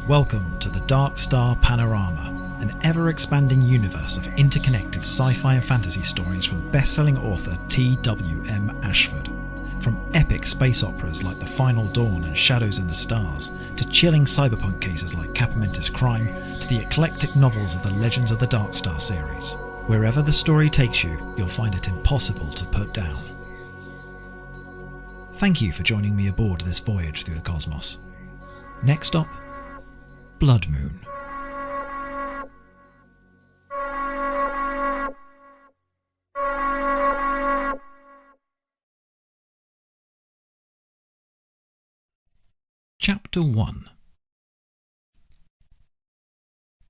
Welcome to the Dark Star Panorama, an ever-expanding universe of interconnected sci-fi and fantasy stories from best-selling author T.W.M. Ashford. From epic space operas like The Final Dawn and Shadows in the Stars, to chilling cyberpunk cases like Capamentis Crime, to the eclectic novels of the Legends of the Dark Star series. Wherever the story takes you, you'll find it impossible to put down. Thank you for joining me aboard this voyage through the cosmos. Next stop, Blood Moon. Chapter 1.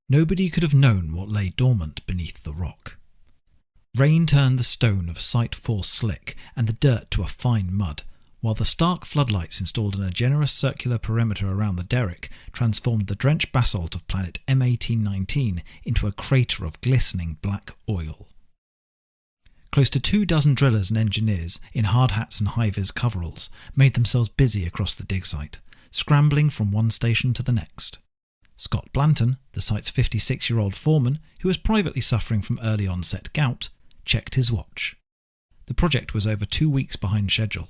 Nobody could have known what lay dormant beneath the rock. Rain turned the stone of Site 4 slick and the dirt to a fine mud, while the stark floodlights installed in a generous circular perimeter around the derrick transformed the drenched basalt of planet M1819 into a crater of glistening black oil. Close to 24 drillers and engineers in hard hats and high-vis coveralls made themselves busy across the dig site, scrambling from one station to the next. Scott Blanton, the site's 56-year-old foreman, who was privately suffering from early onset gout, checked his watch. The project was over 2 weeks behind schedule.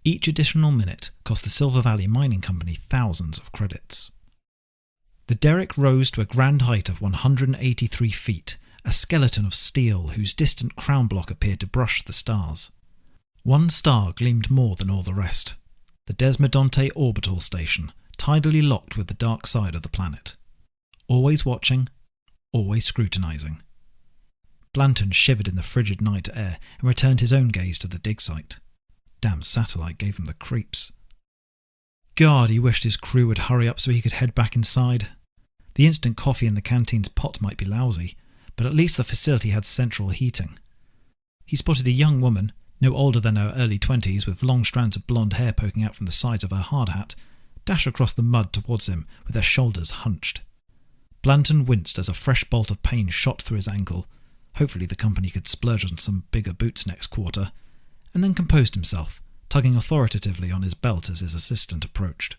Each additional minute cost the Silver Valley Mining Company thousands of credits. The derrick rose to a grand height of 183 feet, a skeleton of steel whose distant crown block appeared to brush the stars. One star gleamed more than all the rest, the Desmodonte Orbital Station, tidally locked with the dark side of the planet. Always watching, always scrutinizing. Blanton shivered in the frigid night air and returned his own gaze to the dig site. Damn satellite gave him the creeps. God, he wished his crew would hurry up so he could head back inside. The instant coffee in the canteen's pot might be lousy, but at least the facility had central heating. He spotted a young woman, no older than her early 20s, with long strands of blonde hair poking out from the sides of her hard hat, dash across the mud towards him with her shoulders hunched. Blanton winced as a fresh bolt of pain shot through his ankle. Hopefully the company could splurge on some bigger boots next quarter, and then composed himself, tugging authoritatively on his belt as his assistant approached.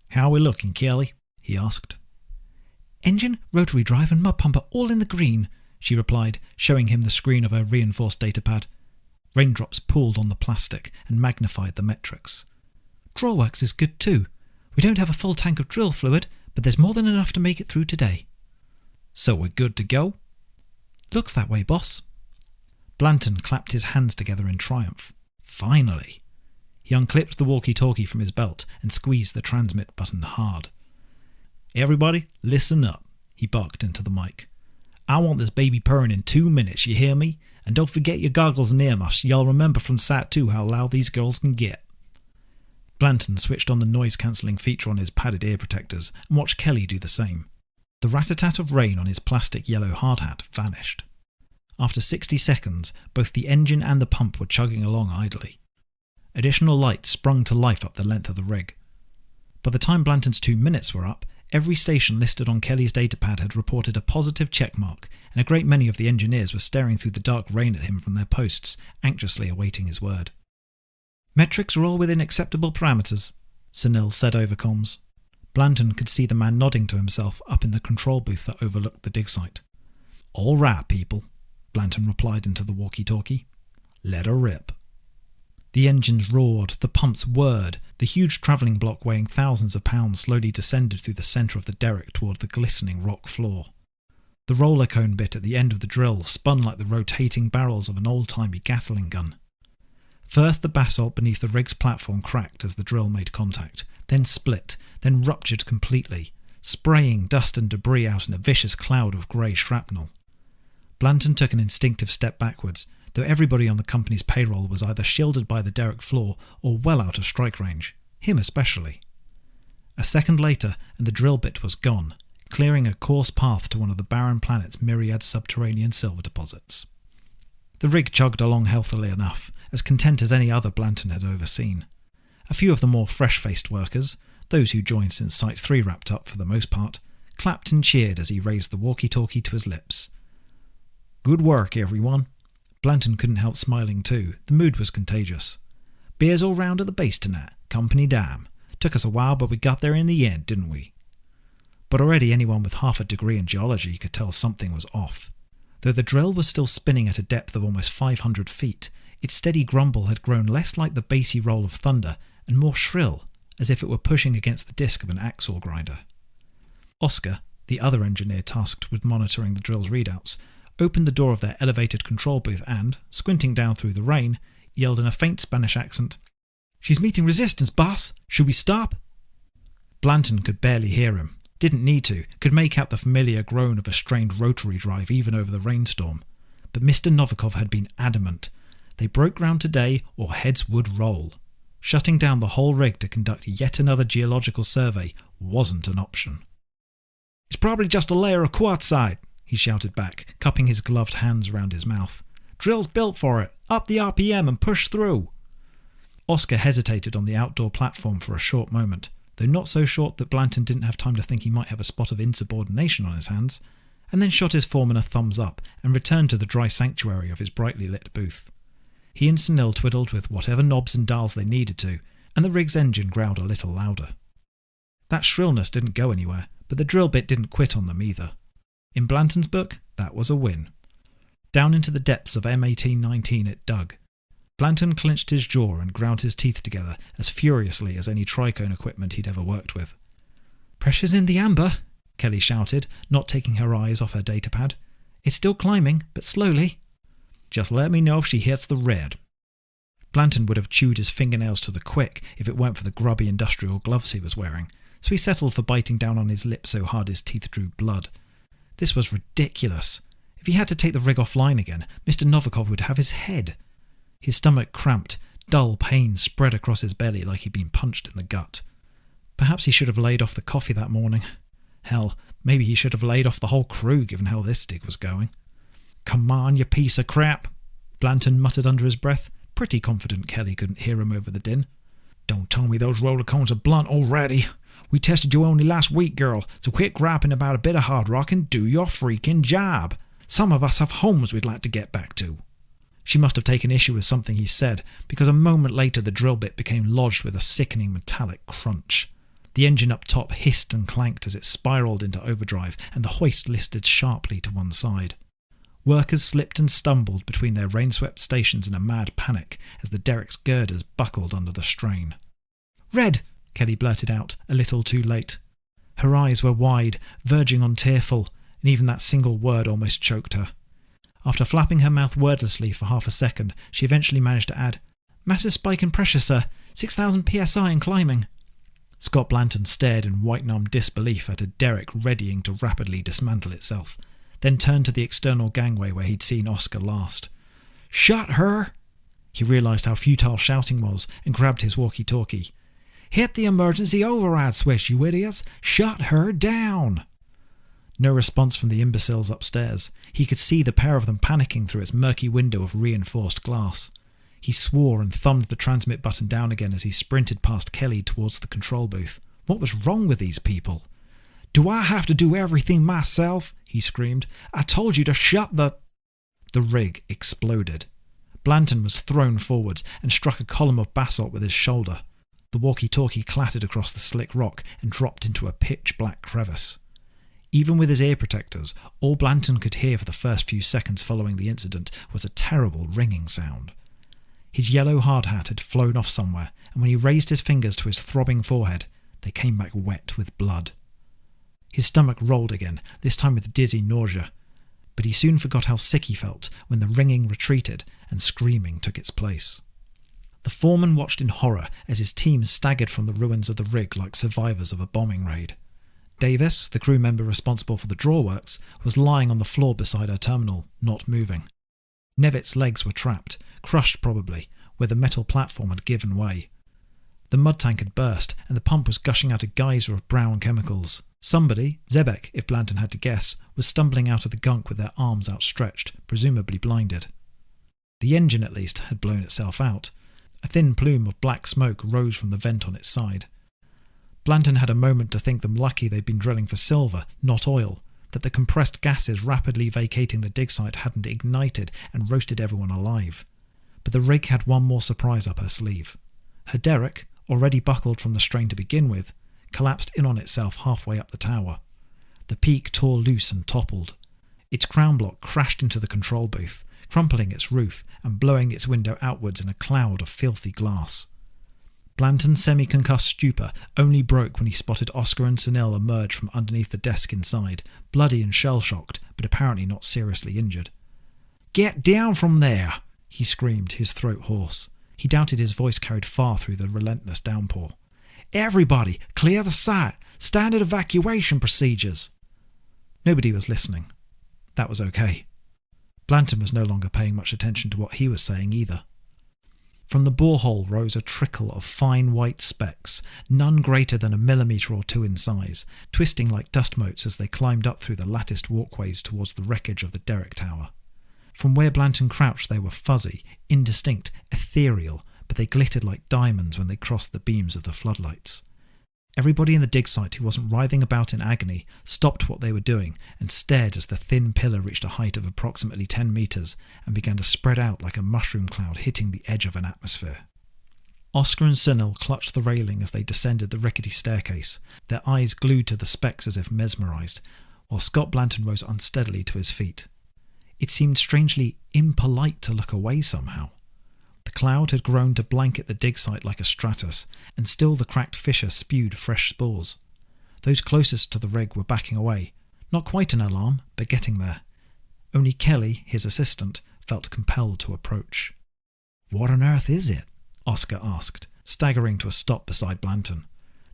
"How are we looking, Kelly?" he asked. "Engine, rotary drive and mud pumper all in the green," she replied, showing him the screen of her reinforced datapad. Raindrops pooled on the plastic and magnified the metrics. "Drawworks is good too. We don't have a full tank of drill fluid, but there's more than enough to make it through today." "So we're good to go?" "Looks that way, boss." Blanton clapped his hands together in triumph. Finally! He unclipped the walkie-talkie from his belt and squeezed the transmit button hard. "Everybody, listen up," he barked into the mic. "I want this baby purring in 2 minutes, you hear me? And don't forget your goggles and earmuffs. Y'all remember from Sat 2 how loud these girls can get." Blanton switched on the noise-cancelling feature on his padded ear protectors and watched Kelly do the same. The rat-a-tat of rain on his plastic yellow hard hat vanished. After 60 seconds, both the engine and the pump were chugging along idly. Additional lights sprung to life up the length of the rig. By the time Blanton's 2 minutes were up, every station listed on Kelly's datapad had reported a positive checkmark, and a great many of the engineers were staring through the dark rain at him from their posts, anxiously awaiting his word. "Metrics are all within acceptable parameters," Sunil said over comms. Blanton could see the man nodding to himself up in the control booth that overlooked the dig site. "All right, people," Blanton replied into the walkie-talkie. "Let her rip." The engines roared, the pumps whirred, the huge travelling block weighing thousands of pounds slowly descended through the centre of the derrick toward the glistening rock floor. The roller cone bit at the end of the drill spun like the rotating barrels of an old-timey Gatling gun. First the basalt beneath the rig's platform cracked as the drill made contact, then split, then ruptured completely, spraying dust and debris out in a vicious cloud of grey shrapnel. Blanton took an instinctive step backwards, though everybody on the company's payroll was either shielded by the derrick floor or well out of strike range, him especially. A second later, and the drill bit was gone, clearing a course path to one of the barren planet's myriad subterranean silver deposits. The rig chugged along healthily enough, as content as any other Blanton had overseen. A few of the more fresh-faced workers, those who joined since Site 3 wrapped up for the most part, clapped and cheered as he raised the walkie-talkie to his lips. "Good work, everyone." Blanton couldn't help smiling too. The mood was contagious. "Beers all round at the base tonight. Company dime. Took us a while, but we got there in the end, didn't we? But already anyone with half a degree in geology could tell something was off. Though the drill was still spinning at a depth of almost 500 feet, its steady grumble had grown less like the bassy roll of thunder and more shrill, as if it were pushing against the disc of an axle grinder. Oscar, the other engineer tasked with monitoring the drill's readouts, opened the door of their elevated control booth and, squinting down through the rain, yelled in a faint Spanish accent, "She's meeting resistance, boss! Should we stop?" Blanton could barely hear him. Didn't need to, could make out the familiar groan of a strained rotary drive even over the rainstorm. But Mr. Novikov had been adamant. They broke ground today or heads would roll. Shutting down the whole rig to conduct yet another geological survey wasn't an option. "It's probably just a layer of quartzite," he shouted back, cupping his gloved hands around his mouth. "Drill's built for it. Up the RPM and push through." Oscar hesitated on the outdoor platform for a short moment, though not so short that Blanton didn't have time to think he might have a spot of insubordination on his hands, and then shot his foreman a thumbs up and returned to the dry sanctuary of his brightly lit booth. He and Sunil twiddled with whatever knobs and dials they needed to, and the rig's engine growled a little louder. That shrillness didn't go anywhere, but the drill bit didn't quit on them either. In Blanton's book, that was a win. Down into the depths of M1819 it dug. Blanton clenched his jaw and ground his teeth together as furiously as any tricone equipment he'd ever worked with. "Pressure's in the amber," Kelly shouted, not taking her eyes off her datapad. "It's still climbing, but slowly." "Just let me know if she hits the red." Blanton would have chewed his fingernails to the quick if it weren't for the grubby industrial gloves he was wearing, so he settled for biting down on his lip so hard his teeth drew blood. This was ridiculous. If he had to take the rig offline again, Mr. Novikov would have his head. His stomach cramped, dull pain spread across his belly like he'd been punched in the gut. Perhaps he should have laid off the coffee that morning. Hell, maybe he should have laid off the whole crew given how this dig was going. "Come on, you piece of crap," Blanton muttered under his breath, pretty confident Kelly couldn't hear him over the din. "Don't tell me those roller cones are blunt already. We tested you only last week, girl, so quit griping about a bit of hard rock and do your freaking job. Some of us have homes we'd like to get back to." She must have taken issue with something he said, because a moment later the drill bit became lodged with a sickening metallic crunch. The engine up top hissed and clanked as it spiralled into overdrive, and the hoist listed sharply to one side. Workers slipped and stumbled between their rain-swept stations in a mad panic as the derrick's girders buckled under the strain. "Red!" Kelly blurted out, a little too late. Her eyes were wide, verging on tearful, and even that single word almost choked her. After flapping her mouth wordlessly for half a second, she eventually managed to add, "Massive spike in pressure, sir. 6,000 psi and climbing." Scott Blanton stared in white-numbed disbelief at a derrick readying to rapidly dismantle itself, then turned to the external gangway where he'd seen Oscar last. "Shut her!" He realised how futile shouting was and grabbed his walkie-talkie. "Hit the emergency override switch, you idiots! Shut her down!" No response from the imbeciles upstairs. He could see the pair of them panicking through its murky window of reinforced glass. He swore and thumbed the transmit button down again as he sprinted past Kelly towards the control booth. What was wrong with these people? "Do I have to do everything myself?" he screamed. "I told you to shut the—" The rig exploded. Blanton was thrown forwards and struck a column of basalt with his shoulder. The walkie-talkie clattered across the slick rock and dropped into a pitch-black crevice. Even with his ear protectors, all Blanton could hear for the first few seconds following the incident was a terrible ringing sound. His yellow hard hat had flown off somewhere, and when he raised his fingers to his throbbing forehead, they came back wet with blood. His stomach rolled again, this time with dizzy nausea, but he soon forgot how sick he felt when the ringing retreated and screaming took its place. The foreman watched in horror as his team staggered from the ruins of the rig like survivors of a bombing raid. Davis, the crew member responsible for the drawworks, was lying on the floor beside her terminal, not moving. Nevitt's legs were trapped, crushed probably, where the metal platform had given way. The mud tank had burst, and the pump was gushing out a geyser of brown chemicals. Somebody, Zebek if Blanton had to guess, was stumbling out of the gunk with their arms outstretched, presumably blinded. The engine, at least, had blown itself out. A thin plume of black smoke rose from the vent on its side. Blanton had a moment to think them lucky they'd been drilling for silver, not oil, that the compressed gases rapidly vacating the dig site hadn't ignited and roasted everyone alive. But the rig had one more surprise up her sleeve. Her derrick, already buckled from the strain to begin with, collapsed in on itself halfway up the tower. The peak tore loose and toppled. Its crown block crashed into the control booth, crumpling its roof and blowing its window outwards in a cloud of filthy glass. Blanton's semi-concussed stupor only broke when he spotted Oscar and Sunil emerge from underneath the desk inside, bloody and shell-shocked, but apparently not seriously injured. "Get down from there!" he screamed, his throat hoarse. He doubted his voice carried far through the relentless downpour. "Everybody, clear the site! Standard evacuation procedures!" Nobody was listening. That was okay. Blanton was no longer paying much attention to what he was saying either. From the borehole rose a trickle of fine white specks, none greater than a millimetre or two in size, twisting like dust motes as they climbed up through the latticed walkways towards the wreckage of the derrick tower. From where Blanton crouched they were fuzzy, indistinct, ethereal, but they glittered like diamonds when they crossed the beams of the floodlights. Everybody in the dig site who wasn't writhing about in agony stopped what they were doing and stared as the thin pillar reached a height of approximately 10 metres and began to spread out like a mushroom cloud hitting the edge of an atmosphere. Oscar and Sunil clutched the railing as they descended the rickety staircase, their eyes glued to the specks as if mesmerised, while Scott Blanton rose unsteadily to his feet. It seemed strangely impolite to look away somehow. The cloud had grown to blanket the dig site like a stratus, and still the cracked fissure spewed fresh spores. Those closest to the rig were backing away, not quite an alarm, but getting there. Only Kelly, his assistant, felt compelled to approach. "What on earth is it?" Oscar asked, staggering to a stop beside Blanton.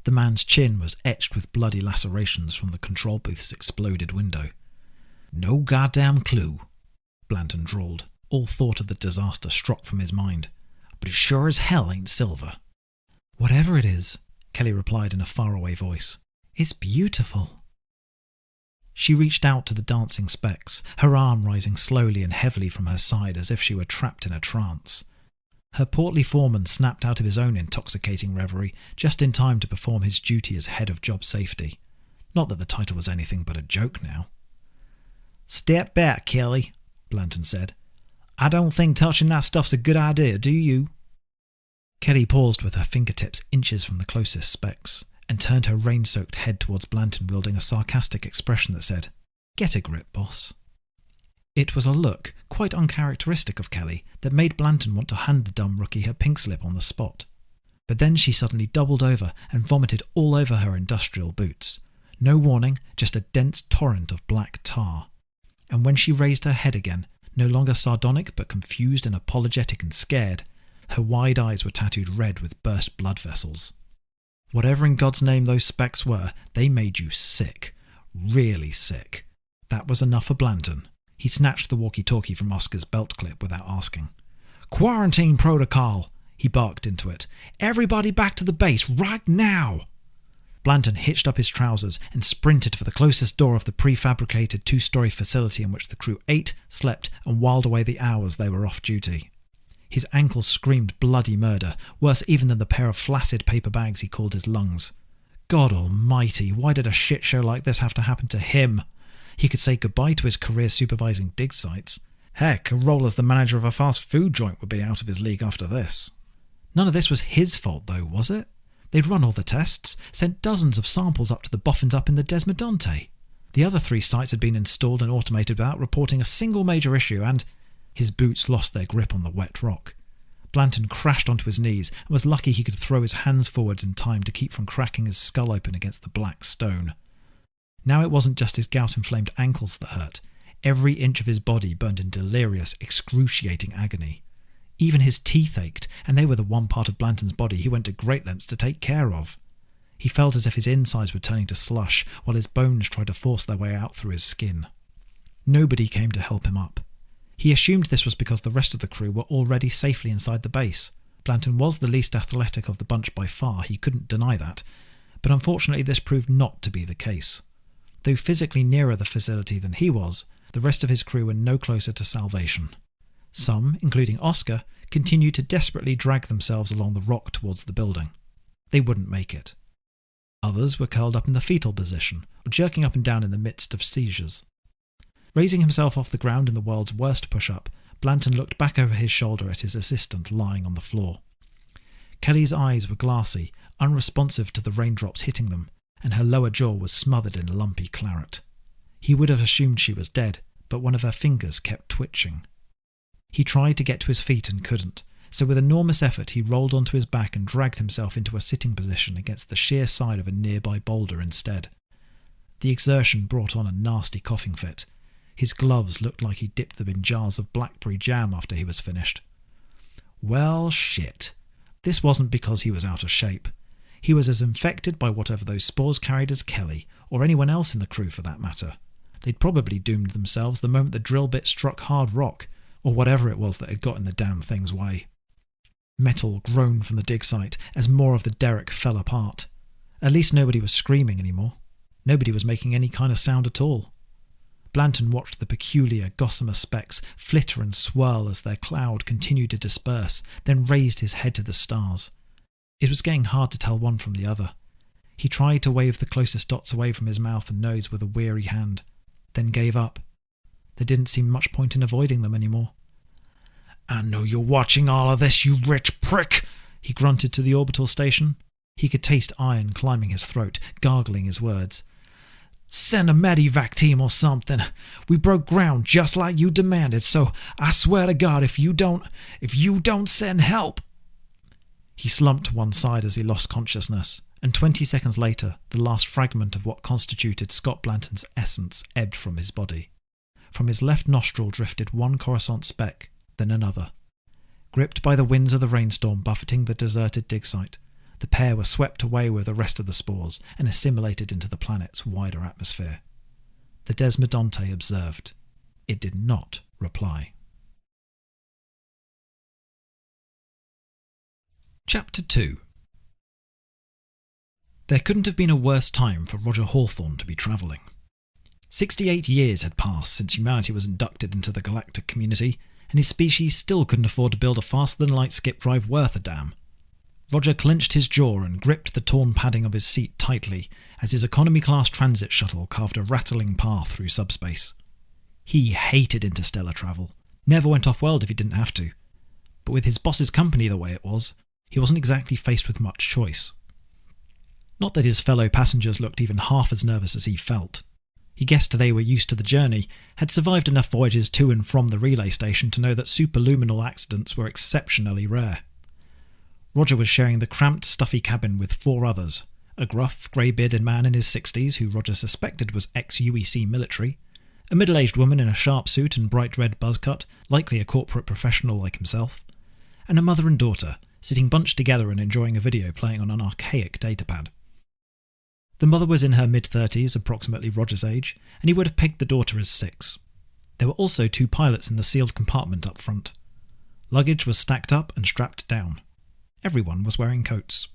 The man's chin was etched with bloody lacerations from the control booth's exploded window. "No goddamn clue," Blanton drawled. All thought of the disaster struck from his mind. "But it sure as hell ain't silver." "Whatever it is," Kelly replied in a faraway voice, "it's beautiful." She reached out to the dancing specks, her arm rising slowly and heavily from her side as if she were trapped in a trance. Her portly foreman snapped out of his own intoxicating reverie just in time to perform his duty as head of job safety. Not that the title was anything but a joke now. "Step back, Kelly," Blanton said. "I don't think touching that stuff's a good idea, do you?" Kelly paused with her fingertips inches from the closest specks, and turned her rain-soaked head towards Blanton wielding a sarcastic expression that said, "Get a grip, boss." It was a look, quite uncharacteristic of Kelly, that made Blanton want to hand the dumb rookie her pink slip on the spot. But then she suddenly doubled over and vomited all over her industrial boots. No warning, just a dense torrent of black tar. And when she raised her head again, no longer sardonic but confused and apologetic and scared, her wide eyes were tattooed red with burst blood vessels. Whatever in God's name those specks were, they made you sick. Really sick. That was enough for Blanton. He snatched the walkie-talkie from Oscar's belt clip without asking. "Quarantine protocol," he barked into it. "Everybody back to the base right now." Blanton hitched up his trousers and sprinted for the closest door of the prefabricated two-storey facility in which the crew ate, slept and whiled away the hours they were off duty. His ankles screamed bloody murder, worse even than the pair of flaccid paper bags he called his lungs. God almighty, why did a shit show like this have to happen to him? He could say goodbye to his career supervising dig sites. Heck, a role as the manager of a fast food joint would be out of his league after this. None of this was his fault though, was it? They'd run all the tests, sent dozens of samples up to the boffins up in the Desmodonte. The other 3 sites had been installed and automated without reporting a single major issue, and his boots lost their grip on the wet rock. Blanton crashed onto his knees and was lucky he could throw his hands forwards in time to keep from cracking his skull open against the black stone. Now it wasn't just his gout-inflamed ankles that hurt. Every inch of his body burned in delirious, excruciating agony. Even his teeth ached, and they were the one part of Blanton's body he went to great lengths to take care of. He felt as if his insides were turning to slush, while his bones tried to force their way out through his skin. Nobody came to help him up. He assumed this was because the rest of the crew were already safely inside the base. Blanton was the least athletic of the bunch by far, he couldn't deny that, but unfortunately this proved not to be the case. Though physically nearer the facility than he was, the rest of his crew were no closer to salvation. Some, including Oscar, continued to desperately drag themselves along the rock towards the building. They wouldn't make it. Others were curled up in the fetal position, or jerking up and down in the midst of seizures. Raising himself off the ground in the world's worst push-up, Blanton looked back over his shoulder at his assistant lying on the floor. Kelly's eyes were glassy, unresponsive to the raindrops hitting them, and her lower jaw was smothered in lumpy claret. He would have assumed she was dead, but one of her fingers kept twitching. He tried to get to his feet and couldn't, so with enormous effort he rolled onto his back and dragged himself into a sitting position against the sheer side of a nearby boulder instead. The exertion brought on a nasty coughing fit. His gloves looked like he dipped them in jars of blackberry jam after he was finished. Well, shit. This wasn't because he was out of shape. He was as infected by whatever those spores carried as Kelly, or anyone else in the crew for that matter. They'd probably doomed themselves the moment the drill bit struck hard rock, or whatever it was that had got in the damn thing's way. Metal groaned from the dig site as more of the derrick fell apart. At least nobody was screaming anymore. Nobody was making any kind of sound at all. Blanton watched the peculiar gossamer specks flitter and swirl as their cloud continued to disperse, then raised his head to the stars. It was getting hard to tell one from the other. He tried to wave the closest dots away from his mouth and nose with a weary hand, then gave up. There didn't seem much point in avoiding them anymore. "I know you're watching all of this, you rich prick," he grunted to the orbital station. He could taste iron climbing his throat, gargling his words. "Send a medevac team or something. We broke ground just like you demanded, so I swear to God if you don't send help." He slumped to one side as he lost consciousness, and 20 seconds later the last fragment of what constituted Scott Blanton's essence ebbed from his body. From his left nostril drifted one Coruscant speck, then another. Gripped by the winds of the rainstorm buffeting the deserted dig site, the pair were swept away with the rest of the spores and assimilated into the planet's wider atmosphere. The Desmodonte observed. It did not reply. Chapter 2. There couldn't have been a worse time for Roger Hawthorne to be travelling. 68 years had passed since humanity was inducted into the galactic community, and his species still couldn't afford to build a faster-than-light skip drive worth a damn. Roger clenched his jaw and gripped the torn padding of his seat tightly as his economy-class transit shuttle carved a rattling path through subspace. He hated interstellar travel, never went off-world if he didn't have to. But with his boss's company the way it was, he wasn't exactly faced with much choice. Not that his fellow passengers looked even half as nervous as he felt. He guessed they were used to the journey, had survived enough voyages to and from the relay station to know that superluminal accidents were exceptionally rare. Roger was sharing the cramped, stuffy cabin with 4 others, a gruff, grey-bearded man in his 60s who Roger suspected was ex-UEC military, a middle-aged woman in a sharp suit and bright red buzzcut, likely a corporate professional like himself, and a mother and daughter, sitting bunched together and enjoying a video playing on an archaic datapad. The mother was in her mid-30s, approximately Roger's age, and he would have pegged the daughter as 6. There were also 2 pilots in the sealed compartment up front. Luggage was stacked up and strapped down. Everyone was wearing coats.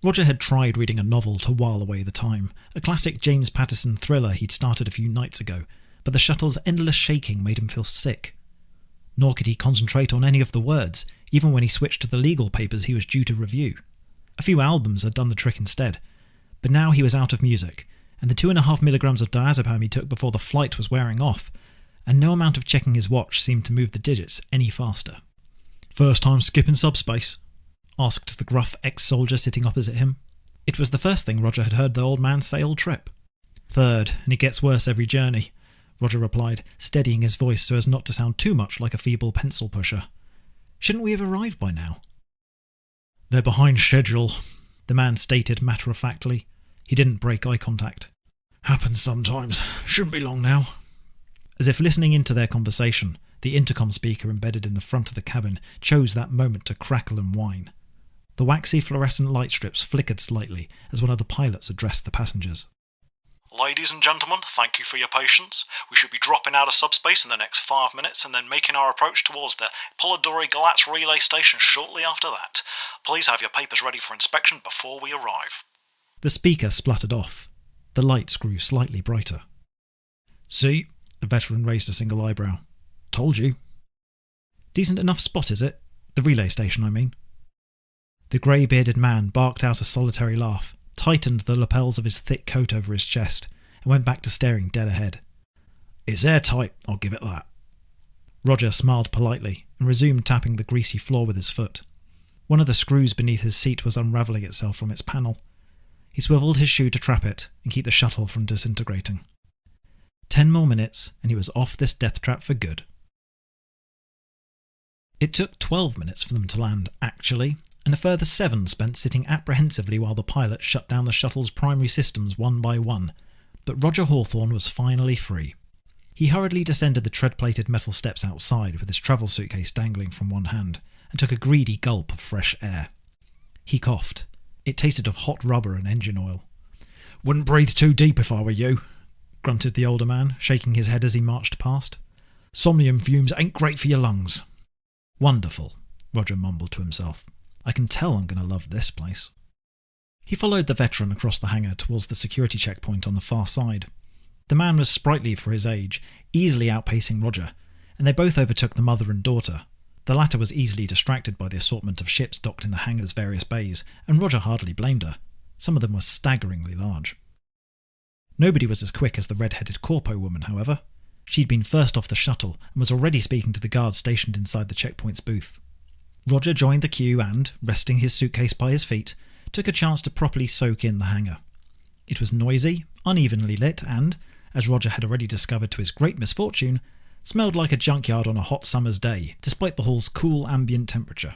Roger had tried reading a novel to while away the time, a classic James Patterson thriller he'd started a few nights ago, but the shuttle's endless shaking made him feel sick. Nor could he concentrate on any of the words, even when he switched to the legal papers he was due to review. A few albums had done the trick instead, but now he was out of music, and the 2.5 milligrams of diazepam he took before the flight was wearing off, and no amount of checking his watch seemed to move the digits any faster. "First time skipping subspace?" asked the gruff ex-soldier sitting opposite him. It was the first thing Roger had heard the old man say all trip. "Third, and it gets worse every journey," Roger replied, steadying his voice so as not to sound too much like a feeble pencil pusher. "Shouldn't we have arrived by now?" "They're behind schedule," the man stated matter-of-factly. He didn't break eye contact. "Happens sometimes. Shouldn't be long now." As if listening into their conversation, the intercom speaker embedded in the front of the cabin chose that moment to crackle and whine. The waxy fluorescent light strips flickered slightly as one of the pilots addressed the passengers. "Ladies and gentlemen, thank you for your patience. We should be dropping out of subspace in the next 5 minutes and then making our approach towards the Polidori Galatz relay station shortly after that. Please have your papers ready for inspection before we arrive." The speaker spluttered off. The lights grew slightly brighter. "See?" The veteran raised a single eyebrow. "Told you." "Decent enough spot, is it? The relay station, I mean." The grey-bearded man barked out a solitary laugh, tightened the lapels of his thick coat over his chest, and went back to staring dead ahead. "It's airtight, I'll give it that." Roger smiled politely and resumed tapping the greasy floor with his foot. One of the screws beneath his seat was unravelling itself from its panel. He swivelled his shoe to trap it and keep the shuttle from disintegrating. 10 more minutes and he was off this death trap for good. It took 12 minutes for them to land, actually, and a further 7 spent sitting apprehensively while the pilot shut down the shuttle's primary systems one by one, but Roger Hawthorne was finally free. He hurriedly descended the tread-plated metal steps outside with his travel suitcase dangling from one hand, and took a greedy gulp of fresh air. He coughed. It tasted of hot rubber and engine oil. "Wouldn't breathe too deep if I were you," grunted the older man, shaking his head as he marched past. "Somnium fumes ain't great for your lungs." "Wonderful," Roger mumbled to himself. "I can tell I'm going to love this place." He followed the veteran across the hangar towards the security checkpoint on the far side. The man was sprightly for his age, easily outpacing Roger, and they both overtook the mother and daughter. The latter was easily distracted by the assortment of ships docked in the hangar's various bays, and Roger hardly blamed her. Some of them were staggeringly large. Nobody was as quick as the red-headed corpo woman, however. She'd been first off the shuttle and was already speaking to the guards stationed inside the checkpoint's booth. Roger joined the queue and, resting his suitcase by his feet, took a chance to properly soak in the hangar. It was noisy, unevenly lit, and, as Roger had already discovered to his great misfortune, smelled like a junkyard on a hot summer's day, despite the hall's cool ambient temperature.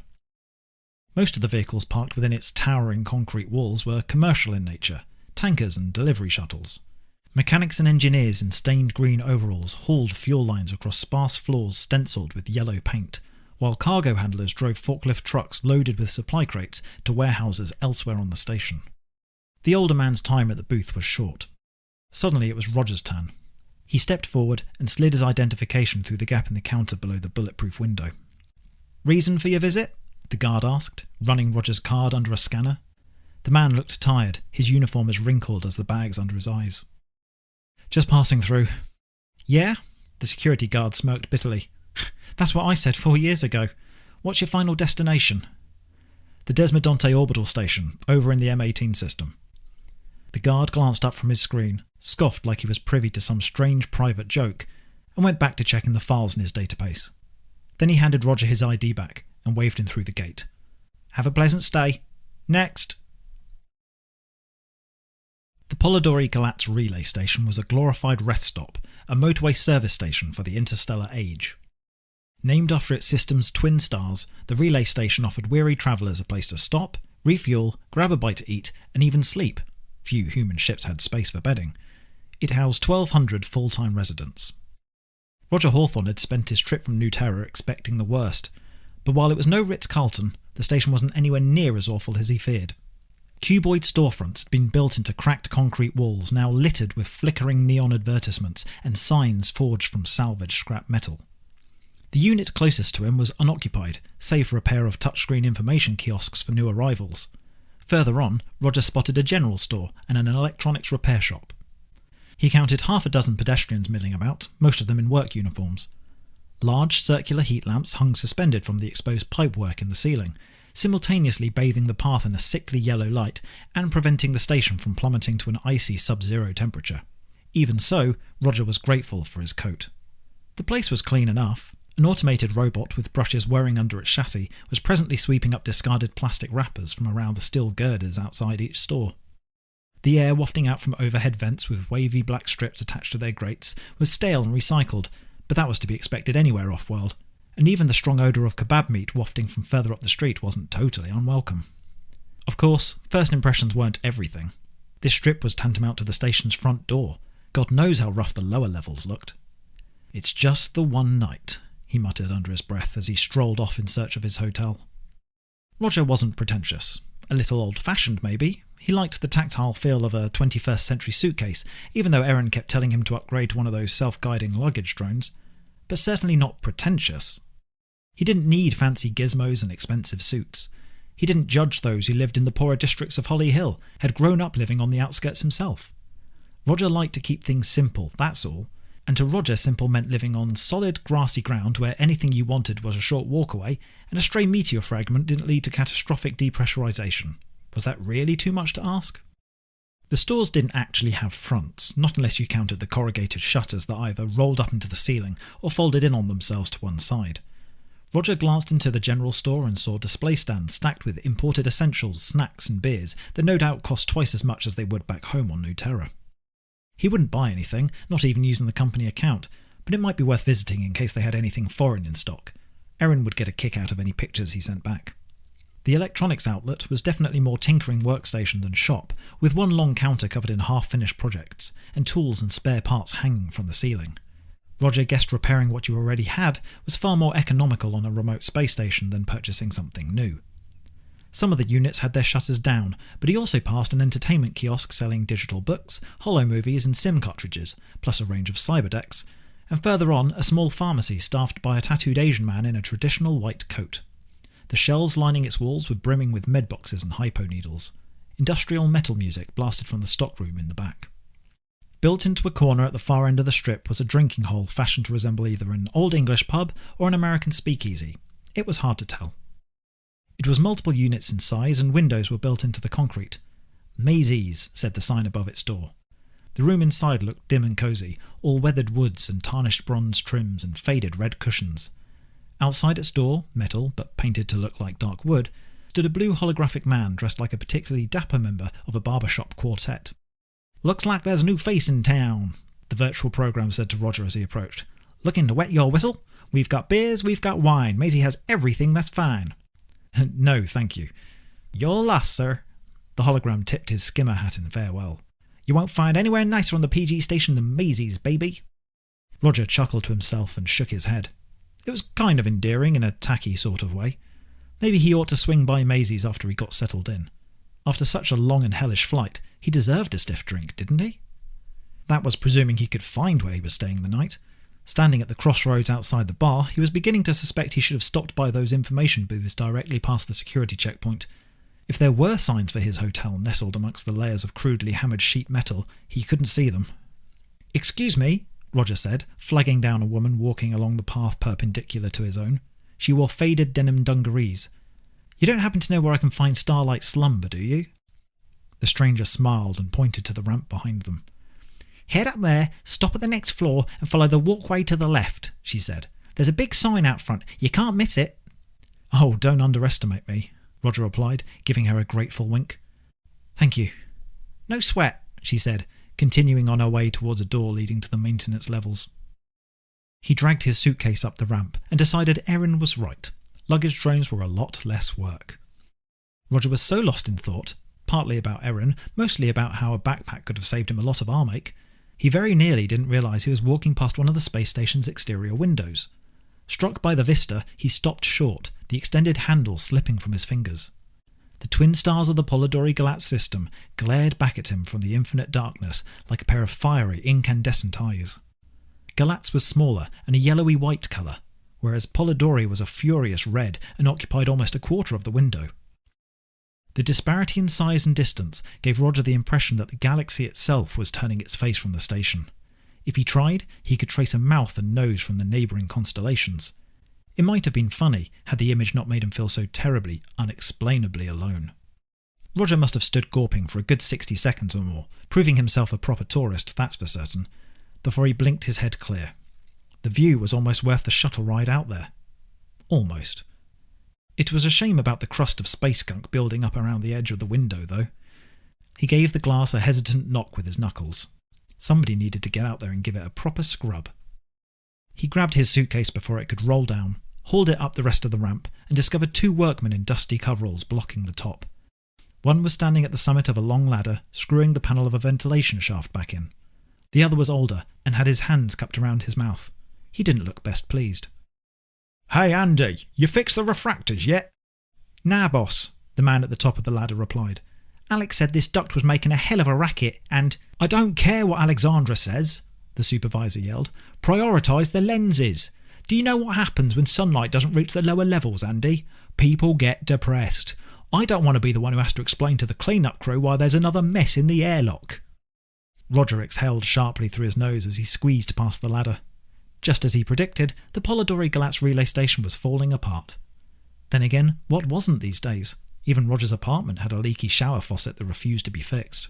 Most of the vehicles parked within its towering concrete walls were commercial in nature, tankers and delivery shuttles. Mechanics and engineers in stained green overalls hauled fuel lines across sparse floors stencilled with yellow paint, while cargo handlers drove forklift trucks loaded with supply crates to warehouses elsewhere on the station. The older man's time at the booth was short. Suddenly it was Roger's turn. He stepped forward and slid his identification through the gap in the counter below the bulletproof window. "Reason for your visit?" the guard asked, running Roger's card under a scanner. The man looked tired, his uniform as wrinkled as the bags under his eyes. "Just passing through." "Yeah?" The security guard smirked bitterly. "That's what I said 4 years ago. What's your final destination?" "The Desmodonte Orbital Station, over in the M18 system." The guard glanced up from his screen, scoffed like he was privy to some strange private joke, and went back to checking the files in his database. Then he handed Roger his ID back and waved him through the gate. "Have a pleasant stay. Next!" The Polidori Galatz relay station was a glorified rest stop, a motorway service station for the interstellar age. Named after its system's twin stars, the relay station offered weary travellers a place to stop, refuel, grab a bite to eat, and even sleep. Few human ships had space for bedding. It housed 1,200 full-time residents. Roger Hawthorne had spent his trip from New Terra expecting the worst, but while it was no Ritz-Carlton, the station wasn't anywhere near as awful as he feared. Cuboid storefronts had been built into cracked concrete walls, now littered with flickering neon advertisements and signs forged from salvaged scrap metal. The unit closest to him was unoccupied, save for a pair of touchscreen information kiosks for new arrivals. Further on, Roger spotted a general store and an electronics repair shop. He counted half a dozen pedestrians milling about, most of them in work uniforms. Large circular heat lamps hung suspended from the exposed pipework in the ceiling, simultaneously bathing the path in a sickly yellow light and preventing the station from plummeting to an icy sub-zero temperature. Even so, Roger was grateful for his coat. The place was clean enough. An automated robot with brushes whirring under its chassis was presently sweeping up discarded plastic wrappers from around the steel girders outside each store. The air wafting out from overhead vents with wavy black strips attached to their grates was stale and recycled, but that was to be expected anywhere off-world, and even the strong odour of kebab meat wafting from further up the street wasn't totally unwelcome. Of course, first impressions weren't everything. This strip was tantamount to the station's front door. God knows how rough the lower levels looked. "It's just the one night," he muttered under his breath as he strolled off in search of his hotel. Roger wasn't pretentious. A little old-fashioned, maybe. He liked the tactile feel of a 21st century suitcase, even though Erin kept telling him to upgrade to one of those self-guiding luggage drones. But certainly not pretentious. He didn't need fancy gizmos and expensive suits. He didn't judge those who lived in the poorer districts of Holly Hill, had grown up living on the outskirts himself. Roger liked to keep things simple, that's all. And to Roger, simple meant living on solid, grassy ground where anything you wanted was a short walk away, and a stray meteor fragment didn't lead to catastrophic depressurization. Was that really too much to ask? The stores didn't actually have fronts, not unless you counted the corrugated shutters that either rolled up into the ceiling or folded in on themselves to one side. Roger glanced into the general store and saw display stands stacked with imported essentials, snacks and beers that no doubt cost twice as much as they would back home on New Terra. He wouldn't buy anything, not even using the company account, but it might be worth visiting in case they had anything foreign in stock. Erin would get a kick out of any pictures he sent back. The electronics outlet was definitely more tinkering workstation than shop, with one long counter covered in half-finished projects, and tools and spare parts hanging from the ceiling. Roger guessed repairing what you already had was far more economical on a remote space station than purchasing something new. Some of the units had their shutters down, but he also passed an entertainment kiosk selling digital books, holo movies and sim cartridges, plus a range of cyberdecks, and further on a small pharmacy staffed by a tattooed Asian man in a traditional white coat. The shelves lining its walls were brimming with med boxes and hypo needles. Industrial metal music blasted from the stockroom in the back. Built into a corner at the far end of the strip was a drinking hole fashioned to resemble either an Old English pub or an American speakeasy. It was hard to tell. It was multiple units in size and windows were built into the concrete. Maisie's, said the sign above its door. The room inside looked dim and cosy, all weathered woods and tarnished bronze trims and faded red cushions. Outside its door, metal but painted to look like dark wood, stood a blue holographic man dressed like a particularly dapper member of a barbershop quartet. "Looks like there's a new face in town," the virtual program said to Roger as he approached. "Looking to wet your whistle? We've got beers, we've got wine. Maisie has everything that's fine." "No, thank you." "You're lost, sir." The hologram tipped his skimmer hat in farewell. "You won't find anywhere nicer on the PG station than Maisie's, baby." Roger chuckled to himself and shook his head. It was kind of endearing in a tacky sort of way. Maybe he ought to swing by Maisie's after he got settled in. After such a long and hellish flight, he deserved a stiff drink, didn't he? That was presuming he could find where he was staying the night. Standing at the crossroads outside the bar, he was beginning to suspect he should have stopped by those information booths directly past the security checkpoint. If there were signs for his hotel nestled amongst the layers of crudely hammered sheet metal, he couldn't see them. "Excuse me," Roger said, flagging down a woman walking along the path perpendicular to his own. She wore faded denim dungarees. "You don't happen to know where I can find Starlight Slumber, do you?" The stranger smiled and pointed to the ramp behind them. "Head up there, stop at the next floor and follow the walkway to the left," she said. "There's a big sign out front. You can't miss it." "Oh, don't underestimate me," Roger replied, giving her a grateful wink. "Thank you." "No sweat," she said, continuing on her way towards a door leading to the maintenance levels. He dragged his suitcase up the ramp and decided Erin was right. Luggage drones were a lot less work. Roger was so lost in thought, partly about Erin, mostly about how a backpack could have saved him a lot of arm ache, he very nearly didn't realise he was walking past one of the space station's exterior windows. Struck by the vista, he stopped short, the extended handle slipping from his fingers. The twin stars of the Polidori Galatz system glared back at him from the infinite darkness like a pair of fiery, incandescent eyes. Galatz was smaller and a yellowy white colour, whereas Polidori was a furious red and occupied almost a quarter of the window. The disparity in size and distance gave Roger the impression that the galaxy itself was turning its face from the station. If he tried, he could trace a mouth and nose from the neighbouring constellations. It might have been funny had the image not made him feel so terribly, unexplainably alone. Roger must have stood gawping for a good 60 seconds or more, proving himself a proper tourist, that's for certain, before he blinked his head clear. The view was almost worth the shuttle ride out there. Almost. It was a shame about the crust of space gunk building up around the edge of the window, though. He gave the glass a hesitant knock with his knuckles. Somebody needed to get out there and give it a proper scrub. He grabbed his suitcase before it could roll down, hauled it up the rest of the ramp, and discovered two workmen in dusty coveralls blocking the top. One was standing at the summit of a long ladder, screwing the panel of a ventilation shaft back in. The other was older, and had his hands cupped around his mouth. He didn't look best pleased. "Hey Andy, you fixed the refractors yet?" "Nah, boss," the man at the top of the ladder replied. "Alex said this duct was making a hell of a racket, and—" "I don't care what Alexandra says," the supervisor yelled. "Prioritise the lenses. Do you know what happens when sunlight doesn't reach the lower levels, Andy? People get depressed. I don't want to be the one who has to explain to the clean-up crew why there's another mess in the airlock." Roger exhaled sharply through his nose as he squeezed past the ladder. Just as he predicted, the Polidori Galatz relay station was falling apart. Then again, what wasn't these days? Even Roger's apartment had a leaky shower faucet that refused to be fixed.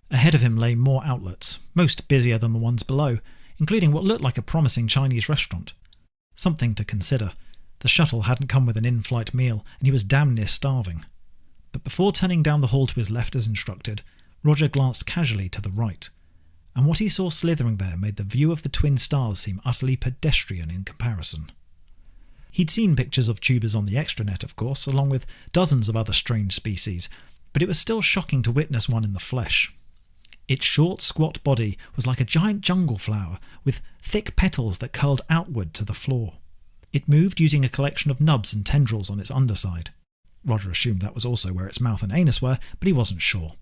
Ahead of him lay more outlets, most busier than the ones below, including what looked like a promising Chinese restaurant. Something to consider. The shuttle hadn't come with an in-flight meal, and he was damn near starving. But before turning down the hall to his left as instructed, Roger glanced casually to the right, and what he saw slithering there made the view of the twin stars seem utterly pedestrian in comparison. He'd seen pictures of tubers on the extranet, of course, along with dozens of other strange species, but it was still shocking to witness one in the flesh. Its short, squat body was like a giant jungle flower, with thick petals that curled outward to the floor. It moved using a collection of nubs and tendrils on its underside. Roger assumed that was also where its mouth and anus were, but he wasn't sure.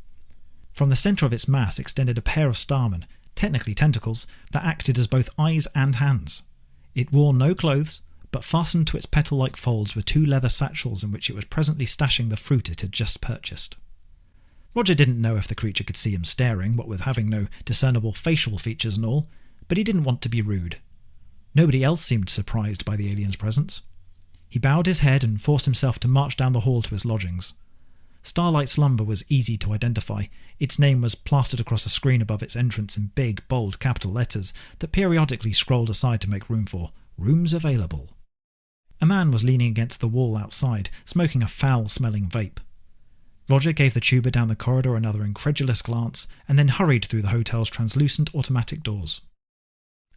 From the centre of its mass extended a pair of starmen, technically tentacles, that acted as both eyes and hands. It wore no clothes, but fastened to its petal-like folds were 2 leather satchels in which it was presently stashing the fruit it had just purchased. Roger didn't know if the creature could see him staring, what with having no discernible facial features and all, but he didn't want to be rude. Nobody else seemed surprised by the alien's presence. He bowed his head and forced himself to march down the hall to his lodgings. Starlight Slumber was easy to identify. Its name was plastered across a screen above its entrance in big, bold capital letters that periodically scrolled aside to make room for "Rooms Available." A man was leaning against the wall outside, smoking a foul-smelling vape. Roger gave the tuber down the corridor another incredulous glance, and then hurried through the hotel's translucent automatic doors.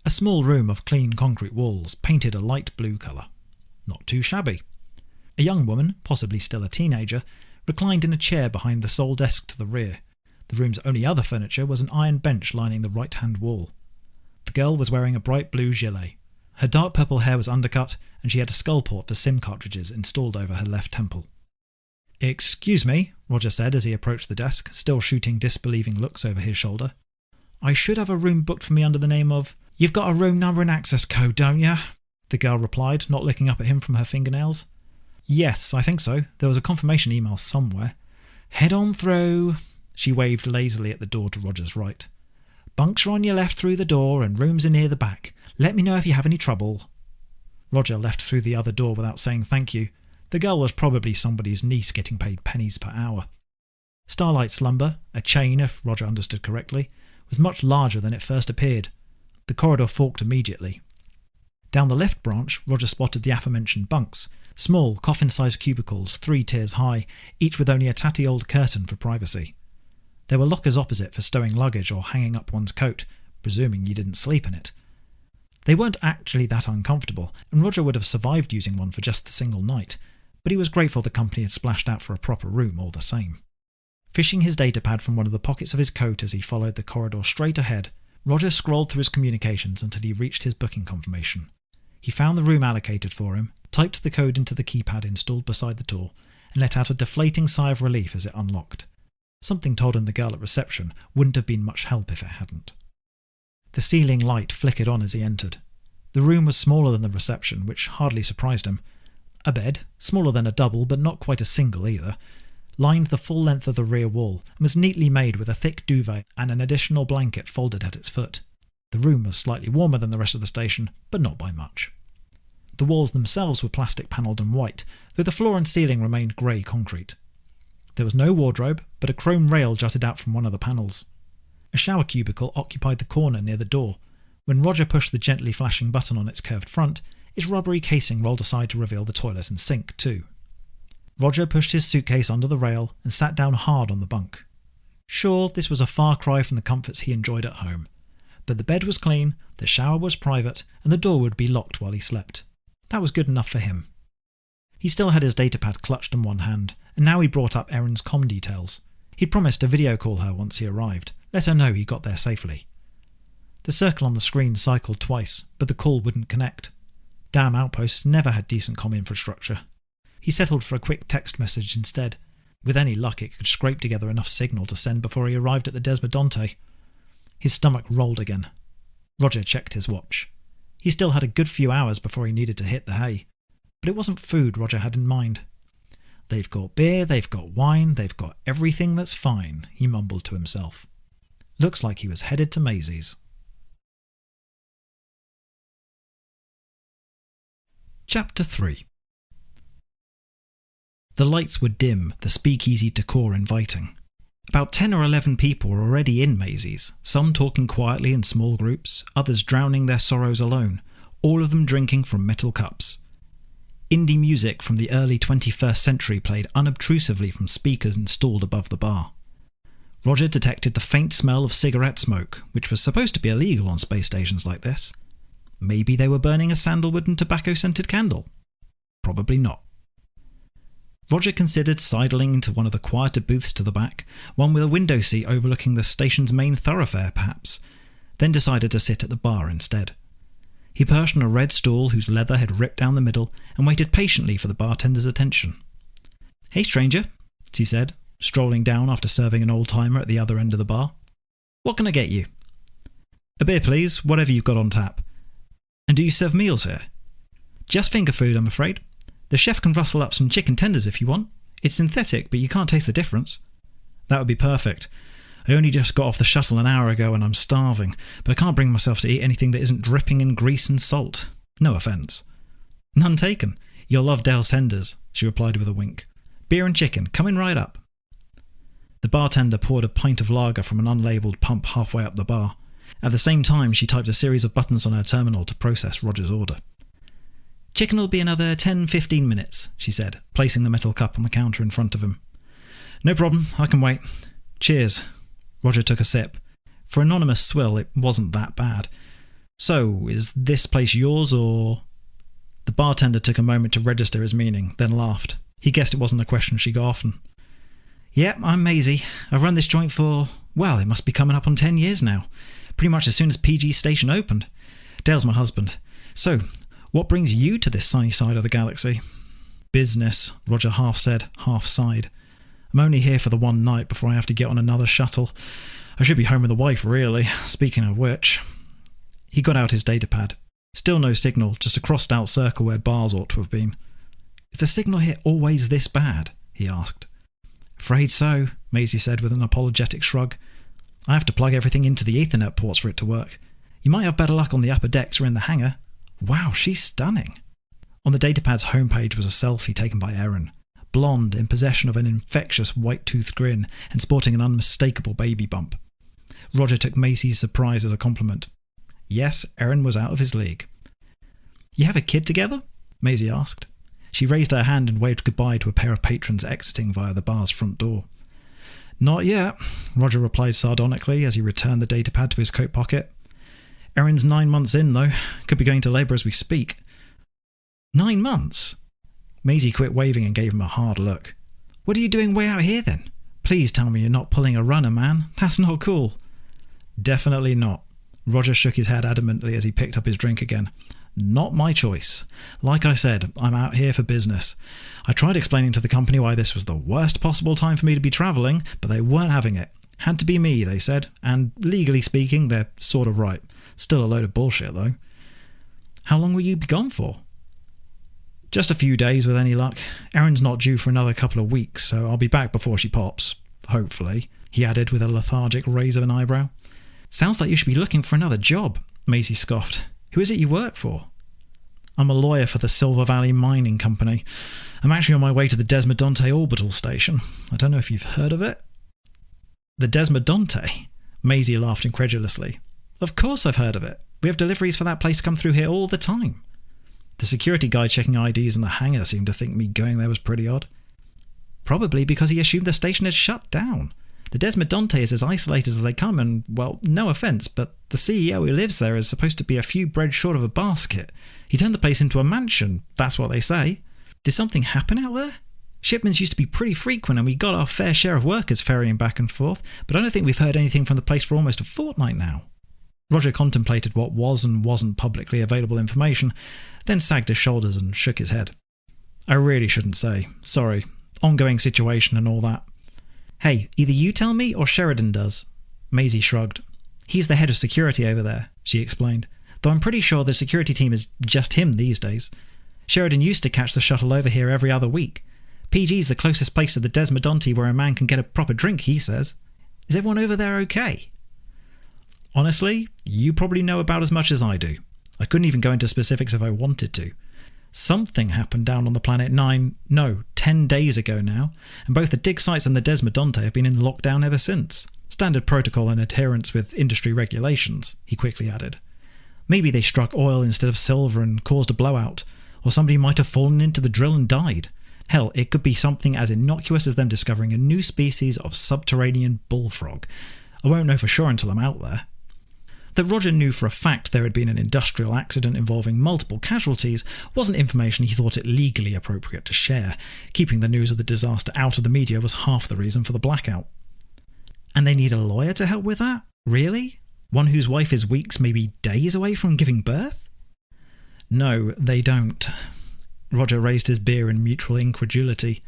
A small room of clean concrete walls, painted a light blue colour. Not too shabby. A young woman, possibly still a teenager, reclined in a chair behind the sole desk to the rear. The room's only other furniture was an iron bench lining the right-hand wall. The girl was wearing a bright blue gilet. Her dark purple hair was undercut, and she had a skull port for SIM cartridges installed over her left temple. "Excuse me," Roger said as he approached the desk, still shooting disbelieving looks over his shoulder. "I should have a room booked for me under the name of—" "You've got a room number and access code, don't you?" the girl replied, not looking up at him from her fingernails. "Yes, I think so. There was a confirmation email somewhere." "Head on through." She waved lazily at the door to Roger's right. "Bunks are on your left through the door and rooms are near the back. Let me know if you have any trouble." Roger left through the other door without saying thank you. The girl was probably somebody's niece getting paid pennies per hour. Starlight Slumber, a chain if Roger understood correctly, was much larger than it first appeared. The corridor forked immediately. Down the left branch, Roger spotted the aforementioned bunks, small, coffin-sized cubicles 3 tiers high, each with only a tatty old curtain for privacy. There were lockers opposite for stowing luggage or hanging up one's coat, presuming you didn't sleep in it. They weren't actually that uncomfortable, and Roger would have survived using one for just the single night, but he was grateful the company had splashed out for a proper room all the same. Fishing his datapad from one of the pockets of his coat as he followed the corridor straight ahead, Roger scrolled through his communications until he reached his booking confirmation. He found the room allocated for him, typed the code into the keypad installed beside the door, and let out a deflating sigh of relief as it unlocked. Something told him the girl at reception wouldn't have been much help if it hadn't. The ceiling light flickered on as he entered. The room was smaller than the reception, which hardly surprised him. A bed, smaller than a double but not quite a single either, lined the full length of the rear wall and was neatly made with a thick duvet and an additional blanket folded at its foot. The room was slightly warmer than the rest of the station, but not by much. The walls themselves were plastic panelled and white, though the floor and ceiling remained grey concrete. There was no wardrobe, but a chrome rail jutted out from one of the panels. A shower cubicle occupied the corner near the door. When Roger pushed the gently flashing button on its curved front, its rubbery casing rolled aside to reveal the toilet and sink too. Roger pushed his suitcase under the rail and sat down hard on the bunk. Sure, this was a far cry from the comforts he enjoyed at home, but the bed was clean, the shower was private, and the door would be locked while he slept. That was good enough for him. He still had his datapad clutched in one hand, and now he brought up Erin's comm details. He'd promised to video call her once he arrived, let her know he got there safely. The circle on the screen cycled twice, but the call wouldn't connect. Damn outposts never had decent comm infrastructure. He settled for a quick text message instead. With any luck, it could scrape together enough signal to send before he arrived at the Desmodonte. His stomach rolled again. Roger checked his watch. He still had a good few hours before he needed to hit the hay. But it wasn't food Roger had in mind. "They've got beer, they've got wine, they've got everything that's fine," he mumbled to himself. Looks like he was headed to Maisie's. Chapter 3. The lights were dim, the speakeasy decor inviting. About 10 or 11 people were already in Maisie's, some talking quietly in small groups, others drowning their sorrows alone, all of them drinking from metal cups. Indie music from the early 21st century played unobtrusively from speakers installed above the bar. Roger detected the faint smell of cigarette smoke, which was supposed to be illegal on space stations like this. Maybe they were burning a sandalwood and tobacco-scented candle. Probably not. Roger considered sidling into one of the quieter booths to the back, one with a window seat overlooking the station's main thoroughfare perhaps, then decided to sit at the bar instead. He perched on a red stool whose leather had ripped down the middle and waited patiently for the bartender's attention. "Hey stranger," she said, strolling down after serving an old-timer at the other end of the bar. "What can I get you?" "A beer please, whatever you've got on tap." "And do you serve meals here?" "Just finger food, I'm afraid. The chef can rustle up some chicken tenders if you want. It's synthetic, but you can't taste the difference." "That would be perfect. I only just got off the shuttle an hour ago and I'm starving, but I can't bring myself to eat anything that isn't dripping in grease and salt. No offence." "None taken. You'll love Dale's tenders," she replied with a wink. "Beer and chicken, coming right up." The bartender poured a pint of lager from an unlabelled pump halfway up the bar. At the same time, she typed a series of buttons on her terminal to process Roger's order. "Chicken will be another 10-15 minutes, she said, placing the metal cup on the counter in front of him. "No problem, I can wait. Cheers." Roger took a sip. For anonymous swill, it wasn't that bad. "So, is this place yours, or—" The bartender took a moment to register his meaning, then laughed. He guessed it wasn't a question she got often. "Yeah, I'm Maisie. I've run this joint for, well, it must be coming up on 10 years now. Pretty much as soon as PG's station opened. Dale's my husband. So, what brings you to this sunny side of the galaxy?" "Business," Roger half said, half sighed. "I'm only here for the one night before I have to get on another shuttle. I should be home with the wife, really, speaking of which." He got out his datapad. Still no signal, just a crossed out circle where bars ought to have been. "Is the signal here always this bad?" he asked. "Afraid so," Maisie said with an apologetic shrug. "I have to plug everything into the Ethernet ports for it to work. You might have better luck on the upper decks or in the hangar. Wow, she's stunning." On the datapad's homepage was a selfie taken by Erin. Blonde, in possession of an infectious white-toothed grin and sporting an unmistakable baby bump. Roger took Maisie's surprise as a compliment. Yes, Erin was out of his league. "You have a kid together?" Maisie asked. She raised her hand and waved goodbye to a pair of patrons exiting via the bar's front door. "Not yet," Roger replied sardonically as he returned the datapad to his coat pocket. "Erin's 9 months in, though. Could be going to labour as we speak." 9 months? Maisie quit waving and gave him a hard look. "What are you doing way out here, then? Please tell me you're not pulling a runner, man. That's not cool." "Definitely not." Roger shook his head adamantly as he picked up his drink again. "Not my choice. Like I said, I'm out here for business. I tried explaining to the company why this was the worst possible time for me to be travelling, but they weren't having it. Had to be me, they said, and legally speaking, they're sort of right. Still a load of bullshit, though." "How long will you be gone for?" "Just a few days with any luck. Erin's not due for another couple of weeks, so I'll be back before she pops. Hopefully," he added with a lethargic raise of an eyebrow. "Sounds like you should be looking for another job," Maisie scoffed. "Who is it you work for?" "I'm a lawyer for the Silver Valley Mining Company. I'm actually on my way to the Desmodonte Orbital Station. I don't know if you've heard of it." "The Desmodonte?" Maisie laughed incredulously. "Of course I've heard of it. We have deliveries for that place come through here all the time." The security guy checking IDs in the hangar seemed to think me going there was pretty odd. "Probably because he assumed the station had shut down. The Desmodonte is as isolated as they come and, well, no offence, but the CEO who lives there is supposed to be a few bread short of a basket. He turned the place into a mansion, that's what they say. Did something happen out there? Shipments used to be pretty frequent and we got our fair share of workers ferrying back and forth, but I don't think we've heard anything from the place for almost a fortnight now." Roger contemplated what was and wasn't publicly available information, then sagged his shoulders and shook his head. "I really shouldn't say. Sorry. Ongoing situation and all that." "Hey, either you tell me or Sheridan does." Maisie shrugged. "He's the head of security over there," she explained, "though I'm pretty sure the security team is just him these days. Sheridan used to catch the shuttle over here every other week. PG's the closest place to the Desmodonte where a man can get a proper drink, he says. Is everyone over there okay?" "Honestly, you probably know about as much as I do. I couldn't even go into specifics if I wanted to. Something happened down on the planet 10 days ago now, and both the dig sites and the Desmodonte have been in lockdown ever since. Standard protocol and adherence with industry regulations," he quickly added. "Maybe they struck oil instead of silver and caused a blowout, Or somebody might have fallen into the drill and died. Hell, it could be something as innocuous as them discovering a new species of subterranean bullfrog. I won't know for sure until I'm out there. That Roger knew for a fact there had been an industrial accident involving multiple casualties wasn't information he thought it legally appropriate to share. Keeping the news of the disaster out of the media was half the reason for the blackout. And they need a lawyer to help with that? Really? One whose wife is weeks, maybe days away from giving birth? No, they don't. Roger raised his beer in mutual incredulity.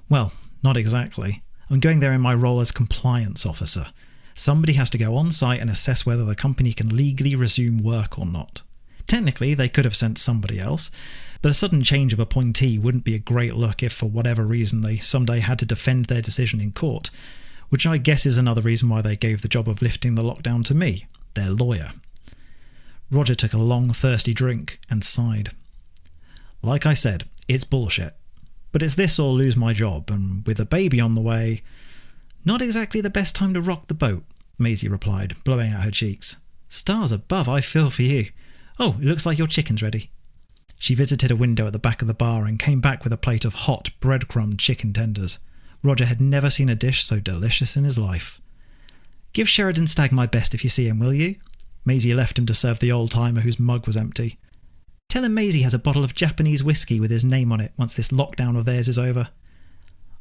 Well, not exactly. I'm going there in my role as compliance officer. Somebody has to go on site and assess whether the company can legally resume work or not. Technically, they could have sent somebody else, but a sudden change of appointee wouldn't be a great look if for whatever reason they someday had to defend their decision in court, which I guess is another reason why they gave the job of lifting the lockdown to me, their lawyer. Roger took a long, thirsty drink and sighed. Like I said, it's bullshit. But it's this or lose my job, and with a baby on the way... Not exactly the best time to rock the boat, Maisie replied, blowing out her cheeks. Stars above, I feel for you. Oh, it looks like your chicken's ready. She visited a window at the back of the bar and came back with a plate of hot, breadcrumbed chicken tenders. Roger had never seen a dish so delicious in his life. Give Sheridan Stagg my best if you see him, will you? Maisie left him to serve the old-timer whose mug was empty. Tell him Maisie has a bottle of Japanese whiskey with his name on it once this lockdown of theirs is over.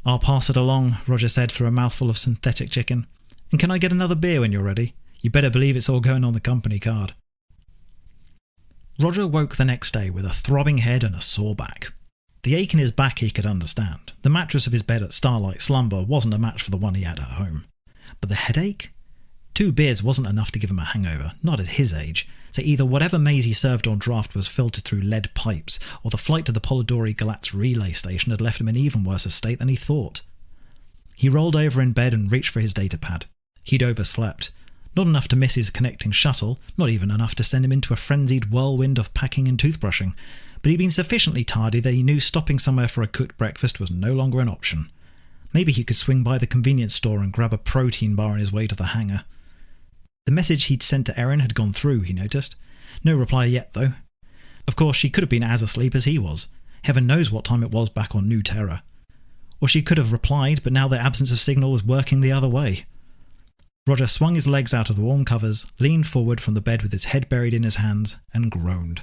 I'll pass it along, Roger said through a mouthful of synthetic chicken. And can I get another beer when you're ready? You better believe it's all going on the company card. Roger woke the next day with a throbbing head and a sore back. The ache in his back he could understand. The mattress of his bed at Starlight Slumber wasn't a match for the one he had at home. But the headache? 2 beers wasn't enough to give him a hangover, not at his age, so either whatever Maisie served on draft was filtered through lead pipes, or the flight to the Polidori Galatz relay station had left him in even worse a state than he thought. He rolled over in bed and reached for his datapad. He'd overslept. Not enough to miss his connecting shuttle, not even enough to send him into a frenzied whirlwind of packing and toothbrushing, but he'd been sufficiently tardy that he knew stopping somewhere for a cooked breakfast was no longer an option. Maybe he could swing by the convenience store and grab a protein bar on his way to the hangar. The message he'd sent to Erin had gone through, he noticed. No reply yet, though. Of course, she could have been as asleep as he was. Heaven knows what time it was back on New Terra. Or she could have replied, but now the absence of signal was working the other way. Roger swung his legs out of the warm covers, leaned forward from the bed with his head buried in his hands, and groaned.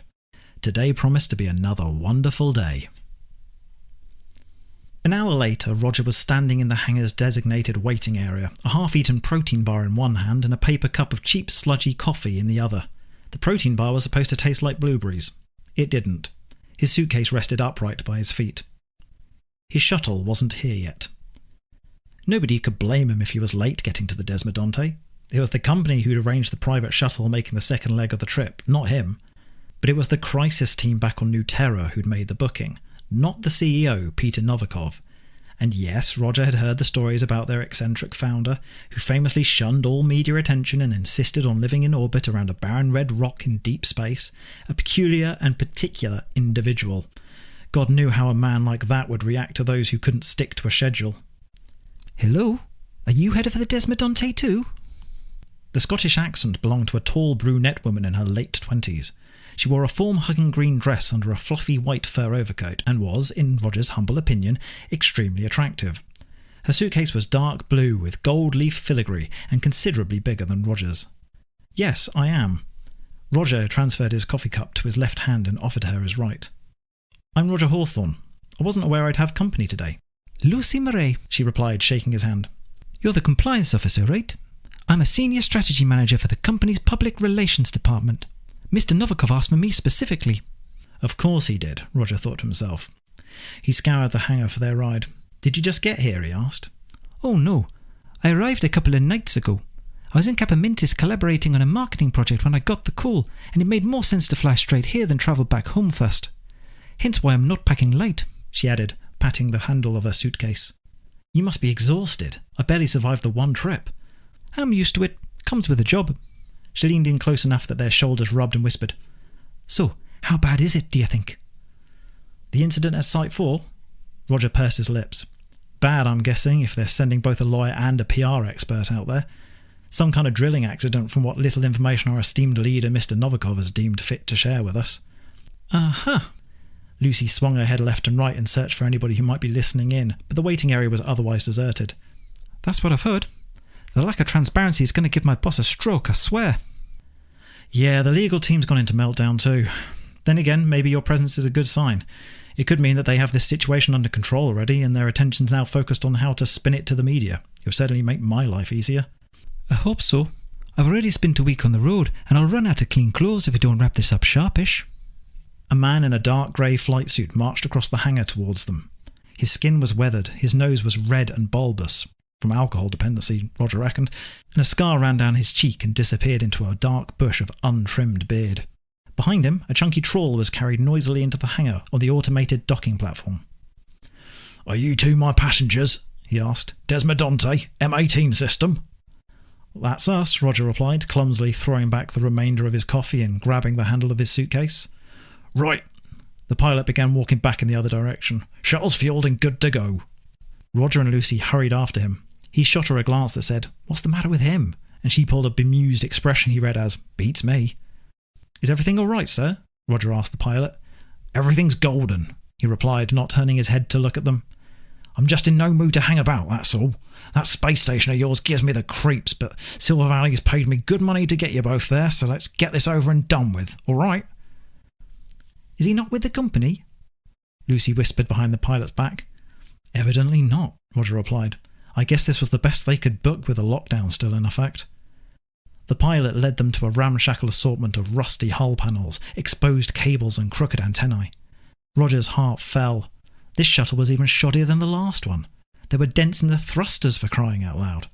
Today promised to be another wonderful day. An hour later, Roger was standing in the hangar's designated waiting area, a half-eaten protein bar in one hand and a paper cup of cheap, sludgy coffee in the other. The protein bar was supposed to taste like blueberries. It didn't. His suitcase rested upright by his feet. His shuttle wasn't here yet. Nobody could blame him if he was late getting to the Desmodonte. It was the company who'd arranged the private shuttle making the second leg of the trip, not him. But it was the crisis team back on New Terra who'd made the booking. Not the CEO, Peter Novikov. And yes, Roger had heard the stories about their eccentric founder, who famously shunned all media attention and insisted on living in orbit around a barren red rock in deep space, a peculiar and particular individual. God knew how a man like that would react to those who couldn't stick to a schedule. Hello? Are you headed for the Desmodonte too? The Scottish accent belonged to a tall brunette woman in her late 20s. She wore a form-hugging green dress under a fluffy white fur overcoat and was, in Roger's humble opinion, extremely attractive. Her suitcase was dark blue with gold leaf filigree and considerably bigger than Roger's. Yes, I am. Roger transferred his coffee cup to his left hand and offered her his right. I'm Roger Hawthorne. I wasn't aware I'd have company today. Lucy Murray, she replied, shaking his hand. You're the compliance officer, right? I'm a senior strategy manager for the company's public relations department. Mr. Novikov asked for me specifically. Of course he did, Roger thought to himself. He scoured the hangar for their ride. Did you just get here, he asked. Oh no, I arrived a couple of nights ago. I was in Capamintis collaborating on a marketing project when I got the call, and it made more sense to fly straight here than travel back home first. Hence why I'm not packing light, she added, patting the handle of her suitcase. You must be exhausted. I barely survived the one trip. I'm used to it. Comes with the job. She leaned in close enough that their shoulders rubbed and whispered, So, how bad is it, do you think? The incident at Site 4? Roger pursed his lips. Bad, I'm guessing, if they're sending both a lawyer and a PR expert out there. Some kind of drilling accident from what little information our esteemed leader Mr. Novikov has deemed fit to share with us. Uh-huh. Lucy swung her head left and right and searched for anybody who might be listening in, but the waiting area was otherwise deserted. "That's what I've heard. The lack of transparency is going to give my boss a stroke, I swear." "Yeah, the legal team's gone into meltdown too. Then again, maybe your presence is a good sign. It could mean that they have this situation under control already and their attention's now focused on how to spin it to the media. It would certainly make my life easier." "I hope so. I've already spent a week on the road and I'll run out of clean clothes if I don't wrap this up sharpish." A man in a dark grey flight suit marched across the hangar towards them. His skin was weathered, his nose was red and bulbous, from alcohol dependency, Roger reckoned, and a scar ran down his cheek and disappeared into a dark bush of untrimmed beard. Behind him, a chunky trawl was carried noisily into the hangar on the automated docking platform. "Are you two my passengers?" he asked. "Desmodonte, M18 system?" "That's us," Roger replied, clumsily throwing back the remainder of his coffee and grabbing the handle of his suitcase. "Right." The pilot began walking back in the other direction. "Shuttle's fueled and good to go." Roger and Lucy hurried after him. He shot her a glance that said, "What's the matter with him?" and she pulled a bemused expression he read as, "Beats me." "Is everything all right, sir?" Roger asked the pilot. "Everything's golden," he replied, not turning his head to look at them. "I'm just in no mood to hang about, that's all. That space station of yours gives me the creeps, but Silver Valley's paid me good money to get you both there, so let's get this over and done with, all right?" "Is he not with the company?" Lucy whispered behind the pilot's back. "Evidently not," Roger replied. "I guess this was the best they could book with the lockdown still in effect." The pilot led them to a ramshackle assortment of rusty hull panels, exposed cables and crooked antennae. Roger's heart fell. This shuttle was even shoddier than the last one. There were dents in the thrusters, for crying out loud.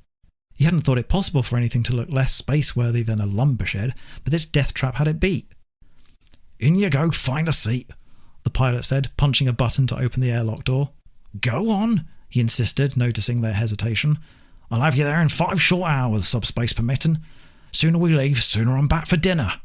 He hadn't thought it possible for anything to look less space-worthy than a lumber shed, but this death trap had it beat. "In you go, find a seat," the pilot said, punching a button to open the airlock door. "Go on," he insisted, noticing their hesitation. "I'll have you there in 5 short hours, subspace permitting. Sooner we leave, sooner I'm back for dinner."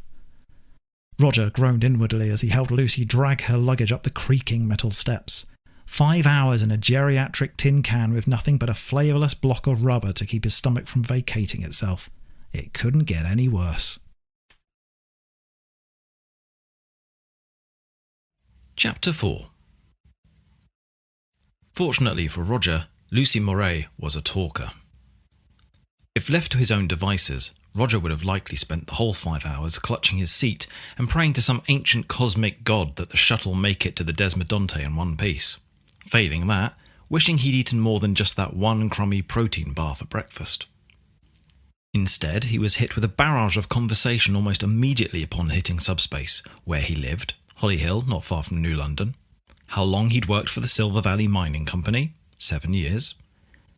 Roger groaned inwardly as he helped Lucy drag her luggage up the creaking metal steps. 5 hours in a geriatric tin can with nothing but a flavourless block of rubber to keep his stomach from vacating itself. It couldn't get any worse. Chapter 4. Fortunately for Roger, Lucy Moray was a talker. If left to his own devices, Roger would have likely spent the whole 5 hours clutching his seat and praying to some ancient cosmic god that the shuttle make it to the Desmodonte in one piece. Failing that, wishing he'd eaten more than just that one crummy protein bar for breakfast. Instead, he was hit with a barrage of conversation almost immediately upon hitting subspace, where he lived, Holly Hill, not far from New London, how long he'd worked for the Silver Valley Mining Company, 7 years,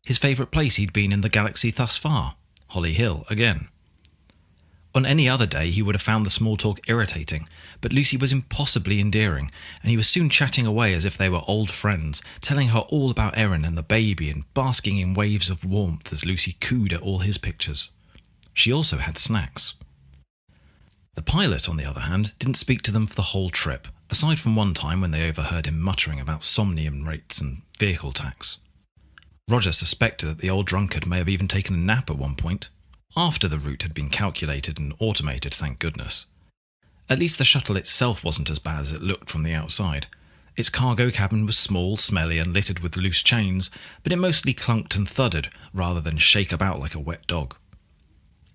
his favourite place he'd been in the galaxy thus far, Holly Hill again. On any other day he would have found the small talk irritating, but Lucy was impossibly endearing, and he was soon chatting away as if they were old friends, telling her all about Erin and the baby and basking in waves of warmth as Lucy cooed at all his pictures. She also had snacks. The pilot, on the other hand, didn't speak to them for the whole trip, aside from one time when they overheard him muttering about somnium rates and vehicle tax. Roger suspected that the old drunkard may have even taken a nap at one point, after the route had been calculated and automated, thank goodness. At least the shuttle itself wasn't as bad as it looked from the outside. Its cargo cabin was small, smelly and littered with loose chains, but it mostly clunked and thudded rather than shake about like a wet dog.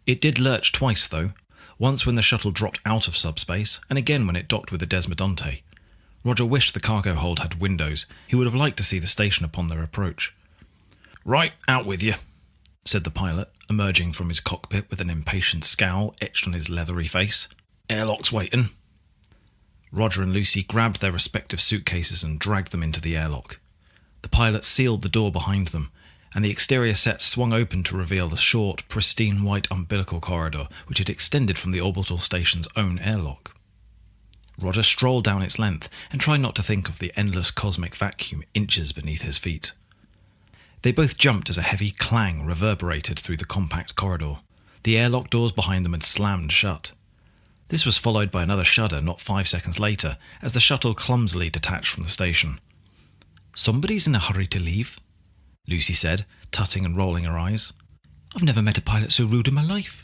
It did lurch twice though, once when the shuttle dropped out of subspace, and again when it docked with the Desmodonte. Roger wished the cargo hold had windows. He would have liked to see the station upon their approach. "Right, out with you," said the pilot, emerging from his cockpit with an impatient scowl etched on his leathery face. "Airlock's waiting." Roger and Lucy grabbed their respective suitcases and dragged them into the airlock. The pilot sealed the door behind them, and the exterior set swung open to reveal the short, pristine white umbilical corridor which had extended from the orbital station's own airlock. Roger strolled down its length and tried not to think of the endless cosmic vacuum inches beneath his feet. They both jumped as a heavy clang reverberated through the compact corridor. The airlock doors behind them had slammed shut. This was followed by another shudder not 5 seconds later as the shuttle clumsily detached from the station. "Somebody's in a hurry to leave," Lucy said, tutting and rolling her eyes. "I've never met a pilot so rude in my life."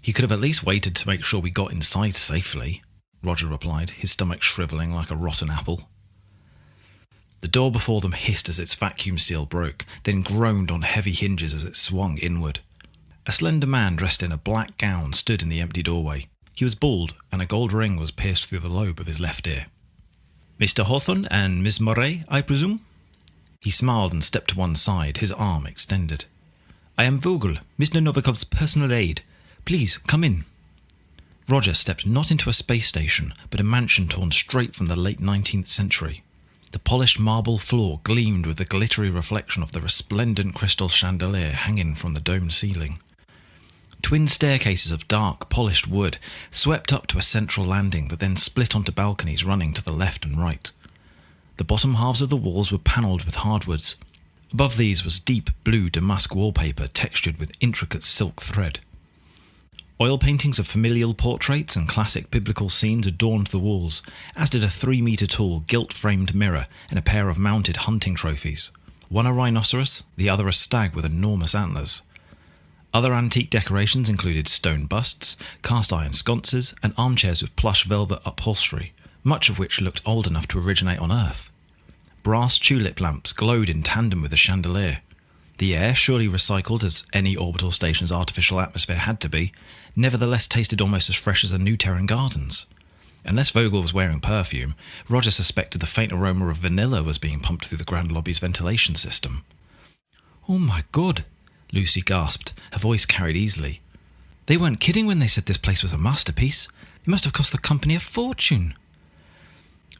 "He could have at least waited to make sure we got inside safely," Roger replied, his stomach shrivelling like a rotten apple. The door before them hissed as its vacuum seal broke, then groaned on heavy hinges as it swung inward. A slender man dressed in a black gown stood in the empty doorway. He was bald, and a gold ring was pierced through the lobe of his left ear. "Mr. Hawthorne and Miss Moray, I presume?" He smiled and stepped to one side, his arm extended. "I am Vogel, Mr. Novikov's personal aide. Please, come in." Roger stepped not into a space station, but a mansion torn straight from the late 19th century. The polished marble floor gleamed with the glittery reflection of the resplendent crystal chandelier hanging from the domed ceiling. Twin staircases of dark, polished wood swept up to a central landing that then split onto balconies running to the left and right. The bottom halves of the walls were panelled with hardwoods. Above these was deep blue damask wallpaper textured with intricate silk thread. Oil paintings of familial portraits and classic biblical scenes adorned the walls, as did a 3-metre-tall gilt-framed mirror and a pair of mounted hunting trophies, one a rhinoceros, the other a stag with enormous antlers. Other antique decorations included stone busts, cast-iron sconces, and armchairs with plush velvet upholstery, much of which looked old enough to originate on Earth. Brass tulip lamps glowed in tandem with the chandelier. The air, surely recycled as any orbital station's artificial atmosphere had to be, nevertheless tasted almost as fresh as a New Terran Gardens. Unless Vogel was wearing perfume, Roger suspected the faint aroma of vanilla was being pumped through the Grand Lobby's ventilation system. "Oh my God," Lucy gasped, her voice carried easily. "They weren't kidding when they said this place was a masterpiece. It must have cost the company a fortune."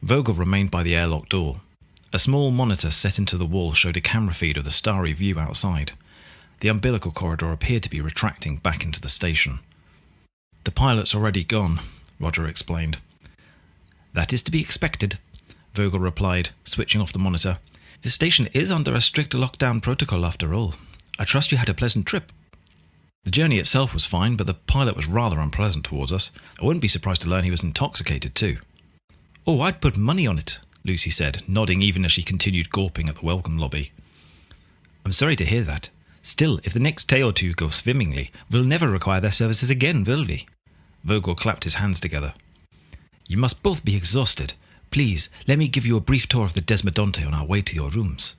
Vogel remained by the airlock door. A small monitor set into the wall showed a camera feed of the starry view outside. The umbilical corridor appeared to be retracting back into the station. "The pilot's already gone," Roger explained. "That is to be expected," Vogel replied, switching off the monitor. "The station is under a strict lockdown protocol after all. I trust you had a pleasant trip." The journey itself was fine, but the pilot was rather unpleasant towards us. I wouldn't be surprised to learn he was intoxicated too. "Oh, I'd put money on it," Lucy said, nodding even as she continued gawping at the welcome lobby. "I'm sorry to hear that. Still, if the next day or two go swimmingly, we'll never require their services again, will we?" Vogel clapped his hands together. "You must both be exhausted. Please, let me give you a brief tour of the Desmodonte on our way to your rooms."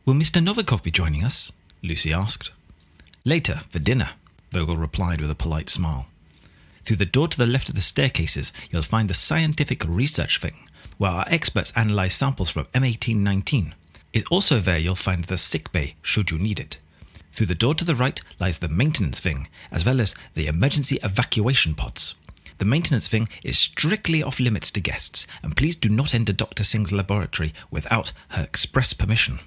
"Will Mr. Novikov be joining us?" Lucy asked. "Later, for dinner," Vogel replied with a polite smile. "Through the door to the left of the staircases, you'll find the scientific research wing, where our experts analyze samples from M1819. It's also there you'll find the sick bay, should you need it. Through the door to the right lies the maintenance wing, as well as the emergency evacuation pods. The maintenance wing is strictly off limits to guests, and please do not enter Dr. Singh's laboratory without her express permission.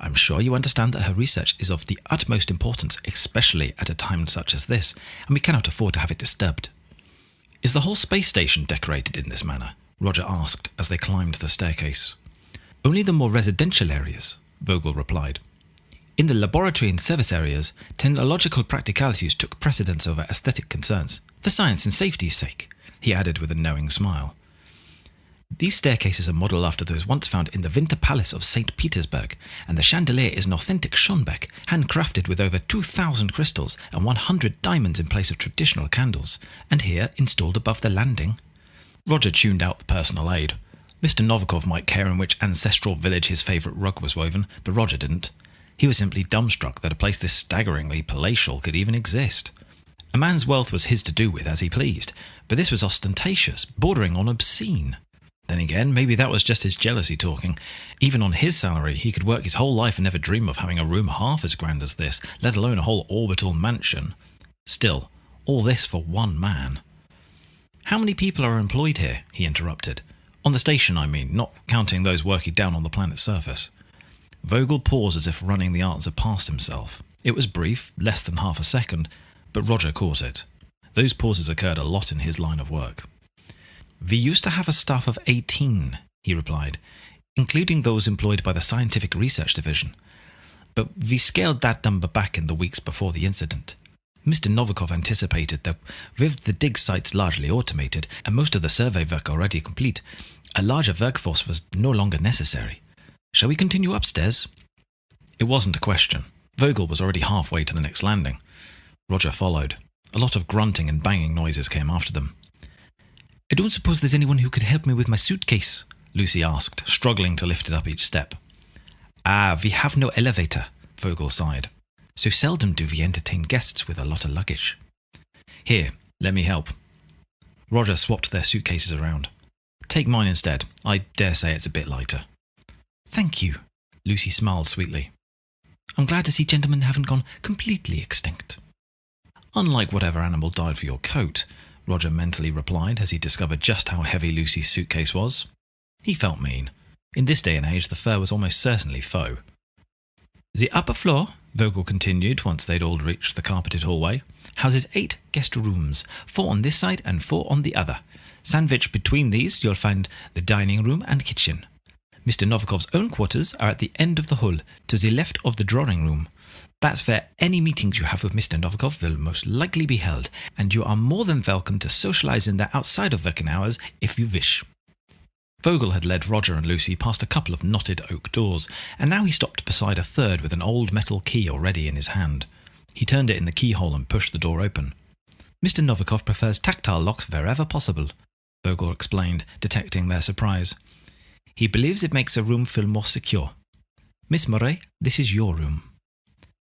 I'm sure you understand that her research is of the utmost importance, especially at a time such as this, and we cannot afford to have it disturbed." "Is the whole space station decorated in this manner?" Roger asked as they climbed the staircase. "Only the more residential areas," Vogel replied. "In the laboratory and service areas, technological practicalities took precedence over aesthetic concerns, for science and safety's sake," he added with a knowing smile. "These staircases are modelled after those once found in the Winter Palace of St. Petersburg, and the chandelier is an authentic Schönbeck, handcrafted with over 2,000 crystals and 100 diamonds in place of traditional candles, and here installed above the landing." Roger tuned out the personal aid. Mr. Novikov might care in which ancestral village his favourite rug was woven, but Roger didn't. He was simply dumbstruck that a place this staggeringly palatial could even exist. A man's wealth was his to do with as he pleased, but this was ostentatious, bordering on obscene. Then again, maybe that was just his jealousy talking. Even on his salary, he could work his whole life and never dream of having a room half as grand as this, let alone a whole orbital mansion. Still, all this for one man. "How many people are employed here?" he interrupted. "On the station, I mean, not counting those working down on the planet's surface." Vogel paused as if running the answer past himself. It was brief, less than half a second, but Roger caught it. Those pauses occurred a lot in his line of work. "We used to have a staff of 18, he replied, "including those employed by the Scientific Research Division. But we scaled that number back in the weeks before the incident. Mr. Novikov anticipated that with the dig sites largely automated and most of the survey work already complete, a larger workforce was no longer necessary. Shall we continue upstairs?" It wasn't a question. Vogel was already halfway to the next landing. Roger followed. A lot of grunting and banging noises came after them. I don't suppose there's anyone who could help me with my suitcase, Lucy asked, struggling to lift it up each step. We have no elevator, Vogel sighed. So seldom do we entertain guests with a lot of luggage. Here, let me help. Roger swapped their suitcases around. Take mine instead. I dare say it's a bit lighter. Thank you, Lucy smiled sweetly. I'm glad to see gentlemen haven't gone completely extinct. Unlike whatever animal died for your coat, Roger mentally replied as he discovered just how heavy Lucy's suitcase was. He felt mean. In this day and age, the fur was almost certainly faux. The upper floor, Vogel continued once they'd all reached the carpeted hallway, houses 8 guest rooms, 4 on this side and 4 on the other. Sandwiched between these, you'll find the dining room and kitchen. Mr. Novikov's own quarters are at the end of the hall, to the left of the drawing room. That's where any meetings you have with Mr. Novikov will most likely be held, and you are more than welcome to socialise in there outside of working hours if you wish. Vogel had led Roger and Lucy past a couple of knotted oak doors, and now he stopped beside a third with an old metal key already in his hand. He turned it in the keyhole and pushed the door open. Mr. Novikov prefers tactile locks wherever possible, Vogel explained, detecting their surprise. He believes it makes a room feel more secure. Miss Murray, this is your room.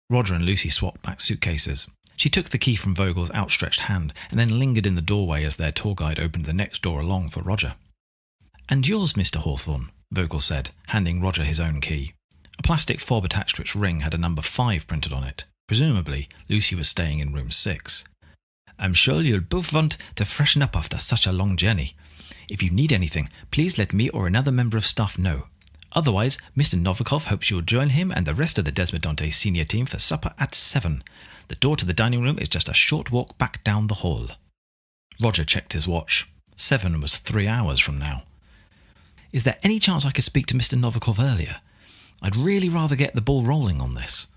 Roger and Lucy swapped back suitcases. She took the key from Vogel's outstretched hand and then lingered in the doorway as their tour guide opened the next door along for Roger. And yours, Mr. Hawthorne, Vogel said, handing Roger his own key. A plastic fob attached to its ring had a number 5 printed on it. Presumably, Lucy was staying in room 6. I'm sure you'll both want to freshen up after such a long journey. If you need anything, please let me or another member of staff know. Otherwise, Mr. Novikov hopes you'll join him and the rest of the Desmodonte senior team for supper at 7. The door to the dining room is just a short walk back down the hall. Roger checked his watch. 7 was 3 hours from now. Is there any chance I could speak to Mr. Novikov earlier? I'd really rather get the ball rolling on this.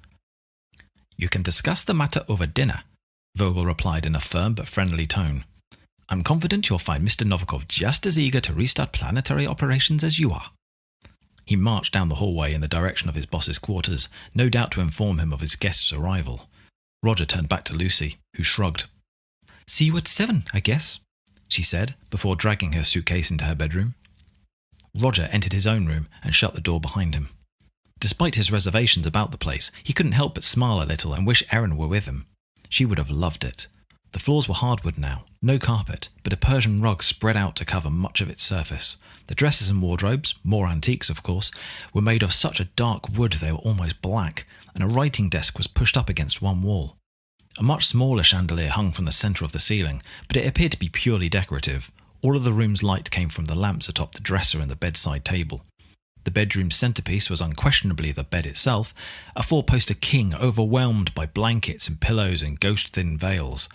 You can discuss the matter over dinner, Vogel replied in a firm but friendly tone. I'm confident you'll find Mr. Novikov just as eager to restart planetary operations as you are. He marched down the hallway in the direction of his boss's quarters, no doubt to inform him of his guest's arrival. Roger turned back to Lucy, who shrugged. See you at 7, I guess, she said, before dragging her suitcase into her bedroom. Roger entered his own room and shut the door behind him. Despite his reservations about the place, he couldn't help but smile a little and wish Erin were with him. She would have loved it. The floors were hardwood now, no carpet, but a Persian rug spread out to cover much of its surface. The dresses and wardrobes, more antiques of course, were made of such a dark wood they were almost black, and a writing desk was pushed up against one wall. A much smaller chandelier hung from the centre of the ceiling, but it appeared to be purely decorative. All of the room's light came from the lamps atop the dresser and the bedside table. The bedroom's centrepiece was unquestionably the bed itself, a 4-poster king overwhelmed by blankets and pillows and ghost-thin veils.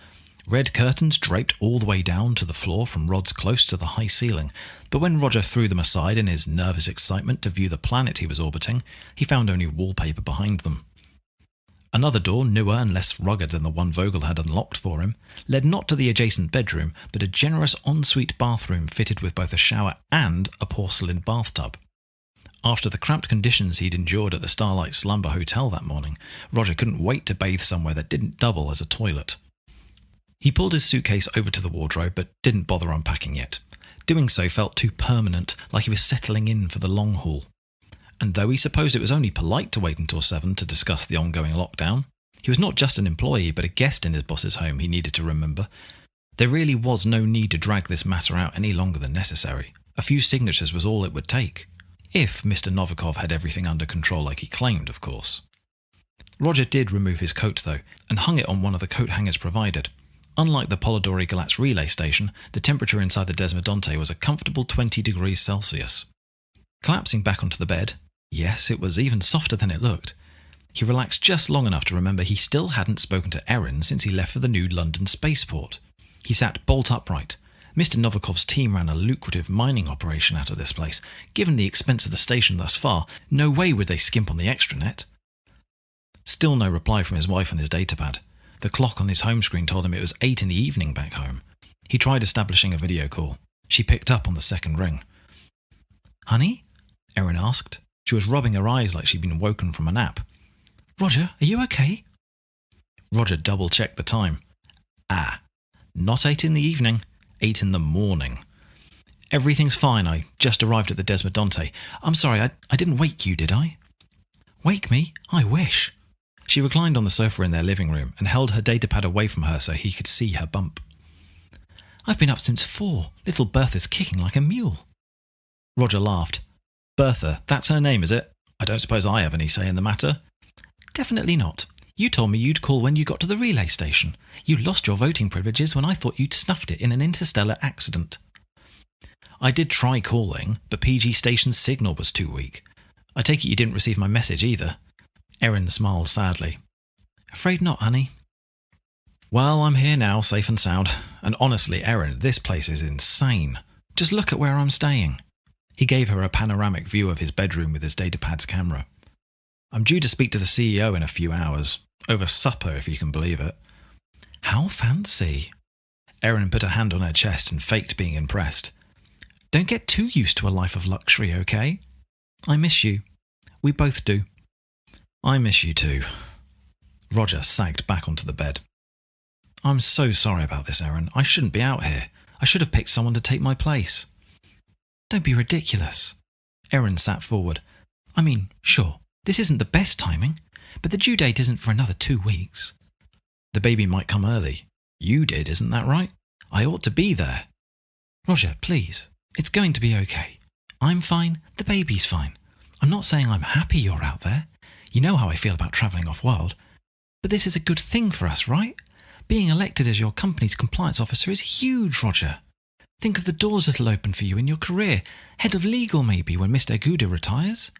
Red curtains draped all the way down to the floor from rods close to the high ceiling, but when Roger threw them aside in his nervous excitement to view the planet he was orbiting, he found only wallpaper behind them. Another door, newer and less rugged than the one Vogel had unlocked for him, led not to the adjacent bedroom, but a generous ensuite bathroom fitted with both a shower and a porcelain bathtub. After the cramped conditions he'd endured at the Starlight Slumber Hotel that morning, Roger couldn't wait to bathe somewhere that didn't double as a toilet. He pulled his suitcase over to the wardrobe, but didn't bother unpacking yet. Doing so felt too permanent, like he was settling in for the long haul. And though he supposed it was only polite to wait until 7 to discuss the ongoing lockdown, he was not just an employee but a guest in his boss's home, he needed to remember. There really was no need to drag this matter out any longer than necessary. A few signatures was all it would take. If Mr. Novikov had everything under control like he claimed, of course. Roger did remove his coat, though, and hung it on one of the coat hangers provided. Unlike the Polidori Galatz relay station, the temperature inside the Desmodonte was a comfortable 20 degrees Celsius. Collapsing back onto the bed, yes, it was even softer than it looked, he relaxed just long enough to remember he still hadn't spoken to Erin since he left for the new London spaceport. He sat bolt upright. Mr. Novikov's team ran a lucrative mining operation out of this place. Given the expense of the station thus far, no way would they skimp on the extranet. Still no reply from his wife on his datapad. The clock on his home screen told him it was 8 in the evening back home. He tried establishing a video call. She picked up on the second ring. "Honey?" Erin asked. She was rubbing her eyes like she'd been woken from a nap. "Roger, are you okay?" Roger double-checked the time. Not 8 in the evening, 8 in the morning. Everything's fine. I just arrived at the Desmodonte. I'm sorry, I didn't wake you, did I? Wake me? I wish. She reclined on the sofa in their living room and held her datapad away from her so he could see her bump. I've been up since 4. Little Bertha's kicking like a mule. Roger laughed. Bertha, that's her name, is it? I don't suppose I have any say in the matter. Definitely not. You told me you'd call when you got to the relay station. You lost your voting privileges when I thought you'd snuffed it in an interstellar accident. I did try calling, but PG Station's signal was too weak. I take it you didn't receive my message either. Erin smiled sadly. Afraid not, honey. Well, I'm here now, safe and sound. And honestly, Erin, this place is insane. Just look at where I'm staying. He gave her a panoramic view of his bedroom with his datapad's camera. I'm due to speak to the CEO in a few hours. Over supper, if you can believe it. How fancy. Erin put a hand on her chest and faked being impressed. Don't get too used to a life of luxury, okay? I miss you. We both do. I miss you too. Roger sagged back onto the bed. I'm so sorry about this, Erin. I shouldn't be out here. I should have picked someone to take my place. Don't be ridiculous. Erin sat forward. I mean, sure, this isn't the best timing, but the due date isn't for another 2 weeks. The baby might come early. You did, isn't that right? I ought to be there. Roger, please. It's going to be okay. I'm fine. The baby's fine. I'm not saying I'm happy you're out there. You know how I feel about travelling off-world. But this is a good thing for us, right? Being elected as your company's compliance officer is huge, Roger. Think of the doors that'll open for you in your career. Head of legal, maybe, when Mr. Aguda retires.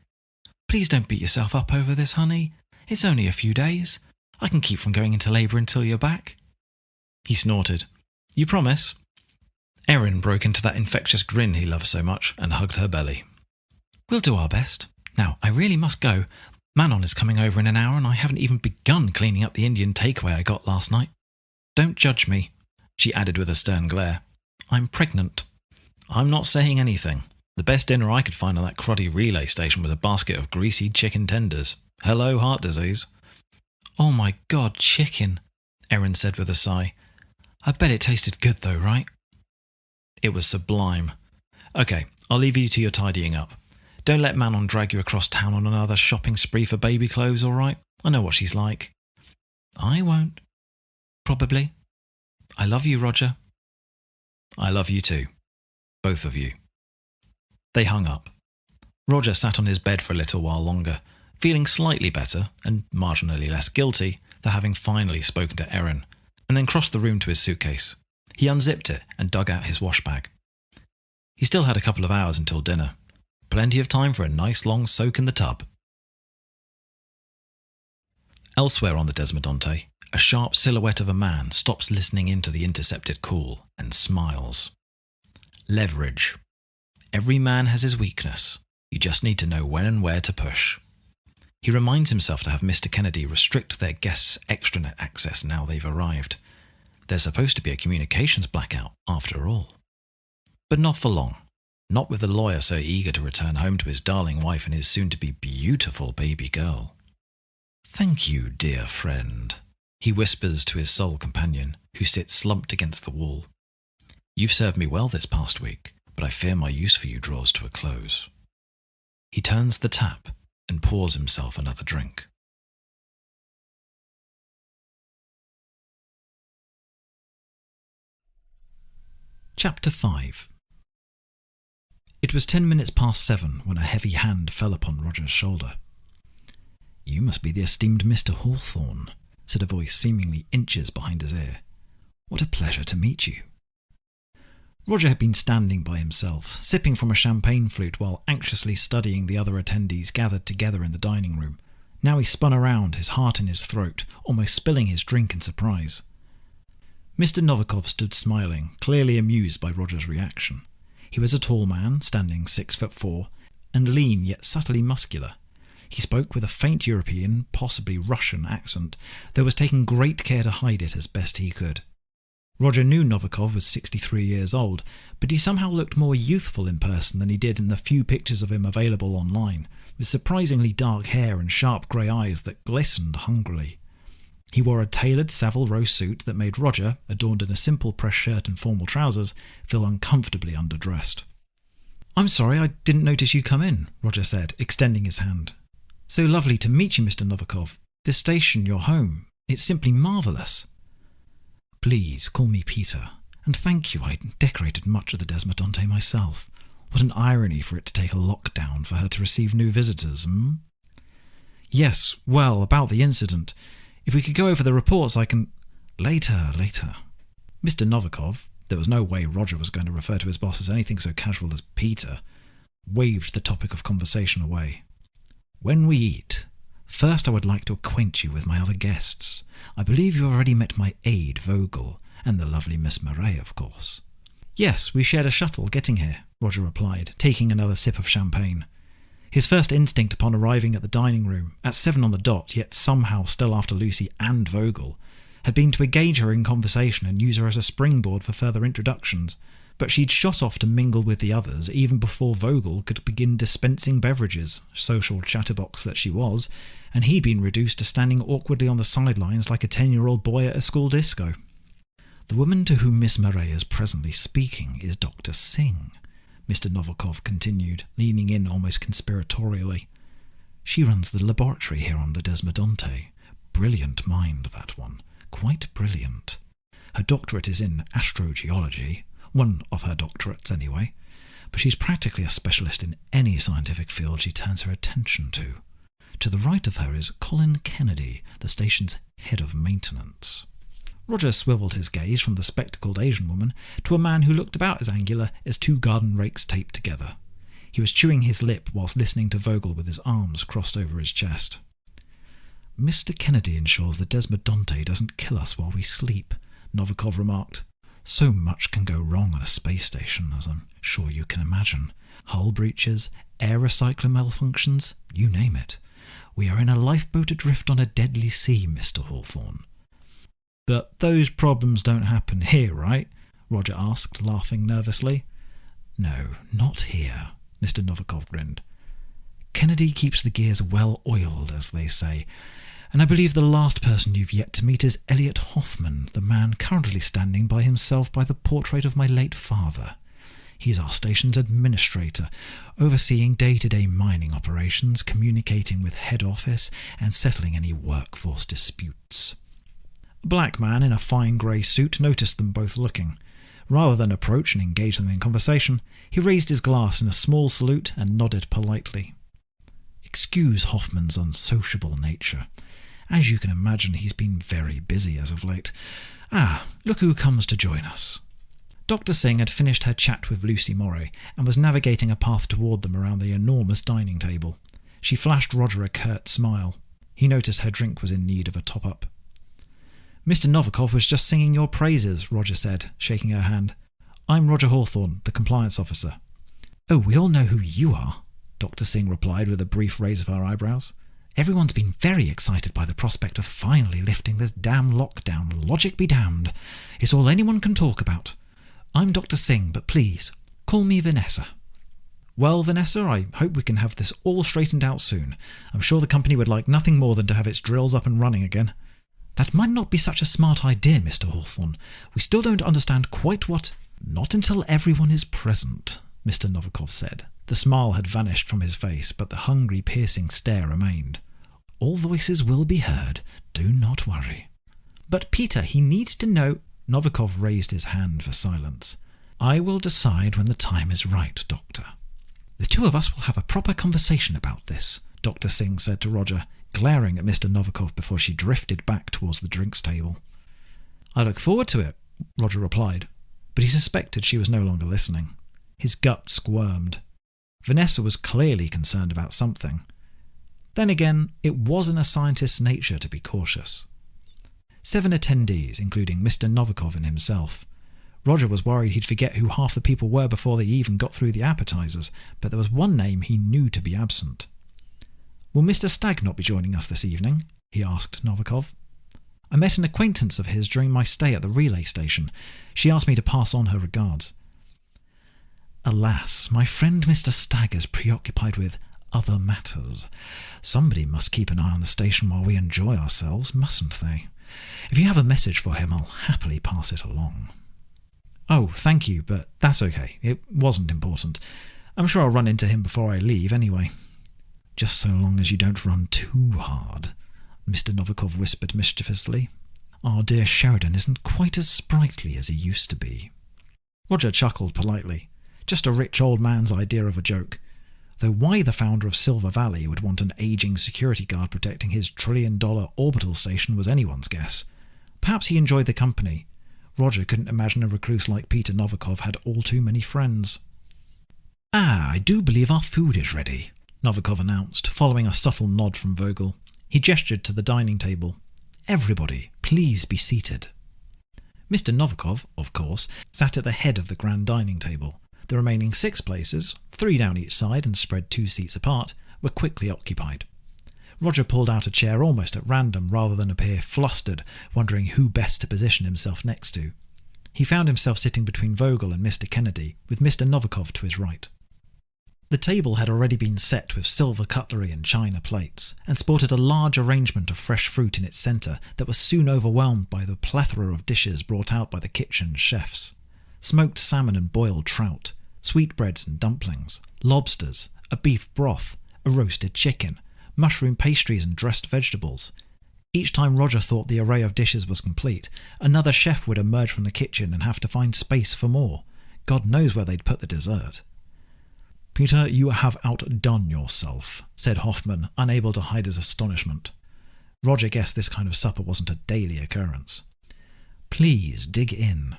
Please don't beat yourself up over this, honey. It's only a few days. I can keep from going into labour until you're back. He snorted. You promise? Erin broke into that infectious grin he loves so much and hugged her belly. We'll do our best. Now, I really must go. Manon is coming over in an hour and I haven't even begun cleaning up the Indian takeaway I got last night. Don't judge me, she added with a stern glare. I'm pregnant. I'm not saying anything. The best dinner I could find on that cruddy relay station was a basket of greasy chicken tenders. Hello, heart disease. Oh my God, chicken, Erin said with a sigh. I bet it tasted good though, right? It was sublime. Okay, I'll leave you to your tidying up. Don't let Manon drag you across town on another shopping spree for baby clothes, all right? I know what she's like. I won't. Probably. I love you, Roger. I love you too. Both of you. They hung up. Roger sat on his bed for a little while longer, feeling slightly better and marginally less guilty for having finally spoken to Erin, and then crossed the room to his suitcase. He unzipped it and dug out his wash bag. He still had a couple of hours until dinner. Plenty of time for a nice long soak in the tub. Elsewhere on the Desmodonte, a sharp silhouette of a man stops listening into the intercepted call and smiles. Leverage. Every man has his weakness. You just need to know when and where to push. He reminds himself to have Mr. Kennedy restrict their guests' extranet access now they've arrived. There's supposed to be a communications blackout, after all. But not for long. Not with the lawyer so eager to return home to his darling wife and his soon-to-be beautiful baby girl. Thank you, dear friend, he whispers to his sole companion, who sits slumped against the wall. You've served me well this past week, but I fear my use for you draws to a close. He turns the tap and pours himself another drink. Chapter 5. It was 10 minutes past 7 when a heavy hand fell upon Roger's shoulder. You must be the esteemed Mr. Hawthorne, said a voice seemingly inches behind his ear. What a pleasure to meet you. Roger had been standing by himself, sipping from a champagne flute while anxiously studying the other attendees gathered together in the dining room. Now he spun around, his heart in his throat, almost spilling his drink in surprise. Mr. Novikov stood smiling, clearly amused by Roger's reaction. He was a tall man, standing 6'4", and lean yet subtly muscular. He spoke with a faint European, possibly Russian accent, though was taking great care to hide it as best he could. Roger knew Novikov was 63 years old, but he somehow looked more youthful in person than he did in the few pictures of him available online, with surprisingly dark hair and sharp grey eyes that glistened hungrily. He wore a tailored Savile Row suit that made Roger, adorned in a simple press shirt and formal trousers, feel uncomfortably underdressed. I'm sorry, I didn't notice you come in, Roger said, extending his hand. So lovely to meet you, Mr. Novikov. This station, your home, it's simply marvellous. Please call me Peter, and thank you, I decorated much of the Desmodonte myself. What an irony for it to take a lockdown for her to receive new visitors, Yes, well, about the incident. If we could go over the reports, I can... Later. Mr. Novikov, there was no way Roger was going to refer to his boss as anything so casual as Peter, waved the topic of conversation away. When we eat, first I would like to acquaint you with my other guests. I believe you have already met my aide, Vogel, and the lovely Miss Murray, of course. Yes, we shared a shuttle getting here, Roger replied, taking another sip of champagne. His first instinct upon arriving at the dining room, at 7 on the dot, yet somehow still after Lucy and Vogel, had been to engage her in conversation and use her as a springboard for further introductions, but she'd shot off to mingle with the others even before Vogel could begin dispensing beverages, social chatterbox that she was, and he'd been reduced to standing awkwardly on the sidelines like a 10-year-old boy at a school disco. The woman to whom Miss Murray is presently speaking is Dr. Singh, Mr. Novikov continued, leaning in almost conspiratorially. She runs the laboratory here on the Desmodonte. Brilliant mind, that one. Quite brilliant. Her doctorate is in astrogeology, one of her doctorates anyway, but she's practically a specialist in any scientific field she turns her attention to. To the right of her is Colin Kennedy, the station's head of maintenance. Roger swivelled his gaze from the spectacled Asian woman to a man who looked about as angular as 2 garden rakes taped together. He was chewing his lip whilst listening to Vogel with his arms crossed over his chest. Mr. Kennedy ensures the Desmodonte doesn't kill us while we sleep, Novikov remarked. So much can go wrong on a space station, as I'm sure you can imagine. Hull breaches, air recycler malfunctions, you name it. We are in a lifeboat adrift on a deadly sea, Mr. Hawthorne. But those problems don't happen here, right? Roger asked, laughing nervously. No, not here, Mr. Novikov grinned. Kennedy keeps the gears well oiled, as they say, and I believe the last person you've yet to meet is Elliot Hoffman, the man currently standing by himself by the portrait of my late father. He's our station's administrator, overseeing day-to-day mining operations, communicating with head office, and settling any workforce disputes. A black man in a fine grey suit noticed them both looking. Rather than approach and engage them in conversation, he raised his glass in a small salute and nodded politely. Excuse Hoffman's unsociable nature. As you can imagine, he's been very busy as of late. Look who comes to join us. Dr. Singh had finished her chat with Lucy Moray and was navigating a path toward them around the enormous dining table. She flashed Roger a curt smile. He noticed her drink was in need of a top-up. Mr. Novikov was just singing your praises, Roger said, shaking her hand. I'm Roger Hawthorne, the compliance officer. Oh, we all know who you are, Dr. Singh replied with a brief raise of her eyebrows. Everyone's been very excited by the prospect of finally lifting this damn lockdown, logic be damned. It's all anyone can talk about. I'm Dr. Singh, but please, call me Vanessa. Well, Vanessa, I hope we can have this all straightened out soon. I'm sure the company would like nothing more than to have its drills up and running again. That might not be such a smart idea, Mr. Hawthorne. We still don't understand quite what... Not until everyone is present, Mr. Novikov said. The smile had vanished from his face, but the hungry, piercing stare remained. All voices will be heard. Do not worry. But Peter, he needs to know... Novikov raised his hand for silence. I will decide when the time is right, Doctor. The two of us will have a proper conversation about this, Dr. Singh said to Roger, glaring at Mr. Novikov before she drifted back towards the drinks table. I look forward to it, Roger replied, but he suspected she was no longer listening. His gut squirmed. Vanessa was clearly concerned about something. Then again, it was in a scientist's nature to be cautious. 7 attendees, including Mr. Novikov and himself. Roger was worried he'd forget who half the people were before they even got through the appetizers, but there was one name he knew to be absent. Will Mr. Stagg not be joining us this evening? He asked Novikov. I met an acquaintance of his during my stay at the relay station. She asked me to pass on her regards. Alas, my friend Mr. Stagg is preoccupied with other matters. Somebody must keep an eye on the station while we enjoy ourselves, mustn't they? If you have a message for him, I'll happily pass it along. Oh, thank you, but that's okay. It wasn't important. I'm sure I'll run into him before I leave anyway. Just so long as you don't run too hard, Mr. Novikov whispered mischievously. Our dear Sheridan isn't quite as sprightly as he used to be. Roger chuckled politely. Just a rich old man's idea of a joke. Though why the founder of Silver Valley would want an aging security guard protecting his trillion-dollar orbital station was anyone's guess. Perhaps he enjoyed the company. Roger couldn't imagine a recluse like Peter Novikov had all too many friends. I do believe our food is ready, Novikov announced, following a subtle nod from Vogel. He gestured to the dining table. Everybody, please be seated. Mr. Novikov, of course, sat at the head of the grand dining table. The remaining 6 places, 3 down each side and spread 2 seats apart, were quickly occupied. Roger pulled out a chair almost at random rather than appear flustered, wondering who best to position himself next to. He found himself sitting between Vogel and Mr. Kennedy, with Mr. Novikov to his right. The table had already been set with silver cutlery and china plates, and sported a large arrangement of fresh fruit in its centre that was soon overwhelmed by the plethora of dishes brought out by the kitchen chefs. Smoked salmon and boiled trout, sweetbreads and dumplings, lobsters, a beef broth, a roasted chicken, mushroom pastries and dressed vegetables. Each time Roger thought the array of dishes was complete, another chef would emerge from the kitchen and have to find space for more. God knows where they'd put the dessert. Peter, you have outdone yourself, said Hoffman, unable to hide his astonishment. Roger guessed this kind of supper wasn't a daily occurrence. Please dig in.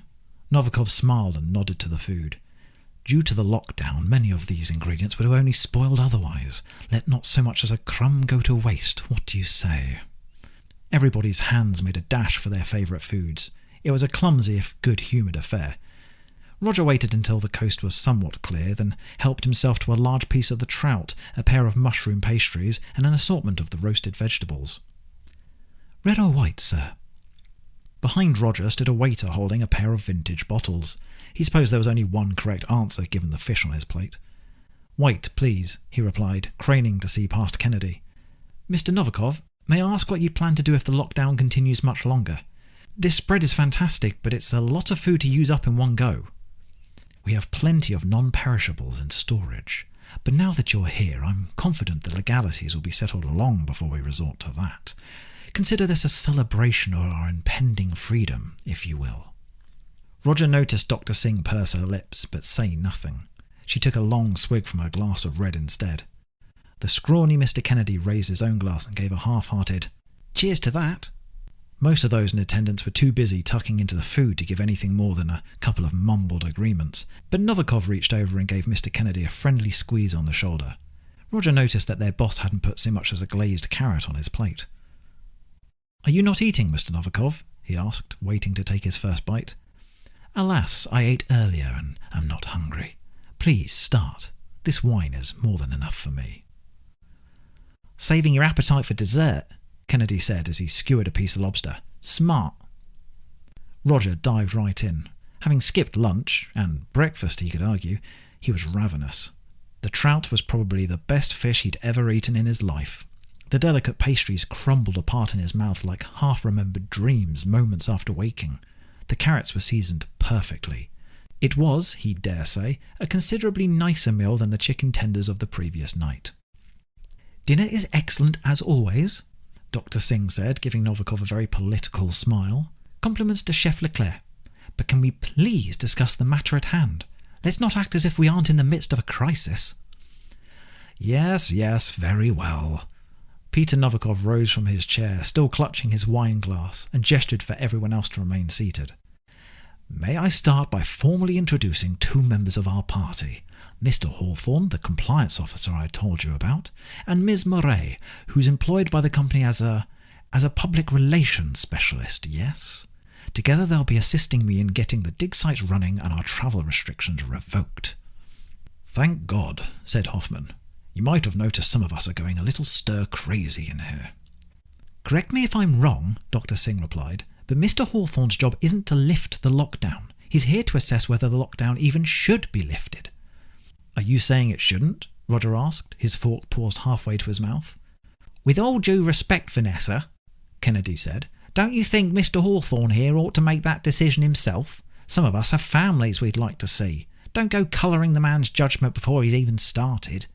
Novikov smiled and nodded to the food. Due to the lockdown, many of these ingredients would have only spoiled otherwise. Let not so much as a crumb go to waste. What do you say? Everybody's hands made a dash for their favourite foods. It was a clumsy if good-humoured affair. Roger waited until the coast was somewhat clear, then helped himself to a large piece of the trout, a pair of mushroom pastries, and an assortment of the roasted vegetables. Red or white, sir? Behind Roger stood a waiter holding a pair of vintage bottles. He supposed there was only one correct answer given the fish on his plate. White, please, he replied, craning to see past Kennedy. Mr. Novikov, may I ask what you plan to do if the lockdown continues much longer? This spread is fantastic, but it's a lot of food to use up in one go. We have plenty of non-perishables in storage, but now that you're here, I'm confident the legalities will be settled long before we resort to that. Consider this a celebration of our impending freedom, if you will. Roger noticed Dr. Singh purse her lips, but say nothing. She took a long swig from her glass of red instead. The scrawny Mr. Kennedy raised his own glass and gave a half-hearted, "Cheers to that." Most of those in attendance were too busy tucking into the food to give anything more than a couple of mumbled agreements, but Novikov reached over and gave Mr. Kennedy a friendly squeeze on the shoulder. Roger noticed that their boss hadn't put so much as a glazed carrot on his plate. "Are you not eating, Mr. Novikov?" he asked, waiting to take his first bite. "Alas, I ate earlier and am not hungry. Please start. This wine is more than enough for me." "Saving your appetite for dessert," Kennedy said as he skewered a piece of lobster. "Smart." Roger dived right in. Having skipped lunch, and breakfast he could argue, he was ravenous. The trout was probably the best fish he'd ever eaten in his life. The delicate pastries crumbled apart in his mouth like half-remembered dreams moments after waking. The carrots were seasoned perfectly. It was, he dare say, a considerably nicer meal than the chicken tenders of the previous night. "Dinner is excellent as always," Dr. Singh said, giving Novikov a very political smile. "Compliments to Chef Leclerc. But can we please discuss the matter at hand? Let's not act as if we aren't in the midst of a crisis." Yes, very well." Peter Novikov rose from his chair, still clutching his wine glass, and gestured for everyone else to remain seated. "May I start by formally introducing 2 members of our party, Mr. Hawthorne, the compliance officer I told you about, and Ms. Murray, who's employed by the company as a public relations specialist, yes? Together they'll be assisting me in getting the dig sites running and our travel restrictions revoked." "Thank God," said Hoffman. "You might have noticed some of us are going a little stir-crazy in here." "Correct me if I'm wrong," Dr. Singh replied, "but Mr. Hawthorne's job isn't to lift the lockdown. He's here to assess whether the lockdown even should be lifted." "Are you saying it shouldn't?" Roger asked, his fork paused halfway to his mouth. "With all due respect, Vanessa," Kennedy said, "don't you think Mr. Hawthorne here ought to make that decision himself? Some of us have families we'd like to see. Don't go colouring the man's judgment before he's even started.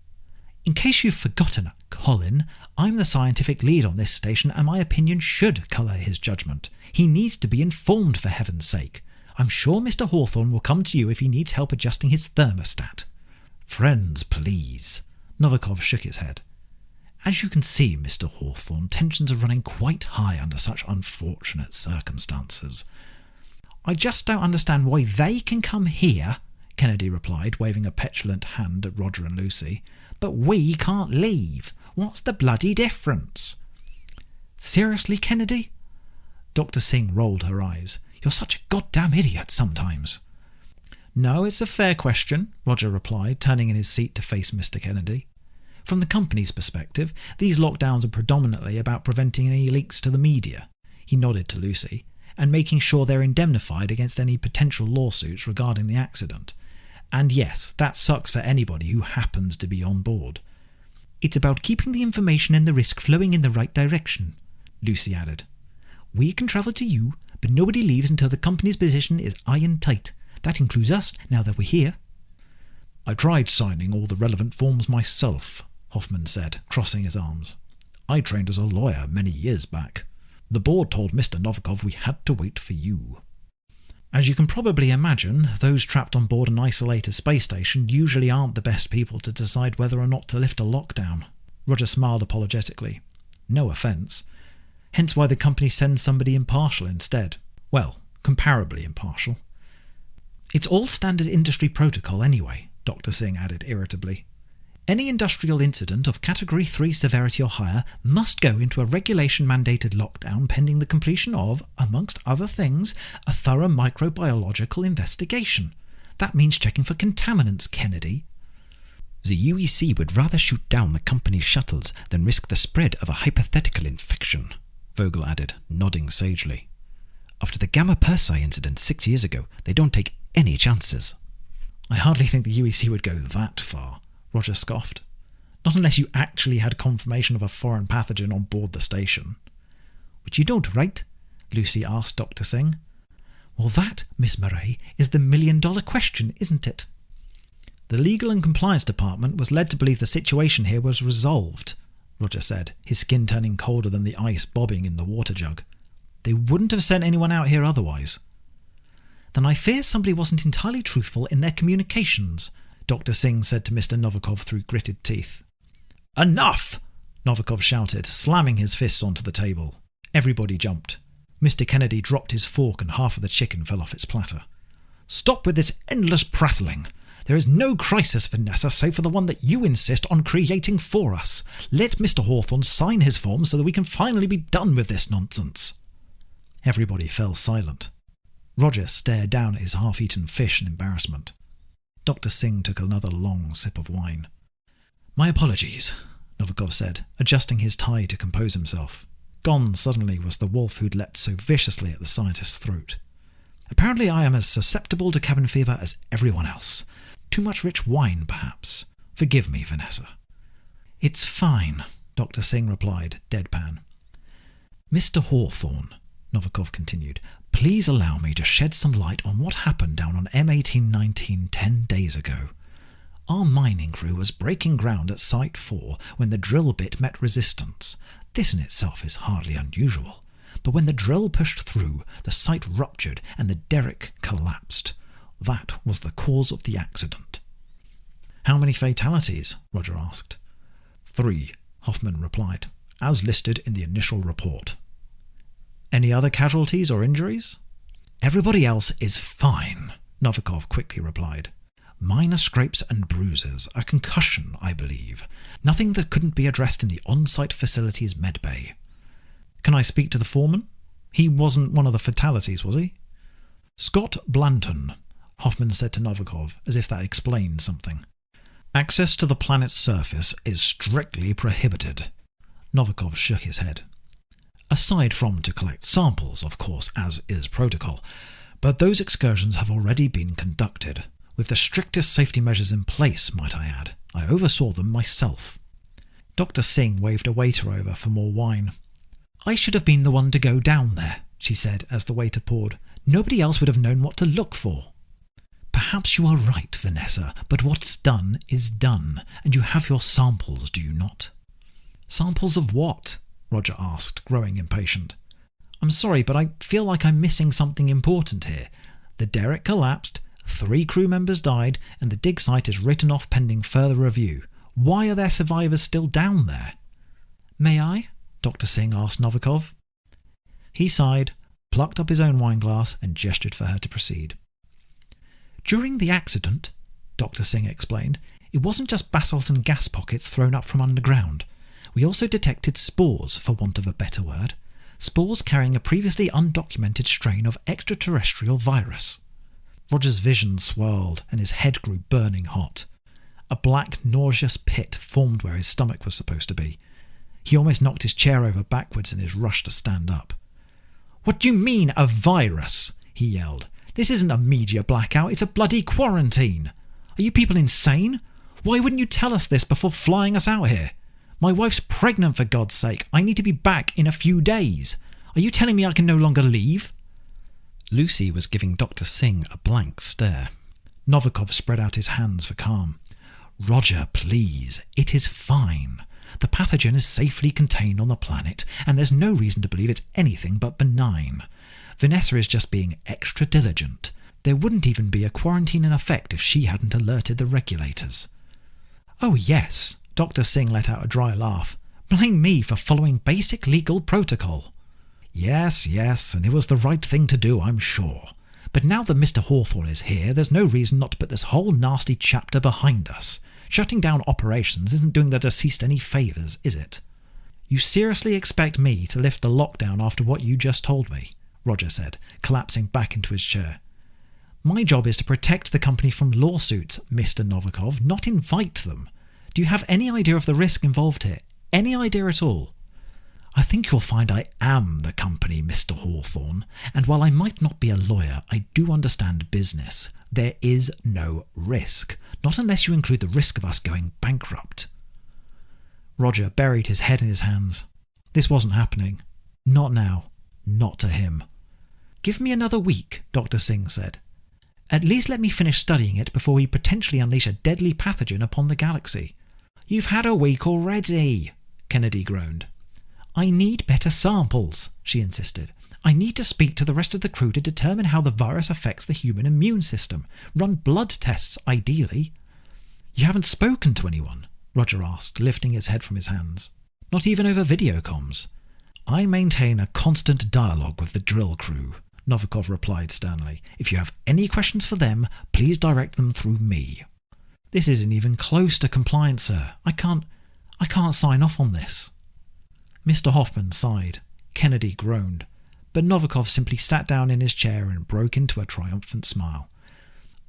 In case you've forgotten, Colin, I'm the scientific lead on this station and my opinion should colour his judgment. He needs to be informed, for heaven's sake. I'm sure Mr. Hawthorne will come to you if he needs help adjusting his thermostat. Friends, please. Novikov shook his head. As you can see, Mr. Hawthorne, tensions are running quite high under such unfortunate circumstances. I just don't understand why they can come here, Kennedy replied, waving a petulant hand at Roger and Lucy, but we can't leave. What's the bloody difference? Seriously, Kennedy? Dr. Singh rolled her eyes. You're such a goddamn idiot sometimes. No, it's a fair question, Roger replied, turning in his seat to face Mr. Kennedy. From the company's perspective, these lockdowns are predominantly about preventing any leaks to the media. He nodded to Lucy, and making sure they're indemnified against any potential lawsuits regarding the accident. And yes, that sucks for anybody who happens to be on board. It's about keeping the information and the risk flowing in the right direction, Lucy added. We can travel to you, but nobody leaves until the company's position is iron tight. That includes us, now that we're here. I tried signing all the relevant forms myself, Hoffman said, crossing his arms. I trained as a lawyer many years back. The board told Mr. Novikov we had to wait for you. As you can probably imagine, those trapped on board an isolated space station usually aren't the best people to decide whether or not to lift a lockdown. Roger smiled apologetically. No offence. Hence why the company sends somebody impartial instead. Well, comparably impartial. It's all standard industry protocol anyway, Dr. Singh added irritably. Any industrial incident of Category 3 severity or higher must go into a regulation-mandated lockdown pending the completion of, amongst other things, a thorough microbiological investigation. That means checking for contaminants, Kennedy. The UEC would rather shoot down the company's shuttles than risk the spread of a hypothetical infection, Vogel added, nodding sagely. After the Gamma Persei incident 6 years ago, they don't take any chances. I hardly think the UEC would go that far, Roger scoffed. Not unless you actually had confirmation of a foreign pathogen on board the station. Which you don't, right? Lucy asked Dr. Singh. Well, that, Miss Murray, is the million-dollar question, isn't it? The Legal and Compliance Department was led to believe the situation here was resolved, Roger said, his skin turning colder than the ice bobbing in the water jug. They wouldn't have sent anyone out here otherwise. Then I fear somebody wasn't entirely truthful in their communications, Dr. Singh said to Mr. Novikov through gritted teeth. Enough! Novikov shouted, slamming his fists onto the table. Everybody jumped. Mr. Kennedy dropped his fork and half of the chicken fell off its platter. Stop with this endless prattling. There is no crisis, Vanessa, save for the one that you insist on creating for us. Let Mr. Hawthorne sign his form so that we can finally be done with this nonsense. Everybody fell silent. Roger stared down at his half-eaten fish in embarrassment. Dr. Singh took another long sip of wine. My apologies, Novikov said, adjusting his tie to compose himself. Gone suddenly was the wolf who'd leapt so viciously at the scientist's throat. Apparently I am as susceptible to cabin fever as everyone else. Too much rich wine, perhaps. Forgive me, Vanessa. It's fine, Dr. Singh replied, deadpan. Mr. Hawthorne, Novikov continued, please allow me to shed some light on what happened down on M1819 10 days ago. Our mining crew was breaking ground at Site 4 when the drill bit met resistance. This in itself is hardly unusual, but when the drill pushed through, the site ruptured and the derrick collapsed. That was the cause of the accident. How many fatalities? Roger asked. 3, Hoffman replied, as listed in the initial report. Any other casualties or injuries? Everybody else is fine, Novikov quickly replied. Minor scrapes and bruises, a concussion, I believe. Nothing that couldn't be addressed in the on-site facility's medbay. Can I speak to the foreman? He wasn't one of the fatalities, was he? Scott Blanton, Hoffman said to Novikov, as if that explained something. Access to the planet's surface is strictly prohibited. Novikov shook his head. Aside from to collect samples, of course, as is protocol, but those excursions have already been conducted, with the strictest safety measures in place, might I add. I oversaw them myself. Dr. Singh waved a waiter over for more wine. I should have been the one to go down there, she said as the waiter poured. Nobody else would have known what to look for. Perhaps you are right, Vanessa, but what's done is done, and you have your samples, do you not? Samples of what? Roger asked, growing impatient. I'm sorry, but I feel like I'm missing something important here. The derrick collapsed, 3 crew members died, and the dig site is written off pending further review. Why are there survivors still down there? May I? Dr. Singh asked Novikov. He sighed, plucked up his own wineglass, and gestured for her to proceed. During the accident, Dr. Singh explained, it wasn't just basalt and gas pockets thrown up from underground. We also detected spores, for want of a better word. Spores carrying a previously undocumented strain of extraterrestrial virus. Roger's vision swirled and his head grew burning hot. A black, nauseous pit formed where his stomach was supposed to be. He almost knocked his chair over backwards in his rush to stand up. What do you mean, a virus? He yelled. This isn't a media blackout, it's a bloody quarantine. Are you people insane? Why wouldn't you tell us this before flying us out here? My wife's pregnant, for God's sake. I need to be back in a few days. Are you telling me I can no longer leave? Lucy was giving Dr. Singh a blank stare. Novikov spread out his hands for calm. Roger, please. It is fine. The pathogen is safely contained on the planet, and there's no reason to believe it's anything but benign. Vanessa is just being extra diligent. There wouldn't even be a quarantine in effect if she hadn't alerted the regulators. Oh yes, Dr. Singh let out a dry laugh. Blame me for following basic legal protocol. Yes, and it was the right thing to do, I'm sure. But now that Mr. Hawthorne is here, there's no reason not to put this whole nasty chapter behind us. Shutting down operations isn't doing the deceased any favours, is it? You seriously expect me to lift the lockdown after what you just told me? Roger said, collapsing back into his chair. My job is to protect the company from lawsuits, Mr. Novikov, not invite them. Do you have any idea of the risk involved here? Any idea at all? I think you'll find I am the company, Mr. Hawthorne, and while I might not be a lawyer, I do understand business. There is no risk, not unless you include the risk of us going bankrupt. Roger buried his head in his hands. This wasn't happening. Not now. Not to him. Give me another week, Dr. Singh said. At least let me finish studying it before we potentially unleash a deadly pathogen upon the galaxy. You've had a week already, Kennedy groaned. I need better samples, she insisted. I need to speak to the rest of the crew to determine how the virus affects the human immune system. Run blood tests, ideally. You haven't spoken to anyone? Roger asked, lifting his head from his hands. Not even over video comms. I maintain a constant dialogue with the drill crew, Novikov replied sternly. If you have any questions for them, please direct them through me. This isn't even close to compliance, sir. I can't sign off on this. Mr. Hoffman sighed. Kennedy groaned. But Novikov simply sat down in his chair and broke into a triumphant smile.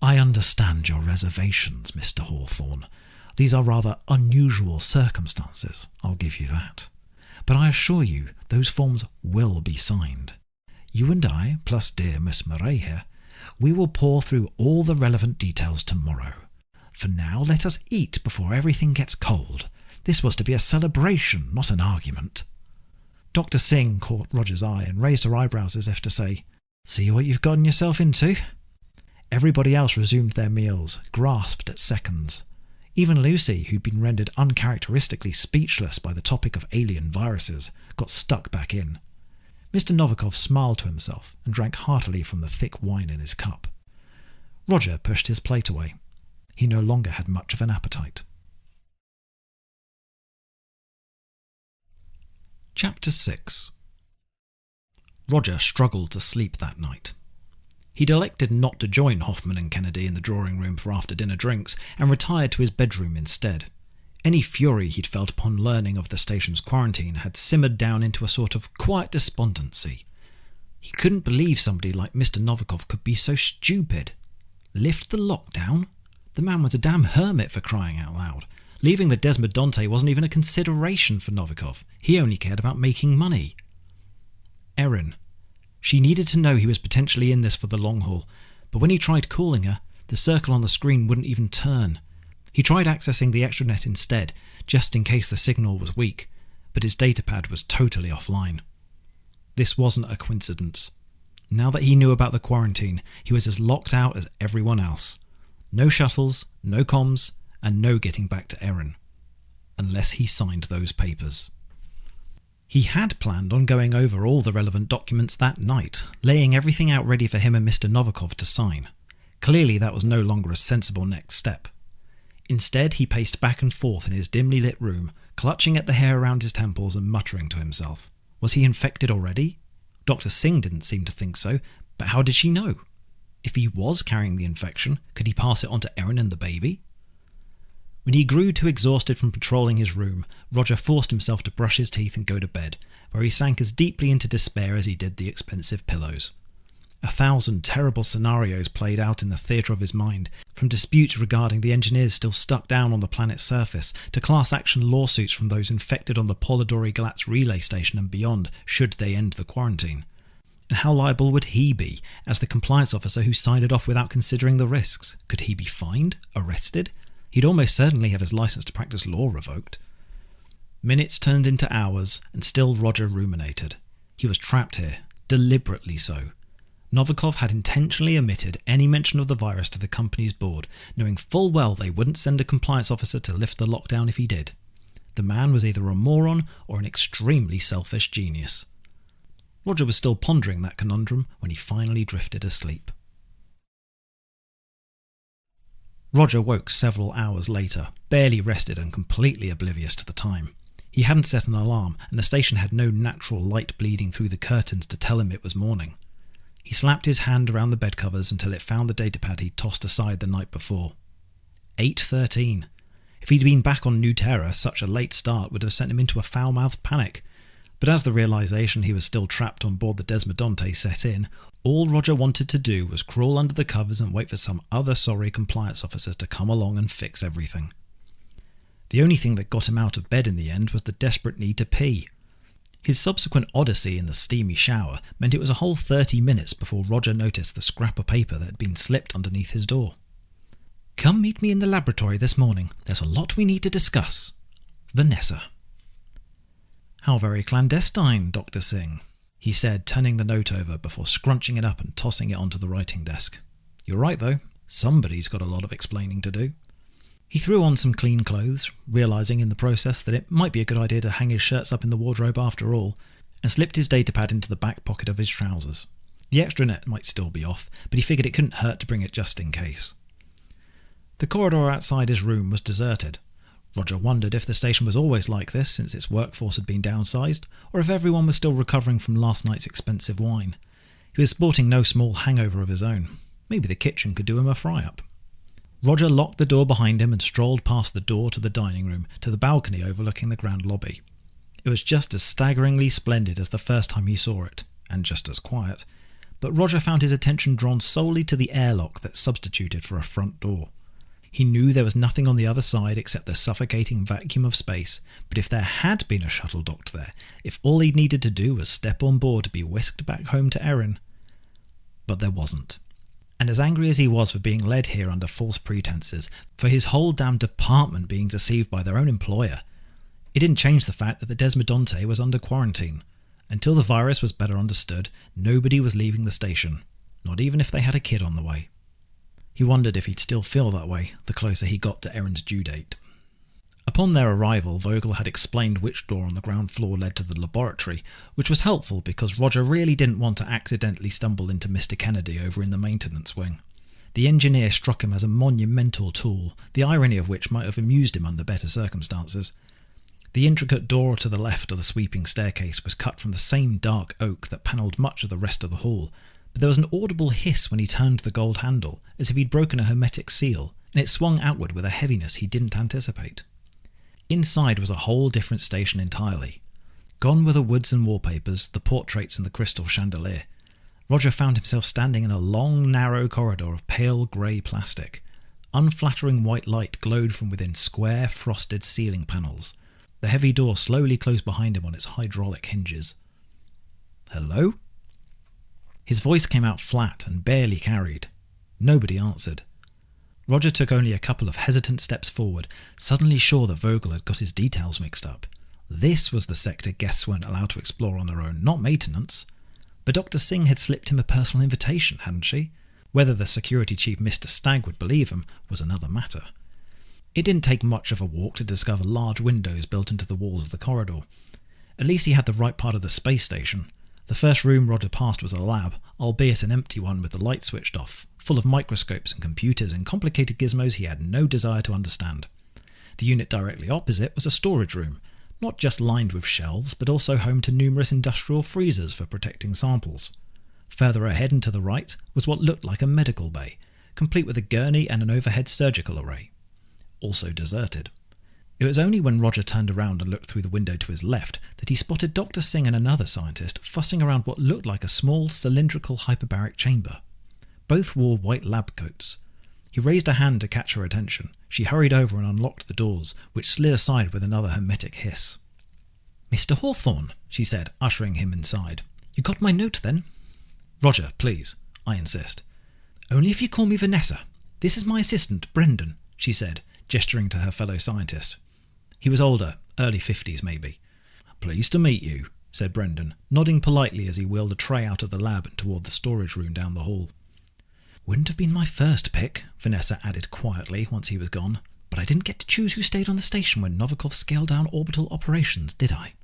I understand your reservations, Mr. Hawthorne. These are rather unusual circumstances, I'll give you that. But I assure you, those forms will be signed. You and I, plus dear Miss Murray here, we will pore through all the relevant details tomorrow. For now, let us eat before everything gets cold. This was to be a celebration, not an argument. Dr. Singh caught Roger's eye and raised her eyebrows as if to say, See what you've gotten yourself into? Everybody else resumed their meals, grasped at seconds. Even Lucy, who'd been rendered uncharacteristically speechless by the topic of alien viruses, got stuck back in. Mr. Novikov smiled to himself and drank heartily from the thick wine in his cup. Roger pushed his plate away. He no longer had much of an appetite. Chapter 6. Roger struggled to sleep that night. He'd elected not to join Hoffman and Kennedy in the drawing room for after-dinner drinks and retired to his bedroom instead. Any fury he'd felt upon learning of the station's quarantine had simmered down into a sort of quiet despondency. He couldn't believe somebody like Mr. Novikov could be so stupid. Lift the lockdown? The man was a damn hermit, for crying out loud. Leaving the Desmodonte wasn't even a consideration for Novikov. He only cared about making money. Erin. She needed to know he was potentially in this for the long haul, but when he tried calling her, the circle on the screen wouldn't even turn. He tried accessing the extranet instead, just in case the signal was weak, but his datapad was totally offline. This wasn't a coincidence. Now that he knew about the quarantine, he was as locked out as everyone else. No shuttles, no comms, and no getting back to Erin. Unless he signed those papers. He had planned on going over all the relevant documents that night, laying everything out ready for him and Mr. Novikov to sign. Clearly that was no longer a sensible next step. Instead, he paced back and forth in his dimly lit room, clutching at the hair around his temples and muttering to himself. Was he infected already? Dr. Singh didn't seem to think so, but how did she know? If he was carrying the infection, could he pass it on to Erin and the baby? When he grew too exhausted from patrolling his room, Roger forced himself to brush his teeth and go to bed, where he sank as deeply into despair as he did the expensive pillows. 1,000 terrible scenarios played out in the theatre of his mind, from disputes regarding the engineers still stuck down on the planet's surface, to class action lawsuits from those infected on the Polidori Galatz relay station and beyond, should they end the quarantine. And how liable would he be, as the compliance officer who signed it off without considering the risks? Could he be fined? Arrested? He'd almost certainly have his license to practice law revoked. Minutes turned into hours, and still Roger ruminated. He was trapped here, deliberately so. Novikov had intentionally omitted any mention of the virus to the company's board, knowing full well they wouldn't send a compliance officer to lift the lockdown if he did. The man was either a moron or an extremely selfish genius. Roger was still pondering that conundrum when he finally drifted asleep. Roger woke several hours later, barely rested and completely oblivious to the time. He hadn't set an alarm, and the station had no natural light bleeding through the curtains to tell him it was morning. He slapped his hand around the bed covers until it found the datapad he'd tossed aside the night before. 8:13. If he'd been back on New Terra, such a late start would have sent him into a foul-mouthed panic. But as the realisation he was still trapped on board the Desmodonte set in, all Roger wanted to do was crawl under the covers and wait for some other sorry compliance officer to come along and fix everything. The only thing that got him out of bed in the end was the desperate need to pee. His subsequent odyssey in the steamy shower meant it was a whole 30 minutes before Roger noticed the scrap of paper that had been slipped underneath his door. "Come meet me in the laboratory this morning. There's a lot we need to discuss. Vanessa." "How very clandestine, Dr. Singh," he said, turning the note over before scrunching it up and tossing it onto the writing desk. "You're right, though. Somebody's got a lot of explaining to do." He threw on some clean clothes, realising in the process that it might be a good idea to hang his shirts up in the wardrobe after all, and slipped his datapad into the back pocket of his trousers. The extranet might still be off, but he figured it couldn't hurt to bring it just in case. The corridor outside his room was deserted. Roger wondered if the station was always like this since its workforce had been downsized, or if everyone was still recovering from last night's expensive wine. He was sporting no small hangover of his own. Maybe the kitchen could do him a fry-up. Roger locked the door behind him and strolled past the door to the dining room, to the balcony overlooking the grand lobby. It was just as staggeringly splendid as the first time he saw it, and just as quiet, but Roger found his attention drawn solely to the airlock that substituted for a front door. He knew there was nothing on the other side except the suffocating vacuum of space, but if there had been a shuttle docked there, if all he'd needed to do was step on board to be whisked back home to Erin. But there wasn't. And as angry as he was for being led here under false pretenses, for his whole damn department being deceived by their own employer, it didn't change the fact that the Desmodonte was under quarantine. Until the virus was better understood, nobody was leaving the station, not even if they had a kid on the way. He wondered if he'd still feel that way the closer he got to Erin's due date. Upon their arrival, Vogel had explained which door on the ground floor led to the laboratory, which was helpful because Roger really didn't want to accidentally stumble into Mr. Kennedy over in the maintenance wing. The engineer struck him as a monumental tool, the irony of which might have amused him under better circumstances. The intricate door to the left of the sweeping staircase was cut from the same dark oak that panelled much of the rest of the hall, but there was an audible hiss when he turned the gold handle, as if he'd broken a hermetic seal, and it swung outward with a heaviness he didn't anticipate. Inside was a whole different station entirely. Gone were the woods and wallpapers, the portraits and the crystal chandelier. Roger found himself standing in a long, narrow corridor of pale grey plastic. Unflattering white light glowed from within square, frosted ceiling panels. The heavy door slowly closed behind him on its hydraulic hinges. "Hello?" His voice came out flat and barely carried. Nobody answered. Roger took only a couple of hesitant steps forward, suddenly sure that Vogel had got his details mixed up. This was the sector guests weren't allowed to explore on their own, not maintenance. But Dr. Singh had slipped him a personal invitation, hadn't she? Whether the security chief Mr. Stagg would believe him was another matter. It didn't take much of a walk to discover large windows built into the walls of the corridor. At least he had the right part of the space station. The first room Roger passed was a lab, albeit an empty one with the light switched off, full of microscopes and computers and complicated gizmos he had no desire to understand. The unit directly opposite was a storage room, not just lined with shelves, but also home to numerous industrial freezers for protecting samples. Further ahead and to the right was what looked like a medical bay, complete with a gurney and an overhead surgical array. Also deserted. It was only when Roger turned around and looked through the window to his left that he spotted Dr. Singh and another scientist fussing around what looked like a small cylindrical hyperbaric chamber. Both wore white lab coats. He raised a hand to catch her attention. She hurried over and unlocked the doors, which slid aside with another hermetic hiss. "Mr. Hawthorne," she said, ushering him inside. "You got my note then?" "Roger, please," I insist. "Only if you call me Vanessa. This is my assistant, Brendan," she said, gesturing to her fellow scientist. He was older, early 50s maybe. "Pleased to meet you," said Brendan, nodding politely as he wheeled a tray out of the lab and toward the storage room down the hall. "Wouldn't have been my first pick," Vanessa added quietly once he was gone, "but I didn't get to choose who stayed on the station when Novikov scaled down orbital operations, did I?"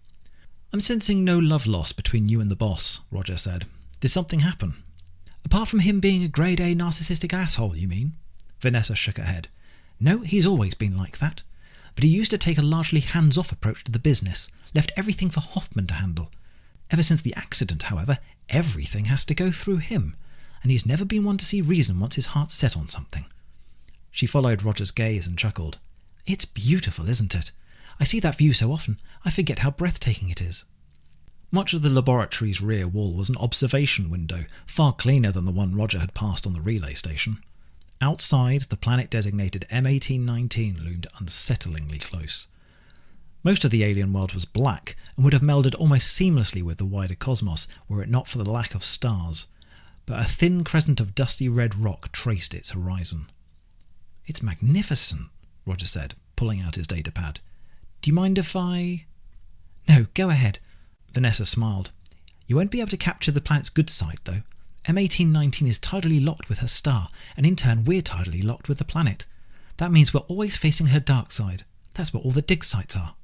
"I'm sensing no love lost between you and the boss," Roger said. "Did something happen?" "Apart from him being a grade A narcissistic asshole, you mean?" Vanessa shook her head. "No, he's always been like that. But he used to take a largely hands-off approach to the business, left everything for Hoffman to handle. Ever since the accident, however, everything has to go through him, and he's never been one to see reason once his heart's set on something." She followed Roger's gaze and chuckled. "It's beautiful, isn't it? I see that view so often, I forget how breathtaking it is." Much of the laboratory's rear wall was an observation window, far cleaner than the one Roger had passed on the relay station. Outside, the planet-designated M1819 loomed unsettlingly close. Most of the alien world was black and would have melded almost seamlessly with the wider cosmos were it not for the lack of stars, but a thin crescent of dusty red rock traced its horizon. "It's magnificent," Roger said, pulling out his datapad. "Do you mind if I—" "No, go ahead." Vanessa smiled. "You won't be able to capture the planet's good side, though. M1819 is tidally locked with her star, and in turn we're tidally locked with the planet. That means we're always facing her dark side. That's where all the dig sites are."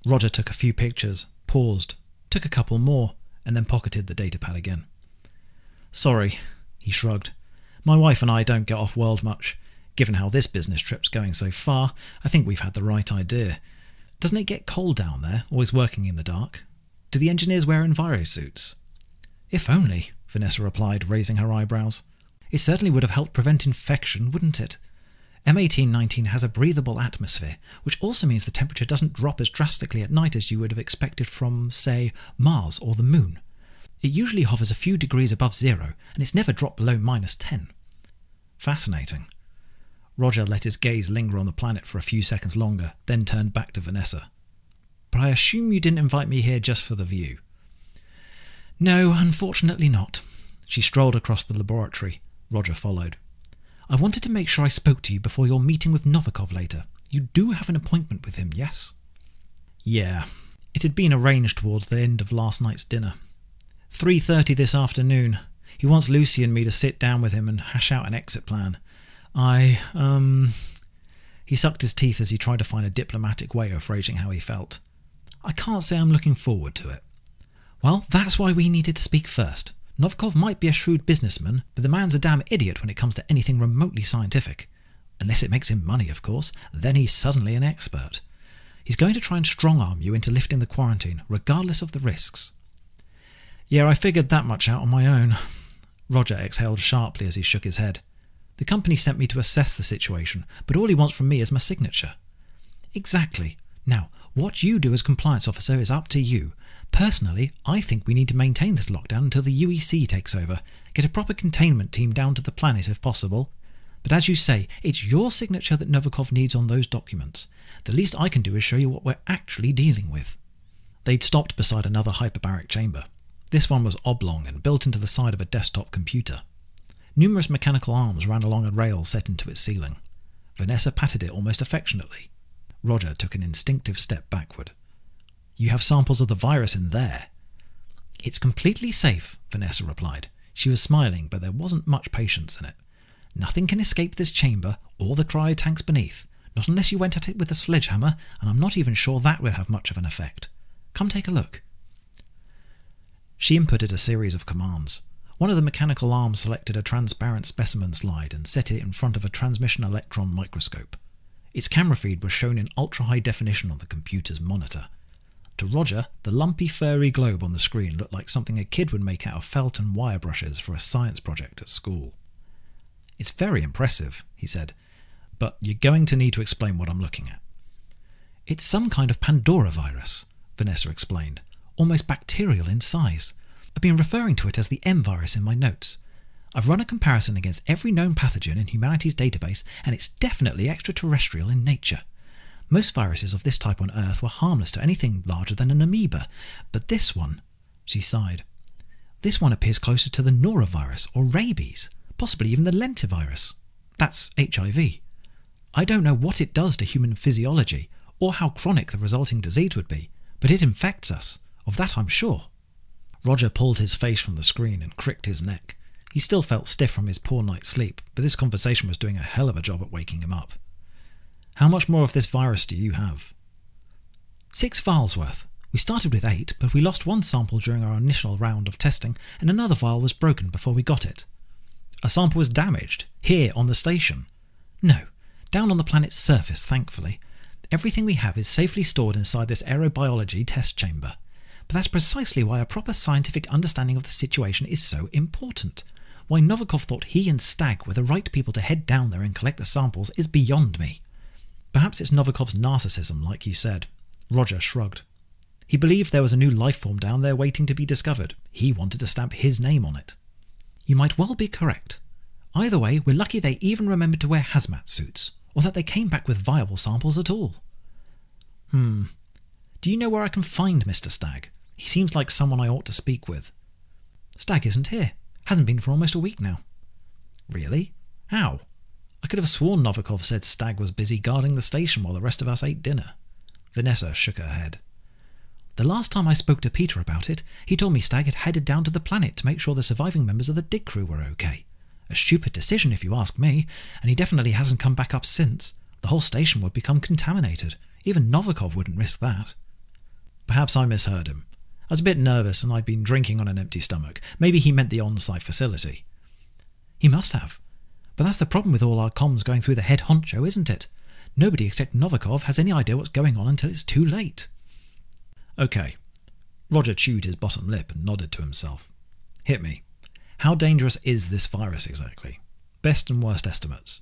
Roger took a few pictures, paused, took a couple more, and then pocketed the datapad again. "Sorry," he shrugged. "My wife and I don't get off-world much. Given how this business trip's going so far, I think we've had the right idea. Doesn't it get cold down there, always working in the dark? Do the engineers wear envirosuits?" "If only," Vanessa replied, raising her eyebrows. "It certainly would have helped prevent infection, wouldn't it? M1819 has a breathable atmosphere, which also means the temperature doesn't drop as drastically at night as you would have expected from, say, Mars or the Moon. It usually hovers a few degrees above zero, and it's never dropped below -10. "Fascinating." Roger let his gaze linger on the planet for a few seconds longer, then turned back to Vanessa. "But I assume you didn't invite me here just for the view." "No, unfortunately not." She strolled across the laboratory. Roger followed. "I wanted to make sure I spoke to you before your meeting with Novikov later. You do have an appointment with him, yes?" "Yeah. It had been arranged towards the end of last night's dinner. 3:30 this afternoon. He wants Lucy and me to sit down with him and hash out an exit plan. He sucked his teeth as he tried to find a diplomatic way of phrasing how he felt. "I can't say I'm looking forward to it." "Well, that's why we needed to speak first. Novikov might be a shrewd businessman, but the man's a damn idiot when it comes to anything remotely scientific. Unless it makes him money, of course, then he's suddenly an expert. He's going to try and strong-arm you into lifting the quarantine, regardless of the risks." "Yeah, I figured that much out on my own." Roger exhaled sharply as he shook his head. "The company sent me to assess the situation, but all he wants from me is my signature." "Exactly. Now, what you do as compliance officer is up to you. Personally, I think we need to maintain this lockdown until the UEC takes over, get a proper containment team down to the planet if possible. But as you say, it's your signature that Novikov needs on those documents. The least I can do is show you what we're actually dealing with." They'd stopped beside another hyperbaric chamber. This one was oblong and built into the side of a desktop computer. Numerous mechanical arms ran along a rail set into its ceiling. Vanessa patted it almost affectionately. Roger took an instinctive step backward. "You have samples of the virus in there." "It's completely safe," Vanessa replied. She was smiling, but there wasn't much patience in it. "Nothing can escape this chamber or the cryo tanks beneath, not unless you went at it with a sledgehammer, and I'm not even sure that would have much of an effect. Come take a look." She inputted a series of commands. One of the mechanical arms selected a transparent specimen slide and set it in front of a transmission electron microscope. Its camera feed was shown in ultra-high definition on the computer's monitor. To Roger, the lumpy furry globe on the screen looked like something a kid would make out of felt and wire brushes for a science project at school. "It's very impressive," he said, "but you're going to need to explain what I'm looking at." "It's some kind of Pandora virus," Vanessa explained, "almost bacterial in size. I've been referring to it as the M virus in my notes. I've run a comparison against every known pathogen in humanity's database, and it's definitely extraterrestrial in nature. Most viruses of this type on Earth were harmless to anything larger than an amoeba, but this one," she sighed, "this one appears closer to the norovirus or rabies, possibly even the lentivirus. That's HIV. I don't know what it does to human physiology, or how chronic the resulting disease would be, but it infects us, of that I'm sure." Roger pulled his face from the screen and cricked his neck. He still felt stiff from his poor night's sleep, but this conversation was doing a hell of a job at waking him up. "How much more of this virus do you have?" 6 vials worth. We started with 8, but we lost one sample during our initial round of testing, and another vial was broken before we got it." "A sample was damaged? Here on the station?" "No, down on the planet's surface, thankfully. Everything we have is safely stored inside this aerobiology test chamber. But that's precisely why a proper scientific understanding of the situation is so important. Why Novikov thought he and Stagg were the right people to head down there and collect the samples is beyond me." "Perhaps it's Novikov's narcissism, like you said." Roger shrugged. "He believed there was a new life form down there waiting to be discovered. He wanted to stamp his name on it." "You might well be correct. Either way, we're lucky they even remembered to wear hazmat suits, or that they came back with viable samples at all." "Do you know where I can find Mr. Stagg? He seems like someone I ought to speak with." "Stagg isn't here. Hasn't been for almost a week now." "Really? How? I could have sworn Novikov said Stagg was busy guarding the station while the rest of us ate dinner." Vanessa shook her head. "The last time I spoke to Peter about it, he told me Stagg had headed down to the planet to make sure the surviving members of the dig crew were okay. A stupid decision if you ask me, and he definitely hasn't come back up since. The whole station would become contaminated. Even Novikov wouldn't risk that." "Perhaps I misheard him. I was a bit nervous and I'd been drinking on an empty stomach. Maybe he meant the on-site facility." "He must have. But that's the problem with all our comms going through the head honcho, isn't it? Nobody except Novikov has any idea what's going on until it's too late." "Okay." Roger chewed his bottom lip and nodded to himself. "Hit me. How dangerous is this virus exactly? Best and worst estimates."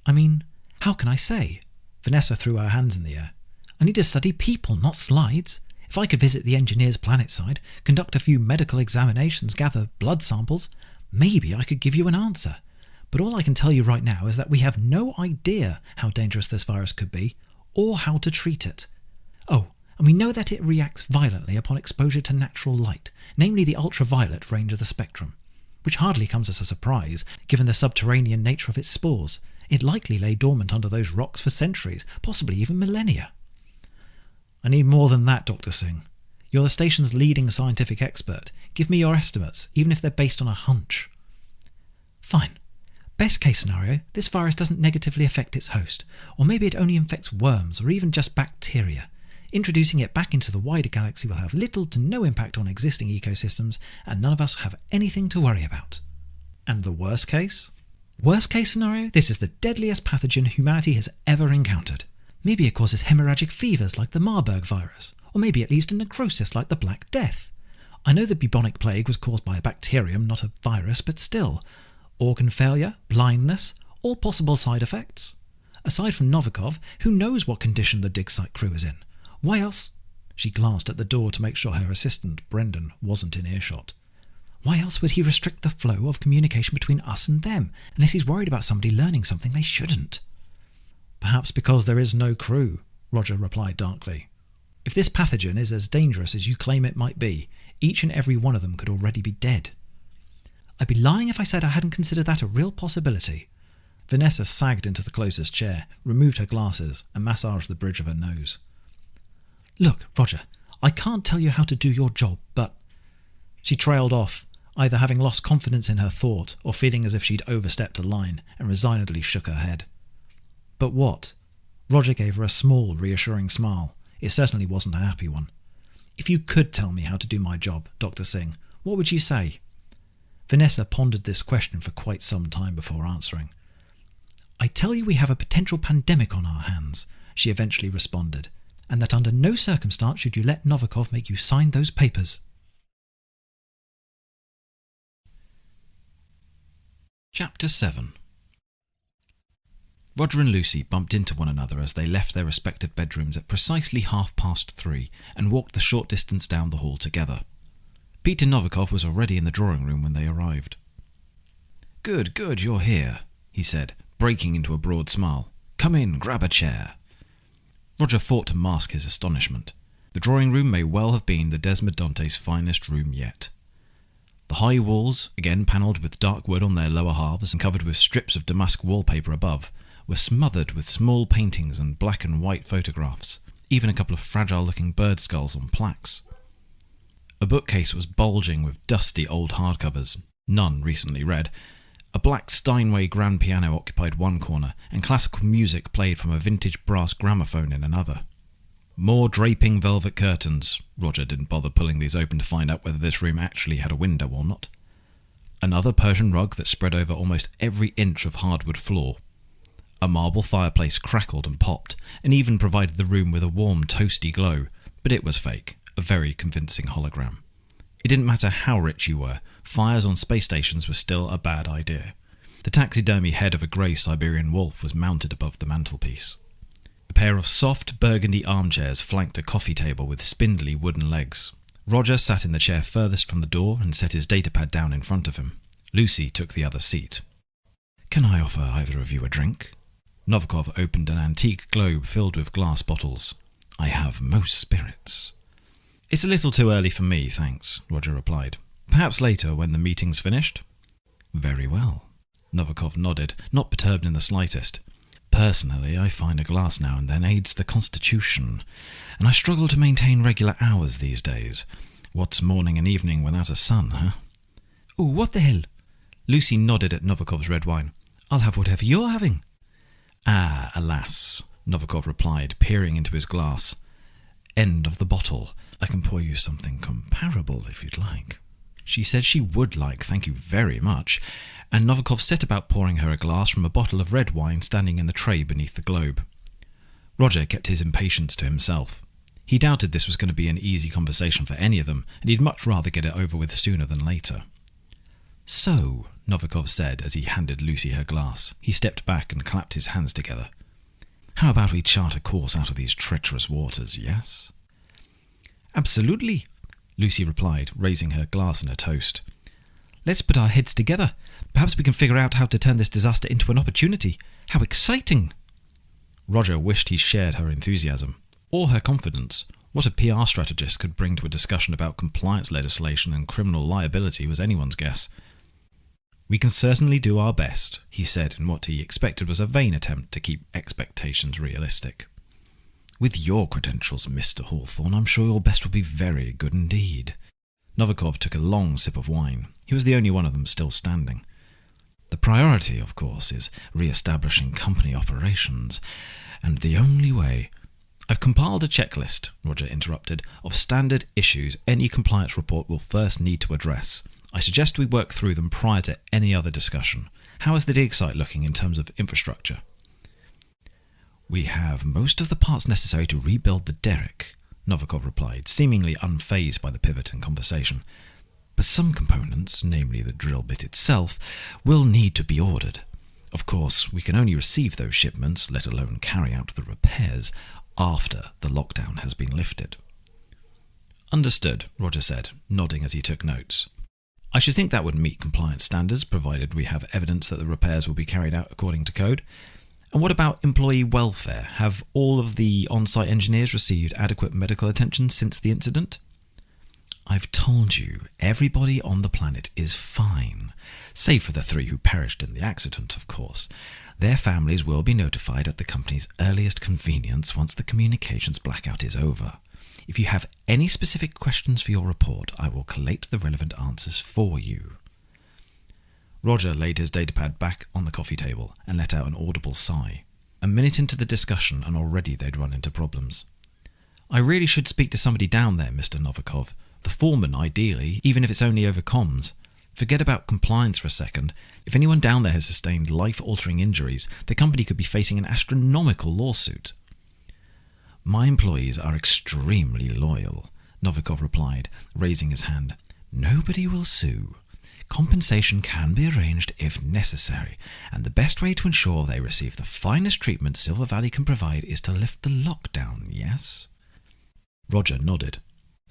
"I mean, how can I say?" Vanessa threw her hands in the air. "I need to study people, not slides. If I could visit the engineer's planet side, conduct a few medical examinations, gather blood samples, maybe I could give you an answer. But all I can tell you right now is that we have no idea how dangerous this virus could be, or how to treat it. Oh, and we know that it reacts violently upon exposure to natural light, namely the ultraviolet range of the spectrum, which hardly comes as a surprise, given the subterranean nature of its spores. It likely lay dormant under those rocks for centuries, possibly even millennia." "I need more than that, Dr. Singh. You're the station's leading scientific expert. Give me your estimates, even if they're based on a hunch." "Fine. Best case scenario, this virus doesn't negatively affect its host, or maybe it only infects worms or even just bacteria. Introducing it back into the wider galaxy will have little to no impact on existing ecosystems, and none of us have anything to worry about." "And the worst case?" "Worst case scenario, this is the deadliest pathogen humanity has ever encountered. Maybe it causes hemorrhagic fevers like the Marburg virus, or maybe it leads to necrosis like the Black Death. I know the bubonic plague was caused by a bacterium, not a virus, but still. Organ failure, blindness, all possible side effects. Aside from Novikov, who knows what condition the dig site crew is in? Why else?" She glanced at the door to make sure her assistant, Brendan, wasn't in earshot. "Why else would he restrict the flow of communication between us and them, unless he's worried about somebody learning something they shouldn't?" "Perhaps because there is no crew," Roger replied darkly. "If this pathogen is as dangerous as you claim it might be, each and every one of them could already be dead." "I'd be lying if I said I hadn't considered that a real possibility." Vanessa sagged into the closest chair, removed her glasses, and massaged the bridge of her nose. "Look, Roger, I can't tell you how to do your job, but—" She trailed off. either having lost confidence in her thought or feeling as if she'd overstepped a line, and resignedly shook her head. But what? Roger gave her a small, reassuring smile. It certainly wasn't a happy one. If you could tell me how to do my job, Dr. Singh, what would you say? Vanessa pondered this question for quite some time before answering. I tell you we have a potential pandemic on our hands, she eventually responded, and that under no circumstance should you let Novikov make you sign those papers. Chapter 7. Roger and Lucy bumped into one another as they left their respective bedrooms at precisely 3:30 and walked the short distance down the hall together. Peter Novikov was already in the drawing room when they arrived. Good, you're here, he said, breaking into a broad smile. Come in, grab a chair. Roger fought to mask his astonishment. The drawing room may well have been the Desmond Dante's finest room yet. The high walls, again panelled with dark wood on their lower halves and covered with strips of damask wallpaper above, were smothered with small paintings and black and white photographs, even a couple of fragile-looking bird skulls on plaques. A bookcase was bulging with dusty old hardcovers, none recently read. A black Steinway grand piano occupied one corner, and classical music played from a vintage brass gramophone in another. More draping velvet curtains. Roger didn't bother pulling these open to find out whether this room actually had a window or not. Another Persian rug that spread over almost every inch of hardwood floor. A marble fireplace crackled and popped, and even provided the room with a warm, toasty glow, but it was fake, a very convincing hologram. It didn't matter how rich you were, fires on space stations were still a bad idea. The taxidermy head of a grey Siberian wolf was mounted above the mantelpiece. A pair of soft burgundy armchairs flanked a coffee table with spindly wooden legs. Roger sat in the chair furthest from the door and set his datapad down in front of him. Lucy took the other seat. Can I offer either of you a drink? Novikov opened an antique globe filled with glass bottles. I have most spirits. It's a little too early for me, thanks, Roger replied. Perhaps later, when the meeting's finished? Very well. Novikov nodded, not perturbed in the slightest. Personally, I find a glass now and then aids the constitution, and I struggle to maintain regular hours these days. What's morning and evening without a sun, huh? Oh, what the hell? Lucy nodded at Novikov's red wine. I'll have whatever you're having. Ah, alas, Novikov replied, peering into his glass. End of the bottle. I can pour you something comparable if you'd like. She said she would like, thank you very much, and Novikov set about pouring her a glass from a bottle of red wine standing in the tray beneath the globe. Roger kept his impatience to himself. He doubted this was going to be an easy conversation for any of them, and he'd much rather get it over with sooner than later. So, Novikov said as he handed Lucy her glass. He stepped back and clapped his hands together. How about we chart a course out of these treacherous waters, yes? Absolutely, Lucy replied, raising her glass in a toast. Let's put our heads together. Perhaps we can figure out how to turn this disaster into an opportunity. How exciting! Roger wished he shared her enthusiasm, or her confidence. What a PR strategist could bring to a discussion about compliance legislation and criminal liability was anyone's guess. We can certainly do our best, he said in what he expected was a vain attempt to keep expectations realistic. With your credentials, Mr. Hawthorne, I'm sure your best will be very good indeed. Novikov took a long sip of wine. He was the only one of them still standing. The priority, of course, is re-establishing company operations, and the only way... I've compiled a checklist, Roger interrupted, of standard issues any compliance report will first need to address. I suggest we work through them prior to any other discussion. How is the dig site looking in terms of infrastructure? We have most of the parts necessary to rebuild the derrick, Novikov replied, seemingly unfazed by the pivot in conversation. But some components, namely the drill bit itself, will need to be ordered. Of course, we can only receive those shipments, let alone carry out the repairs, after the lockdown has been lifted. Understood, Roger said, nodding as he took notes. I should think that would meet compliance standards, provided we have evidence that the repairs will be carried out according to code. And what about employee welfare? Have all of the on-site engineers received adequate medical attention since the incident? I've told you, everybody on the planet is fine, save for the 3 who perished in the accident, of course. Their families will be notified at the company's earliest convenience once the communications blackout is over. If you have any specific questions for your report, I will collate the relevant answers for you." Roger laid his datapad back on the coffee table and let out an audible sigh. A minute into the discussion and already they'd run into problems. "I really should speak to somebody down there, Mr. Novikov. The foreman, ideally, even if it's only over comms. Forget about compliance for a second. If anyone down there has sustained life-altering injuries, the company could be facing an astronomical lawsuit." "My employees are extremely loyal," Novikov replied, raising his hand. "Nobody will sue. Compensation can be arranged if necessary, and the best way to ensure they receive the finest treatment Silver Valley can provide is to lift the lockdown, yes?" Roger nodded.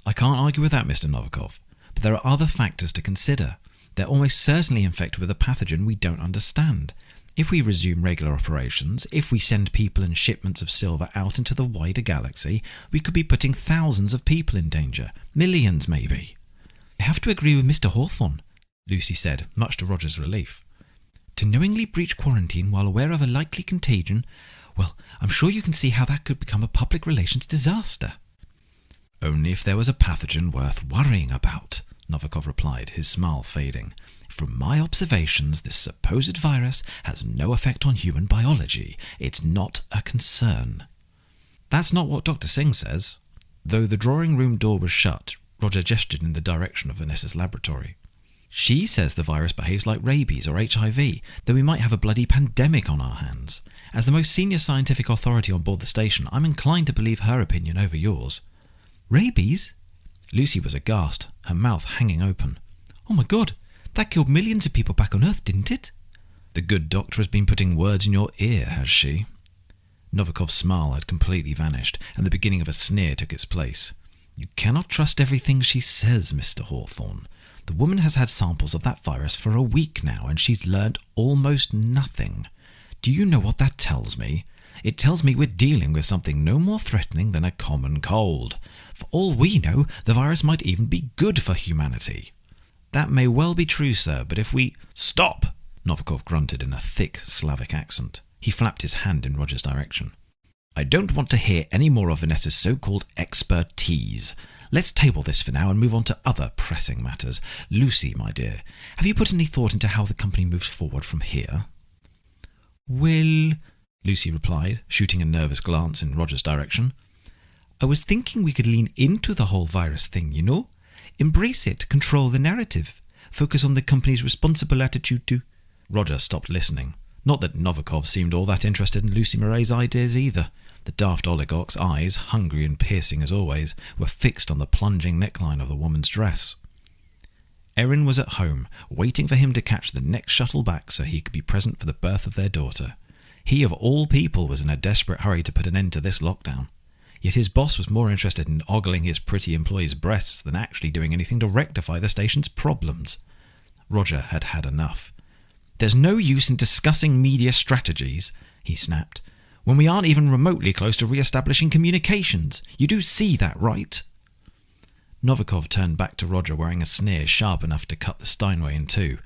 "I can't argue with that, Mr. Novikov, but there are other factors to consider. They're almost certainly infected with a pathogen we don't understand. If we resume regular operations, if we send people and shipments of silver out into the wider galaxy, we could be putting thousands of people in danger. Millions, maybe." "I have to agree with Mr. Hawthorne," Lucy said, much to Roger's relief. "To knowingly breach quarantine while aware of a likely contagion, well, I'm sure you can see how that could become a public relations disaster." "Only if there was a pathogen worth worrying about," Novikov replied, his smile fading. "From my observations, this supposed virus has no effect on human biology. It's not a concern." "That's not what Dr. Singh says." Though the drawing room door was shut, Roger gestured in the direction of Vanessa's laboratory. "She says the virus behaves like rabies or HIV, though we might have a bloody pandemic on our hands. As the most senior scientific authority on board the station, I'm inclined to believe her opinion over yours." "Rabies?" Lucy was aghast, her mouth hanging open. "Oh my God, that killed millions of people back on Earth, didn't it?" "The good doctor has been putting words in your ear, has she?" Novikov's smile had completely vanished, and the beginning of a sneer took its place. "You cannot trust everything she says, Mr. Hawthorne. The woman has had samples of that virus for a week now, and she's learnt almost nothing. Do you know what that tells me? It tells me we're dealing with something no more threatening than a common cold. For all we know, the virus might even be good for humanity." "That may well be true, sir, but if we—" "Stop!" Novikov grunted in a thick Slavic accent. He flapped his hand in Roger's direction. "I don't want to hear any more of Vanessa's so-called expertise. Let's table this for now and move on to other pressing matters. Lucy, my dear, have you put any thought into how the company moves forward from here?" "Well," Lucy replied, shooting a nervous glance in Roger's direction, "I was thinking we could lean into the whole virus thing, you know? Embrace it, control the narrative, focus on the company's responsible attitude to—" Roger stopped listening. Not that Novikov seemed all that interested in Lucy Moray's ideas either. The daft oligarch's eyes, hungry and piercing as always, were fixed on the plunging neckline of the woman's dress. Erin was at home, waiting for him to catch the next shuttle back so he could be present for the birth of their daughter. He, of all people, was in a desperate hurry to put an end to this lockdown. Yet his boss was more interested in ogling his pretty employee's breasts than actually doing anything to rectify the station's problems. Roger had had enough. "There's no use in discussing media strategies," he snapped, "when we aren't even remotely close to re-establishing communications. You do see that, right?" Novikov turned back to Roger wearing a sneer sharp enough to cut the Steinway in two,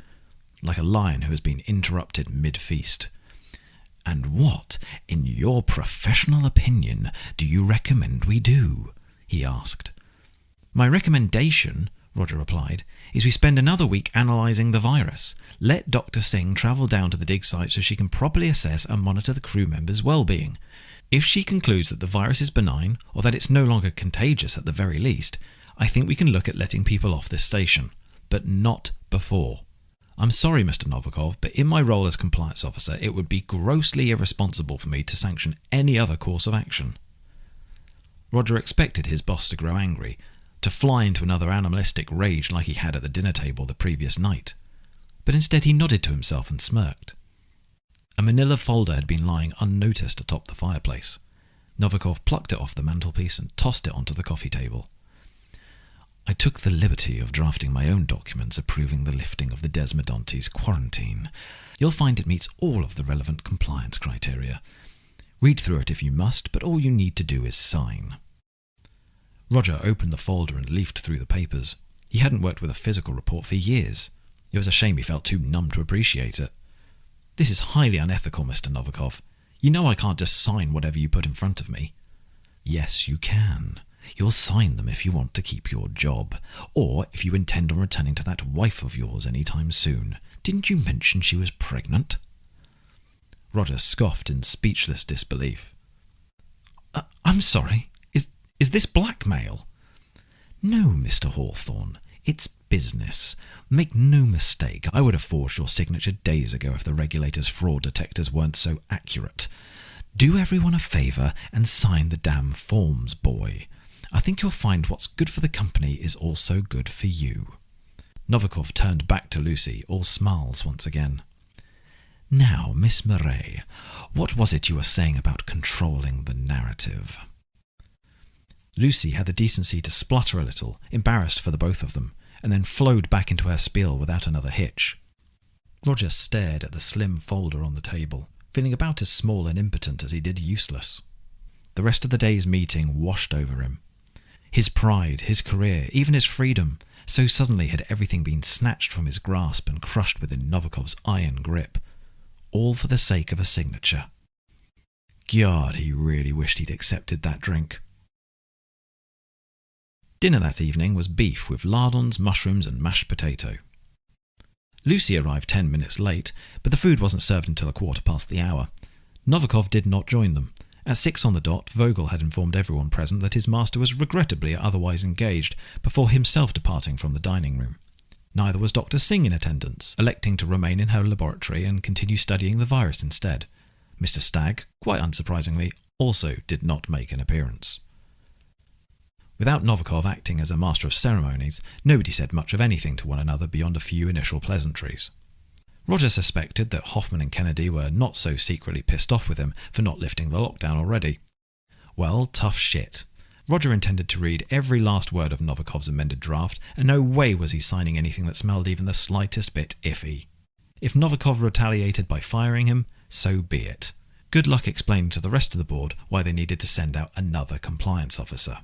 like a lion who has been interrupted mid-feast. "And what, in your professional opinion, do you recommend we do?" he asked. "My recommendation," Roger replied, "is we spend another week analysing the virus. Let Dr. Singh travel down to the dig site so she can properly assess and monitor the crew members' well-being. If she concludes that the virus is benign, or that it's no longer contagious at the very least, I think we can look at letting people off this station. But not before. I'm sorry, Mr. Novikov, but in my role as compliance officer, it would be grossly irresponsible for me to sanction any other course of action." Roger expected his boss to grow angry, to fly into another animalistic rage like he had at the dinner table the previous night. But instead he nodded to himself and smirked. A manila folder had been lying unnoticed atop the fireplace. Novikov plucked it off the mantelpiece and tossed it onto the coffee table. "I took the liberty of drafting my own documents approving the lifting of the Desmodontes quarantine. You'll find it meets all of the relevant compliance criteria. Read through it if you must, but all you need to do is sign." Roger opened the folder and leafed through the papers. He hadn't worked with a physical report for years. It was a shame he felt too numb to appreciate it. "This is highly unethical, Mr. Novikov. You know I can't just sign whatever you put in front of me." "Yes, you can. You'll sign them if you want to keep your job, or if you intend on returning to that wife of yours any time soon. Didn't you mention she was pregnant?" Roger scoffed in speechless disbelief. I'm sorry, is this blackmail?" "No, Mr. Hawthorne, it's business. Make no mistake, I would have forged your signature days ago if the regulator's fraud detectors weren't so accurate. Do everyone a favour and sign the damn forms, boy. I think you'll find what's good for the company is also good for you." Novikov turned back to Lucy, all smiles once again. "Now, Miss Murray, what was it you were saying about controlling the narrative?" Lucy had the decency to splutter a little, embarrassed for the both of them, and then flowed back into her spiel without another hitch. Roger stared at the slim folder on the table, feeling about as small and impotent as he did useless. The rest of the day's meeting washed over him. His pride, his career, even his freedom, so suddenly had everything been snatched from his grasp and crushed within Novikov's iron grip, all for the sake of a signature. God, he really wished he'd accepted that drink. Dinner that evening was beef with lardons, mushrooms and mashed potato. Lucy arrived 10 minutes late, but the food wasn't served until a quarter past the hour. Novikov did not join them. At 6 on the dot, Vogel had informed everyone present that his master was regrettably otherwise engaged, before himself departing from the dining room. Neither was Dr. Singh in attendance, electing to remain in her laboratory and continue studying the virus instead. Mr. Stagg, quite unsurprisingly, also did not make an appearance. Without Novikov acting as a master of ceremonies, nobody said much of anything to one another beyond a few initial pleasantries. Roger suspected that Hoffman and Kennedy were not so secretly pissed off with him for not lifting the lockdown already. Well, tough shit. Roger intended to read every last word of Novikov's amended draft, and no way was he signing anything that smelled even the slightest bit iffy. If Novikov retaliated by firing him, so be it. Good luck explaining to the rest of the board why they needed to send out another compliance officer.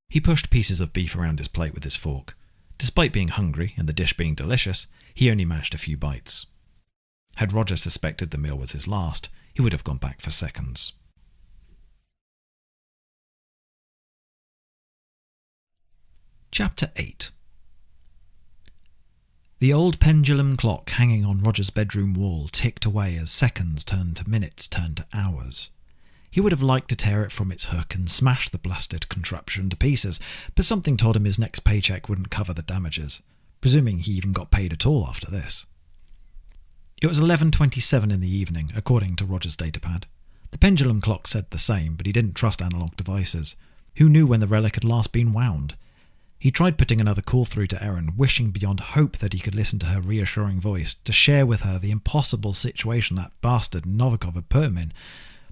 He pushed pieces of beef around his plate with his fork. Despite being hungry and the dish being delicious, he only managed a few bites. Had Roger suspected the meal was his last, he would have gone back for seconds. Chapter 8. The old pendulum clock hanging on Roger's bedroom wall ticked away as seconds turned to minutes turned to hours. He would have liked to tear it from its hook and smash the blasted contraption to pieces, but something told him his next paycheck wouldn't cover the damages, presuming he even got paid at all after this. It was 11:27 in the evening, according to Roger's datapad. The pendulum clock said the same, but he didn't trust analog devices. Who knew when the relic had last been wound? He tried putting another call through to Erin, wishing beyond hope that he could listen to her reassuring voice, to share with her the impossible situation that bastard Novikov had put him in,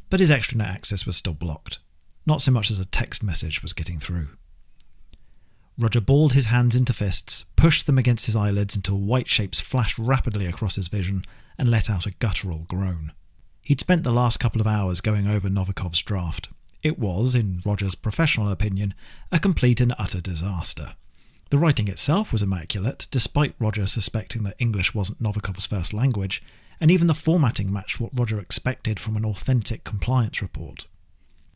but his extranet access was still blocked. Not so much as a text message was getting through. Roger balled his hands into fists, pushed them against his eyelids until white shapes flashed rapidly across his vision, and let out a guttural groan. He'd spent the last couple of hours going over Novikov's draft. It was, in Roger's professional opinion, a complete and utter disaster. The writing itself was immaculate, despite Roger suspecting that English wasn't Novikov's first language, and even the formatting matched what Roger expected from an authentic compliance report.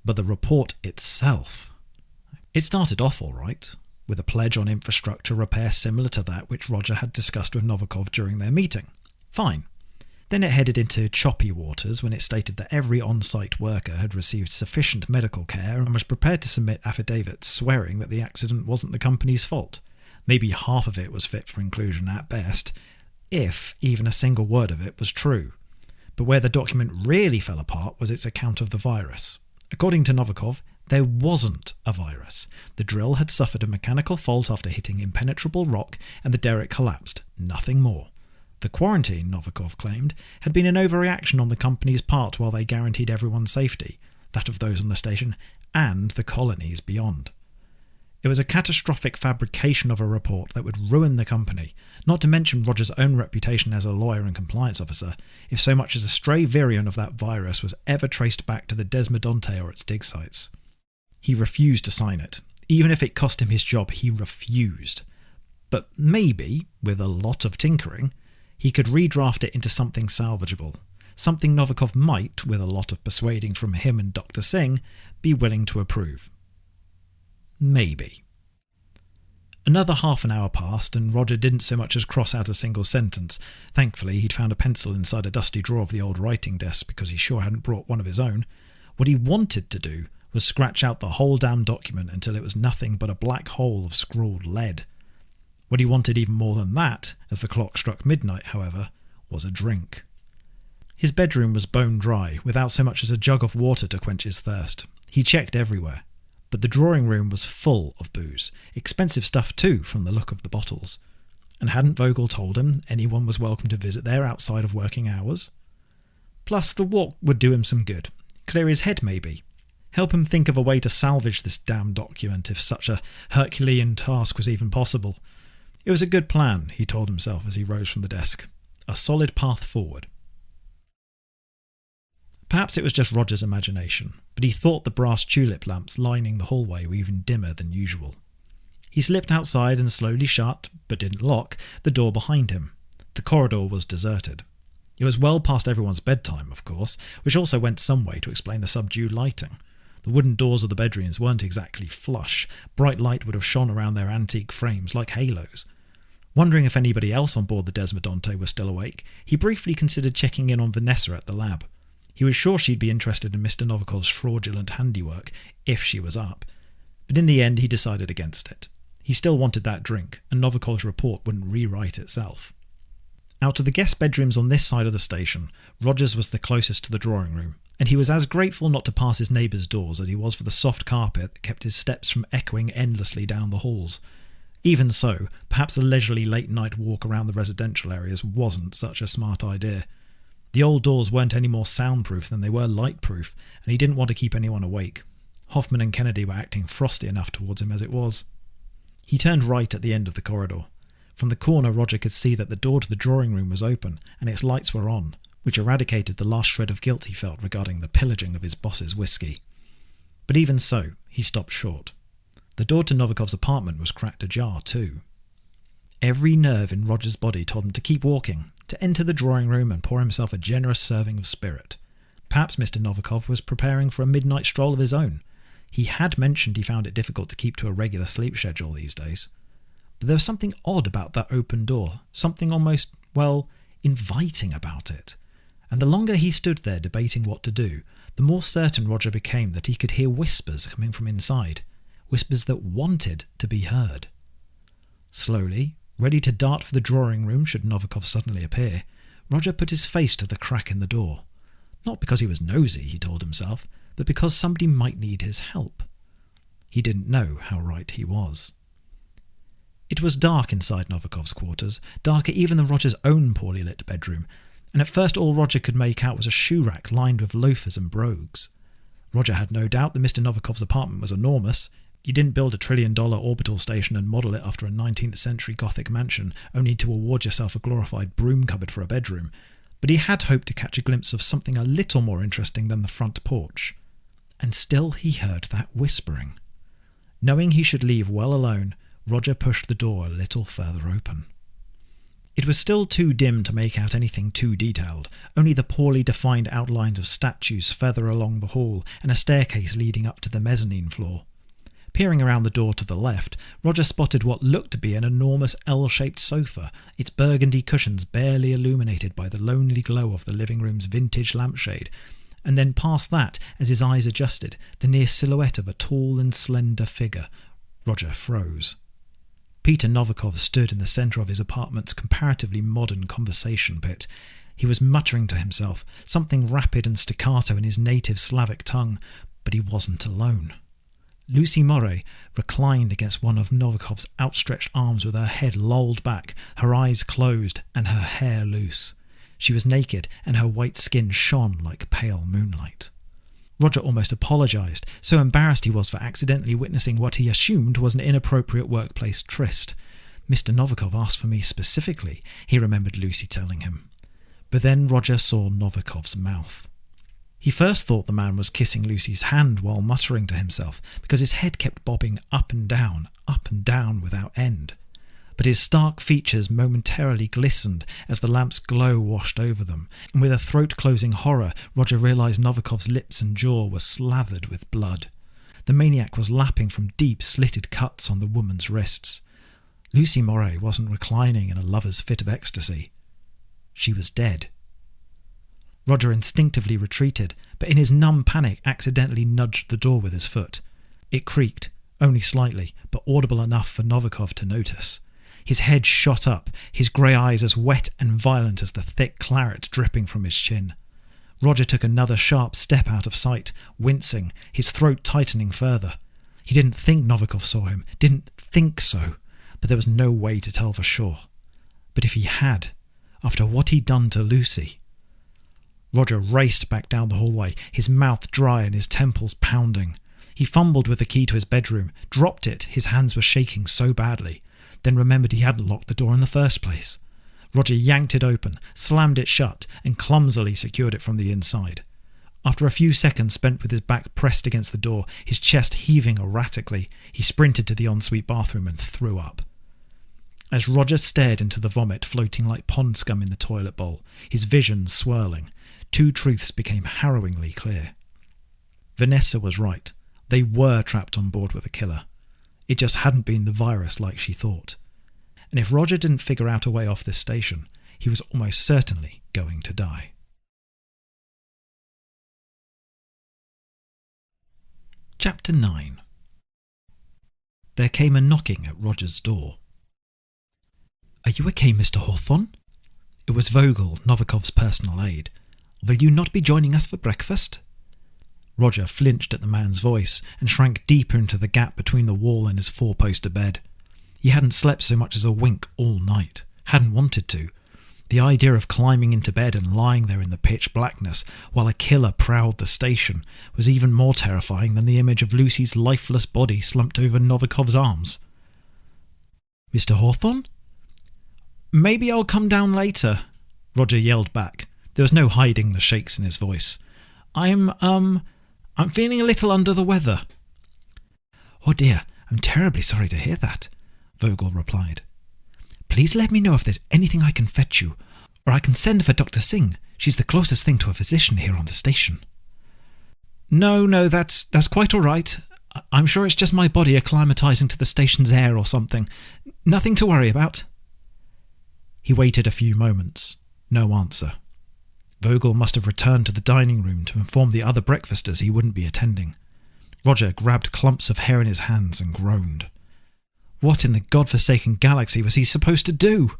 But the report itself... It started off all right, with a pledge on infrastructure repair similar to that which Roger had discussed with Novikov during their meeting. Fine. Then it headed into choppy waters when it stated that every on-site worker had received sufficient medical care and was prepared to submit affidavits swearing that the accident wasn't the company's fault. Maybe half of it was fit for inclusion at best, if even a single word of it was true. But where the document really fell apart was its account of the virus. According to Novikov, there wasn't a virus. The drill had suffered a mechanical fault after hitting impenetrable rock and the derrick collapsed, nothing more. The quarantine, Novikov claimed, had been an overreaction on the company's part while they guaranteed everyone's safety, that of those on the station, and the colonies beyond. It was a catastrophic fabrication of a report that would ruin the company, not to mention Roger's own reputation as a lawyer and compliance officer, if so much as a stray virion of that virus was ever traced back to the Desmodonte or its dig sites. He refused to sign it. Even if it cost him his job, he refused. But maybe, with a lot of tinkering, he could redraft it into something salvageable, something Novikov might, with a lot of persuading from him and Dr. Singh, be willing to approve. Maybe. Another half an hour passed, and Roger didn't so much as cross out a single sentence. Thankfully, he'd found a pencil inside a dusty drawer of the old writing desk because he sure hadn't brought one of his own. What he wanted to do was scratch out the whole damn document until it was nothing but a black hole of scrawled lead. What he wanted even more than that, as the clock struck midnight, however, was a drink. His bedroom was bone dry, without so much as a jug of water to quench his thirst. He checked everywhere, but the drawing room was full of booze, expensive stuff too from the look of the bottles. And hadn't Vogel told him anyone was welcome to visit there outside of working hours? Plus, the walk would do him some good. Clear his head, maybe. Help him think of a way to salvage this damn document if such a Herculean task was even possible. It was a good plan, he told himself as he rose from the desk. A solid path forward. Perhaps it was just Roger's imagination, but he thought the brass tulip lamps lining the hallway were even dimmer than usual. He slipped outside and slowly shut, but didn't lock, the door behind him. The corridor was deserted. It was well past everyone's bedtime, of course, which also went some way to explain the subdued lighting. The wooden doors of the bedrooms weren't exactly flush. Bright light would have shone around their antique frames like halos. Wondering if anybody else on board the Desmodonte was still awake, he briefly considered checking in on Vanessa at the lab. He was sure she'd be interested in Mr. Novikov's fraudulent handiwork, if she was up. But in the end he decided against it. He still wanted that drink, and Novikov's report wouldn't rewrite itself. Out of the guest bedrooms on this side of the station, Roger's was the closest to the drawing room, and he was as grateful not to pass his neighbours' doors as he was for the soft carpet that kept his steps from echoing endlessly down the halls. Even so, perhaps a leisurely late-night walk around the residential areas wasn't such a smart idea. The old doors weren't any more soundproof than they were light-proof, and he didn't want to keep anyone awake. Hoffman and Kennedy were acting frosty enough towards him as it was. He turned right at the end of the corridor. From the corner, Roger could see that the door to the drawing room was open, and its lights were on, which eradicated the last shred of guilt he felt regarding the pillaging of his boss's whiskey. But even so, he stopped short. The door to Novikov's apartment was cracked ajar too. Every nerve in Roger's body told him to keep walking, to enter the drawing room and pour himself a generous serving of spirit. Perhaps Mr. Novikov was preparing for a midnight stroll of his own. He had mentioned he found it difficult to keep to a regular sleep schedule these days. But there was something odd about that open door, something almost, inviting about it. And the longer he stood there debating what to do, the more certain Roger became that he could hear whispers coming from inside, whispers that wanted to be heard. Slowly, ready to dart for the drawing room should Novikov suddenly appear, Roger put his face to the crack in the door. Not because he was nosy, he told himself, but because somebody might need his help. He didn't know how right he was. It was dark inside Novikov's quarters, darker even than Roger's own poorly lit bedroom, and at first all Roger could make out was a shoe rack lined with loafers and brogues. Roger had no doubt that Mr. Novikov's apartment was enormous. You didn't build a $1 trillion orbital station and model it after a 19th century Gothic mansion only to award yourself a glorified broom cupboard for a bedroom, but he had hoped to catch a glimpse of something a little more interesting than the front porch. And still he heard that whispering. Knowing he should leave well alone, Roger pushed the door a little further open. It was still too dim to make out anything too detailed, only the poorly defined outlines of statues further along the hall and a staircase leading up to the mezzanine floor. Peering around the door to the left, Roger spotted what looked to be an enormous L-shaped sofa, its burgundy cushions barely illuminated by the lonely glow of the living room's vintage lampshade, and then past that, as his eyes adjusted, the near silhouette of a tall and slender figure. Roger froze. Peter Novikov stood in the centre of his apartment's comparatively modern conversation pit. He was muttering to himself, something rapid and staccato in his native Slavic tongue, but he wasn't alone. Lucy Moray reclined against one of Novikov's outstretched arms with her head lolled back, her eyes closed, and her hair loose. She was naked, and her white skin shone like pale moonlight. Roger almost apologised, so embarrassed he was for accidentally witnessing what he assumed was an inappropriate workplace tryst. Mr. Novikov asked for me specifically, he remembered Lucy telling him. But then Roger saw Novikov's mouth. He first thought the man was kissing Lucy's hand while muttering to himself, because his head kept bobbing up and down without end. But his stark features momentarily glistened as the lamp's glow washed over them, and with a throat-closing horror, Roger realised Novikov's lips and jaw were slathered with blood. The maniac was lapping from deep, slitted cuts on the woman's wrists. Lucy Moray wasn't reclining in a lover's fit of ecstasy. She was dead. Roger instinctively retreated, but in his numb panic accidentally nudged the door with his foot. It creaked, only slightly, but audible enough for Novikov to notice. His head shot up, his grey eyes as wet and violent as the thick claret dripping from his chin. Roger took another sharp step out of sight, wincing, his throat tightening further. He didn't think Novikov saw him, didn't think so, but there was no way to tell for sure. But if he had, after what he'd done to Lucy... Roger raced back down the hallway, his mouth dry and his temples pounding. He fumbled with the key to his bedroom, dropped it, his hands were shaking so badly, then remembered he hadn't locked the door in the first place. Roger yanked it open, slammed it shut, and clumsily secured it from the inside. After a few seconds spent with his back pressed against the door, his chest heaving erratically, he sprinted to the ensuite bathroom and threw up. As Roger stared into the vomit floating like pond scum in the toilet bowl, his vision swirling, two truths became harrowingly clear. Vanessa was right. They were trapped on board with a killer. It just hadn't been the virus like she thought. And if Roger didn't figure out a way off this station, he was almost certainly going to die. Chapter 9. There came a knocking at Roger's door. "Are you okay, Mr. Hawthorne?" It was Vogel, Novikov's personal aide. "Will you not be joining us for breakfast?" Roger flinched at the man's voice and shrank deeper into the gap between the wall and his four-poster bed. He hadn't slept so much as a wink all night, hadn't wanted to. The idea of climbing into bed and lying there in the pitch blackness while a killer prowled the station was even more terrifying than the image of Lucy's lifeless body slumped over Novikov's arms. "Mr. Hawthorne?" "Maybe I'll come down later," Roger yelled back. There was no hiding the shakes in his voice. I'm feeling a little under the weather." "Oh dear, I'm terribly sorry to hear that," Vogel replied. "Please let me know if there's anything I can fetch you, or I can send for Dr. Singh. She's the closest thing to a physician here on the station." No, that's quite all right. I'm sure it's just my body acclimatizing to the station's air or something. Nothing to worry about." He waited a few moments. No answer. Vogel must have returned to the dining room to inform the other breakfasters he wouldn't be attending. Roger grabbed clumps of hair in his hands and groaned. What in the godforsaken galaxy was he supposed to do?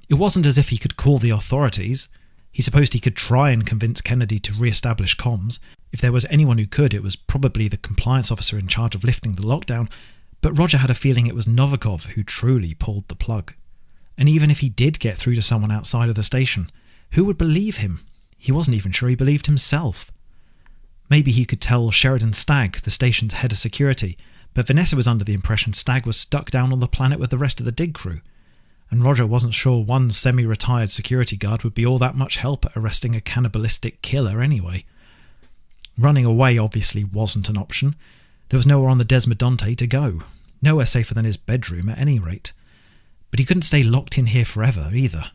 It wasn't as if he could call the authorities. He supposed he could try and convince Kennedy to re-establish comms. If there was anyone who could, it was probably the compliance officer in charge of lifting the lockdown, but Roger had a feeling it was Novikov who truly pulled the plug. And even if he did get through to someone outside of the station, who would believe him? He wasn't even sure he believed himself. Maybe he could tell Sheridan Stagg, the station's head of security, but Vanessa was under the impression Stagg was stuck down on the planet with the rest of the dig crew, and Roger wasn't sure one semi-retired security guard would be all that much help at arresting a cannibalistic killer anyway. Running away obviously wasn't an option. There was nowhere on the Desmodonte to go, nowhere safer than his bedroom at any rate. But he couldn't stay locked in here forever either.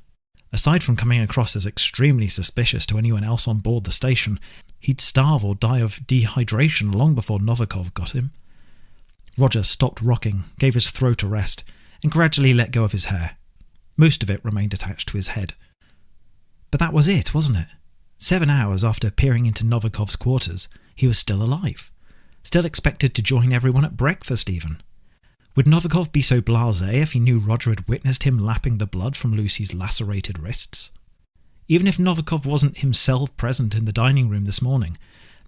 Aside from coming across as extremely suspicious to anyone else on board the station, he'd starve or die of dehydration long before Novikov got him. Roger stopped rocking, gave his throat a rest, and gradually let go of his hair. Most of it remained attached to his head. But that was it, wasn't it? 7 hours after peering into Novikov's quarters, he was still alive. Still expected to join everyone at breakfast even. Would Novikov be so blasé if he knew Roger had witnessed him lapping the blood from Lucy's lacerated wrists? Even if Novikov wasn't himself present in the dining room this morning,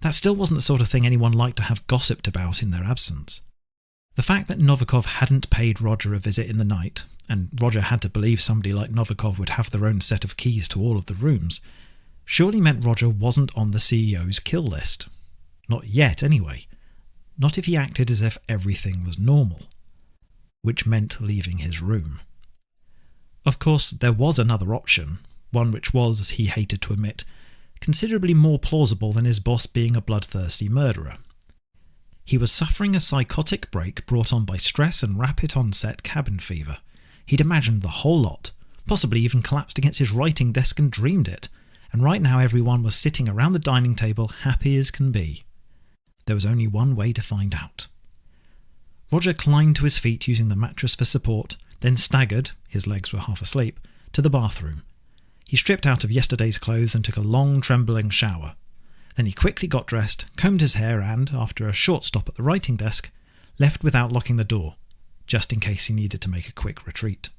that still wasn't the sort of thing anyone liked to have gossiped about in their absence. The fact that Novikov hadn't paid Roger a visit in the night, and Roger had to believe somebody like Novikov would have their own set of keys to all of the rooms, surely meant Roger wasn't on the CEO's kill list. Not yet, anyway. Not if he acted as if everything was normal. Which meant leaving his room. Of course, there was another option, one which was, he hated to admit, considerably more plausible than his boss being a bloodthirsty murderer. He was suffering a psychotic break brought on by stress and rapid onset cabin fever. He'd imagined the whole lot, possibly even collapsed against his writing desk and dreamed it, and right now everyone was sitting around the dining table happy as can be. There was only one way to find out. Roger climbed to his feet using the mattress for support, then staggered, his legs were half asleep, to the bathroom. He stripped out of yesterday's clothes and took a long, trembling shower. Then he quickly got dressed, combed his hair and, after a short stop at the writing desk, left without locking the door, just in case he needed to make a quick retreat.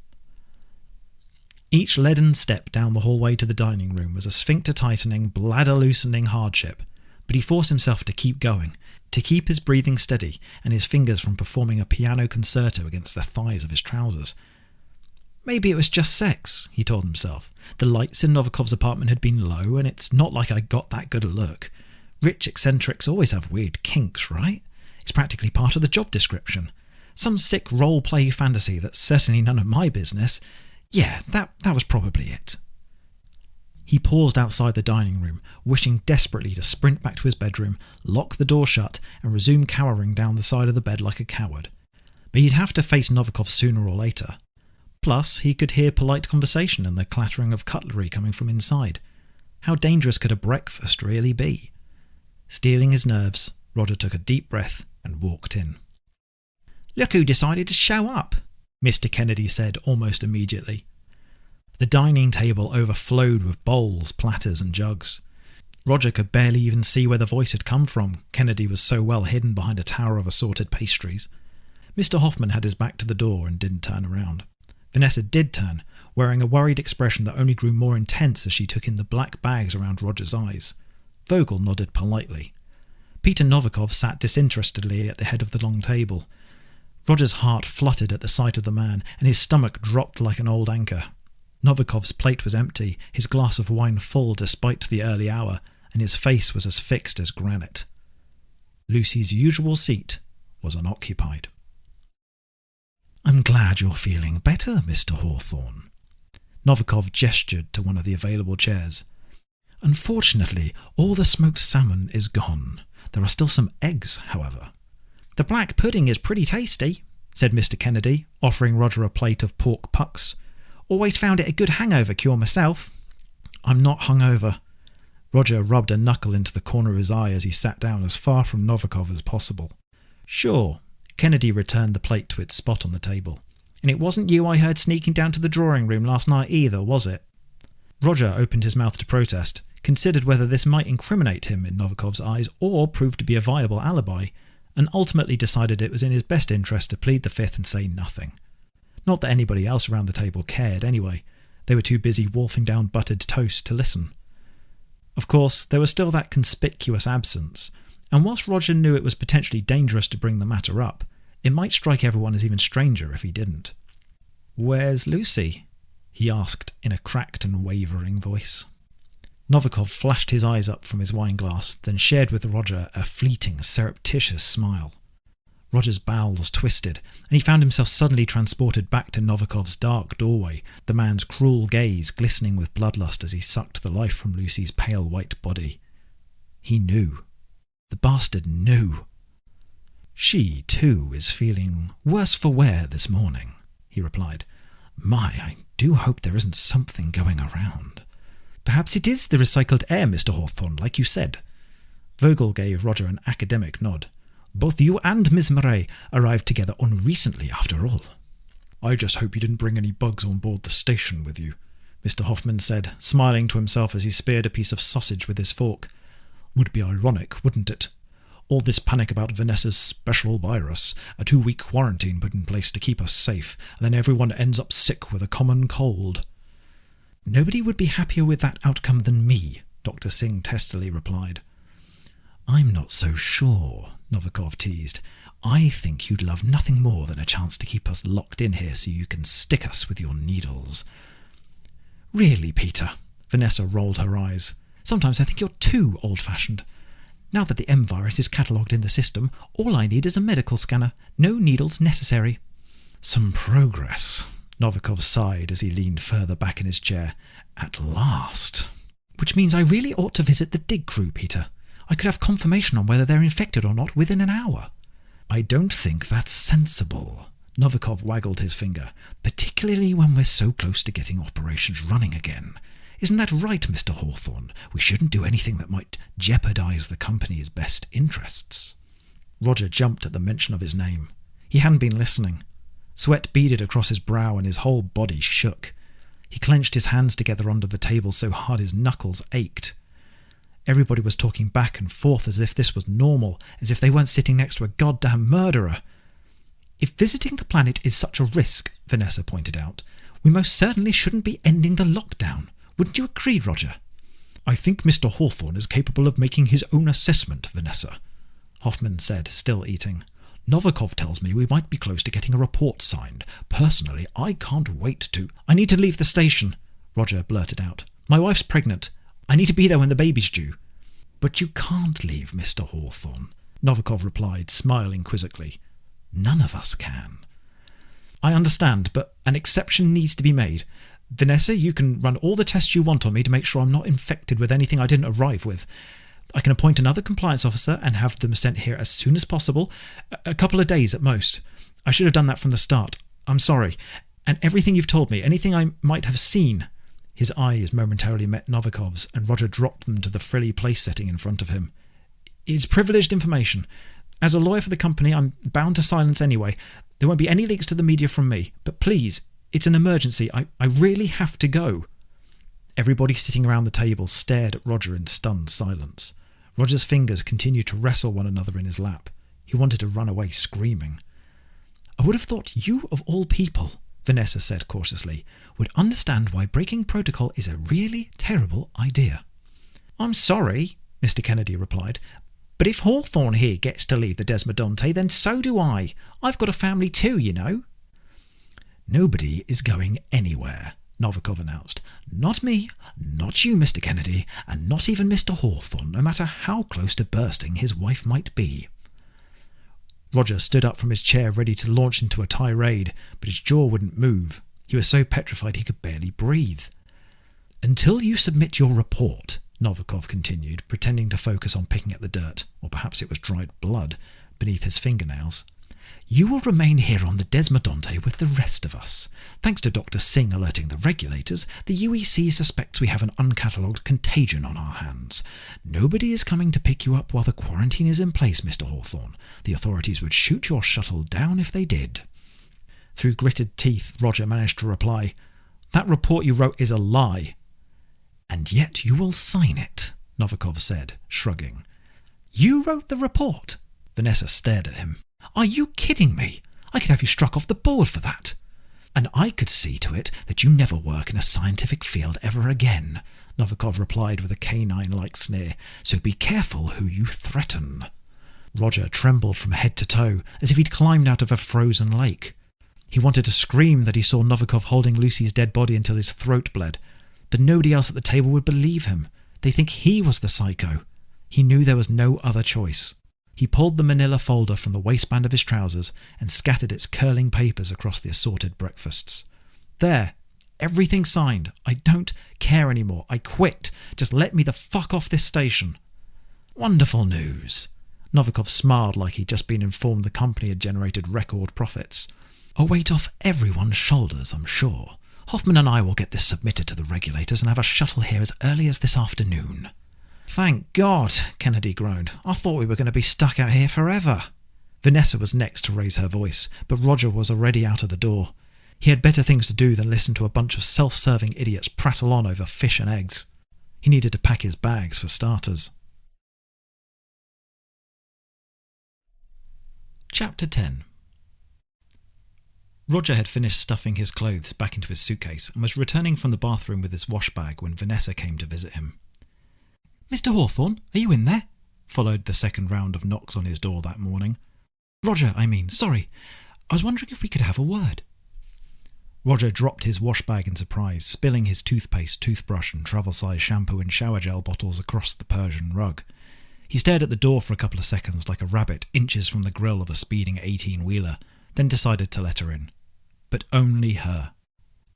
Each leaden step down the hallway to the dining room was a sphincter-tightening, bladder-loosening hardship, but he forced himself to keep going, to keep his breathing steady and his fingers from performing a piano concerto against the thighs of his trousers. Maybe it was just sex, he told himself. The lights in Novikov's apartment had been low, and it's not like I got that good a look. Rich eccentrics always have weird kinks, right? It's practically part of the job description. Some sick role-play fantasy that's certainly none of my business. Yeah, that was probably it. He paused outside the dining room, wishing desperately to sprint back to his bedroom, lock the door shut, and resume cowering down the side of the bed like a coward. But he'd have to face Novikov sooner or later. Plus, he could hear polite conversation and the clattering of cutlery coming from inside. How dangerous could a breakfast really be? Steeling his nerves, Roger took a deep breath and walked in. "Look who decided to show up," Mr. Kennedy said almost immediately. The dining table overflowed with bowls, platters and jugs. Roger could barely even see where the voice had come from. Kennedy was so well hidden behind a tower of assorted pastries. Mr. Hoffman had his back to the door and didn't turn around. Vanessa did turn, wearing a worried expression that only grew more intense as she took in the black bags around Roger's eyes. Vogel nodded politely. Peter Novikov sat disinterestedly at the head of the long table. Roger's heart fluttered at the sight of the man, and his stomach dropped like an old anchor. Novikov's plate was empty, his glass of wine full despite the early hour, and his face was as fixed as granite. Lucy's usual seat was unoccupied. "I'm glad you're feeling better, Mr. Hawthorne." Novikov gestured to one of the available chairs. "Unfortunately, all the smoked salmon is gone. There are still some eggs, however." "The black pudding is pretty tasty," said Mr. Kennedy, offering Roger a plate of pork pucks. "Always found it a good hangover cure myself." "I'm not hungover." Roger rubbed a knuckle into the corner of his eye as he sat down as far from Novikov as possible. "Sure." Kennedy returned the plate to its spot on the table. "And it wasn't you I heard sneaking down to the drawing room last night either, was it?" Roger opened his mouth to protest, considered whether this might incriminate him in Novikov's eyes or prove to be a viable alibi, and ultimately decided it was in his best interest to plead the fifth and say nothing. Not that anybody else around the table cared anyway. They were too busy wolfing down buttered toast to listen. Of course, there was still that conspicuous absence, and whilst Roger knew it was potentially dangerous to bring the matter up, it might strike everyone as even stranger if he didn't. "Where's Lucy?" he asked in a cracked and wavering voice. Novikov flashed his eyes up from his wineglass, then shared with Roger a fleeting, surreptitious smile. Roger's bowels twisted, and he found himself suddenly transported back to Novikov's dark doorway, the man's cruel gaze glistening with bloodlust as he sucked the life from Lucy's pale white body. He knew. The bastard knew. "She, too, is feeling worse for wear this morning," he replied. "My, I do hope there isn't something going around." "Perhaps it is the recycled air, Mr. Hawthorne, like you said." Vogel gave Roger an academic nod. "Both you and Miss Murray arrived together unrecently, after all." "I just hope you didn't bring any bugs on board the station with you," Mr. Hoffman said, smiling to himself as he speared a piece of sausage with his fork. "Would be ironic, wouldn't it? All this panic about Vanessa's special virus, a 2-week quarantine put in place to keep us safe, and then everyone ends up sick with a common cold." "Nobody would be happier with that outcome than me," Dr. Singh testily replied. "I'm not so sure," Novikov teased. "I think you'd love nothing more than a chance to keep us locked in here so you can stick us with your needles." "Really, Peter?" Vanessa rolled her eyes. "Sometimes I think you're too old-fashioned. Now that the M virus is catalogued in the system, all I need is a medical scanner. No needles necessary." "Some progress," Novikov sighed as he leaned further back in his chair. "At last." "Which means I really ought to visit the dig crew, Peter. I could have confirmation on whether they're infected or not within an hour." "I don't think that's sensible." Novikov waggled his finger. "Particularly when we're so close to getting operations running again. Isn't that right, Mr. Hawthorne? We shouldn't do anything that might jeopardize the company's best interests." Roger jumped at the mention of his name. He hadn't been listening. Sweat beaded across his brow and his whole body shook. He clenched his hands together under the table so hard his knuckles ached. Everybody was talking back and forth as if this was normal, as if they weren't sitting next to a goddamn murderer. If visiting the planet is such a risk, Vanessa pointed out, we most certainly shouldn't be ending the lockdown. Wouldn't you agree, Roger? I think Mr. Hawthorne is capable of making his own assessment, Vanessa, Hoffman said, still eating. Novikov tells me we might be close to getting a report signed. Personally, I can't wait to... I need to leave the station, Roger blurted out. My wife's pregnant. I need to be there when the baby's due. But you can't leave, Mr. Hawthorne, Novikov replied, smiling quizzically. None of us can. I understand, but an exception needs to be made. Vanessa, you can run all the tests you want on me to make sure I'm not infected with anything I didn't arrive with. I can appoint another compliance officer and have them sent here as soon as possible. A couple of days at most. I should have done that from the start. I'm sorry. And everything you've told me, anything I might have seen... His eyes momentarily met Novikov's, and Roger dropped them to the frilly place setting in front of him. It's privileged information. As a lawyer for the company, I'm bound to silence anyway. There won't be any leaks to the media from me. But please, it's an emergency. I really have to go. Everybody sitting around the table stared at Roger in stunned silence. Roger's fingers continued to wrestle one another in his lap. He wanted to run away screaming. I would have thought you, of all people, Vanessa said cautiously, would understand why breaking protocol is a really terrible idea. I'm sorry, Mr. Kennedy replied, but if Hawthorne here gets to leave the Desmodonte, then so do I. I've got a family too, you know. Nobody is going anywhere, Novikov announced. Not me, not you, Mr. Kennedy, and not even Mr. Hawthorne, no matter how close to bursting his wife might be. Roger stood up from his chair ready to launch into a tirade, but his jaw wouldn't move. He was so petrified he could barely breathe. Until you submit your report, Novikov continued, pretending to focus on picking at the dirt, or perhaps it was dried blood, beneath his fingernails. You will remain here on the Desmodonte with the rest of us. Thanks to Dr. Singh alerting the regulators, the UEC suspects we have an uncatalogued contagion on our hands. Nobody is coming to pick you up while the quarantine is in place, Mr. Hawthorne. The authorities would shoot your shuttle down if they did. Through gritted teeth, Roger managed to reply, That report you wrote is a lie. And yet you will sign it, Novikov said, shrugging. You wrote the report? Vanessa stared at him. Are you kidding me? I could have you struck off the board for that. And I could see to it that you never work in a scientific field ever again, Novikov replied with a canine-like sneer. So be careful who you threaten. Roger trembled from head to toe, as if he'd climbed out of a frozen lake. He wanted to scream that he saw Novikov holding Lucy's dead body until his throat bled, but nobody else at the table would believe him. They'd think he was the psycho. He knew there was no other choice. He pulled the manila folder from the waistband of his trousers and scattered its curling papers across the assorted breakfasts. There, everything signed. I don't care anymore. I quit. Just let me the fuck off this station. Wonderful news. Novikov smiled like he'd just been informed the company had generated record profits. A weight off everyone's shoulders, I'm sure. Hoffman and I will get this submitted to the regulators and have a shuttle here as early as this afternoon. Thank God, Kennedy groaned. I thought we were going to be stuck out here forever. Vanessa was next to raise her voice, but Roger was already out of the door. He had better things to do than listen to a bunch of self-serving idiots prattle on over fish and eggs. He needed to pack his bags for starters. Chapter 10. Roger had finished stuffing his clothes back into his suitcase and was returning from the bathroom with his wash bag when Vanessa came to visit him. Mr. Hawthorne, are you in there? Followed the second round of knocks on his door that morning. Roger, sorry. I was wondering if we could have a word. Roger dropped his wash bag in surprise, spilling his toothpaste, toothbrush and travel-size shampoo and shower gel bottles across the Persian rug. He stared at the door for a couple of seconds like a rabbit inches from the grill of a speeding 18-wheeler, then decided to let her in. But only her.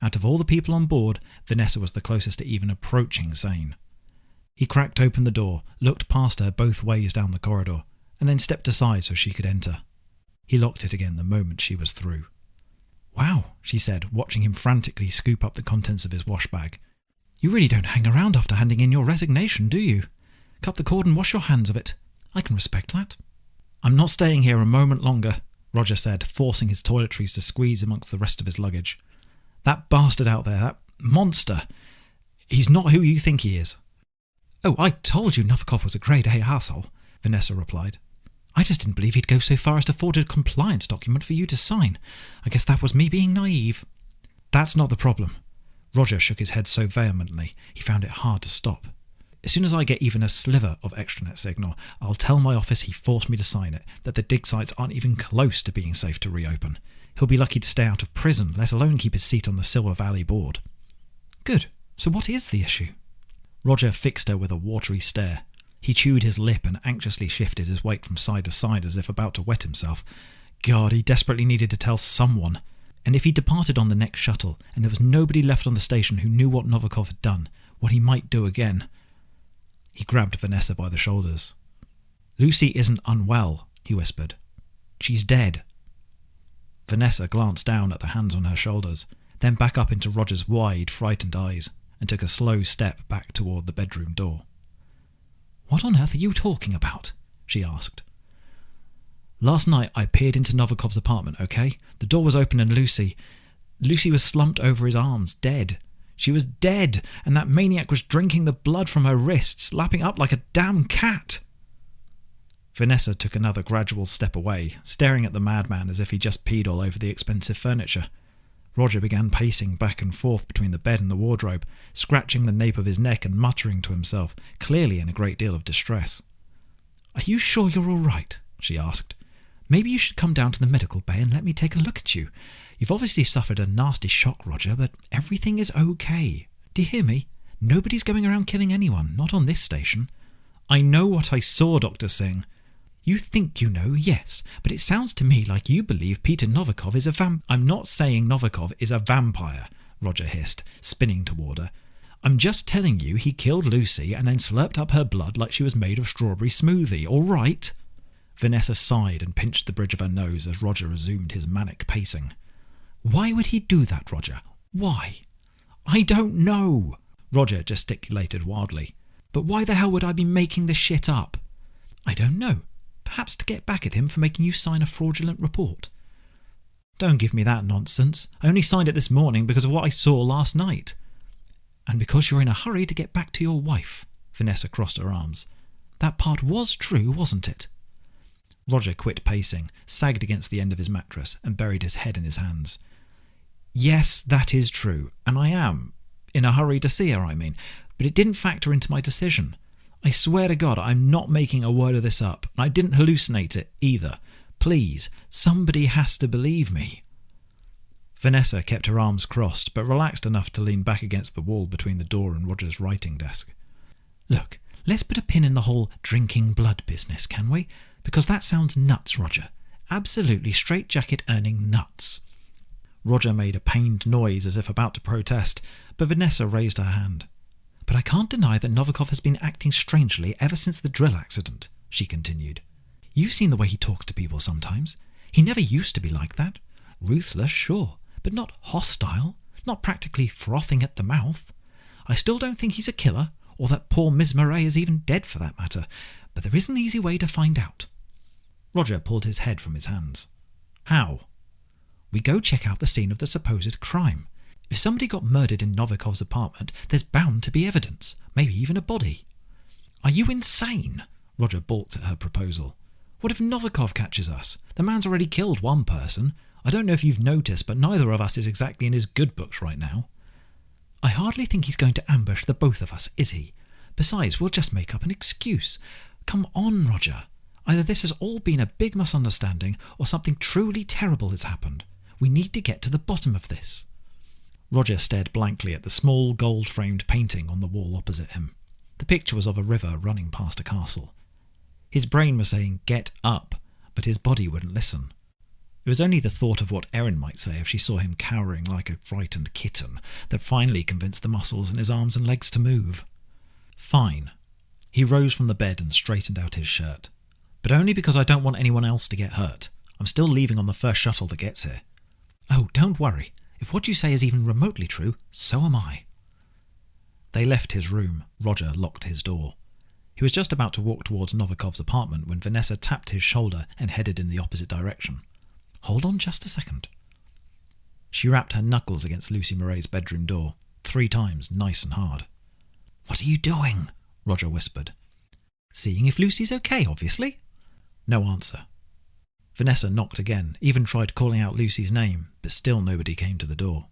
Out of all the people on board, Vanessa was the closest to even approaching sane. He cracked open the door, looked past her both ways down the corridor, and then stepped aside so she could enter. He locked it again the moment she was through. Wow, she said, watching him frantically scoop up the contents of his wash bag. You really don't hang around after handing in your resignation, do you? Cut the cord and wash your hands of it. I can respect that. I'm not staying here a moment longer, Roger said, forcing his toiletries to squeeze amongst the rest of his luggage. That bastard out there, that monster, he's not who you think he is. Oh, I told you Novikov was a grade A arsehole, Vanessa replied. I just didn't believe he'd go so far as to forge a compliance document for you to sign. I guess that was me being naive. That's not the problem. Roger shook his head so vehemently he found it hard to stop. As soon as I get even a sliver of extranet signal, I'll tell my office he forced me to sign it, that the dig sites aren't even close to being safe to reopen. He'll be lucky to stay out of prison, let alone keep his seat on the Silver Valley board. Good. So what is the issue? Roger fixed her with a watery stare. He chewed his lip and anxiously shifted his weight from side to side as if about to wet himself. God, he desperately needed to tell someone. And if he departed on the next shuttle, and there was nobody left on the station who knew what Novikov had done, what he might do again... He grabbed Vanessa by the shoulders. Lucy isn't unwell, he whispered. She's dead. Vanessa glanced down at the hands on her shoulders, then back up into Roger's wide, frightened eyes, and took a slow step back toward the bedroom door. What on earth are you talking about? She asked. Last night I peered into Novikov's apartment, okay? The door was open and Lucy was slumped over his arms, dead. She was dead, and that maniac was drinking the blood from her wrists, lapping up like a damn cat. Vanessa took another gradual step away, staring at the madman as if he just peed all over the expensive furniture. Roger began pacing back and forth between the bed and the wardrobe, scratching the nape of his neck and muttering to himself, clearly in a great deal of distress. Are you sure you're all right? She asked. Maybe you should come down to the medical bay and let me take a look at you. You've obviously suffered a nasty shock, Roger, but everything is okay. Do you hear me? Nobody's going around killing anyone, not on this station. I know what I saw, Dr. Singh. You think you know, yes, but it sounds to me like you believe Peter Novikov is a I'm not saying Novikov is a vampire, Roger hissed, spinning toward her. I'm just telling you he killed Lucy and then slurped up her blood like she was made of strawberry smoothie, all right? Vanessa sighed and pinched the bridge of her nose as Roger resumed his manic pacing. Why would he do that, Roger? Why? I don't know, Roger gesticulated wildly. But why the hell would I be making this shit up? I don't know. Perhaps to get back at him for making you sign a fraudulent report. Don't give me that nonsense. I only signed it this morning because of what I saw last night. And because you're in a hurry to get back to your wife, Vanessa crossed her arms. That part was true, wasn't it? Roger quit pacing, sagged against the end of his mattress, and buried his head in his hands. Yes, that is true, and I am. In a hurry to see her, I mean. But it didn't factor into my decision. I swear to God, I'm not making a word of this up, and I didn't hallucinate it either. Please, somebody has to believe me. Vanessa kept her arms crossed, but relaxed enough to lean back against the wall between the door and Roger's writing desk. Look, let's put a pin in the whole drinking blood business, can we? Because that sounds nuts, Roger. Absolutely straitjacket earning nuts. Roger made a pained noise as if about to protest, but Vanessa raised her hand. But I can't deny that Novikov has been acting strangely ever since the drill accident, she continued. You've seen the way he talks to people sometimes. He never used to be like that. Ruthless, sure, but not hostile, not practically frothing at the mouth. I still don't think he's a killer, or that poor Miss Murray is even dead for that matter, but there is an easy way to find out. Roger pulled his head from his hands. How? We go check out the scene of the supposed crime. If somebody got murdered in Novikov's apartment, there's bound to be evidence, maybe even a body. Are you insane? Roger balked at her proposal. What if Novikov catches us? The man's already killed one person. I don't know if you've noticed, but neither of us is exactly in his good books right now. I hardly think he's going to ambush the both of us, is he? Besides, we'll just make up an excuse. Come on, Roger. Either this has all been a big misunderstanding, or something truly terrible has happened. We need to get to the bottom of this. Roger stared blankly at the small gold-framed painting on the wall opposite him. The picture was of a river running past a castle. His brain was saying, get up, but his body wouldn't listen. It was only the thought of what Erin might say if she saw him cowering like a frightened kitten that finally convinced the muscles in his arms and legs to move. Fine. He rose from the bed and straightened out his shirt. But only because I don't want anyone else to get hurt. I'm still leaving on the first shuttle that gets here. Oh, don't worry. If what you say is even remotely true, so am I. They left his room. Roger locked his door. He was just about to walk towards Novikov's apartment when Vanessa tapped his shoulder and headed in the opposite direction. "Hold on just a second." She rapped her knuckles against Lucy Murray's bedroom door, 3 times, nice and hard. "What are you doing?" Roger whispered. "Seeing if Lucy's okay, obviously." No answer. Vanessa knocked again, even tried calling out Lucy's name, but still nobody came to the door.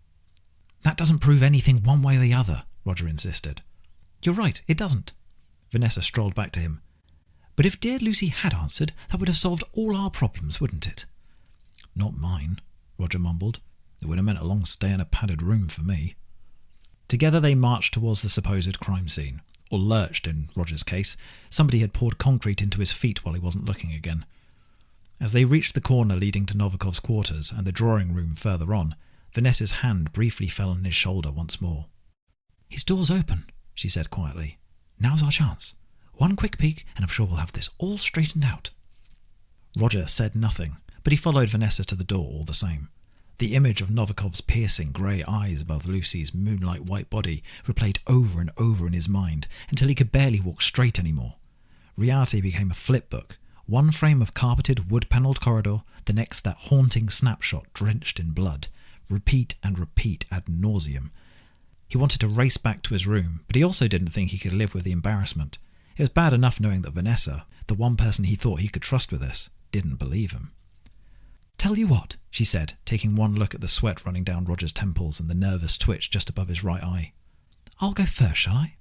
"That doesn't prove anything one way or the other," Roger insisted. "You're right, it doesn't." Vanessa strolled back to him. "But if dear Lucy had answered, that would have solved all our problems, wouldn't it?" "Not mine," Roger mumbled. "It would have meant a long stay in a padded room for me." Together they marched towards the supposed crime scene, or lurched in Roger's case. Somebody had poured concrete into his feet while he wasn't looking again. As they reached the corner leading to Novikov's quarters and the drawing room further on, Vanessa's hand briefly fell on his shoulder once more. "His door's open," she said quietly. "Now's our chance. One quick peek and I'm sure we'll have this all straightened out." Roger said nothing, but he followed Vanessa to the door all the same. The image of Novikov's piercing grey eyes above Lucy's moonlight white body replayed over and over in his mind until he could barely walk straight anymore. Reality became a flipbook. One frame of carpeted, wood-panelled corridor, the next that haunting snapshot drenched in blood. Repeat and repeat ad nauseum. He wanted to race back to his room, but he also didn't think he could live with the embarrassment. It was bad enough knowing that Vanessa, the one person he thought he could trust with this, didn't believe him. "Tell you what," she said, taking one look at the sweat running down Roger's temples and the nervous twitch just above his right eye. "I'll go first, shall I?"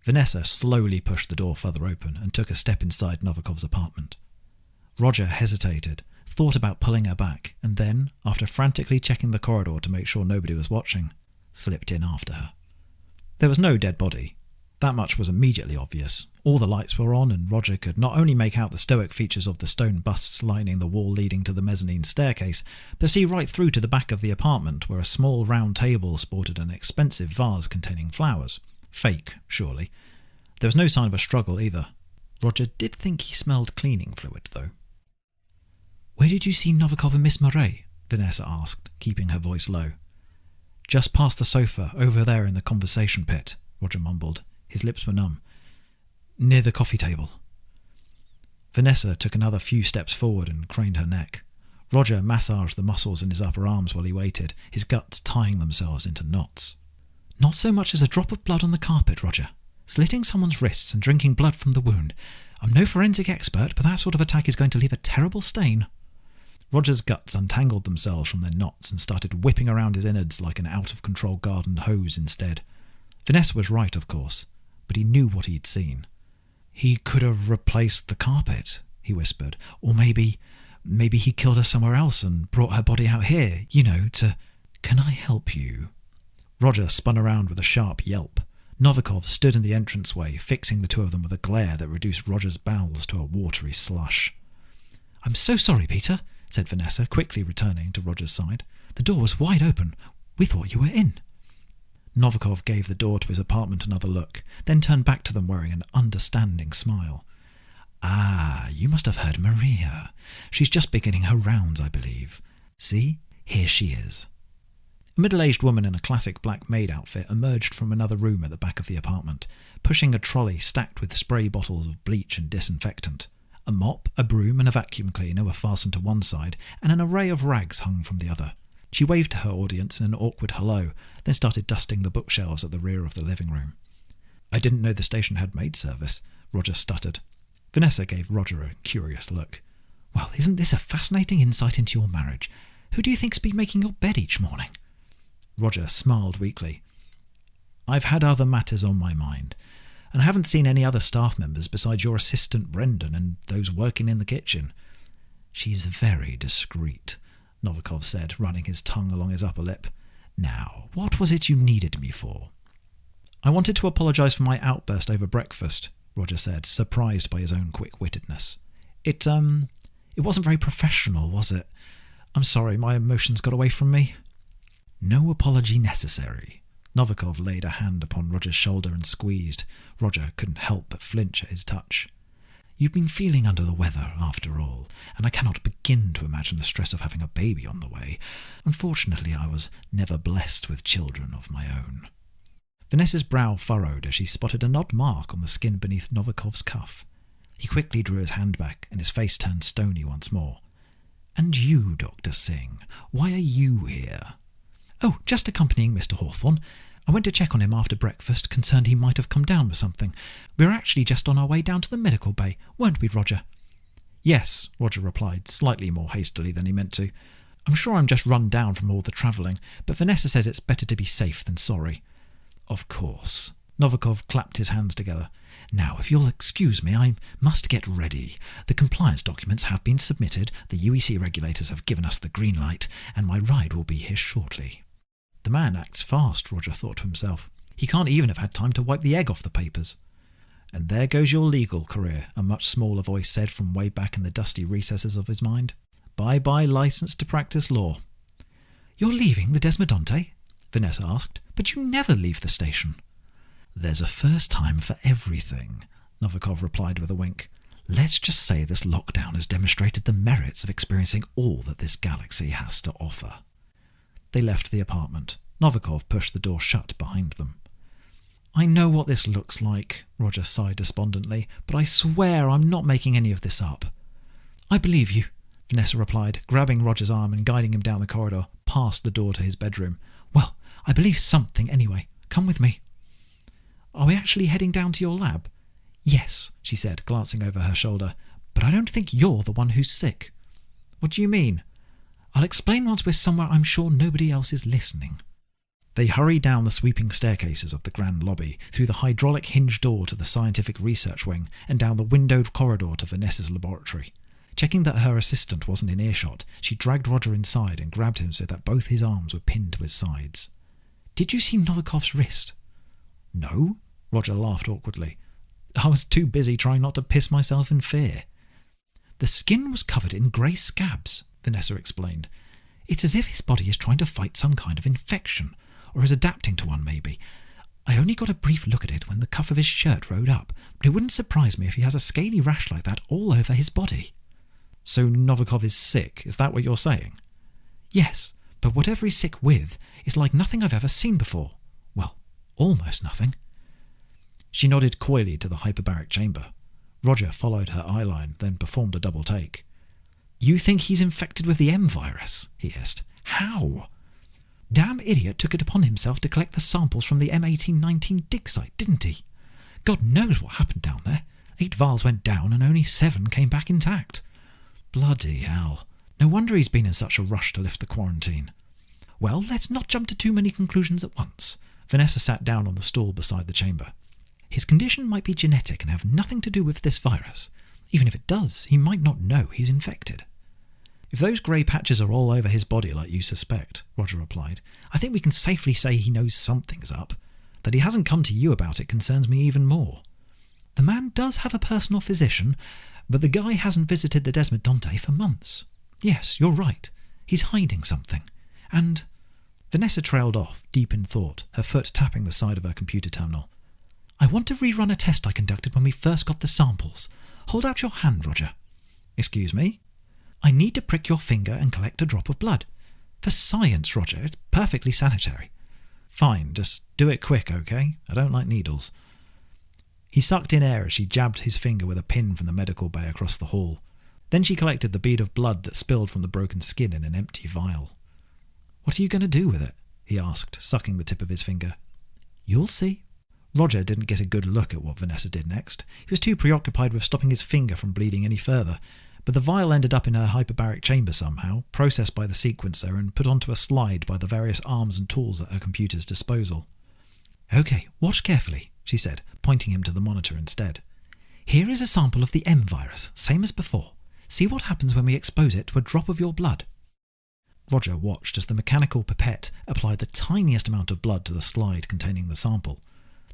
Vanessa slowly pushed the door further open and took a step inside Novikov's apartment. Roger hesitated, thought about pulling her back, and then, after frantically checking the corridor to make sure nobody was watching, slipped in after her. There was no dead body. That much was immediately obvious. All the lights were on, and Roger could not only make out the stoic features of the stone busts lining the wall leading to the mezzanine staircase, but see right through to the back of the apartment where a small round table sported an expensive vase containing flowers. Fake, surely. There was no sign of a struggle either. Roger did think he smelled cleaning fluid, though. "Where did you see Novikov and Miss Murray?" Vanessa asked, keeping her voice low. "Just past the sofa, over there in the conversation pit," Roger mumbled. His lips were numb. "Near the coffee table." Vanessa took another few steps forward and craned her neck. Roger massaged the muscles in his upper arms while he waited, his guts tying themselves into knots. "Not so much as a drop of blood on the carpet, Roger. Slitting someone's wrists and drinking blood from the wound. I'm no forensic expert, but that sort of attack is going to leave a terrible stain." Roger's guts untangled themselves from their knots and started whipping around his innards like an out-of-control garden hose instead. Vanessa was right, of course, but he knew what he'd seen. "He could have replaced the carpet," he whispered. "Or maybe he killed her somewhere else and brought her body out here, to... Can I help you?" Roger spun around with a sharp yelp. Novikov stood in the entranceway, fixing the two of them with a glare that reduced Roger's bowels to a watery slush. "I'm so sorry, Peter," said Vanessa, quickly returning to Roger's side. "The door was wide open. We thought you were in." Novikov gave the door to his apartment another look, then turned back to them wearing an understanding smile. "Ah, you must have heard Maria. She's just beginning her rounds, I believe. See, here she is." A middle-aged woman in a classic black maid outfit emerged from another room at the back of the apartment, pushing a trolley stacked with spray bottles of bleach and disinfectant. A mop, a broom and a vacuum cleaner were fastened to one side, and an array of rags hung from the other. She waved to her audience in an awkward hello, then started dusting the bookshelves at the rear of the living room. "I didn't know the station had maid service," Roger stuttered. Vanessa gave Roger a curious look. "Well, isn't this a fascinating insight into your marriage? Who do you think's been making your bed each morning?" Roger smiled weakly. "I've had other matters on my mind, and I haven't seen any other staff members besides your assistant Brendan and those working in the kitchen." "She's very discreet," Novikov said, running his tongue along his upper lip. "Now, what was it you needed me for?" "I wanted to apologise for my outburst over breakfast," Roger said, surprised by his own quick-wittedness. It wasn't very professional, was it? I'm sorry, my emotions got away from me." "No apology necessary." Novikov laid a hand upon Roger's shoulder and squeezed. Roger couldn't help but flinch at his touch. "You've been feeling under the weather, after all, and I cannot begin to imagine the stress of having a baby on the way. Unfortunately, I was never blessed with children of my own." Vanessa's brow furrowed as she spotted an odd mark on the skin beneath Novikov's cuff. He quickly drew his hand back, and his face turned stony once more. "And you, Dr. Singh, why are you here?" "Oh, just accompanying Mr. Hawthorne. I went to check on him after breakfast, concerned he might have come down with something. We were actually just on our way down to the medical bay, weren't we, Roger?" "Yes," Roger replied, slightly more hastily than he meant to. "I'm sure I'm just run down from all the travelling, but Vanessa says it's better to be safe than sorry." "Of course." Novikov clapped his hands together. "Now, if you'll excuse me, I must get ready. The compliance documents have been submitted, the UEC regulators have given us the green light, and my ride will be here shortly." The man acts fast, Roger thought to himself. He can't even have had time to wipe the egg off the papers. "And there goes your legal career," a much smaller voice said from way back in the dusty recesses of his mind. "Bye-bye licence to practice law." "You're leaving the Desmodonte?" Vanessa asked. "But you never leave the station." "There's a first time for everything," Novikov replied with a wink. "Let's just say this lockdown has demonstrated the merits of experiencing all that this galaxy has to offer." They left the apartment. Novikov pushed the door shut behind them. "I know what this looks like," Roger sighed despondently, "but I swear I'm not making any of this up." "I believe you," Vanessa replied, grabbing Roger's arm and guiding him down the corridor, past the door to his bedroom. "Well, I believe something anyway. Come with me." "Are we actually heading down to your lab?" "Yes," she said, glancing over her shoulder, "but I don't think you're the one who's sick." "What do you mean?" "I'll explain once we're somewhere I'm sure nobody else is listening." They hurried down the sweeping staircases of the grand lobby, through the hydraulic hinge door to the scientific research wing, and down the windowed corridor to Vanessa's laboratory. Checking that her assistant wasn't in earshot, she dragged Roger inside and grabbed him so that both his arms were pinned to his sides. "Did you see Novikov's wrist?" "No," Roger laughed awkwardly. "I was too busy trying not to piss myself in fear." "The skin was covered in grey scabs," Vanessa explained. "It's as if his body is trying to fight some kind of infection, or is adapting to one maybe. I only got a brief look at it when the cuff of his shirt rode up, but it wouldn't surprise me if he has a scaly rash like that all over his body." "So Novikov is sick, is that what you're saying?" "Yes, but whatever he's sick with is like nothing I've ever seen before. Well, almost nothing." She nodded coyly to the hyperbaric chamber. Roger followed her eyeline, then performed a double take. "You think he's infected with the M virus?" he hissed. "How?" "Damn idiot took it upon himself to collect the samples from the M1819 dig site, didn't he? God knows what happened down there. 8 vials went down and only 7 came back intact. Bloody hell. No wonder he's been in such a rush to lift the quarantine." "Well, let's not jump to too many conclusions at once." Vanessa sat down on the stool beside the chamber. "His condition might be genetic and have nothing to do with this virus. Even if it does, he might not know he's infected." "If those grey patches are all over his body like you suspect," Roger replied, "I think we can safely say he knows something's up. That he hasn't come to you about it concerns me even more. The man does have a personal physician, but the guy hasn't visited the Desmodonte for months. Yes, you're right. He's hiding something. And—" Vanessa trailed off, deep in thought, her foot tapping the side of her computer terminal. "I want to rerun a test I conducted when we first got the samples. Hold out your hand, Roger." "Excuse me?" "I need to prick your finger and collect a drop of blood. For science, Roger. It's perfectly sanitary." "Fine, just do it quick, okay? I don't like needles." He sucked in air as she jabbed his finger with a pin from the medical bay across the hall. Then she collected the bead of blood that spilled from the broken skin in an empty vial. "What are you going to do with it?" he asked, sucking the tip of his finger. "You'll see." Roger didn't get a good look at what Vanessa did next. He was too preoccupied with stopping his finger from bleeding any further, but the vial ended up in her hyperbaric chamber somehow, processed by the sequencer and put onto a slide by the various arms and tools at her computer's disposal. "Okay, watch carefully," she said, pointing him to the monitor instead. "Here is a sample of the M virus, same as before. See what happens when we expose it to a drop of your blood." Roger watched as the mechanical pipette applied the tiniest amount of blood to the slide containing the sample.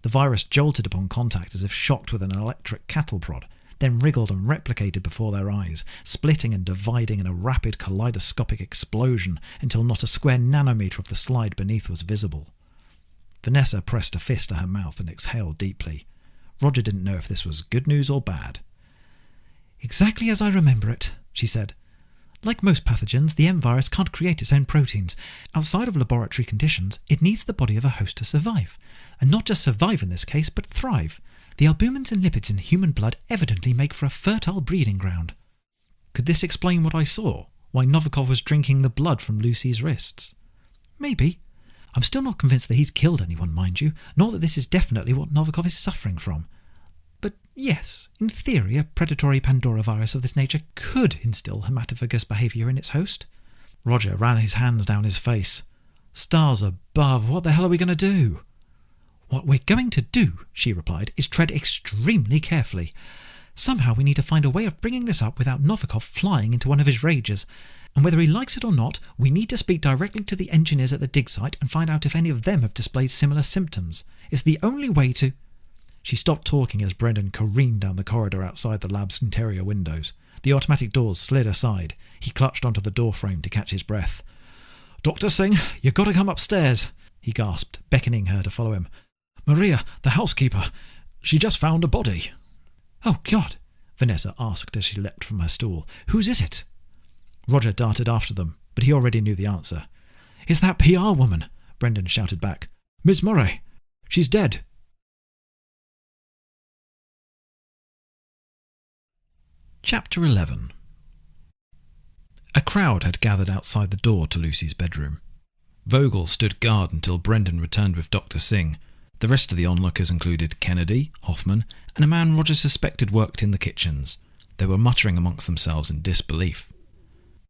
The virus jolted upon contact as if shocked with an electric cattle prod, then wriggled and replicated before their eyes, splitting and dividing in a rapid kaleidoscopic explosion until not a square nanometer of the slide beneath was visible. Vanessa pressed a fist to her mouth and exhaled deeply. Roger didn't know if this was good news or bad. "Exactly as I remember it," she said. Like most pathogens, the M virus can't create its own proteins. Outside of laboratory conditions, it needs the body of a host to survive. And not just survive in this case, but thrive. The albumins and lipids in human blood evidently make for a fertile breeding ground. Could this explain what I saw? Why Novikov was drinking the blood from Lucy's wrists? Maybe. I'm still not convinced that he's killed anyone, mind you, nor that this is definitely what Novikov is suffering from. But yes, in theory, a predatory Pandora virus of this nature could instill hematophagous behaviour in its host. Roger ran his hands down his face. Stars above, what the hell are we going to do? What we're going to do, she replied, is tread extremely carefully. Somehow we need to find a way of bringing this up without Novikov flying into one of his rages. And whether he likes it or not, we need to speak directly to the engineers at the dig site and find out if any of them have displayed similar symptoms. It's the only way to... She stopped talking as Brendan careened down the corridor outside the lab's interior windows. The automatic doors slid aside. He clutched onto the door frame to catch his breath. "Dr. Singh, you've got to come upstairs," he gasped, beckoning her to follow him. "Maria, the housekeeper, she just found a body." "Oh, God," Vanessa asked as she leapt from her stool. "Whose is it?" Roger darted after them, but he already knew the answer. "It's that PR woman," Brendan shouted back. "Miss Murray, she's dead." Chapter 11. A crowd had gathered outside the door to Lucy's bedroom. Vogel stood guard until Brendan returned with Dr. Singh. The rest of the onlookers included Kennedy, Hoffman, and a man Roger suspected worked in the kitchens. They were muttering amongst themselves in disbelief.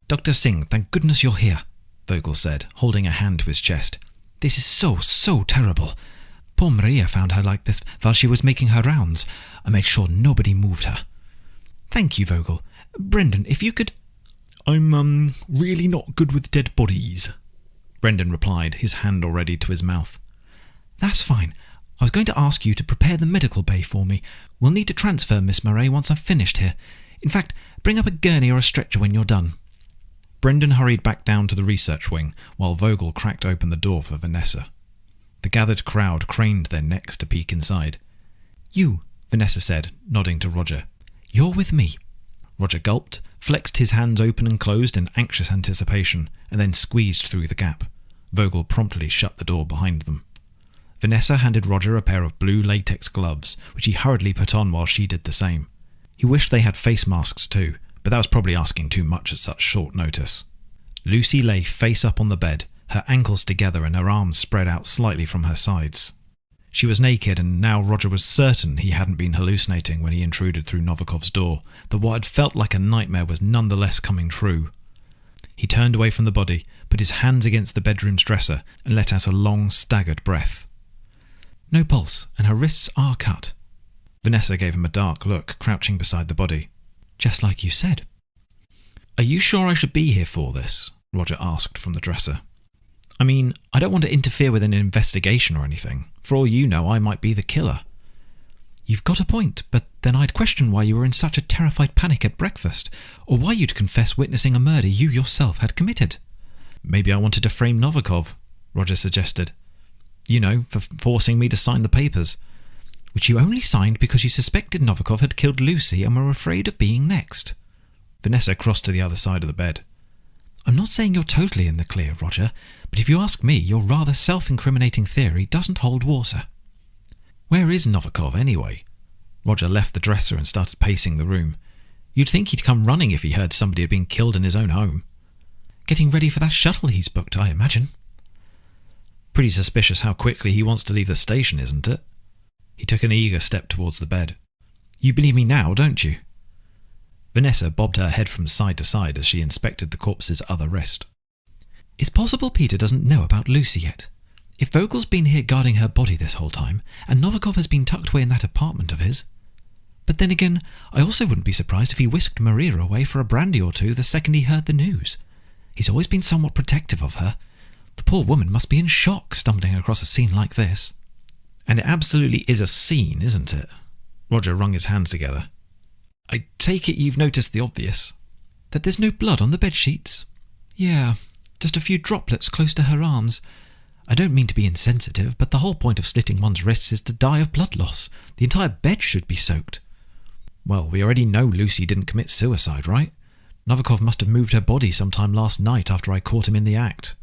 "Dr. Singh, thank goodness you're here," Vogel said, holding a hand to his chest. "This is so terrible. Poor Maria found her like this while she was making her rounds. I made sure nobody moved her." "Thank you, Vogel. Brendan, if you could..." "I'm, really not good with dead bodies," Brendan replied, his hand already to his mouth. "That's fine. I was going to ask you to prepare the medical bay for me. We'll need to transfer Miss Murray once I've finished here. In fact, bring up a gurney or a stretcher when you're done." Brendan hurried back down to the research wing, while Vogel cracked open the door for Vanessa. The gathered crowd craned their necks to peek inside. "You," Vanessa said, nodding to Roger. "You're with me." Roger gulped, flexed his hands open and closed in anxious anticipation, and then squeezed through the gap. Vogel promptly shut the door behind them. Vanessa handed Roger a pair of blue latex gloves, which he hurriedly put on while she did the same. He wished they had face masks too, but that was probably asking too much at such short notice. Lucy lay face up on the bed, her ankles together and her arms spread out slightly from her sides. She was naked, and now Roger was certain he hadn't been hallucinating when he intruded through Novikov's door, that what had felt like a nightmare was nonetheless coming true. He turned away from the body, put his hands against the bedroom's dresser, and let out a long, staggered breath. "No pulse, and her wrists are cut." Vanessa gave him a dark look, crouching beside the body. "Just like you said." "Are you sure I should be here for this?" Roger asked from the dresser. "I mean, I don't want to interfere with an investigation or anything. For all you know, I might be the killer." "You've got a point, but then I'd question why you were in such a terrified panic at breakfast, or why you'd confess witnessing a murder you yourself had committed." "Maybe I wanted to frame Novikov," Roger suggested. "You know, for forcing me to sign the papers." "Which you only signed because you suspected Novikov had killed Lucy and were afraid of being next." Vanessa crossed to the other side of the bed. "I'm not saying you're totally in the clear, Roger, but if you ask me, your rather self-incriminating theory doesn't hold water." "Where is Novikov, anyway?" Roger left the dresser and started pacing the room. You'd think he'd come running if he heard somebody had been killed in his own home. "Getting ready for that shuttle he's booked, I imagine." "Pretty suspicious how quickly he wants to leave the station, isn't it?" He took an eager step towards the bed. "You believe me now, don't you?" Vanessa bobbed her head from side to side as she inspected the corpse's other wrist. "It's possible Peter doesn't know about Lucy yet. If Vogel's been here guarding her body this whole time, and Novikov has been tucked away in that apartment of his. But then again, I also wouldn't be surprised if he whisked Maria away for a brandy or two the second he heard the news. He's always been somewhat protective of her. The poor woman must be in shock stumbling across a scene like this." "And it absolutely is a scene, isn't it?" Roger wrung his hands together. "I take it you've noticed the obvious." "That there's no blood on the bedsheets?" "Yeah, just a few droplets close to her arms. I don't mean to be insensitive, but the whole point of slitting one's wrists is to die of blood loss. The entire bed should be soaked." "Well, we already know Lucy didn't commit suicide, right? Novikov must have moved her body sometime last night after I caught him in the act.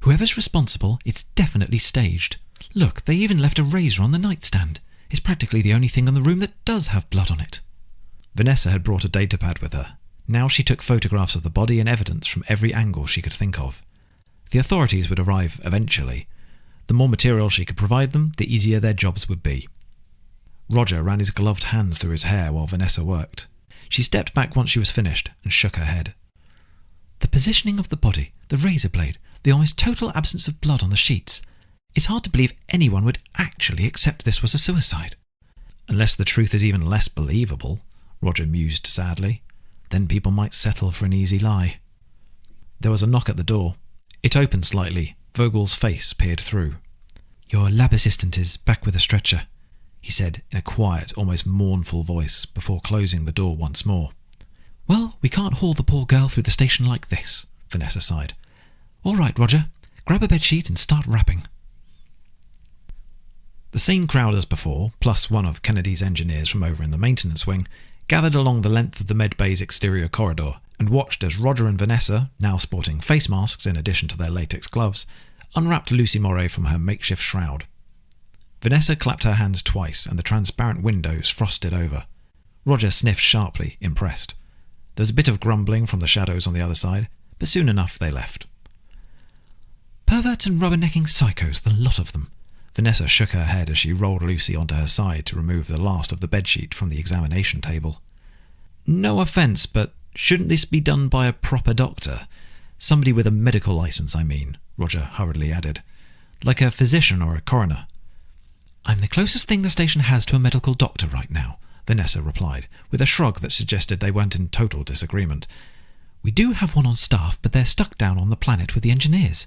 Whoever's responsible, it's definitely staged. Look, they even left a razor on the nightstand. It's practically the only thing in the room that does have blood on it. Vanessa had brought a datapad with her. Now she took photographs of the body and evidence from every angle she could think of. The authorities would arrive eventually. The more material she could provide them, the easier their jobs would be. Roger ran his gloved hands through his hair while Vanessa worked. She stepped back once she was finished and shook her head. The positioning of the body, the razor blade, the almost total absence of blood on the sheets. It's hard to believe anyone would actually accept this was a suicide. Unless the truth is even less believable, Roger mused sadly. Then people might settle for an easy lie. There was a knock at the door. It opened slightly. Vogel's face peered through. "Your lab assistant is back with a stretcher," he said in a quiet, almost mournful voice before closing the door once more. "Well, we can't haul the poor girl through the station like this," Vanessa sighed. "All right, Roger, grab a bedsheet and start wrapping." The same crowd as before, plus one of Kennedy's engineers from over in the maintenance wing, gathered along the length of the medbay's exterior corridor and watched as Roger and Vanessa, now sporting face masks in addition to their latex gloves, unwrapped Lucy Moray from her makeshift shroud. Vanessa clapped her hands twice and the transparent windows frosted over. Roger sniffed sharply, impressed. There was a bit of grumbling from the shadows on the other side, but soon enough they left. "Perverts and rubbernecking psychos, the lot of them." Vanessa shook her head as she rolled Lucy onto her side to remove the last of the bedsheet from the examination table. "No offence, but shouldn't this be done by a proper doctor? Somebody with a medical license, I mean," Roger hurriedly added. "Like a physician or a coroner." "I'm the closest thing the station has to a medical doctor right now," Vanessa replied, with a shrug that suggested they weren't in total disagreement. "We do have one on staff, but they're stuck down on the planet with the engineers.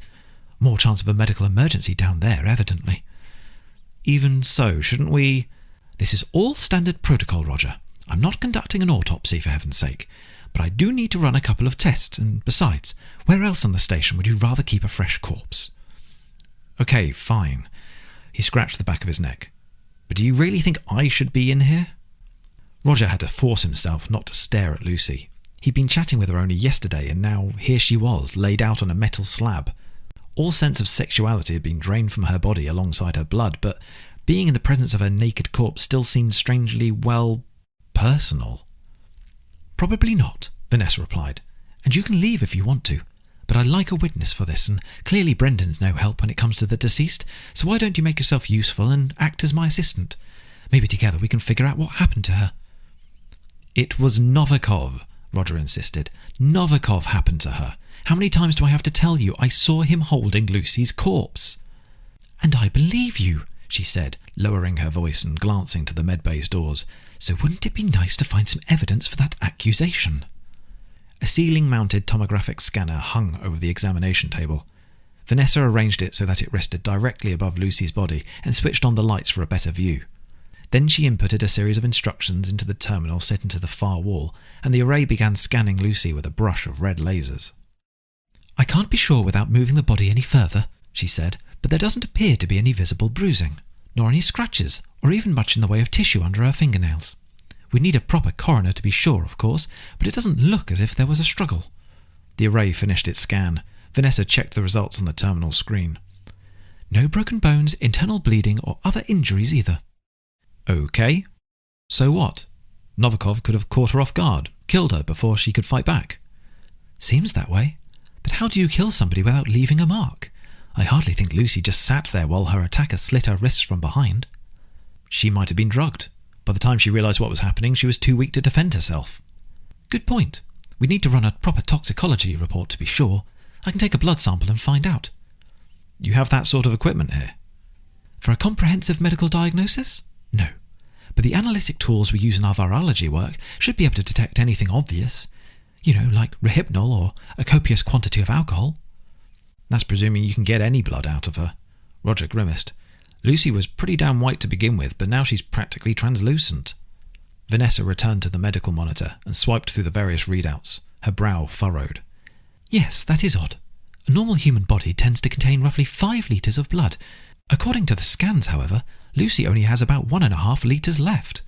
More chance of a medical emergency down there, evidently." "Even so, shouldn't we—" "This is all standard protocol, Roger. I'm not conducting an autopsy, for heaven's sake. But I do need to run a couple of tests, and besides, where else on the station would you rather keep a fresh corpse?" "Okay, fine." He scratched the back of his neck. "But do you really think I should be in here?" Roger had to force himself not to stare at Lucy. He'd been chatting with her only yesterday, and now here she was, laid out on a metal slab. All sense of sexuality had been drained from her body alongside her blood, but being in the presence of her naked corpse still seemed strangely, well, personal. "Probably not," Vanessa replied, "and you can leave if you want to. But I'd like a witness for this, and clearly Brendan's no help when it comes to the deceased, so why don't you make yourself useful and act as my assistant? Maybe together we can figure out what happened to her." "It was Novikov," Roger insisted. "Novikov happened to her. How many times do I have to tell you I saw him holding Lucy's corpse?" "And I believe you," she said, lowering her voice and glancing to the medbay's doors. "So wouldn't it be nice to find some evidence for that accusation?" A ceiling-mounted tomographic scanner hung over the examination table. Vanessa arranged it so that it rested directly above Lucy's body and switched on the lights for a better view. Then she inputted a series of instructions into the terminal set into the far wall, and the array began scanning Lucy with a brush of red lasers. "I can't be sure without moving the body any further," she said, "but there doesn't appear to be any visible bruising, nor any scratches, or even much in the way of tissue under her fingernails. We'd need a proper coroner to be sure, of course, but it doesn't look as if there was a struggle." The array finished its scan. Vanessa checked the results on the terminal screen. "No broken bones, internal bleeding, or other injuries either." "Okay. So what? Novikov could have caught her off guard, killed her before she could fight back." "Seems that way. But how do you kill somebody without leaving a mark? I hardly think Lucy just sat there while her attacker slit her wrists from behind." "She might have been drugged. By the time she realised what was happening, she was too weak to defend herself." "Good point. We'd need to run a proper toxicology report to be sure. I can take a blood sample and find out." "You have that sort of equipment here?" "For a comprehensive medical diagnosis? No. But the analytic tools we use in our virology work should be able to detect anything obvious. You know, like rehypnol or a copious quantity of alcohol." "That's presuming you can get any blood out of her." Roger grimaced. "Lucy was pretty damn white to begin with, but now she's practically translucent." Vanessa returned to the medical monitor and swiped through the various readouts, her brow furrowed. "Yes, that is odd. A normal human body tends to contain roughly 5 litres of blood. According to the scans, however, Lucy only has about 1.5 litres left.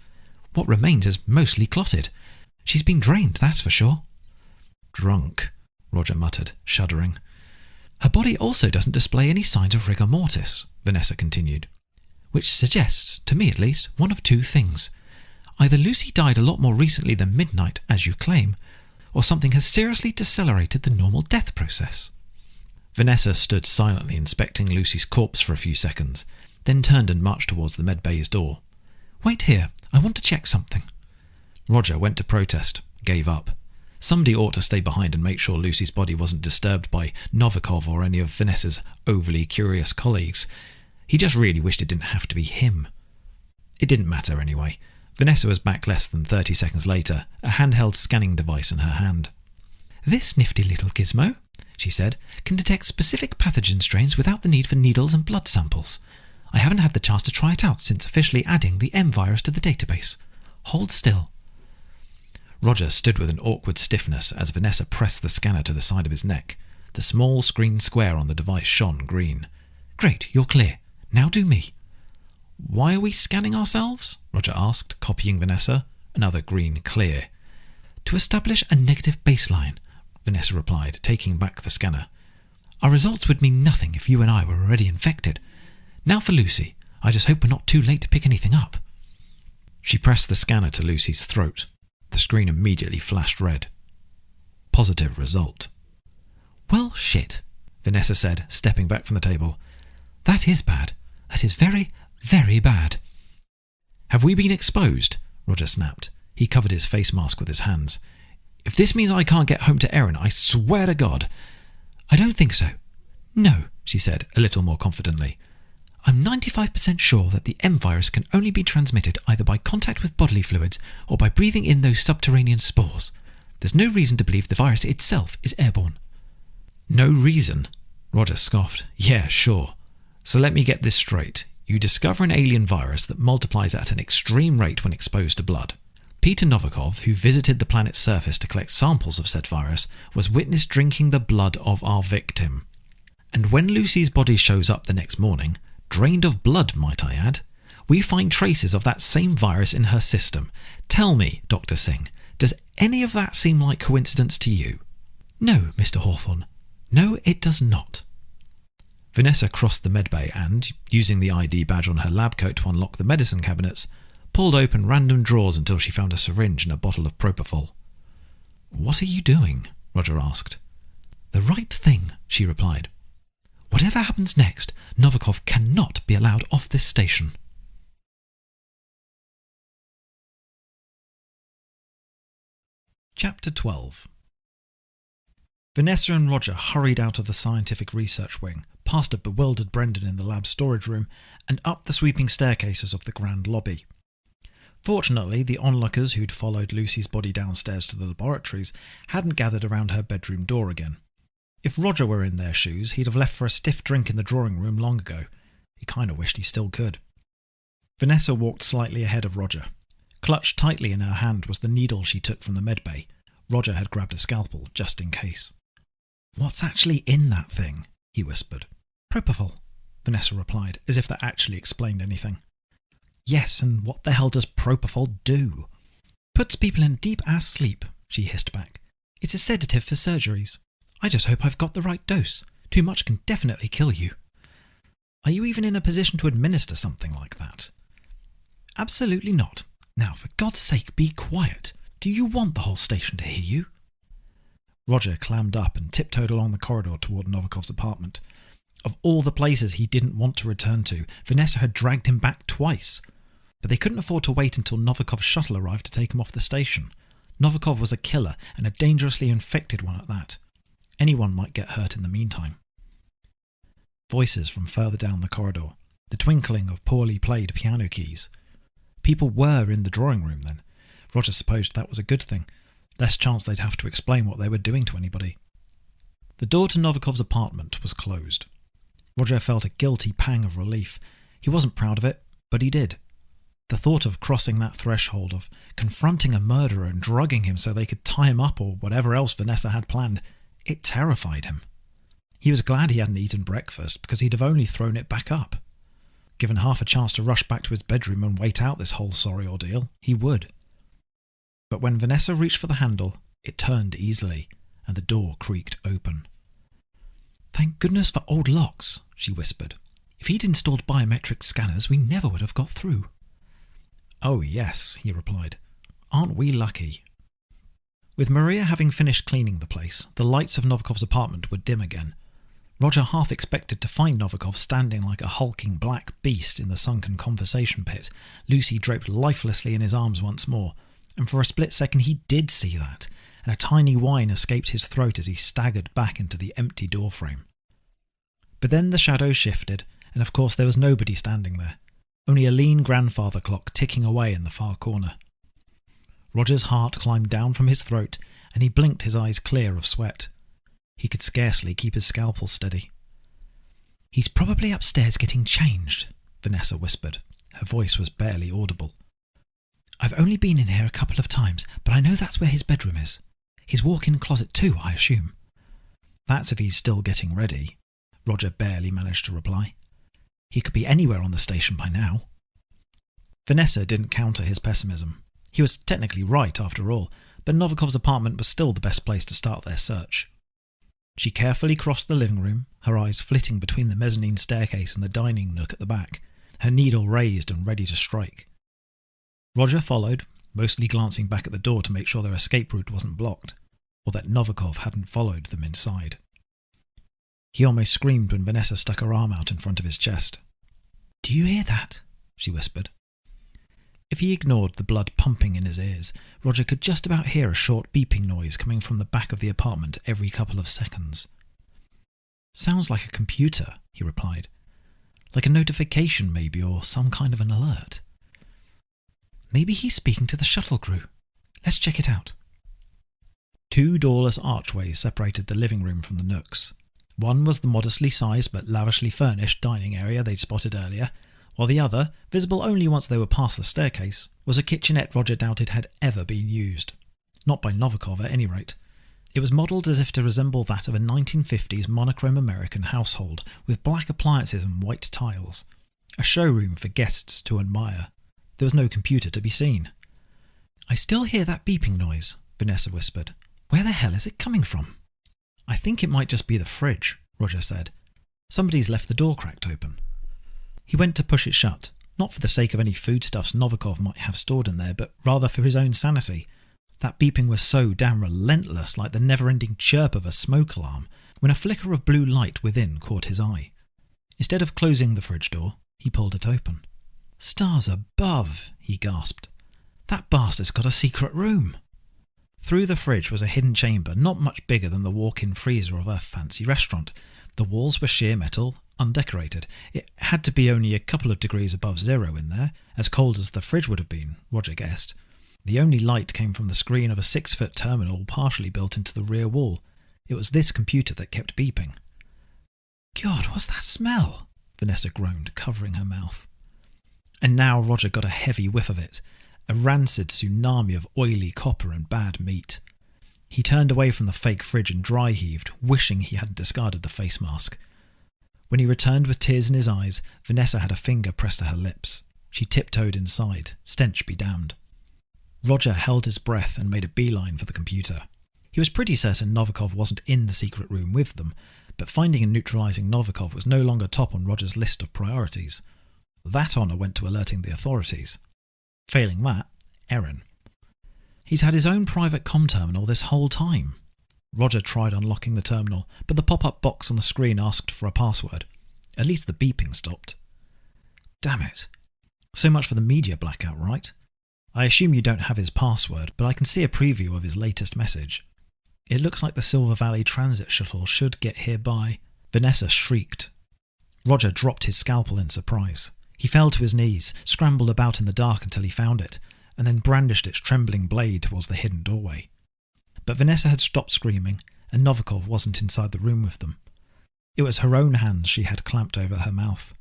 What remains is mostly clotted. She's been drained, that's for sure." Drunk, Roger muttered, shuddering. Her body also doesn't display any signs of rigor mortis, Vanessa continued, which suggests, to me at least, one of two things. Either Lucy died a lot more recently than midnight, as you claim, or something has seriously decelerated the normal death process. Vanessa stood silently inspecting Lucy's corpse for a few seconds, then turned and marched towards the medbay's door. Wait here, I want to check something. Roger went to protest, gave up. Somebody ought to stay behind and make sure Lucy's body wasn't disturbed by Novikov or any of Vanessa's overly curious colleagues. He just really wished it didn't have to be him. It didn't matter anyway. Vanessa was back less than 30 seconds later, a handheld scanning device in her hand. This nifty little gizmo, she said, can detect specific pathogen strains without the need for needles and blood samples. I haven't had the chance to try it out since officially adding the M virus to the database. Hold still. Roger stood with an awkward stiffness as Vanessa pressed the scanner to the side of his neck. The small screen square on the device shone green. Great, you're clear. Now do me. Why are we scanning ourselves? Roger asked, copying Vanessa. Another green clear. To establish a negative baseline, Vanessa replied, taking back the scanner. Our results would mean nothing if you and I were already infected. Now for Lucy. I just hope we're not too late to pick anything up. She pressed the scanner to Lucy's throat. The screen immediately flashed red. Positive result. Well, shit, Vanessa said, stepping back from the table. That is bad. That is very, very bad. Have we been exposed? Roger snapped. He covered his face mask with his hands. If this means I can't get home to Erin, I swear to God. I don't think so. No, she said, a little more confidently. I'm 95% sure that the M virus can only be transmitted either by contact with bodily fluids or by breathing in those subterranean spores. There's no reason to believe the virus itself is airborne. No reason? Roger scoffed. Yeah, sure. So let me get this straight. You discover an alien virus that multiplies at an extreme rate when exposed to blood. Peter Novikov, who visited the planet's surface to collect samples of said virus, was witnessed drinking the blood of our victim. And when Lucy's body shows up the next morning, drained of blood, might I add, we find traces of that same virus in her system. Tell me, Dr. Singh, does any of that seem like coincidence to you? No, Mr. Hawthorne. No, it does not. Vanessa crossed the medbay and, using the ID badge on her lab coat to unlock the medicine cabinets, pulled open random drawers until she found a syringe and a bottle of propofol. What are you doing? Roger asked. The right thing, she replied. Whatever happens next, Novikov cannot be allowed off this station. Chapter 12. Vanessa and Roger hurried out of the scientific research wing, past a bewildered Brendan in the lab storage room, and up the sweeping staircases of the grand lobby. Fortunately, the onlookers who'd followed Lucy's body downstairs to the laboratories hadn't gathered around her bedroom door again. If Roger were in their shoes, he'd have left for a stiff drink in the drawing room long ago. He kind of wished he still could. Vanessa walked slightly ahead of Roger. Clutched tightly in her hand was the needle she took from the medbay. Roger had grabbed a scalpel, just in case. What's actually in that thing? He whispered. Propofol, Vanessa replied, as if that actually explained anything. Yes, and what the hell does propofol do? Puts people in deep-ass sleep, she hissed back. It's a sedative for surgeries. I just hope I've got the right dose. Too much can definitely kill you. Are you even in a position to administer something like that? Absolutely not. Now, for God's sake, be quiet. Do you want the whole station to hear you? Roger clammed up and tiptoed along the corridor toward Novikov's apartment. Of all the places he didn't want to return to, Vanessa had dragged him back twice. But they couldn't afford to wait until Novikov's shuttle arrived to take him off the station. Novikov was a killer, and a dangerously infected one at that. Anyone might get hurt in the meantime. Voices from further down the corridor, the twinkling of poorly played piano keys. People were in the drawing room then. Roger supposed that was a good thing. Less chance they'd have to explain what they were doing to anybody. The door to Novikov's apartment was closed. Roger felt a guilty pang of relief. He wasn't proud of it, but he did. The thought of crossing that threshold, of confronting a murderer and drugging him so they could tie him up or whatever else Vanessa had planned, it terrified him. He was glad he hadn't eaten breakfast, because he'd have only thrown it back up. Given half a chance to rush back to his bedroom and wait out this whole sorry ordeal, he would. But when Vanessa reached for the handle, it turned easily, and the door creaked open. "Thank goodness for old locks," she whispered. "If he'd installed biometric scanners, we never would have got through." "Oh yes," he replied. "Aren't we lucky?" With Maria having finished cleaning the place, the lights of Novikov's apartment were dim again. Roger half expected to find Novikov standing like a hulking black beast in the sunken conversation pit, Lucy draped lifelessly in his arms once more, and for a split second he did see that, and a tiny whine escaped his throat as he staggered back into the empty doorframe. But then the shadows shifted, and of course there was nobody standing there, only a lean grandfather clock ticking away in the far corner. Roger's heart climbed down from his throat, and he blinked, his eyes clear of sweat. He could scarcely keep his scalpel steady. "He's probably upstairs getting changed," Vanessa whispered. Her voice was barely audible. "I've only been in here a couple of times, but I know that's where his bedroom is. His walk-in closet too, I assume." "That's if he's still getting ready," Roger barely managed to reply. "He could be anywhere on the station by now." Vanessa didn't counter his pessimism. He was technically right after all, but Novikov's apartment was still the best place to start their search. She carefully crossed the living room, her eyes flitting between the mezzanine staircase and the dining nook at the back, her needle raised and ready to strike. Roger followed, mostly glancing back at the door to make sure their escape route wasn't blocked, or that Novikov hadn't followed them inside. He almost screamed when Vanessa stuck her arm out in front of his chest. "Do you hear that?" she whispered. If he ignored the blood pumping in his ears, Roger could just about hear a short beeping noise coming from the back of the apartment every couple of seconds. "Sounds like a computer," he replied. "Like a notification maybe, or some kind of an alert. Maybe he's speaking to the shuttle crew. Let's check it out." Two doorless archways separated the living room from the nooks. One was the modestly sized but lavishly furnished dining area they'd spotted earlier, while the other, visible only once they were past the staircase, was a kitchenette Roger doubted had ever been used. Not by Novikov at any rate. It was modelled as if to resemble that of a 1950s monochrome American household, with black appliances and white tiles. A showroom for guests to admire. There was no computer to be seen. "I still hear that beeping noise," Vanessa whispered. "Where the hell is it coming from?" "I think it might just be the fridge," Roger said. "Somebody's left the door cracked open." He went to push it shut, not for the sake of any foodstuffs Novikov might have stored in there, but rather for his own sanity. That beeping was so damn relentless, like the never-ending chirp of a smoke alarm, when a flicker of blue light within caught his eye. Instead of closing the fridge door, he pulled it open. "Stars above," he gasped. "That bastard's got a secret room." Through the fridge was a hidden chamber not much bigger than the walk-in freezer of a fancy restaurant. The walls were sheer metal, undecorated. It had to be only a couple of degrees above zero in there, as cold as the fridge would have been, Roger guessed. The only light came from the screen of a 6-foot terminal partially built into the rear wall. It was this computer that kept beeping. "God, what's that smell?" Vanessa groaned, covering her mouth. And now Roger got a heavy whiff of it, a rancid tsunami of oily copper and bad meat. He turned away from the fake fridge and dry-heaved, wishing he hadn't discarded the face mask. When he returned with tears in his eyes, Vanessa had a finger pressed to her lips. She tiptoed inside, stench be damned. Roger held his breath and made a beeline for the computer. He was pretty certain Novikov wasn't in the secret room with them, but finding and neutralising Novikov was no longer top on Roger's list of priorities. That honour went to alerting the authorities. Failing that, Erin. He's had his own private comm terminal this whole time. Roger tried unlocking the terminal, but the pop-up box on the screen asked for a password. At least the beeping stopped. Damn it. So much for the media blackout, right? I assume you don't have his password, but I can see a preview of his latest message. It looks like the Silver Valley Transit Shuttle should get here by... Vanessa shrieked. Roger dropped his scalpel in surprise. He fell to his knees, scrambled about in the dark until he found it, and then brandished its trembling blade towards the hidden doorway. But Vanessa had stopped screaming, and Novikov wasn't inside the room with them. It was her own hands she had clamped over her mouth.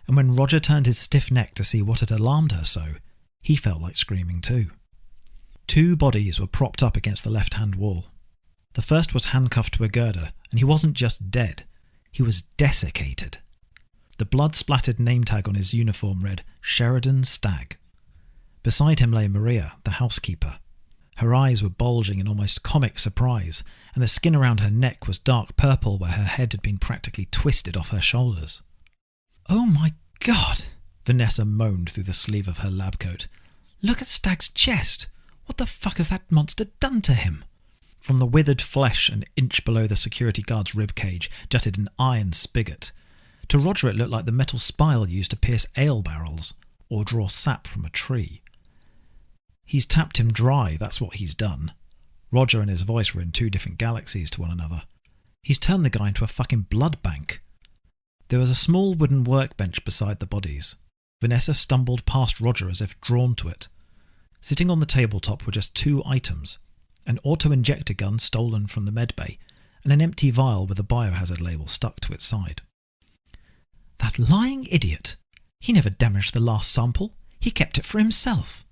And when Roger turned his stiff neck to see what had alarmed her so, he felt like screaming too. Two bodies were propped up against the left-hand wall. The first was handcuffed to a girder, and he wasn't just dead, he was desiccated. The blood-splattered name tag on his uniform read, Sheridan Stagg. Beside him lay Maria, the housekeeper. Her eyes were bulging in almost comic surprise, and the skin around her neck was dark purple where her head had been practically twisted off her shoulders. "Oh my God," Vanessa moaned through the sleeve of her lab coat. "Look at Stag's chest. What the fuck has that monster done to him?" From the withered flesh an inch below the security guard's ribcage jutted an iron spigot. To Roger it looked like the metal spile used to pierce ale barrels or draw sap from a tree. "He's tapped him dry, that's what he's done." Roger and his voice were in two different galaxies to one another. "He's turned the guy into a fucking blood bank." There was a small wooden workbench beside the bodies. Vanessa stumbled past Roger as if drawn to it. Sitting on the tabletop were just two items: an auto-injector gun stolen from the medbay, and an empty vial with a biohazard label stuck to its side. "That lying idiot! He never damaged the last sample. He kept it for himself."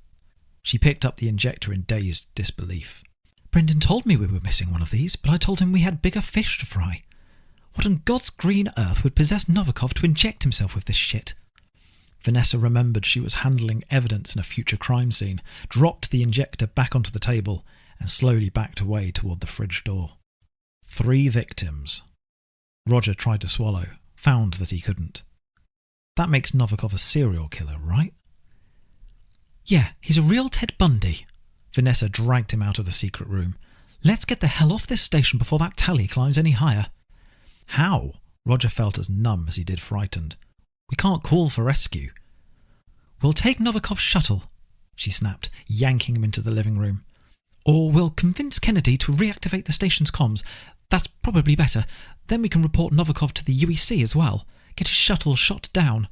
She picked up the injector in dazed disbelief. "Brendan told me we were missing one of these, but I told him we had bigger fish to fry. What on God's green earth would possess Novikov to inject himself with this shit?" Vanessa remembered she was handling evidence in a future crime scene, dropped the injector back onto the table, and slowly backed away toward the fridge door. 3 victims. Roger tried to swallow, found that he couldn't. That makes Novikov a serial killer, right? "Yeah, he's a real Ted Bundy." Vanessa dragged him out of the secret room. "Let's get the hell off this station before that tally climbs any higher." "How?" Roger felt as numb as he did frightened. "We can't call for rescue." "We'll take Novikov's shuttle," she snapped, yanking him into the living room. "Or we'll convince Kennedy to reactivate the station's comms. That's probably better. Then we can report Novikov to the UEC as well. Get his shuttle shot down.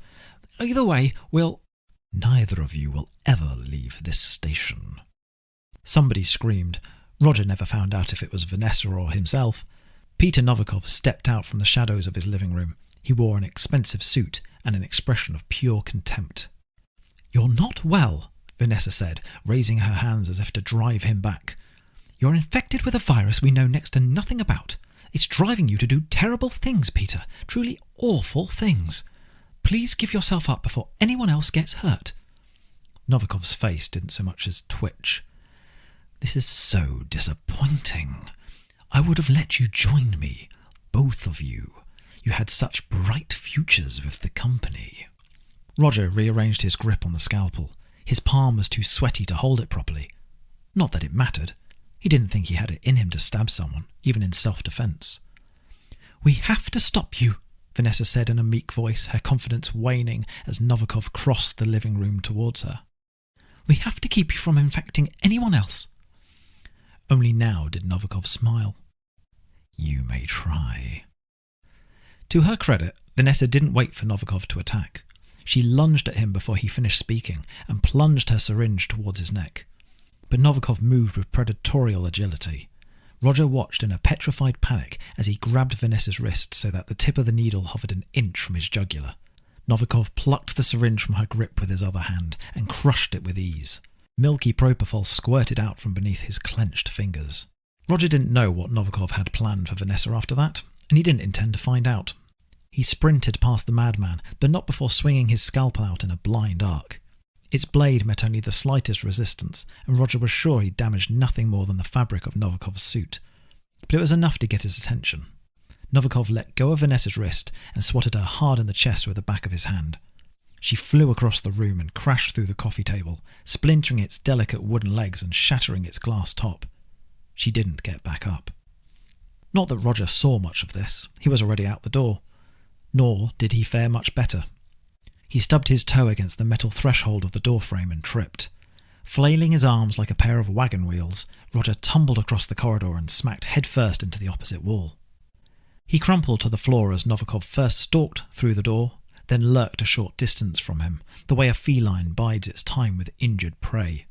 Either way, we'll—" "Neither of you will ever leave this station." Somebody screamed. Roger never found out if it was Vanessa or himself. Peter Novikov stepped out from the shadows of his living room. He wore an expensive suit and an expression of pure contempt. "You're not well," Vanessa said, raising her hands as if to drive him back. "You're infected with a virus we know next to nothing about. It's driving you to do terrible things, Peter. Truly awful things. Please give yourself up before anyone else gets hurt." Novikov's face didn't so much as twitch. "This is so disappointing. I would have let you join me, both of you. You had such bright futures with the company." Roger rearranged his grip on the scalpel. His palm was too sweaty to hold it properly. Not that it mattered. He didn't think he had it in him to stab someone, even in self-defense. "We have to stop you," Vanessa said in a meek voice, her confidence waning as Novikov crossed the living room towards her. "We have to keep you from infecting anyone else." Only now did Novikov smile. "You may try." To her credit, Vanessa didn't wait for Novikov to attack. She lunged at him before he finished speaking and plunged her syringe towards his neck. But Novikov moved with predatorial agility. Roger watched in a petrified panic as he grabbed Vanessa's wrist so that the tip of the needle hovered an inch from his jugular. Novikov plucked the syringe from her grip with his other hand and crushed it with ease. Milky propofol squirted out from beneath his clenched fingers. Roger didn't know what Novikov had planned for Vanessa after that, and he didn't intend to find out. He sprinted past the madman, but not before swinging his scalpel out in a blind arc. Its blade met only the slightest resistance, and Roger was sure he'd damaged nothing more than the fabric of Novikov's suit. But it was enough to get his attention. Novikov let go of Vanessa's wrist and swatted her hard in the chest with the back of his hand. She flew across the room and crashed through the coffee table, splintering its delicate wooden legs and shattering its glass top. She didn't get back up. Not that Roger saw much of this. He was already out the door. Nor did he fare much better. He stubbed his toe against the metal threshold of the doorframe and tripped. Flailing his arms like a pair of wagon wheels, Roger tumbled across the corridor and smacked headfirst into the opposite wall. He crumpled to the floor as Novikov first stalked through the door, then lurked a short distance from him, the way a feline bides its time with injured prey.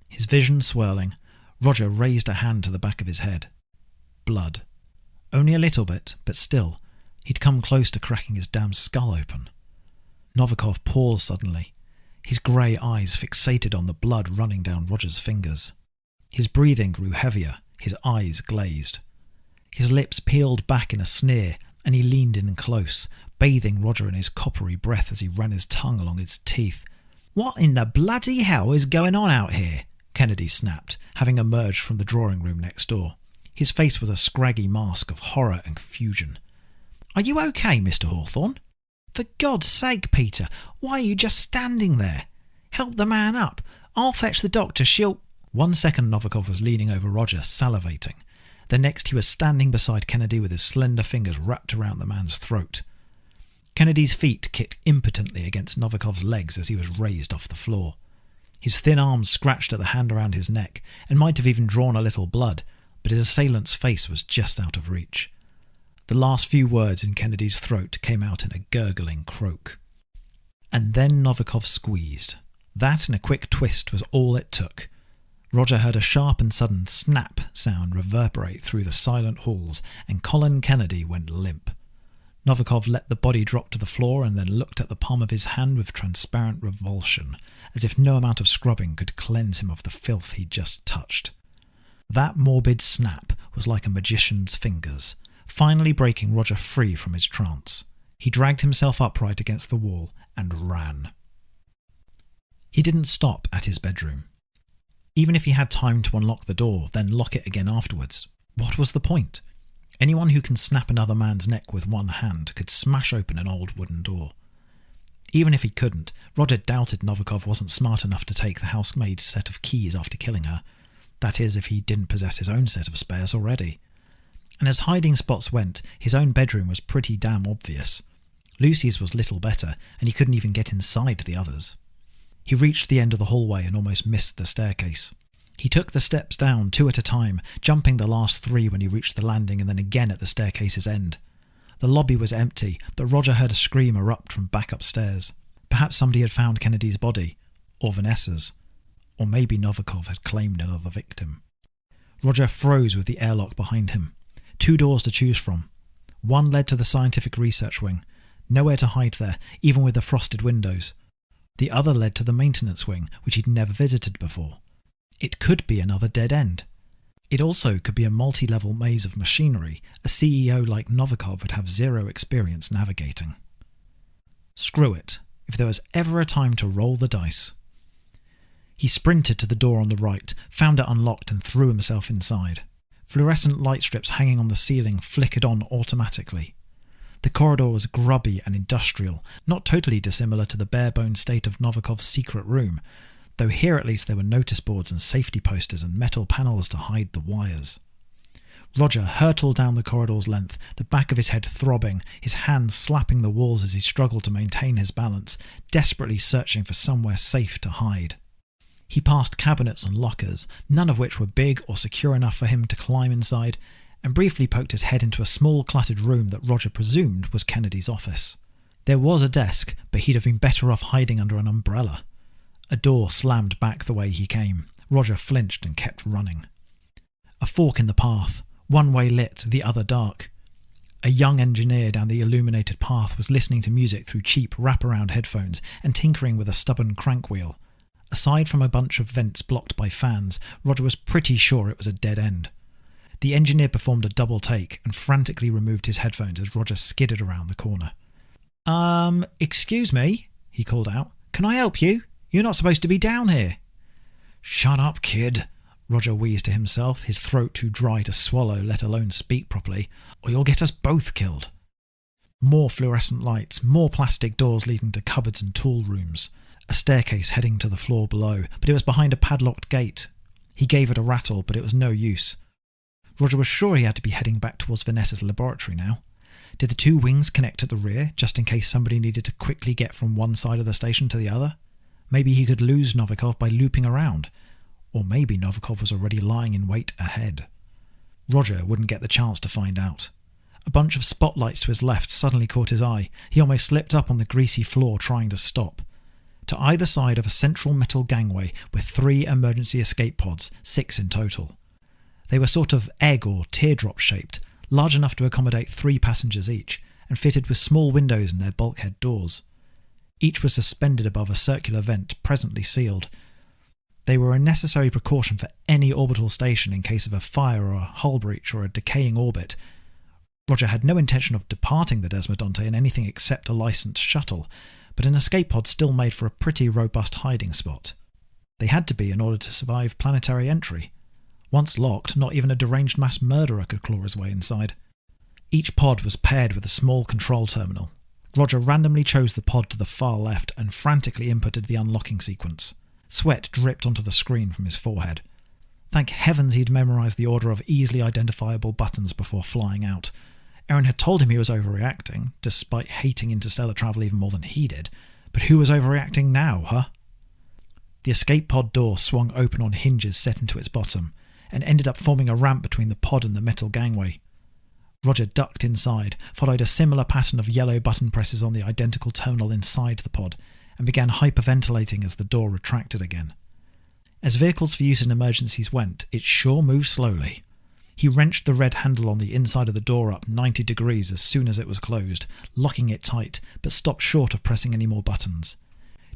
His vision swirling, Roger raised a hand to the back of his head. Blood. Only a little bit, but still, he'd come close to cracking his damn skull open. Novikov paused suddenly, his grey eyes fixated on the blood running down Roger's fingers. His breathing grew heavier, his eyes glazed. His lips peeled back in a sneer, and he leaned in close, bathing Roger in his coppery breath as he ran his tongue along his teeth. "What in the bloody hell is going on out here? Kennedy snapped, having emerged from the drawing room next door. His face was a scraggy mask of horror and confusion. "Are you okay, Mr. Hawthorne? For God's sake, Peter, why are you just standing there? Help the man up. I'll fetch the doctor, she'll—" 1 second Novikov was leaning over Roger, salivating. The next he was standing beside Kennedy with his slender fingers wrapped around the man's throat. Kennedy's feet kicked impotently against Novikov's legs as he was raised off the floor. His thin arms scratched at the hand around his neck and might have even drawn a little blood, but his assailant's face was just out of reach. The last few words in Kennedy's throat came out in a gurgling croak. And then Novikov squeezed. That and a quick twist was all it took. Roger heard a sharp and sudden snap sound reverberate through the silent halls, and Colin Kennedy went limp. Novikov let the body drop to the floor and then looked at the palm of his hand with transparent revulsion, as if no amount of scrubbing could cleanse him of the filth he'd just touched. That morbid snap was like a magician's fingers, finally breaking Roger free from his trance. He dragged himself upright against the wall and ran. He didn't stop at his bedroom. Even if he had time to unlock the door, then lock it again afterwards, what was the point? Anyone who can snap another man's neck with one hand could smash open an old wooden door. Even if he couldn't, Roger doubted Novikov wasn't smart enough to take the housemaid's set of keys after killing her. That is, if he didn't possess his own set of spares already. And as hiding spots went, his own bedroom was pretty damn obvious. Lucy's was little better, and he couldn't even get inside the others. He reached the end of the hallway and almost missed the staircase. He took the steps down 2 at a time, jumping the last 3 when he reached the landing and then again at the staircase's end. The lobby was empty, but Roger heard a scream erupt from back upstairs. Perhaps somebody had found Kennedy's body, or Vanessa's, or maybe Novikov had claimed another victim. Roger froze with the airlock behind him. 2 doors to choose from. One led to the scientific research wing. Nowhere to hide there, even with the frosted windows. The other led to the maintenance wing, which he'd never visited before. It could be another dead end. It also could be a multi-level maze of machinery a CEO like Novikov would have zero experience navigating. Screw it, if there was ever a time to roll the dice. He sprinted to the door on the right, found it unlocked and threw himself inside. Fluorescent light strips hanging on the ceiling flickered on automatically. The corridor was grubby and industrial, not totally dissimilar to the bare-bones state of Novikov's secret room, though here at least there were notice boards and safety posters and metal panels to hide the wires. Roger hurtled down the corridor's length, the back of his head throbbing, his hands slapping the walls as he struggled to maintain his balance, desperately searching for somewhere safe to hide. He passed cabinets and lockers, none of which were big or secure enough for him to climb inside, and briefly poked his head into a small cluttered room that Roger presumed was Kennedy's office. There was a desk, but he'd have been better off hiding under an umbrella. A door slammed back the way he came. Roger flinched and kept running. A fork in the path, one way lit, the other dark. A young engineer down the illuminated path was listening to music through cheap wraparound headphones and tinkering with a stubborn crank wheel. Aside from a bunch of vents blocked by fans, Roger was pretty sure it was a dead end. The engineer performed a double take and frantically removed his headphones as Roger skidded around the corner. Excuse me, he called out. Can I help you? You're not supposed to be down here. Shut up, kid, Roger wheezed to himself, his throat too dry to swallow, let alone speak properly, or you'll get us both killed. More fluorescent lights, more plastic doors leading to cupboards and tool rooms. A staircase heading to the floor below, but it was behind a padlocked gate. He gave it a rattle, but it was no use. Roger was sure he had to be heading back towards Vanessa's laboratory now. Did the 2 wings connect at the rear, just in case somebody needed to quickly get from one side of the station to the other? Maybe he could lose Novikov by looping around. Or maybe Novikov was already lying in wait ahead. Roger wouldn't get the chance to find out. A bunch of spotlights to his left suddenly caught his eye. He almost slipped up on the greasy floor trying to stop. To either side of a central metal gangway with 3 emergency escape pods, 6 in total. They were sort of egg or teardrop shaped, large enough to accommodate 3 passengers each, and fitted with small windows in their bulkhead doors. Each was suspended above a circular vent presently sealed. They were a necessary precaution for any orbital station in case of a fire or a hull breach or a decaying orbit. Roger had no intention of departing the Desmodonte in anything except a licensed shuttle, but an escape pod still made for a pretty robust hiding spot. They had to be in order to survive planetary entry. Once locked, not even a deranged mass murderer could claw his way inside. Each pod was paired with a small control terminal. Roger randomly chose the pod to the far left and frantically inputted the unlocking sequence. Sweat dripped onto the screen from his forehead. Thank heavens he'd memorised the order of easily identifiable buttons before flying out. Erin had told him he was overreacting, despite hating interstellar travel even more than he did. But who was overreacting now, huh? The escape pod door swung open on hinges set into its bottom, and ended up forming a ramp between the pod and the metal gangway. Roger ducked inside, followed a similar pattern of yellow button presses on the identical terminal inside the pod, and began hyperventilating as the door retracted again. As vehicles for use in emergencies went, it sure moved slowly. He wrenched the red handle on the inside of the door up 90 degrees as soon as it was closed, locking it tight, but stopped short of pressing any more buttons.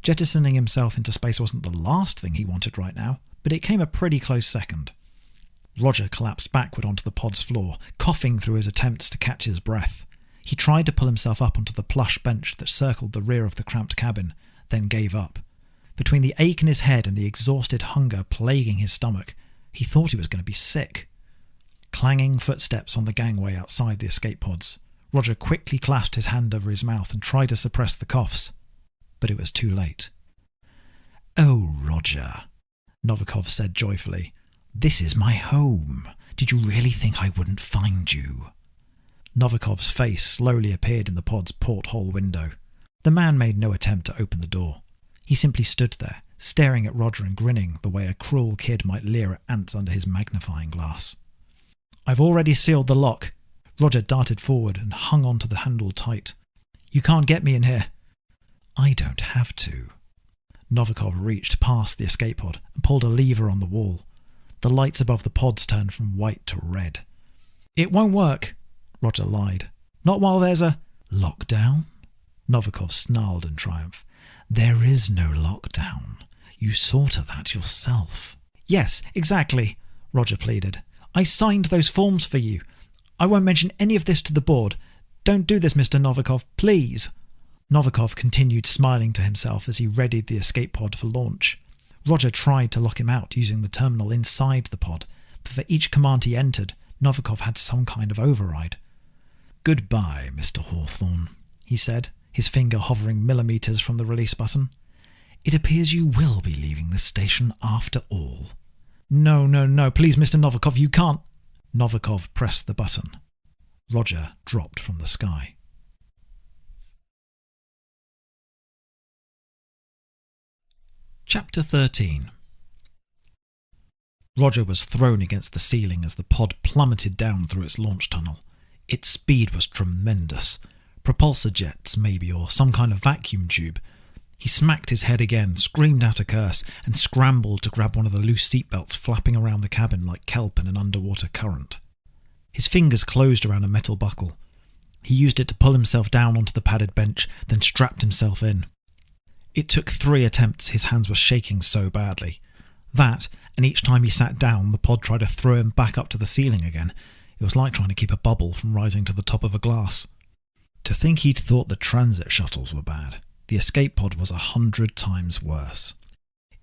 Jettisoning himself into space wasn't the last thing he wanted right now, but it came a pretty close second. Roger collapsed backward onto the pod's floor, coughing through his attempts to catch his breath. He tried to pull himself up onto the plush bench that circled the rear of the cramped cabin, then gave up. Between the ache in his head and the exhausted hunger plaguing his stomach, he thought he was going to be sick. Clanging footsteps on the gangway outside the escape pods. Roger quickly clasped his hand over his mouth and tried to suppress the coughs. But it was too late. "Oh, Roger," Novikov said joyfully. "This is my home. Did you really think I wouldn't find you?" Novikov's face slowly appeared in the pod's porthole window. The man made no attempt to open the door. He simply stood there, staring at Roger and grinning the way a cruel kid might leer at ants under his magnifying glass. "I've already sealed the lock." Roger darted forward and hung onto the handle tight. "You can't get me in here." "I don't have to." Novikov reached past the escape pod and pulled a lever on the wall. The lights above the pods turned from white to red. "It won't work," Roger lied. "Not while there's a lockdown?" Novikov snarled in triumph. "There is no lockdown. You saw to that yourself." "Yes, exactly," Roger pleaded. "I signed those forms for you. I won't mention any of this to the board. Don't do this, Mr. Novikov, please." Novikov continued smiling to himself as he readied the escape pod for launch. Roger tried to lock him out using the terminal inside the pod, but for each command he entered, Novikov had some kind of override. "Goodbye, Mr. Hawthorne," he said, his finger hovering millimetres from the release button. "It appears you will be leaving the station after all." No, please, Mr. Novikov, you can't." Novikov pressed the button. Roger dropped from the sky. Chapter 13. Roger was thrown against the ceiling as the pod plummeted down through its launch tunnel. Its speed was tremendous. Propulsor jets, maybe, or some kind of vacuum tube. He smacked his head again, screamed out a curse, and scrambled to grab one of the loose seatbelts flapping around the cabin like kelp in an underwater current. His fingers closed around a metal buckle. He used it to pull himself down onto the padded bench, then strapped himself in. It took 3 attempts, his hands were shaking so badly. That, and each time he sat down, the pod tried to throw him back up to the ceiling again. It was like trying to keep a bubble from rising to the top of a glass. To think he'd thought the transit shuttles were bad. The escape pod was 100 times worse.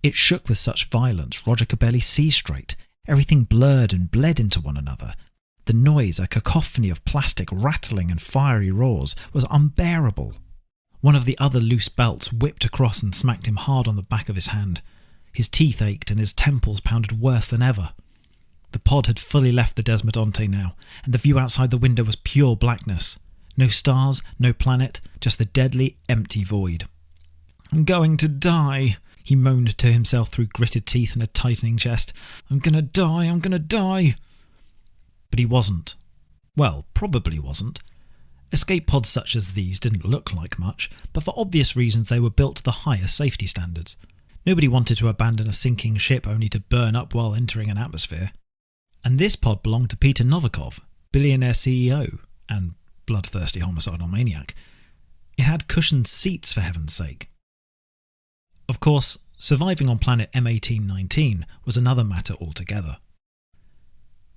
It shook with such violence Roger could barely see straight. Everything blurred and bled into one another. The noise, a cacophony of plastic rattling and fiery roars, was unbearable. One of the other loose belts whipped across and smacked him hard on the back of his hand. His teeth ached and his temples pounded worse than ever. The pod had fully left the Desmodonte now, and the view outside the window was pure blackness. No stars, no planet, just the deadly, empty void. "I'm going to die," he moaned to himself through gritted teeth and a tightening chest. I'm gonna die. But he wasn't. Well, probably wasn't. Escape pods such as these didn't look like much, but for obvious reasons they were built to the highest safety standards. Nobody wanted to abandon a sinking ship only to burn up while entering an atmosphere. And this pod belonged to Peter Novikov, billionaire CEO, and bloodthirsty homicidal maniac. It had cushioned seats, for heaven's sake. Of course, surviving on planet M1819 was another matter altogether.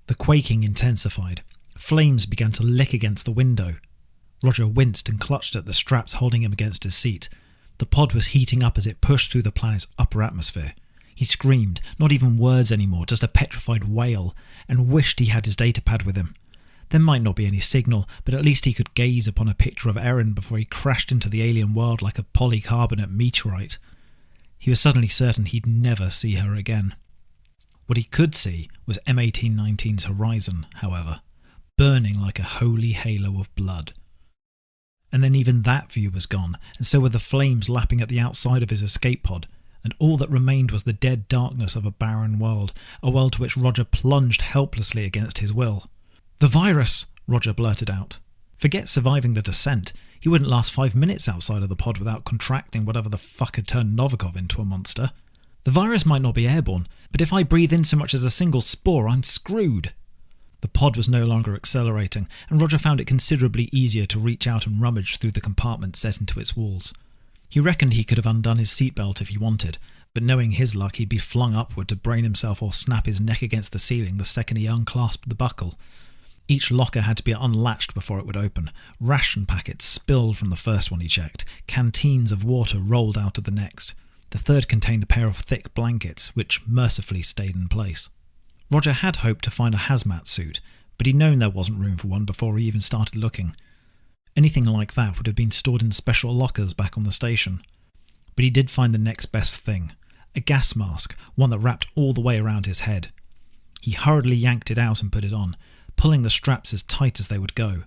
The quaking intensified. Flames began to lick against the window. Roger winced and clutched at the straps holding him against his seat. The pod was heating up as it pushed through the planet's upper atmosphere. He screamed, not even words anymore, just a petrified wail, and wished he had his datapad with him. There might not be any signal, but at least he could gaze upon a picture of Erin before he crashed into the alien world like a polycarbonate meteorite. He was suddenly certain he'd never see her again. What he could see was M1819's horizon, however, burning like a holy halo of blood. And then even that view was gone, and so were the flames lapping at the outside of his escape pod, and all that remained was the dead darkness of a barren world, a world to which Roger plunged helplessly against his will. "The virus!" Roger blurted out. Forget surviving the descent. He wouldn't last 5 minutes outside of the pod without contracting whatever the fuck had turned Novikov into a monster. The virus might not be airborne, but if I breathe in so much as a single spore, I'm screwed. The pod was no longer accelerating, and Roger found it considerably easier to reach out and rummage through the compartment set into its walls. He reckoned he could have undone his seatbelt if he wanted, but knowing his luck, he'd be flung upward to brain himself or snap his neck against the ceiling the second he unclasped the buckle. Each locker had to be unlatched before it would open. Ration packets spilled from the first one he checked. Canteens of water rolled out of the next. The third contained a pair of thick blankets, which mercifully stayed in place. Roger had hoped to find a hazmat suit, but he'd known there wasn't room for one before he even started looking. Anything like that would have been stored in special lockers back on the station. But he did find the next best thing. A gas mask, one that wrapped all the way around his head. He hurriedly yanked it out and put it on, pulling the straps as tight as they would go.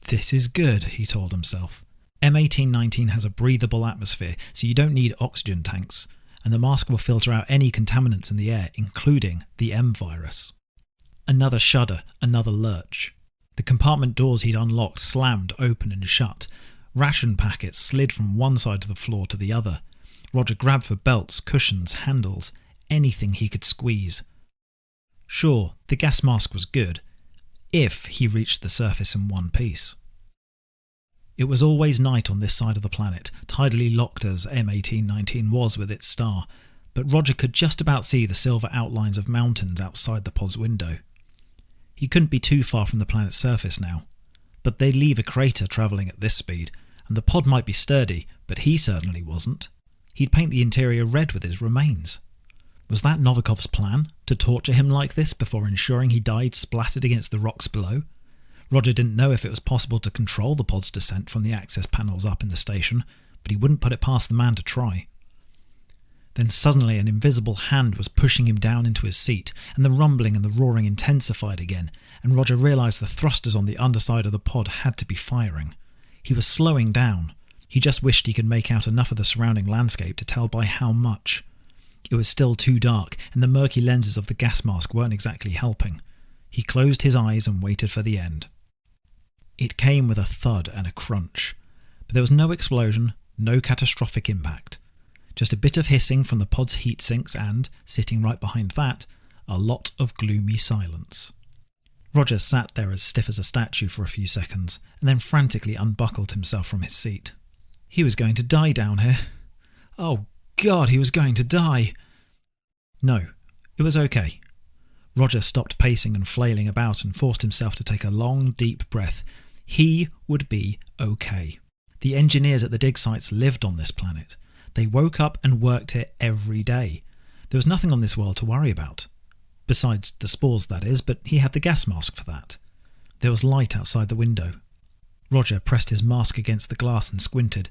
"This is good," he told himself. M1819 has a breathable atmosphere, so you don't need oxygen tanks, and the mask will filter out any contaminants in the air, including the M virus. Another shudder, another lurch. The compartment doors he'd unlocked slammed open and shut. Ration packets slid from one side of the floor to the other. Roger grabbed for belts, cushions, handles, anything he could squeeze. Sure, the gas mask was good, if he reached the surface in one piece. It was always night on this side of the planet, tidally locked as M1819 was with its star, but Roger could just about see the silver outlines of mountains outside the pod's window. He couldn't be too far from the planet's surface now, but they'd leave a crater travelling at this speed, and the pod might be sturdy, but he certainly wasn't. He'd paint the interior red with his remains. Was that Novikov's plan, to torture him like this before ensuring he died splattered against the rocks below? Roger didn't know if it was possible to control the pod's descent from the access panels up in the station, but he wouldn't put it past the man to try. Then suddenly an invisible hand was pushing him down into his seat, and the rumbling and the roaring intensified again, and Roger realised the thrusters on the underside of the pod had to be firing. He was slowing down. He just wished he could make out enough of the surrounding landscape to tell by how much. It was still too dark, and the murky lenses of the gas mask weren't exactly helping. He closed his eyes and waited for the end. It came with a thud and a crunch, but there was no explosion, no catastrophic impact. Just a bit of hissing from the pod's heat sinks and, sitting right behind that, a lot of gloomy silence. Roger sat there as stiff as a statue for a few seconds, and then frantically unbuckled himself from his seat. He was going to die down here. Oh God, he was going to die. No, it was okay. Roger stopped pacing and flailing about and forced himself to take a long, deep breath. He would be okay. The engineers at the dig sites lived on this planet. They woke up and worked here every day. There was nothing on this world to worry about. Besides the spores, that is, but he had the gas mask for that. There was light outside the window. Roger pressed his mask against the glass and squinted.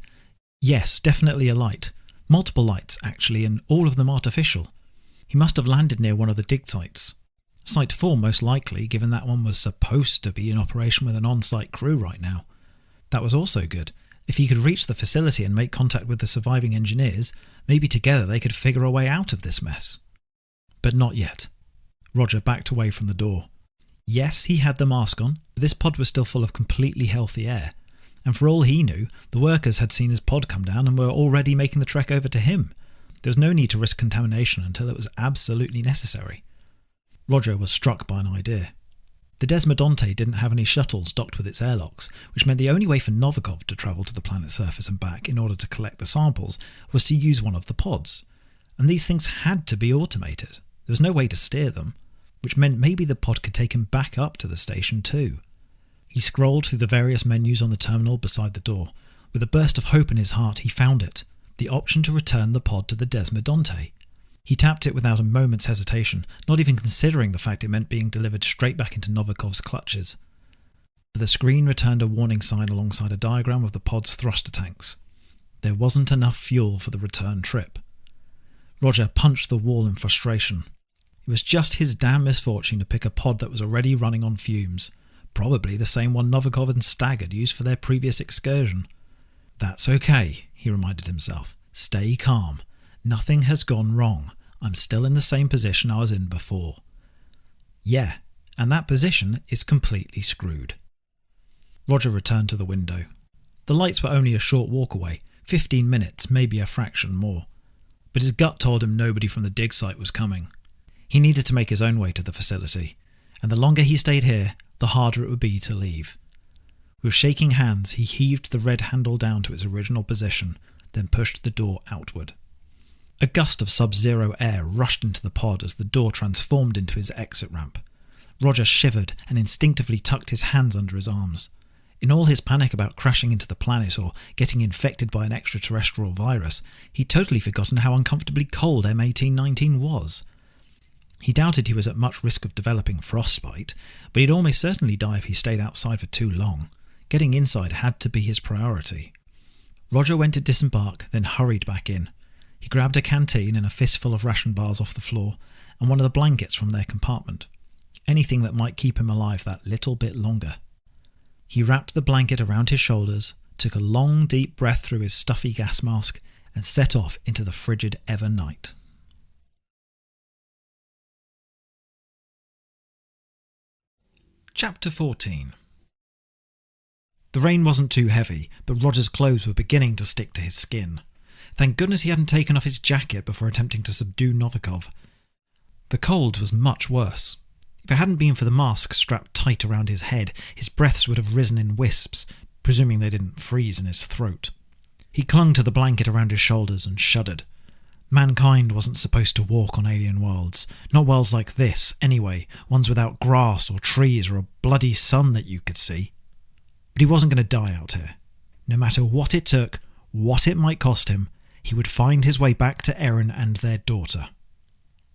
Yes, definitely a light. Multiple lights, actually, and all of them artificial. He must have landed near one of the dig sites. Site 4 most likely, given that one was supposed to be in operation with an on-site crew right now. That was also good. If he could reach the facility and make contact with the surviving engineers, maybe together they could figure a way out of this mess. But not yet. Roger backed away from the door. Yes, he had the mask on, but this pod was still full of completely healthy air. And for all he knew, the workers had seen his pod come down and were already making the trek over to him. There was no need to risk contamination until it was absolutely necessary. Roger was struck by an idea. The Desmodonte didn't have any shuttles docked with its airlocks, which meant the only way for Novikov to travel to the planet's surface and back in order to collect the samples was to use one of the pods. And these things had to be automated. There was no way to steer them, which meant maybe the pod could take him back up to the station too. He scrolled through the various menus on the terminal beside the door. With a burst of hope in his heart, he found it, the option to return the pod to the Desmodonte. He tapped it without a moment's hesitation, not even considering the fact it meant being delivered straight back into Novikov's clutches. But the screen returned a warning sign alongside a diagram of the pod's thruster tanks. There wasn't enough fuel for the return trip. Roger punched the wall in frustration. It was just his damn misfortune to pick a pod that was already running on fumes, probably the same one Novikov and Stagg had used for their previous excursion. That's okay, he reminded himself. Stay calm. Nothing has gone wrong. I'm still in the same position I was in before. Yeah, and that position is completely screwed. Roger returned to the window. The lights were only a short walk away, 15 minutes, maybe a fraction more. But his gut told him nobody from the dig site was coming. He needed to make his own way to the facility, and the longer he stayed here, the harder it would be to leave. With shaking hands, he heaved the red handle down to its original position, then pushed the door outward. A gust of sub-zero air rushed into the pod as the door transformed into his exit ramp. Roger shivered and instinctively tucked his hands under his arms. In all his panic about crashing into the planet or getting infected by an extraterrestrial virus, he'd totally forgotten how uncomfortably cold M1819 was. He doubted he was at much risk of developing frostbite, but he'd almost certainly die if he stayed outside for too long. Getting inside had to be his priority. Roger went to disembark, then hurried back in. He grabbed a canteen and a fistful of ration bars off the floor, and one of the blankets from their compartment. Anything that might keep him alive that little bit longer. He wrapped the blanket around his shoulders, took a long, deep breath through his stuffy gas mask, and set off into the frigid ever night. Chapter 14. The rain wasn't too heavy, but Roger's clothes were beginning to stick to his skin. Thank goodness he hadn't taken off his jacket before attempting to subdue Novikov. The cold was much worse. If it hadn't been for the mask strapped tight around his head, his breaths would have risen in wisps, presuming they didn't freeze in his throat. He clung to the blanket around his shoulders and shuddered. Mankind wasn't supposed to walk on alien worlds. Not worlds like this, anyway, ones without grass or trees or a bloody sun that you could see. But he wasn't going to die out here. No matter what it took, what it might cost him, he would find his way back to Erin and their daughter.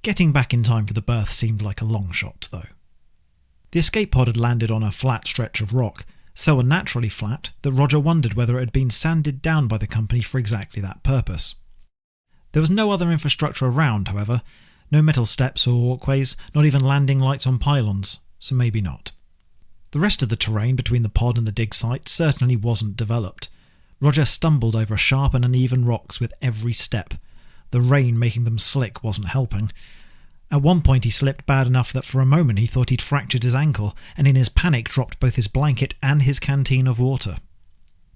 Getting back in time for the birth seemed like a long shot, though. The escape pod had landed on a flat stretch of rock, so unnaturally flat that Roger wondered whether it had been sanded down by the company for exactly that purpose. There was no other infrastructure around, however, no metal steps or walkways, not even landing lights on pylons, so maybe not. The rest of the terrain between the pod and the dig site certainly wasn't developed. Roger stumbled over sharp and uneven rocks with every step. The rain making them slick wasn't helping. At one point he slipped bad enough that for a moment he thought he'd fractured his ankle, and in his panic dropped both his blanket and his canteen of water.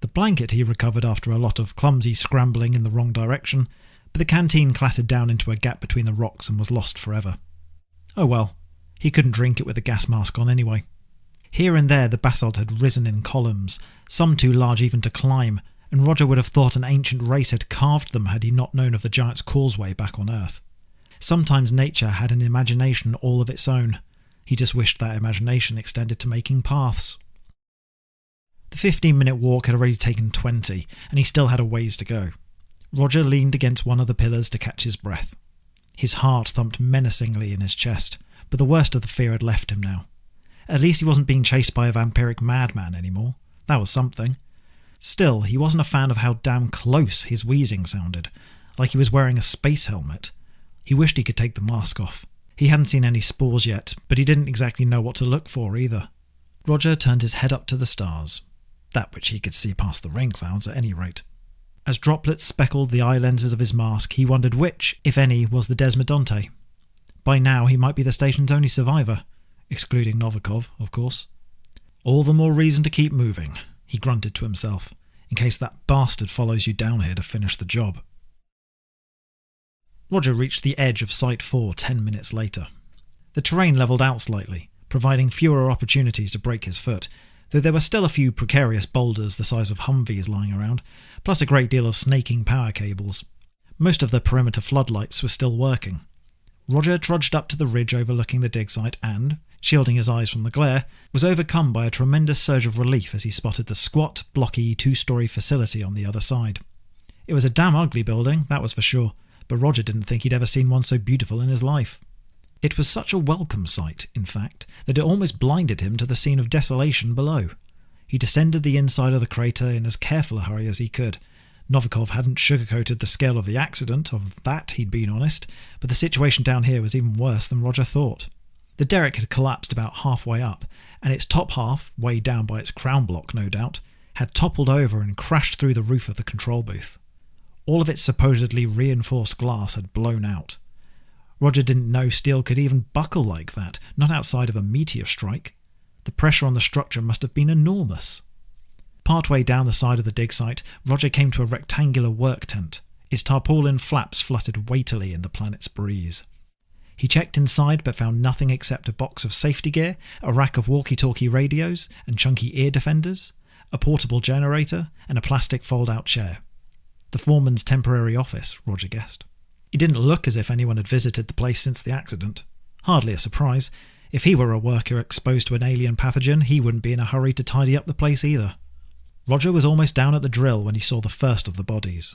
The blanket he recovered after a lot of clumsy scrambling in the wrong direction, but the canteen clattered down into a gap between the rocks and was lost forever. Oh well, he couldn't drink it with a gas mask on anyway. Here and there the basalt had risen in columns, some too large even to climb, and Roger would have thought an ancient race had carved them had he not known of the Giant's Causeway back on Earth. Sometimes nature had an imagination all of its own. He just wished that imagination extended to making paths. The 15-minute walk had already taken 20, and he still had a ways to go. Roger leaned against one of the pillars to catch his breath. His heart thumped menacingly in his chest, but the worst of the fear had left him now. At least he wasn't being chased by a vampiric madman anymore. That was something. Still, he wasn't a fan of how damn close his wheezing sounded, like he was wearing a space helmet. He wished he could take the mask off. He hadn't seen any spores yet, but he didn't exactly know what to look for either. Roger turned his head up to the stars, that which he could see past the rain clouds at any rate. As droplets speckled the eye lenses of his mask, he wondered which, if any, was the Desmodonte. By now he might be the station's only survivor, excluding Novikov, of course. All the more reason to keep moving, he grunted to himself, in case that bastard follows you down here to finish the job. Roger reached the edge of Site 4 10 minutes later. The terrain levelled out slightly, providing fewer opportunities to break his foot, though there were still a few precarious boulders the size of Humvees lying around, plus a great deal of snaking power cables. Most of the perimeter floodlights were still working. Roger trudged up to the ridge overlooking the dig site and, shielding his eyes from the glare, was overcome by a tremendous surge of relief as he spotted the squat, blocky, 2-story facility on the other side. It was a damn ugly building, that was for sure, but Roger didn't think he'd ever seen one so beautiful in his life. It was such a welcome sight, in fact, that it almost blinded him to the scene of desolation below. He descended the inside of the crater in as careful a hurry as he could. Novikov hadn't sugarcoated the scale of the accident, of that he'd been honest, but the situation down here was even worse than Roger thought. The derrick had collapsed about halfway up, and its top half, weighed down by its crown block no doubt, had toppled over and crashed through the roof of the control booth. All of its supposedly reinforced glass had blown out. Roger didn't know steel could even buckle like that, not outside of a meteor strike. The pressure on the structure must have been enormous. Partway down the side of the dig site, Roger came to a rectangular work tent. Its tarpaulin flaps fluttered weightily in the planet's breeze. He checked inside but found nothing except a box of safety gear, a rack of walkie-talkie radios and chunky ear defenders, a portable generator, and a plastic fold-out chair. The foreman's temporary office, Roger guessed. It didn't look as if anyone had visited the place since the accident. Hardly a surprise. If he were a worker exposed to an alien pathogen, he wouldn't be in a hurry to tidy up the place either. Roger was almost down at the drill when he saw the first of the bodies.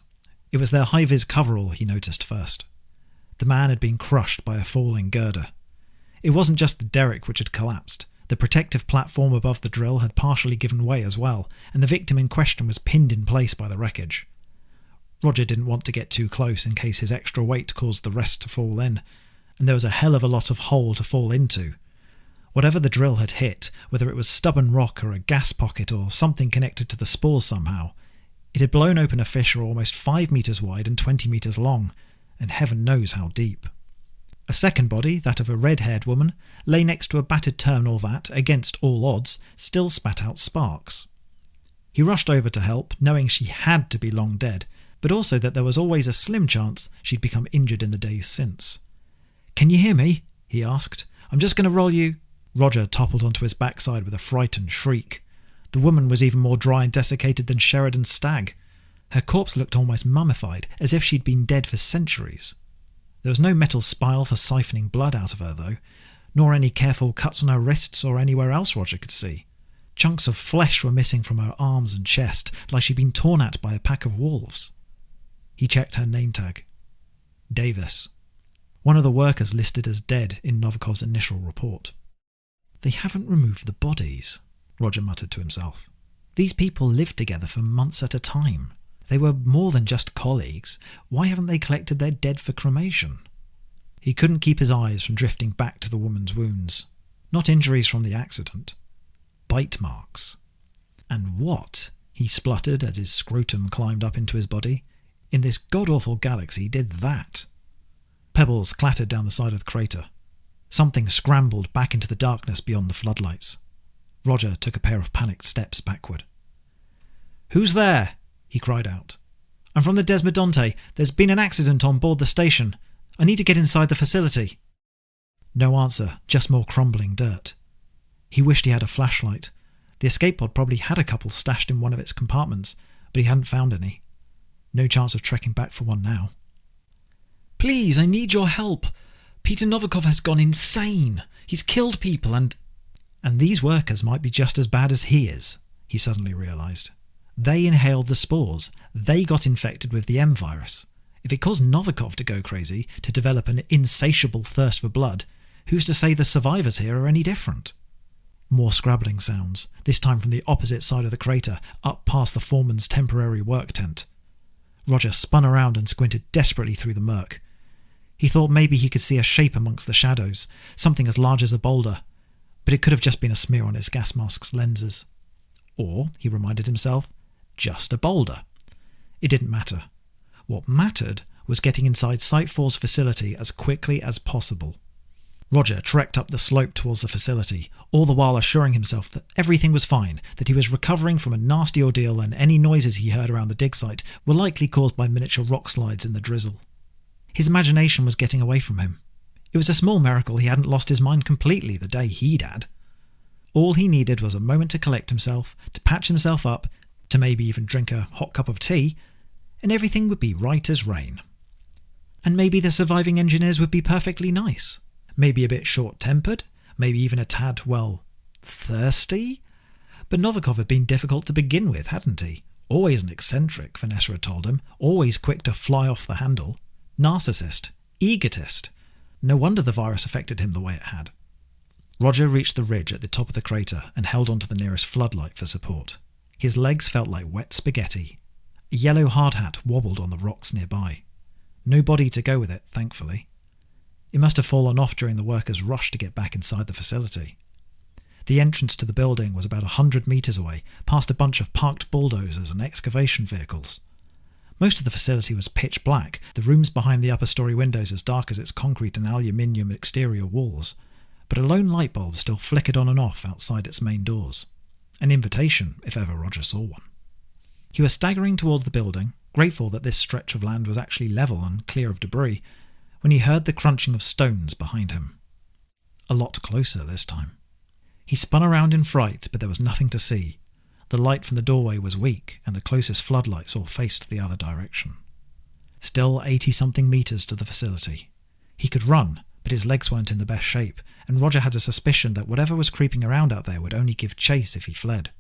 It was their high-vis coverall he noticed first. The man had been crushed by a falling girder. It wasn't just the derrick which had collapsed. The protective platform above the drill had partially given way as well, and the victim in question was pinned in place by the wreckage. Roger didn't want to get too close in case his extra weight caused the rest to fall in, and there was a hell of a lot of hole to fall into. Whatever the drill had hit, whether it was stubborn rock or a gas pocket or something connected to the spores somehow, it had blown open a fissure almost 5 metres wide and 20 metres long, and heaven knows how deep. A second body, that of a red-haired woman, lay next to a battered terminal that, against all odds, still spat out sparks. He rushed over to help, knowing she had to be long dead, but also that there was always a slim chance she'd become injured in the days since. "Can you hear me?" he asked. "I'm just going to roll you..." Roger toppled onto his backside with a frightened shriek. The woman was even more dry and desiccated than Sheridan's stag. Her corpse looked almost mummified, as if she'd been dead for centuries. There was no metal spile for siphoning blood out of her, though, nor any careful cuts on her wrists or anywhere else Roger could see. Chunks of flesh were missing from her arms and chest, like she'd been torn at by a pack of wolves. He checked her name tag. Davis. One of the workers listed as dead in Novikov's initial report. "They haven't removed the bodies," Roger muttered to himself. "These people lived together for months at a time. They were more than just colleagues. Why haven't they collected their dead for cremation?" He couldn't keep his eyes from drifting back to the woman's wounds. Not injuries from the accident. Bite marks. "And what," he spluttered as his scrotum climbed up into his body, "in this god-awful galaxy did that?" Pebbles clattered down the side of the crater. Something scrambled back into the darkness beyond the floodlights. Roger took a pair of panicked steps backward. "Who's there?" he cried out. "I'm from the Desmodonte. There's been an accident on board the station. I need to get inside the facility." No answer, just more crumbling dirt. He wished he had a flashlight. The escape pod probably had a couple stashed in one of its compartments, but he hadn't found any. No chance of trekking back for one now. "Please, I need your help. Peter Novikov has gone insane. He's killed people and these workers might be just as bad as he is," he suddenly realised. They inhaled the spores. They got infected with the M virus. If it caused Novikov to go crazy, to develop an insatiable thirst for blood, who's to say the survivors here are any different? More scrabbling sounds, this time from the opposite side of the crater, up past the foreman's temporary work tent. Roger spun around and squinted desperately through the murk. He thought maybe he could see a shape amongst the shadows, something as large as a boulder, but it could have just been a smear on his gas mask's lenses. Or, he reminded himself, just a boulder. It didn't matter. What mattered was getting inside Site 4's facility as quickly as possible. Roger trekked up the slope towards the facility, all the while assuring himself that everything was fine, that he was recovering from a nasty ordeal and any noises he heard around the dig site were likely caused by miniature rock slides in the drizzle. His imagination was getting away from him. It was a small miracle he hadn't lost his mind completely the day he'd had. All he needed was a moment to collect himself, to patch himself up, to maybe even drink a hot cup of tea, and everything would be right as rain. And maybe the surviving engineers would be perfectly nice. Maybe a bit short-tempered, maybe even a tad, well, thirsty? But Novikov had been difficult to begin with, hadn't he? Always an eccentric, Vanessa had told him, always quick to fly off the handle. Narcissist. Egotist. No wonder the virus affected him the way it had. Roger reached the ridge at the top of the crater and held onto the nearest floodlight for support. His legs felt like wet spaghetti. A yellow hard hat wobbled on the rocks nearby. No body to go with it, thankfully. It must have fallen off during the workers' rush to get back inside the facility. The entrance to the building was about 100 metres away, past a bunch of parked bulldozers and excavation vehicles. Most of the facility was pitch black, the rooms behind the upper story windows as dark as its concrete and aluminium exterior walls, but a lone light bulb still flickered on and off outside its main doors. An invitation, if ever Roger saw one. He was staggering towards the building, grateful that this stretch of land was actually level and clear of debris, when he heard the crunching of stones behind him. A lot closer this time. He spun around in fright, but there was nothing to see. The light from the doorway was weak, and the closest floodlights all faced the other direction. Still 80-something metres to the facility. He could run, but his legs weren't in the best shape, and Roger had a suspicion that whatever was creeping around out there would only give chase if he fled.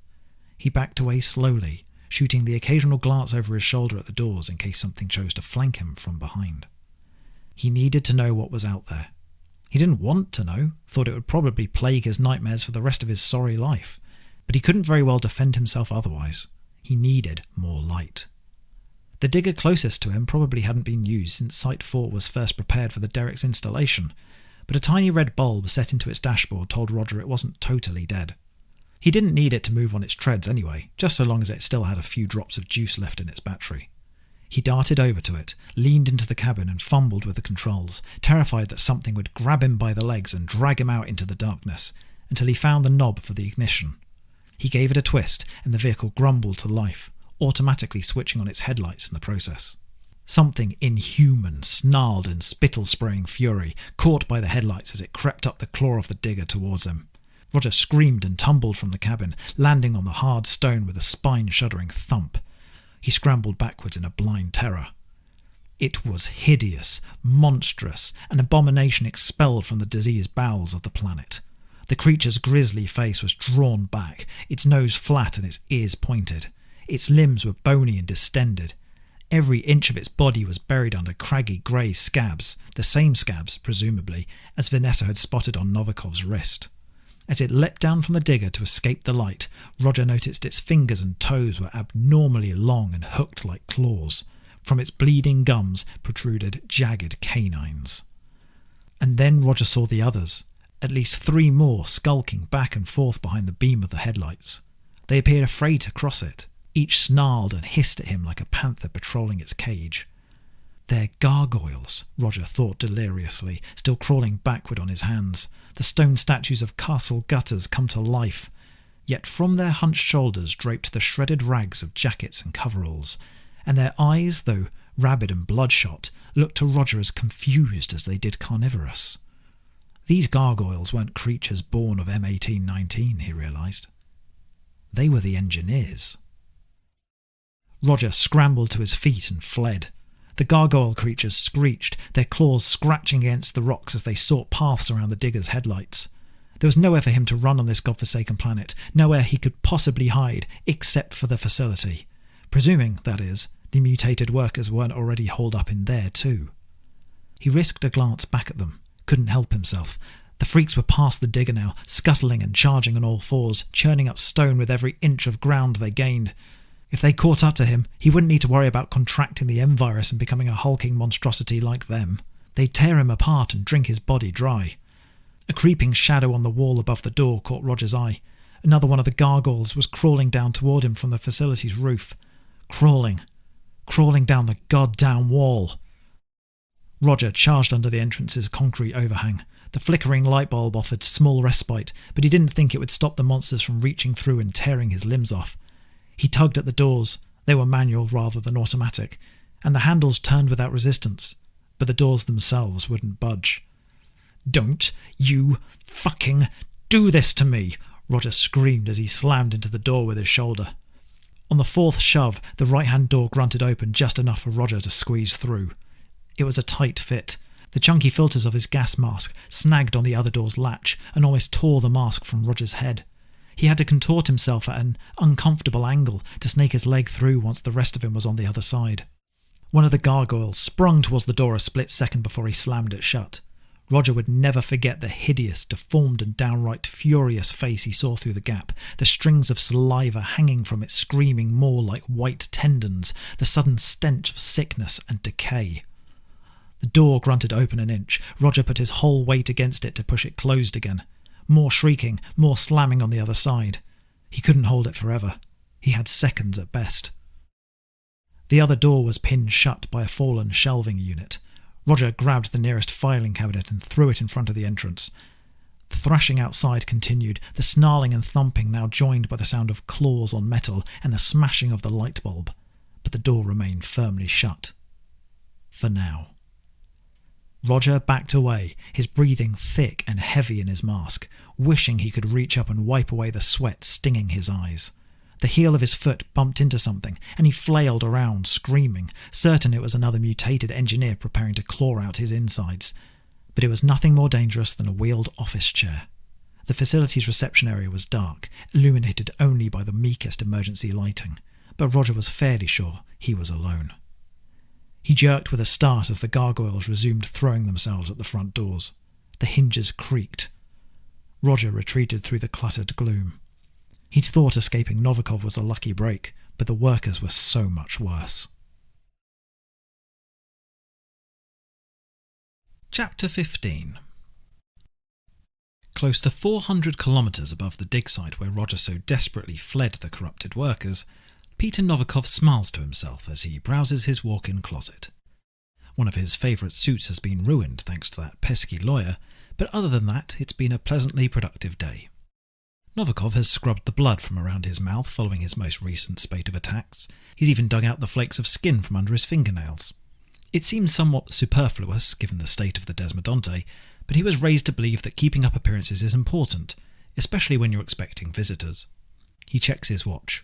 He backed away slowly, shooting the occasional glance over his shoulder at the doors in case something chose to flank him from behind. He needed to know what was out there. He didn't want to know, thought it would probably plague his nightmares for the rest of his sorry life, but he couldn't very well defend himself otherwise. He needed more light. The digger closest to him probably hadn't been used since Site 4 was first prepared for the derrick's installation, but a tiny red bulb set into its dashboard told Roger it wasn't totally dead. He didn't need it to move on its treads anyway, just so long as it still had a few drops of juice left in its battery. He darted over to it, leaned into the cabin and fumbled with the controls, terrified that something would grab him by the legs and drag him out into the darkness, until he found the knob for the ignition. He gave it a twist, and the vehicle grumbled to life, automatically switching on its headlights in the process. Something inhuman snarled in spittle-spraying fury, caught by the headlights as it crept up the claw of the digger towards him. Roger screamed and tumbled from the cabin, landing on the hard stone with a spine-shuddering thump. He scrambled backwards in a blind terror. It was hideous, monstrous, an abomination expelled from the diseased bowels of the planet. The creature's grisly face was drawn back, its nose flat and its ears pointed. Its limbs were bony and distended. Every inch of its body was buried under craggy grey scabs, the same scabs, presumably, as Vanessa had spotted on Novikov's wrist. As it leapt down from the digger to escape the light, Roger noticed its fingers and toes were abnormally long and hooked like claws. From its bleeding gums protruded jagged canines. And then Roger saw the others, at least 3 more skulking back and forth behind the beam of the headlights. They appeared afraid to cross it. Each snarled and hissed at him like a panther patrolling its cage. They're gargoyles, Roger thought deliriously, still crawling backward on his hands. The stone statues of castle gutters come to life. Yet from their hunched shoulders draped the shredded rags of jackets and coveralls, and their eyes, though rabid and bloodshot, looked to Roger as confused as they did carnivorous. These gargoyles weren't creatures born of M1819, he realised. They were the engineers. Roger scrambled to his feet and fled. The gargoyle creatures screeched, their claws scratching against the rocks as they sought paths around the digger's headlights. There was nowhere for him to run on this godforsaken planet, nowhere he could possibly hide, except for the facility. Presuming, that is, the mutated workers weren't already holed up in there too. He risked a glance back at them, couldn't help himself. The freaks were past the digger now, scuttling and charging on all fours, churning up stone with every inch of ground they gained. If they caught up to him, he wouldn't need to worry about contracting the M-virus and becoming a hulking monstrosity like them. They'd tear him apart and drink his body dry. A creeping shadow on the wall above the door caught Roger's eye. Another one of the gargoyles was crawling down toward him from the facility's roof. Crawling down the goddamn wall. Roger charged under the entrance's concrete overhang. The flickering light bulb offered small respite, but he didn't think it would stop the monsters from reaching through and tearing his limbs off. He tugged at the doors. They were manual rather than automatic, and the handles turned without resistance, but the doors themselves wouldn't budge. "Don't you fucking do this to me!" Roger screamed as he slammed into the door with his shoulder. On the 4th shove, the right-hand door grunted open just enough for Roger to squeeze through. It was a tight fit. The chunky filters of his gas mask snagged on the other door's latch and almost tore the mask from Roger's head. He had to contort himself at an uncomfortable angle to snake his leg through once the rest of him was on the other side. One of the gargoyles sprung towards the door a split second before he slammed it shut. Roger would never forget the hideous, deformed and downright furious face he saw through the gap, the strings of saliva hanging from its screaming maw like white tendons, the sudden stench of sickness and decay. The door grunted open an inch. Roger put his whole weight against it to push it closed again. More shrieking, more slamming on the other side. He couldn't hold it forever. He had seconds at best. The other door was pinned shut by a fallen shelving unit. Roger grabbed the nearest filing cabinet and threw it in front of the entrance. The thrashing outside continued, the snarling and thumping now joined by the sound of claws on metal and the smashing of the light bulb. But the door remained firmly shut. For now. Roger backed away, his breathing thick and heavy in his mask, wishing he could reach up and wipe away the sweat stinging his eyes. The heel of his foot bumped into something, and he flailed around, screaming, certain it was another mutated engineer preparing to claw out his insides. But it was nothing more dangerous than a wheeled office chair. The facility's reception area was dark, illuminated only by the meekest emergency lighting, but Roger was fairly sure he was alone. He jerked with a start as the gargoyles resumed throwing themselves at the front doors. The hinges creaked. Roger retreated through the cluttered gloom. He'd thought escaping Novikov was a lucky break, but the workers were so much worse. Chapter 15. Close to 400 kilometres above the dig site where Roger so desperately fled the corrupted workers, Peter Novikov smiles to himself as he browses his walk-in closet. One of his favourite suits has been ruined thanks to that pesky lawyer, but other than that, it's been a pleasantly productive day. Novikov has scrubbed the blood from around his mouth following his most recent spate of attacks. He's even dug out the flakes of skin from under his fingernails. It seems somewhat superfluous, given the state of the Desmodonte, but he was raised to believe that keeping up appearances is important, especially when you're expecting visitors. He checks his watch.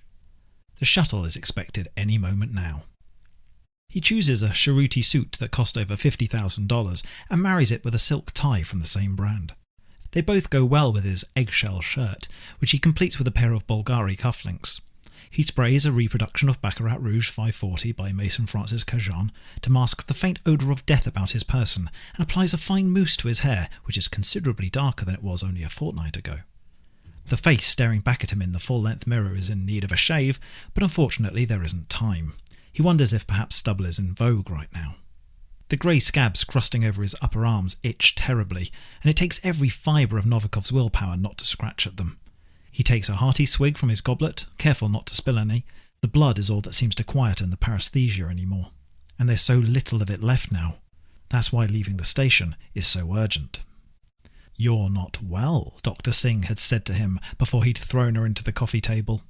The shuttle is expected any moment now. He chooses a cheruti suit that cost over $50,000 and marries it with a silk tie from the same brand. They both go well with his eggshell shirt, which he completes with a pair of Bulgari cufflinks. He sprays a reproduction of Baccarat Rouge 540 by Mason Francis Cajon to mask the faint odour of death about his person, and applies a fine mousse to his hair, which is considerably darker than it was only a fortnight ago. The face staring back at him in the full-length mirror is in need of a shave, but unfortunately there isn't time. He wonders if perhaps stubble is in vogue right now. The grey scabs crusting over his upper arms itch terribly, and it takes every fibre of Novikov's willpower not to scratch at them. He takes a hearty swig from his goblet, careful not to spill any. The blood is all that seems to quieten the paresthesia anymore, and there's so little of it left now. That's why leaving the station is so urgent. "You're not well," Dr. Singh had said to him before he'd thrown her into the coffee table.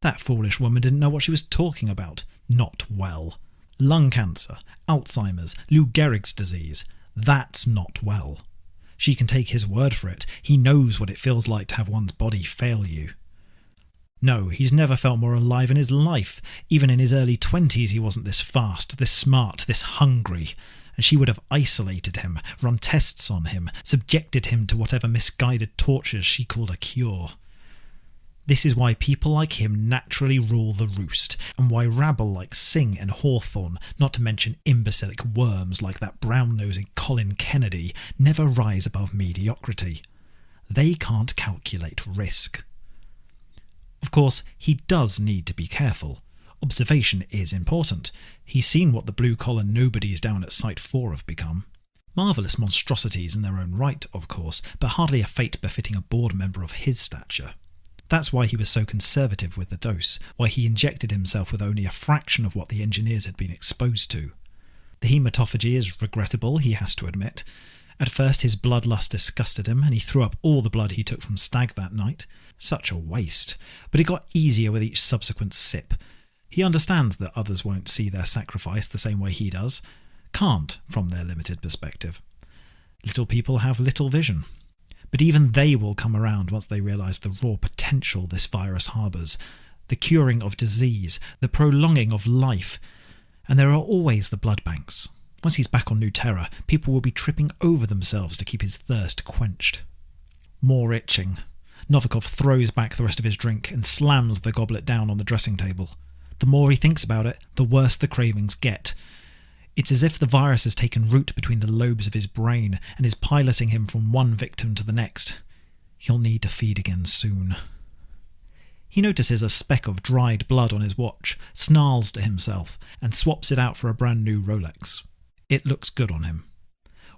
That foolish woman didn't know what she was talking about. Not well. Lung cancer, Alzheimer's, Lou Gehrig's disease. That's not well. She can take his word for it. He knows what it feels like to have one's body fail you. No, he's never felt more alive in his life. Even in his early 20s he wasn't this fast, this smart, this hungry. And she would have isolated him, run tests on him, subjected him to whatever misguided tortures she called a cure. This is why people like him naturally rule the roost, and why rabble like Singh and Hawthorne, not to mention imbecilic worms like that brown-nosing Colin Kennedy, never rise above mediocrity. They can't calculate risk. Of course, he does need to be careful. Observation is important. He's seen what the blue-collar nobodies down at Site 4 have become. Marvellous monstrosities in their own right, of course, but hardly a fate befitting a board member of his stature. That's why he was so conservative with the dose, why he injected himself with only a fraction of what the engineers had been exposed to. The hematophagy is regrettable, he has to admit. At first his bloodlust disgusted him, and he threw up all the blood he took from Stag that night. Such a waste. But it got easier with each subsequent sip. He understands that others won't see their sacrifice the same way he does. Can't, from their limited perspective. Little people have little vision. But even they will come around once they realise the raw potential this virus harbours, the curing of disease, the prolonging of life. And there are always the blood banks. Once he's back on New Terra, people will be tripping over themselves to keep his thirst quenched. More itching. Novikov throws back the rest of his drink and slams the goblet down on the dressing table. The more he thinks about it, the worse the cravings get. It's as if the virus has taken root between the lobes of his brain and is piloting him from one victim to the next. He'll need to feed again soon. He notices a speck of dried blood on his watch, snarls to himself, and swaps it out for a brand new Rolex. It looks good on him.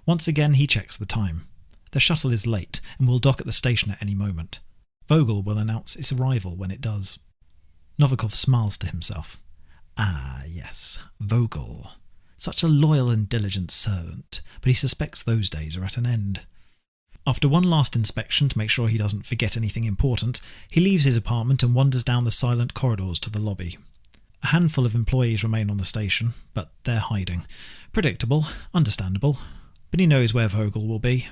Once again he checks the time. The shuttle is late and will dock at the station at any moment. Vogel will announce its arrival when it does. Novikov smiles to himself. Ah, yes, Vogel. Such a loyal and diligent servant, but he suspects those days are at an end. After one last inspection to make sure he doesn't forget anything important, he leaves his apartment and wanders down the silent corridors to the lobby. A handful of employees remain on the station, but they're hiding. Predictable, understandable, but he knows where Vogel will be.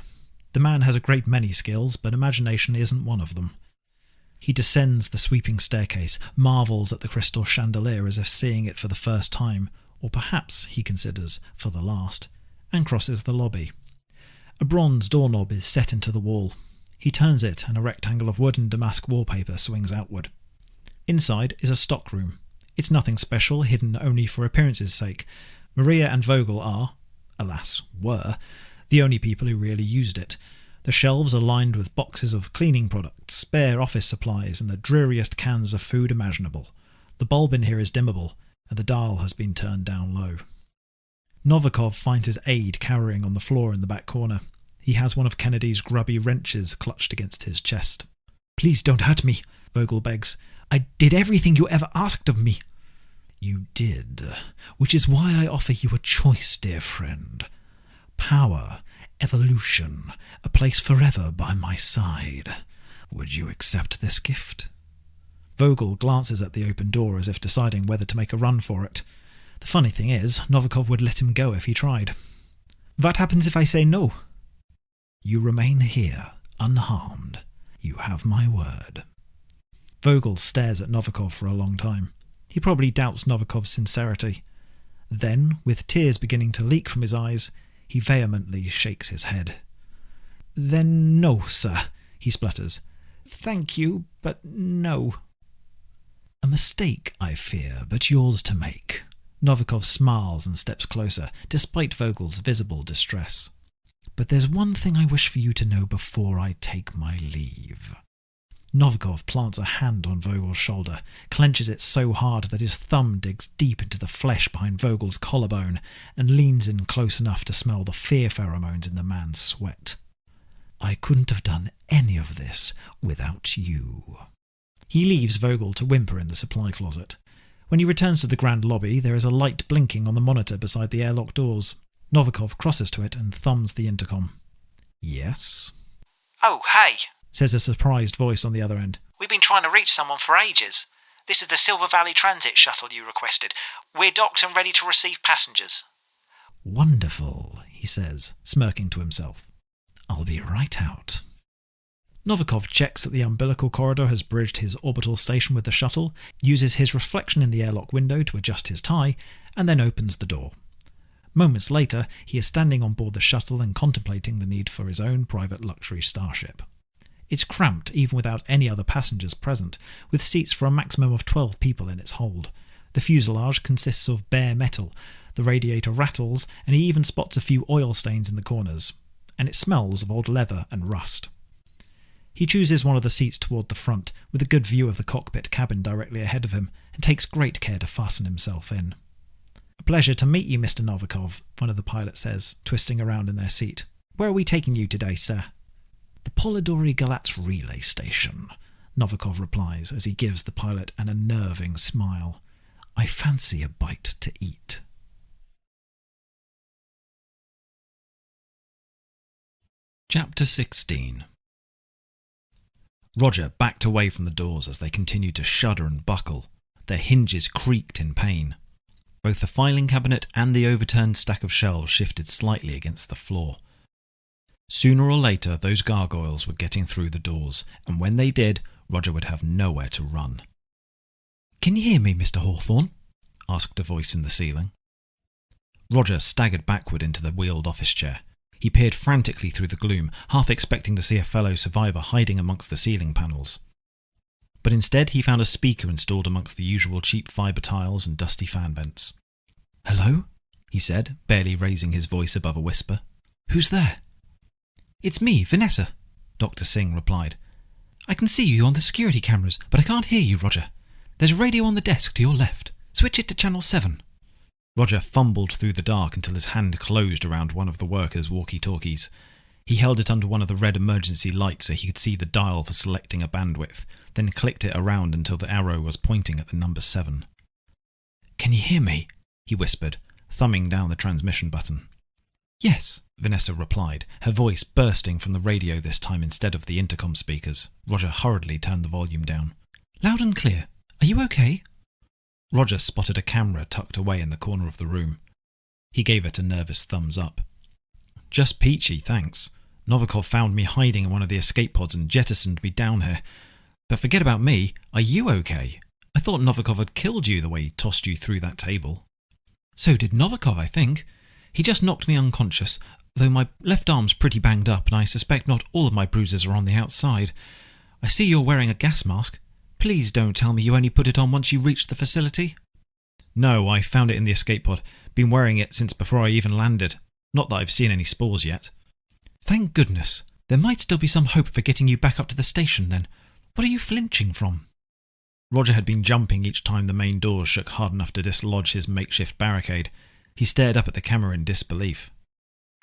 The man has a great many skills, but imagination isn't one of them. He descends the sweeping staircase, marvels at the crystal chandelier as if seeing it for the first time, or perhaps, he considers, for the last, and crosses the lobby. A bronze doorknob is set into the wall. He turns it and a rectangle of wood and damask wallpaper swings outward. Inside is a stockroom. It's nothing special, hidden only for appearance's sake. Maria and Vogel are, alas, were, the only people who really used it. The shelves are lined with boxes of cleaning products, spare office supplies, and the dreariest cans of food imaginable. The bulb in here is dimmable, and the dial has been turned down low. Novikov finds his aide cowering on the floor in the back corner. He has one of Kennedy's grubby wrenches clutched against his chest. "Please don't hurt me," Vogel begs. "I did everything you ever asked of me." "You did, which is why I offer you a choice, dear friend. Power, evolution, a place forever by my side. Would you accept this gift?" Vogel glances at the open door as if deciding whether to make a run for it. The funny thing is, Novikov would let him go if he tried. "What happens if I say no?" "You remain here, unharmed. You have my word." Vogel stares at Novikov for a long time. He probably doubts Novikov's sincerity. Then, with tears beginning to leak from his eyes, he vehemently shakes his head. "Then no, sir," he splutters. "Thank you, but no." "A mistake, I fear, but yours to make." Novikov smiles and steps closer, despite Vogel's visible distress. "But there's one thing I wish for you to know before I take my leave." Novikov plants a hand on Vogel's shoulder, clenches it so hard that his thumb digs deep into the flesh behind Vogel's collarbone, and leans in close enough to smell the fear pheromones in the man's sweat. "I couldn't have done any of this without you." He leaves Vogel to whimper in the supply closet. When he returns to the grand lobby, there is a light blinking on the monitor beside the airlock doors. Novikov crosses to it and thumbs the intercom. "Yes?" "Oh, hey," says a surprised voice on the other end. "We've been trying to reach someone for ages. This is the Silver Valley Transit shuttle you requested. We're docked and ready to receive passengers." "Wonderful," he says, smirking to himself. "I'll be right out." Novikov checks that the umbilical corridor has bridged his orbital station with the shuttle, uses his reflection in the airlock window to adjust his tie, and then opens the door. Moments later, he is standing on board the shuttle and contemplating the need for his own private luxury starship. It's cramped even without any other passengers present, with seats for a maximum of 12 people in its hold. The fuselage consists of bare metal, the radiator rattles, and he even spots a few oil stains in the corners, and it smells of old leather and rust. He chooses one of the seats toward the front, with a good view of the cockpit cabin directly ahead of him, and takes great care to fasten himself in. "A pleasure to meet you, Mr. Novikov," one of the pilots says, twisting around in their seat. "Where are we taking you today, sir?" "The Polidori Galatz relay station," Novikov replies as he gives the pilot an unnerving smile. "I fancy a bite to eat." Chapter 16. Roger backed away from the doors as they continued to shudder and buckle. Their hinges creaked in pain. Both the filing cabinet and the overturned stack of shelves shifted slightly against the floor. Sooner or later, those gargoyles were getting through the doors, and when they did, Roger would have nowhere to run. "Can you hear me, Mr. Hawthorne?" asked a voice in the ceiling. Roger staggered backward into the wheeled office chair. He peered frantically through the gloom, half expecting to see a fellow survivor hiding amongst the ceiling panels. But instead he found a speaker installed amongst the usual cheap fibre tiles and dusty fan vents. "Hello?" he said, barely raising his voice above a whisper. "Who's there?" "It's me, Vanessa," Dr. Singh replied. "I can see you on the security cameras, but I can't hear you, Roger. There's a radio on the desk to your left. Switch it to channel 7. Roger fumbled through the dark until his hand closed around one of the workers' walkie-talkies. He held it under one of the red emergency lights so he could see the dial for selecting a bandwidth, then clicked it around until the arrow was pointing at the number 7. "Can you hear me?" he whispered, thumbing down the transmission button. "Yes," Vanessa replied, her voice bursting from the radio this time instead of the intercom speakers. Roger hurriedly turned the volume down. "Loud and clear. Are you okay?" Roger spotted a camera tucked away in the corner of the room. He gave it a nervous thumbs up. "Just peachy, thanks. Novikov found me hiding in one of the escape pods and jettisoned me down here. But forget about me. Are you okay? I thought Novikov had killed you the way he tossed you through that table." "So did Novikov, I think. He just knocked me unconscious, though my left arm's pretty banged up and I suspect not all of my bruises are on the outside. I see you're wearing a gas mask. Please don't tell me you only put it on once you reached the facility." "No, I found it in the escape pod. Been wearing it since before I even landed. Not that I've seen any spores yet." "Thank goodness. There might still be some hope for getting you back up to the station then. What are you flinching from?" Roger had been jumping each time the main doors shook hard enough to dislodge his makeshift barricade. He stared up at the camera in disbelief.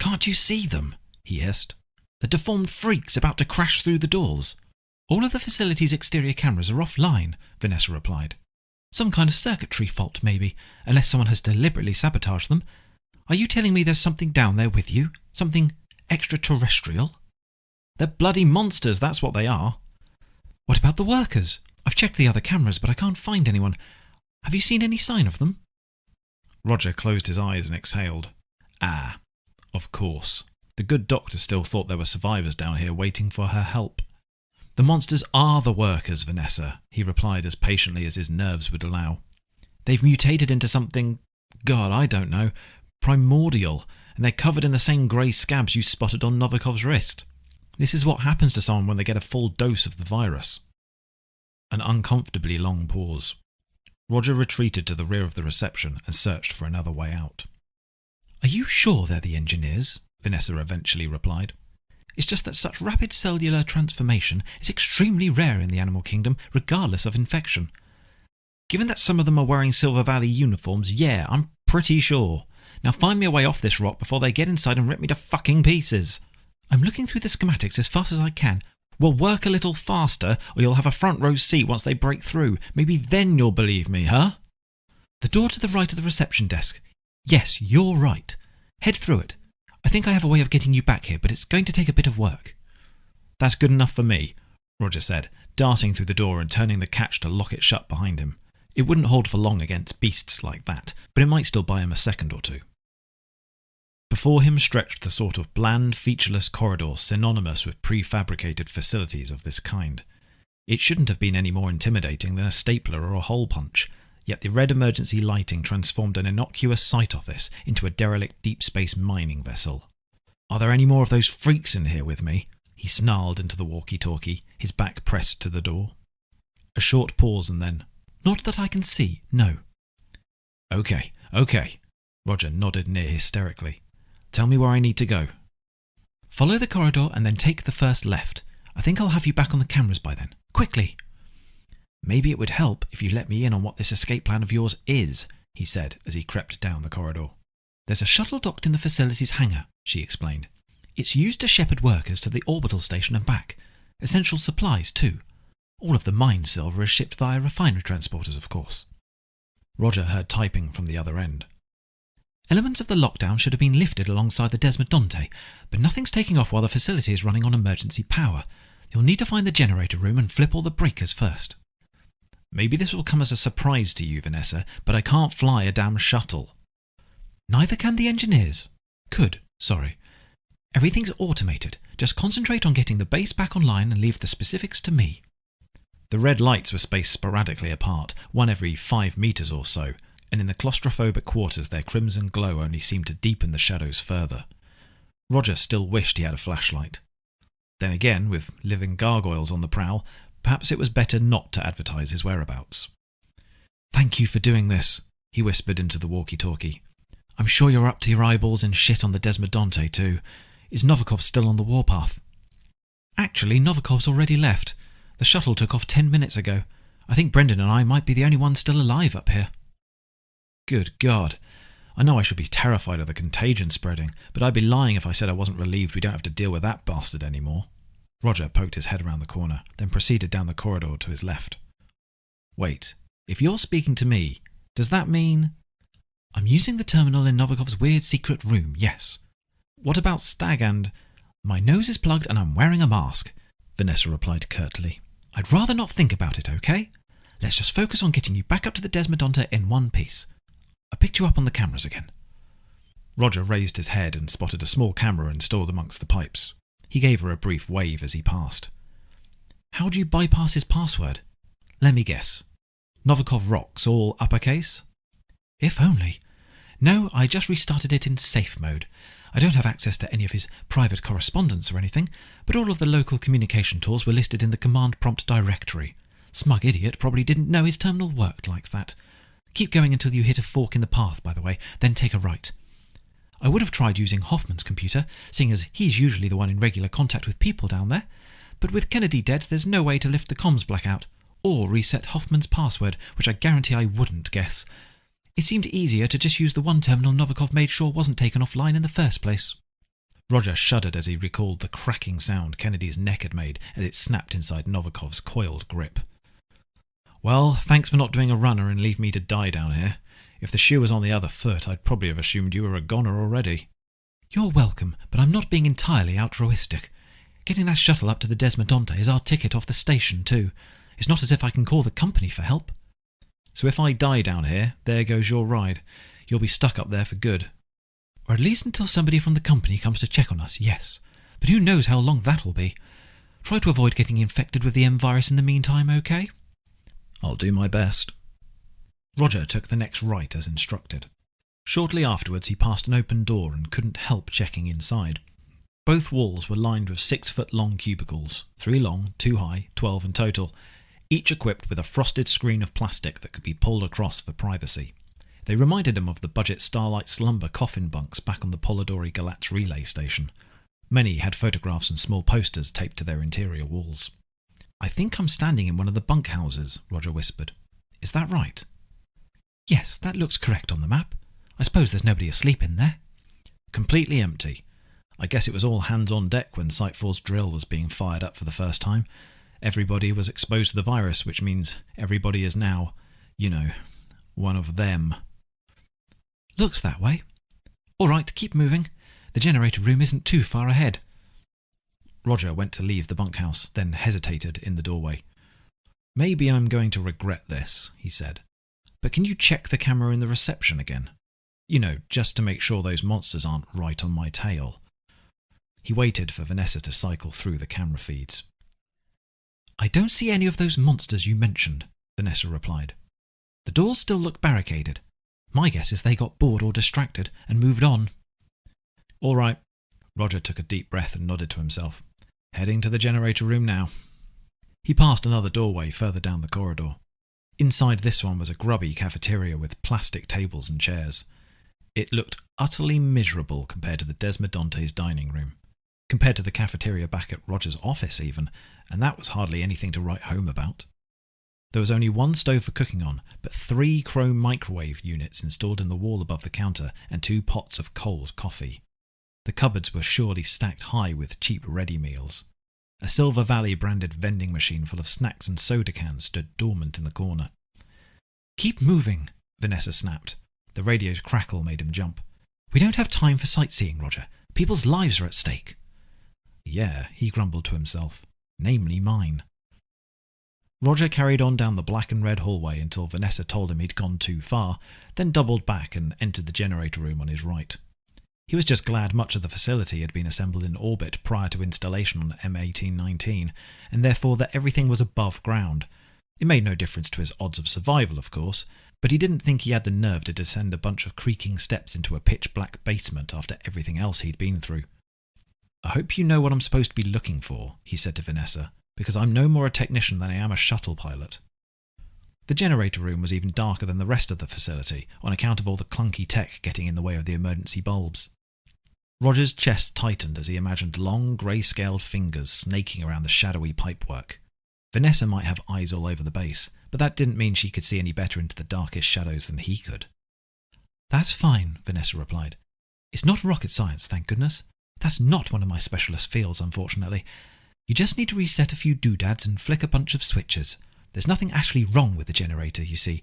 "Can't you see them?" he hissed. "The deformed freaks about to crash through the doors." "All of the facility's exterior cameras are offline," Vanessa replied. "Some kind of circuitry fault, maybe, unless someone has deliberately sabotaged them. Are you telling me there's something down there with you? Something extraterrestrial?" "They're bloody monsters, that's what they are." "What about the workers? I've checked the other cameras, but I can't find anyone. Have you seen any sign of them?" Roger closed his eyes and exhaled. Of course. The good doctor still thought there were survivors down here waiting for her help. "The monsters are the workers, Vanessa," he replied as patiently as his nerves would allow. "They've mutated into something, God, I don't know, primordial, and they're covered in the same grey scabs you spotted on Novikov's wrist. This is what happens to someone when they get a full dose of the virus." An uncomfortably long pause. Roger retreated to the rear of the reception and searched for another way out. "Are you sure they're the engineers?" Vanessa eventually replied. "It's just that such rapid cellular transformation is extremely rare in the animal kingdom, regardless of infection. Given that some of them are wearing Silver Valley uniforms, yeah, I'm pretty sure. Now find me a way off this rock before they get inside and rip me to fucking pieces." "I'm looking through the schematics as fast as I can." "Well, work a little faster, or you'll have a front row seat once they break through. Maybe then you'll believe me, huh?" "The door to the right of the reception desk. Yes, you're right. Head through it. I think I have a way of getting you back here, but it's going to take a bit of work." "That's good enough for me," Roger said, darting through the door and turning the catch to lock it shut behind him. It wouldn't hold for long against beasts like that, but it might still buy him a second or two. Before him stretched the sort of bland, featureless corridor synonymous with prefabricated facilities of this kind. It shouldn't have been any more intimidating than a stapler or a hole punch, yet the red emergency lighting transformed an innocuous site office into a derelict deep space mining vessel. "Are there any more of those freaks in here with me?" he snarled into the walkie-talkie, his back pressed to the door. A short pause and then, "Not that I can see, no." Okay, Roger nodded near hysterically. "Tell me where I need to go." "Follow the corridor and then take the first left. I think I'll have you back on the cameras by then. Quickly!" "Maybe it would help if you let me in on what this escape plan of yours is," he said as he crept down the corridor. "There's a shuttle docked in the facility's hangar," she explained. "It's used to shepherd workers to the orbital station and back. Essential supplies, too. All of the mined silver is shipped via refinery transporters, of course." Roger heard typing from the other end. "Elements of the lockdown should have been lifted alongside the Desmodonte, but nothing's taking off while the facility is running on emergency power. You'll need to find the generator room and flip all the breakers first." "Maybe this will come as a surprise to you, Vanessa, but I can't fly a damn shuttle." "Neither can the engineers." "Could, sorry. Everything's automated. Just concentrate on getting the base back online and leave the specifics to me." The red lights were spaced sporadically apart, one every 5 meters or so, and in the claustrophobic quarters their crimson glow only seemed to deepen the shadows further. Roger still wished he had a flashlight. Then again, with living gargoyles on the prowl, perhaps it was better not to advertise his whereabouts. "Thank you for doing this," he whispered into the walkie-talkie. I'm sure you're up to your eyeballs in shit on the Desmodonte too. Is Novikov still on the warpath? Actually, Novikov's already left. The shuttle took off 10 minutes ago. I think Brendan and I might be the only ones still alive up here. Good God. I know I should be terrified of the contagion spreading, but I'd be lying if I said I wasn't relieved we don't have to deal with that bastard anymore. Roger poked his head around the corner, then proceeded down the corridor to his left. Wait, if you're speaking to me, does that mean... I'm using the terminal in Novikov's weird secret room, yes. What about Stag and... My nose is plugged and I'm wearing a mask, Vanessa replied curtly. I'd rather not think about it, okay? Let's just focus on getting you back up to the Desmodonte in one piece. I picked you up on the cameras again. Roger raised his head and spotted a small camera installed amongst the pipes. He gave her a brief wave as he passed. How do you bypass his password? Let me guess. Novikov Rocks, all uppercase? If only. No, I just restarted it in safe mode. I don't have access to any of his private correspondence or anything, but all of the local communication tools were listed in the command prompt directory. Smug idiot probably didn't know his terminal worked like that. Keep going until you hit a fork in the path, by the way, then take a right. I would have tried using Hoffman's computer, seeing as he's usually the one in regular contact with people down there, but with Kennedy dead there's no way to lift the comms blackout, or reset Hoffman's password, which I guarantee I wouldn't guess. It seemed easier to just use the one terminal Novikov made sure wasn't taken offline in the first place. Roger shuddered as he recalled the cracking sound Kennedy's neck had made as it snapped inside Novikov's coiled grip. Well, thanks for not doing a runner and leave me to die down here. If the shoe was on the other foot, I'd probably have assumed you were a goner already. You're welcome, but I'm not being entirely altruistic. Getting that shuttle up to the Desmodonte is our ticket off the station too. It's not as if I can call the company for help. So if I die down here, there goes your ride. You'll be stuck up there for good. Or at least until somebody from the company comes to check on us, yes. But who knows how long that'll be. Try to avoid getting infected with the M virus in the meantime, okay? I'll do my best. Roger took the next right as instructed. Shortly afterwards he passed an open door and couldn't help checking inside. Both walls were lined with 6-foot-long cubicles, 3 long, 2 high, 12 in total, each equipped with a frosted screen of plastic that could be pulled across for privacy. They reminded him of the budget Starlight Slumber coffin bunks back on the Polidori Galatz relay station. Many had photographs and small posters taped to their interior walls. I think I'm standing in one of the bunkhouses, Roger whispered. Is that right? Yes, that looks correct on the map. I suppose there's nobody asleep in there. Completely empty. I guess it was all hands on deck when Site 4's drill was being fired up for the first time. Everybody was exposed to the virus, which means everybody is now, one of them. Looks that way. All right, keep moving. The generator room isn't too far ahead. Roger went to leave the bunkhouse, then hesitated in the doorway. Maybe I'm going to regret this, he said. But can you check the camera in the reception again? Just to make sure those monsters aren't right on my tail. He waited for Vanessa to cycle through the camera feeds. I don't see any of those monsters you mentioned, Vanessa replied. The doors still look barricaded. My guess is they got bored or distracted and moved on. All right. Roger took a deep breath and nodded to himself. Heading to the generator room now. He passed another doorway further down the corridor. Inside this one was a grubby cafeteria with plastic tables and chairs. It looked utterly miserable compared to the Desmodonte's dining room. Compared to the cafeteria back at Roger's office even, and that was hardly anything to write home about. There was only one stove for cooking on, but 3 chrome microwave units installed in the wall above the counter and 2 pots of cold coffee. The cupboards were surely stacked high with cheap ready meals. A Silver Valley branded vending machine full of snacks and soda cans stood dormant in the corner. Keep moving, Vanessa snapped. The radio's crackle made him jump. We don't have time for sightseeing, Roger. People's lives are at stake. Yeah, he grumbled to himself. Namely mine. Roger carried on down the black and red hallway until Vanessa told him he'd gone too far, then doubled back and entered the generator room on his right. He was just glad much of the facility had been assembled in orbit prior to installation on M1819, and therefore that everything was above ground. It made no difference to his odds of survival, of course, but he didn't think he had the nerve to descend a bunch of creaking steps into a pitch-black basement after everything else he'd been through. I hope you know what I'm supposed to be looking for, he said to Vanessa, because I'm no more a technician than I am a shuttle pilot. The generator room was even darker than the rest of the facility on account of all the clunky tech getting in the way of the emergency bulbs. Roger's chest tightened as he imagined long, grey-scaled fingers snaking around the shadowy pipework. Vanessa might have eyes all over the base, but that didn't mean she could see any better into the darkest shadows than he could. "That's fine," Vanessa replied. "It's not rocket science, thank goodness. That's not one of my specialist fields, unfortunately. You just need to reset a few doodads and flick a bunch of switches. There's nothing actually wrong with the generator, you see.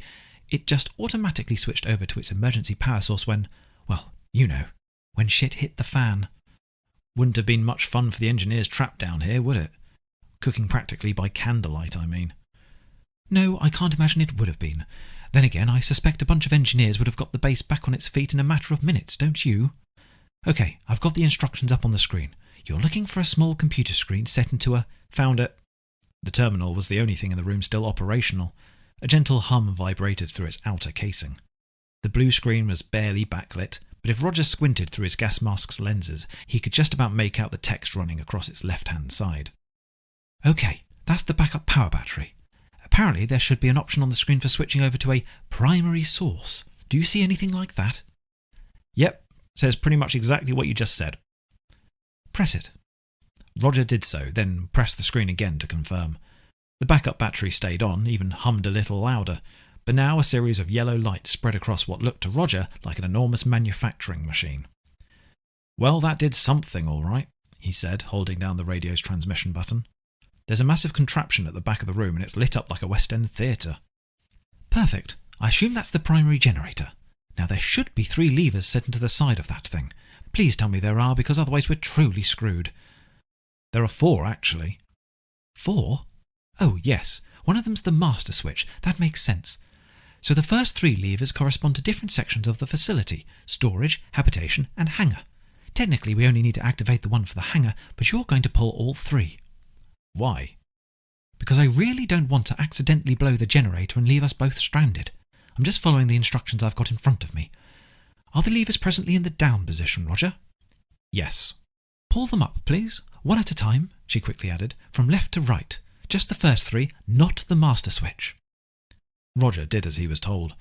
It just automatically switched over to its emergency power source when, well, you know, when shit hit the fan. Wouldn't have been much fun for the engineers trapped down here, would it? Cooking practically by candlelight, I mean." "No, I can't imagine it would have been. Then again, I suspect a bunch of engineers would have got the base back on its feet in a matter of minutes, don't you? Okay, I've got the instructions up on the screen. You're looking for a small computer screen set into a..." "Found it." The terminal was the only thing in the room still operational. A gentle hum vibrated through its outer casing. The blue screen was barely backlit, but if Roger squinted through his gas mask's lenses, he could just about make out the text running across its left-hand side. "Okay, that's the backup power battery. Apparently there should be an option on the screen for switching over to a primary source. Do you see anything like that?" "Yep, says pretty much exactly what you just said." "Press it." Roger did so, then pressed the screen again to confirm. The backup battery stayed on, even hummed a little louder, but now a series of yellow lights spread across what looked to Roger like an enormous manufacturing machine. "Well, that did something all right," he said, holding down the radio's transmission button. "There's a massive contraption at the back of the room and it's lit up like a West End theatre." "Perfect. I assume that's the primary generator. Now there should be 3 levers set into the side of that thing. Please tell me there are, because otherwise we're truly screwed." "There are 4, actually." "4? Oh, yes. One of them's the master switch. That makes sense. So the first 3 levers correspond to different sections of the facility: storage, habitation, and hangar. Technically, we only need to activate the one for the hangar, but you're going to pull all 3. "Why?" "Because I really don't want to accidentally blow the generator and leave us both stranded. I'm just following the instructions I've got in front of me. Are the levers presently in the down position, Roger?" "Yes." "Pull them up, please. One at a time," she quickly added, "from left to right. Just the first 3, not the master switch." Roger did as he was told.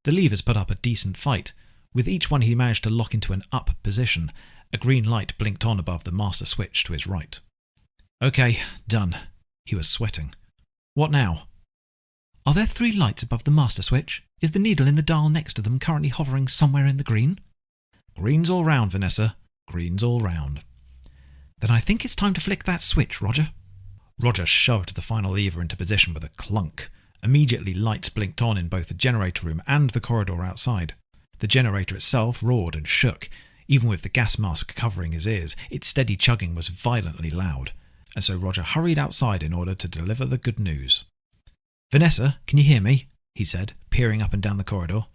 The levers put up a decent fight. With each one he managed to lock into an up position. A green light blinked on above the master switch to his right. "Okay, done." He was sweating. "What now?" "Are there 3 lights above the master switch? Is the needle in the dial next to them currently hovering somewhere in the green?" "Green's all round, Vanessa. Green's all round." "Then I think it's time to flick that switch, Roger." Roger shoved the final lever into position with a clunk. Immediately lights blinked on in both the generator room and the corridor outside. The generator itself roared and shook. Even with the gas mask covering his ears, its steady chugging was violently loud, and so Roger hurried outside in order to deliver the good news. "Vanessa, can you hear me?" he said, peering up and down the corridor.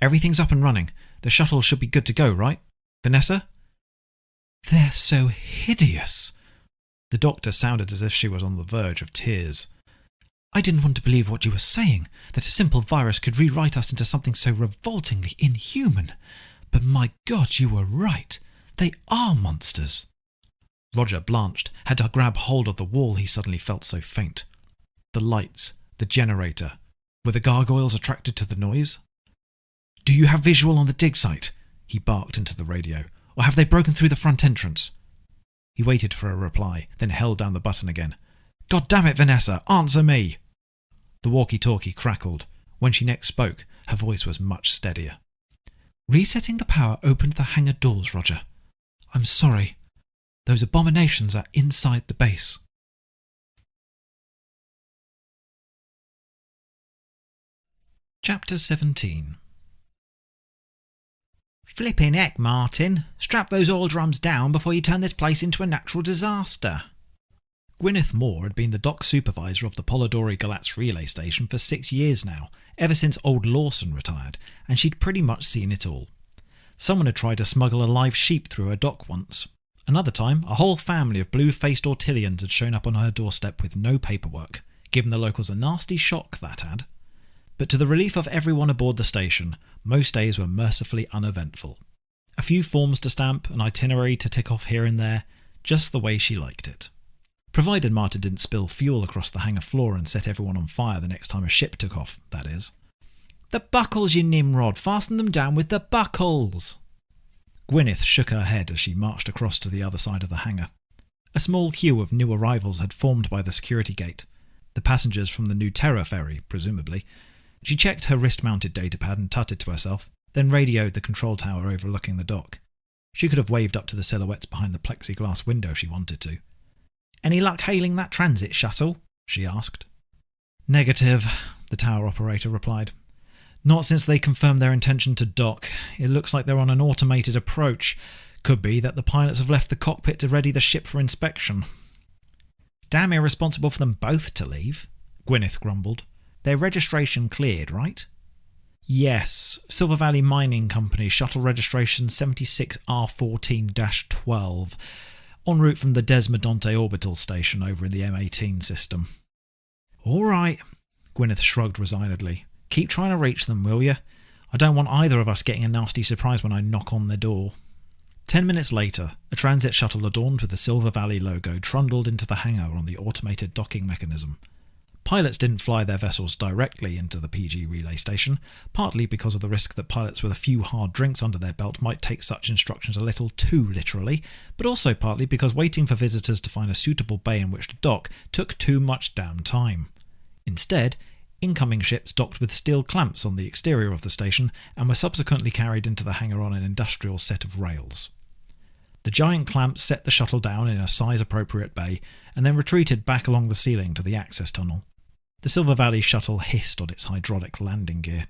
"Everything's up and running. The shuttle should be good to go, right? Vanessa?" "They're so hideous." The doctor sounded as if she was on the verge of tears. "I didn't want to believe what you were saying, that a simple virus could rewrite us into something so revoltingly inhuman. But my God, you were right. They are monsters." Roger blanched, had to grab hold of the wall. He suddenly felt so faint. The lights, the generator. Were the gargoyles attracted to the noise? "Do you have visual on the dig site?" he barked into the radio. "Or have they broken through the front entrance?" He waited for a reply, then held down the button again. "God damn it, Vanessa, answer me!" The walkie-talkie crackled. When she next spoke, her voice was much steadier. "Resetting the power opened the hangar doors, Roger. I'm sorry. Those abominations are inside the base." Chapter 17. "Flippin' heck, Martin. Strap those oil drums down before you turn this place into a natural disaster." Gwyneth Moore had been the dock supervisor of the Polidori Galatz relay station for 6 years now, ever since old Lawson retired, and she'd pretty much seen it all. Someone had tried to smuggle a live sheep through her dock once. Another time, a whole family of blue-faced Ortillians had shown up on her doorstep with no paperwork, giving the locals a nasty shock, that had. But to the relief of everyone aboard the station, most days were mercifully uneventful. A few forms to stamp, an itinerary to tick off here and there, just the way she liked it. Provided Marta didn't spill fuel across the hangar floor and set everyone on fire the next time a ship took off, that is. "The buckles, you Nimrod! Fasten them down with the buckles!" Gwyneth shook her head as she marched across to the other side of the hangar. A small queue of new arrivals had formed by the security gate. The passengers from the new Terror ferry, presumably. She checked her wrist-mounted datapad and tutted to herself, then radioed the control tower overlooking the dock. She could have waved up to the silhouettes behind the plexiglass window if she wanted to. "Any luck hailing that transit shuttle?" she asked. "Negative," the tower operator replied. "Not since they confirmed their intention to dock. It looks like they're on an automated approach. Could be that the pilots have left the cockpit to ready the ship for inspection." "Damn irresponsible for them both to leave," Gwyneth grumbled. "Their registration cleared, right?" "Yes. Silver Valley Mining Company, shuttle registration 76R14-12. En route from the Desmodonte orbital station over in the M18 system." "All right," Gwyneth shrugged resignedly. "Keep trying to reach them, will you? I don't want either of us getting a nasty surprise when I knock on their door." 10 minutes later, a transit shuttle adorned with the Silver Valley logo trundled into the hangar on the automated docking mechanism. Pilots didn't fly their vessels directly into the PG relay station, partly because of the risk that pilots with a few hard drinks under their belt might take such instructions a little too literally, but also partly because waiting for visitors to find a suitable bay in which to dock took too much damn time. Instead, incoming ships docked with steel clamps on the exterior of the station and were subsequently carried into the hangar on an industrial set of rails. The giant clamps set the shuttle down in a size-appropriate bay and then retreated back along the ceiling to the access tunnel. The Silver Valley shuttle hissed on its hydraulic landing gear.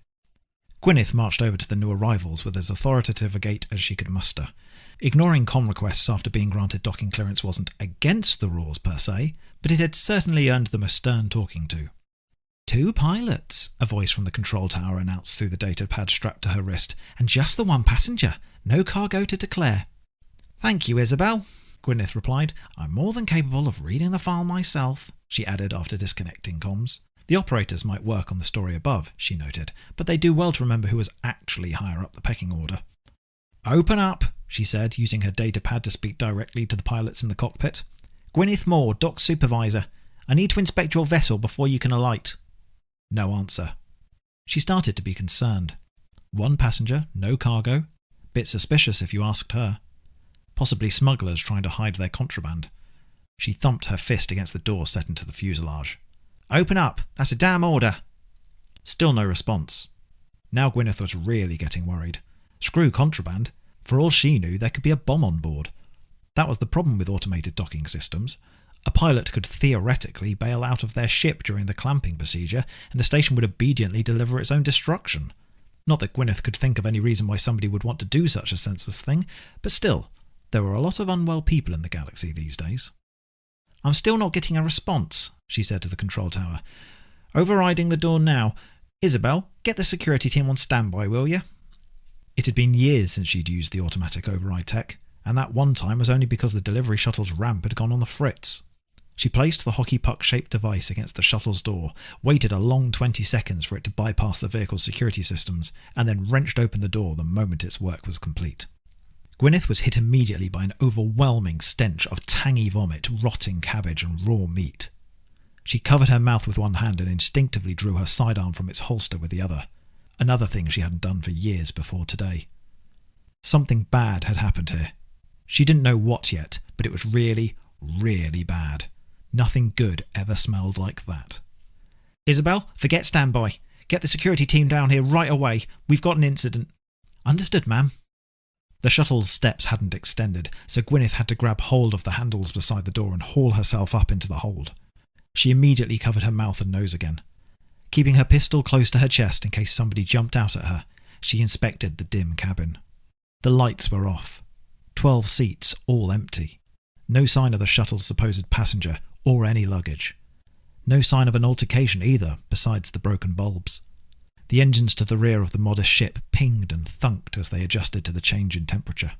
Gwyneth marched over to the new arrivals with as authoritative a gait as she could muster. Ignoring comm requests after being granted docking clearance wasn't against the rules per se, but it had certainly earned them a stern talking to. "2 pilots," a voice from the control tower announced through the datapad strapped to her wrist, "and just the 1 passenger. No cargo to declare." "Thank you, Isabel," Gwyneth replied. "I'm more than capable of reading the file myself," she added after disconnecting comms. The operators might work on the story above, she noted, but they do well to remember who was actually higher up the pecking order. "Open up," she said, using her datapad to speak directly to the pilots in the cockpit. "Gwyneth Moore, dock supervisor. I need to inspect your vessel before you can alight." No answer. She started to be concerned. 1 passenger, no cargo. Bit suspicious if you asked her. Possibly smugglers trying to hide their contraband. She thumped her fist against the door set into the fuselage. "Open up! That's a damn order!" Still no response. Now Gwyneth was really getting worried. Screw contraband. For all she knew, there could be a bomb on board. That was the problem with automated docking systems. A pilot could theoretically bail out of their ship during the clamping procedure, and the station would obediently deliver its own destruction. Not that Gwyneth could think of any reason why somebody would want to do such a senseless thing, but still, there were a lot of unwell people in the galaxy these days. "I'm still not getting a response," she said to the control tower. "Overriding the door now. Isabel, get the security team on standby, will you?" It had been years since she'd used the automatic override tech, and that one time was only because the delivery shuttle's ramp had gone on the fritz. She placed the hockey puck-shaped device against the shuttle's door, waited a long 20 seconds for it to bypass the vehicle's security systems, and then wrenched open the door the moment its work was complete. Gwyneth was hit immediately by an overwhelming stench of tangy vomit, rotting cabbage and raw meat. She covered her mouth with one hand and instinctively drew her sidearm from its holster with the other. Another thing she hadn't done for years before today. Something bad had happened here. She didn't know what yet, but it was really, really bad. Nothing good ever smelled like that. "Isabel, forget standby. Get the security team down here right away. We've got an incident." "Understood, ma'am." The shuttle's steps hadn't extended, so Gwyneth had to grab hold of the handles beside the door and haul herself up into the hold. She immediately covered her mouth and nose again. Keeping her pistol close to her chest in case somebody jumped out at her, she inspected the dim cabin. The lights were off. 12 seats, all empty. No sign of the shuttle's supposed passenger or any luggage. No sign of an altercation either, besides the broken bulbs. The engines to the rear of the modest ship pinged and thunked as they adjusted to the change in temperature.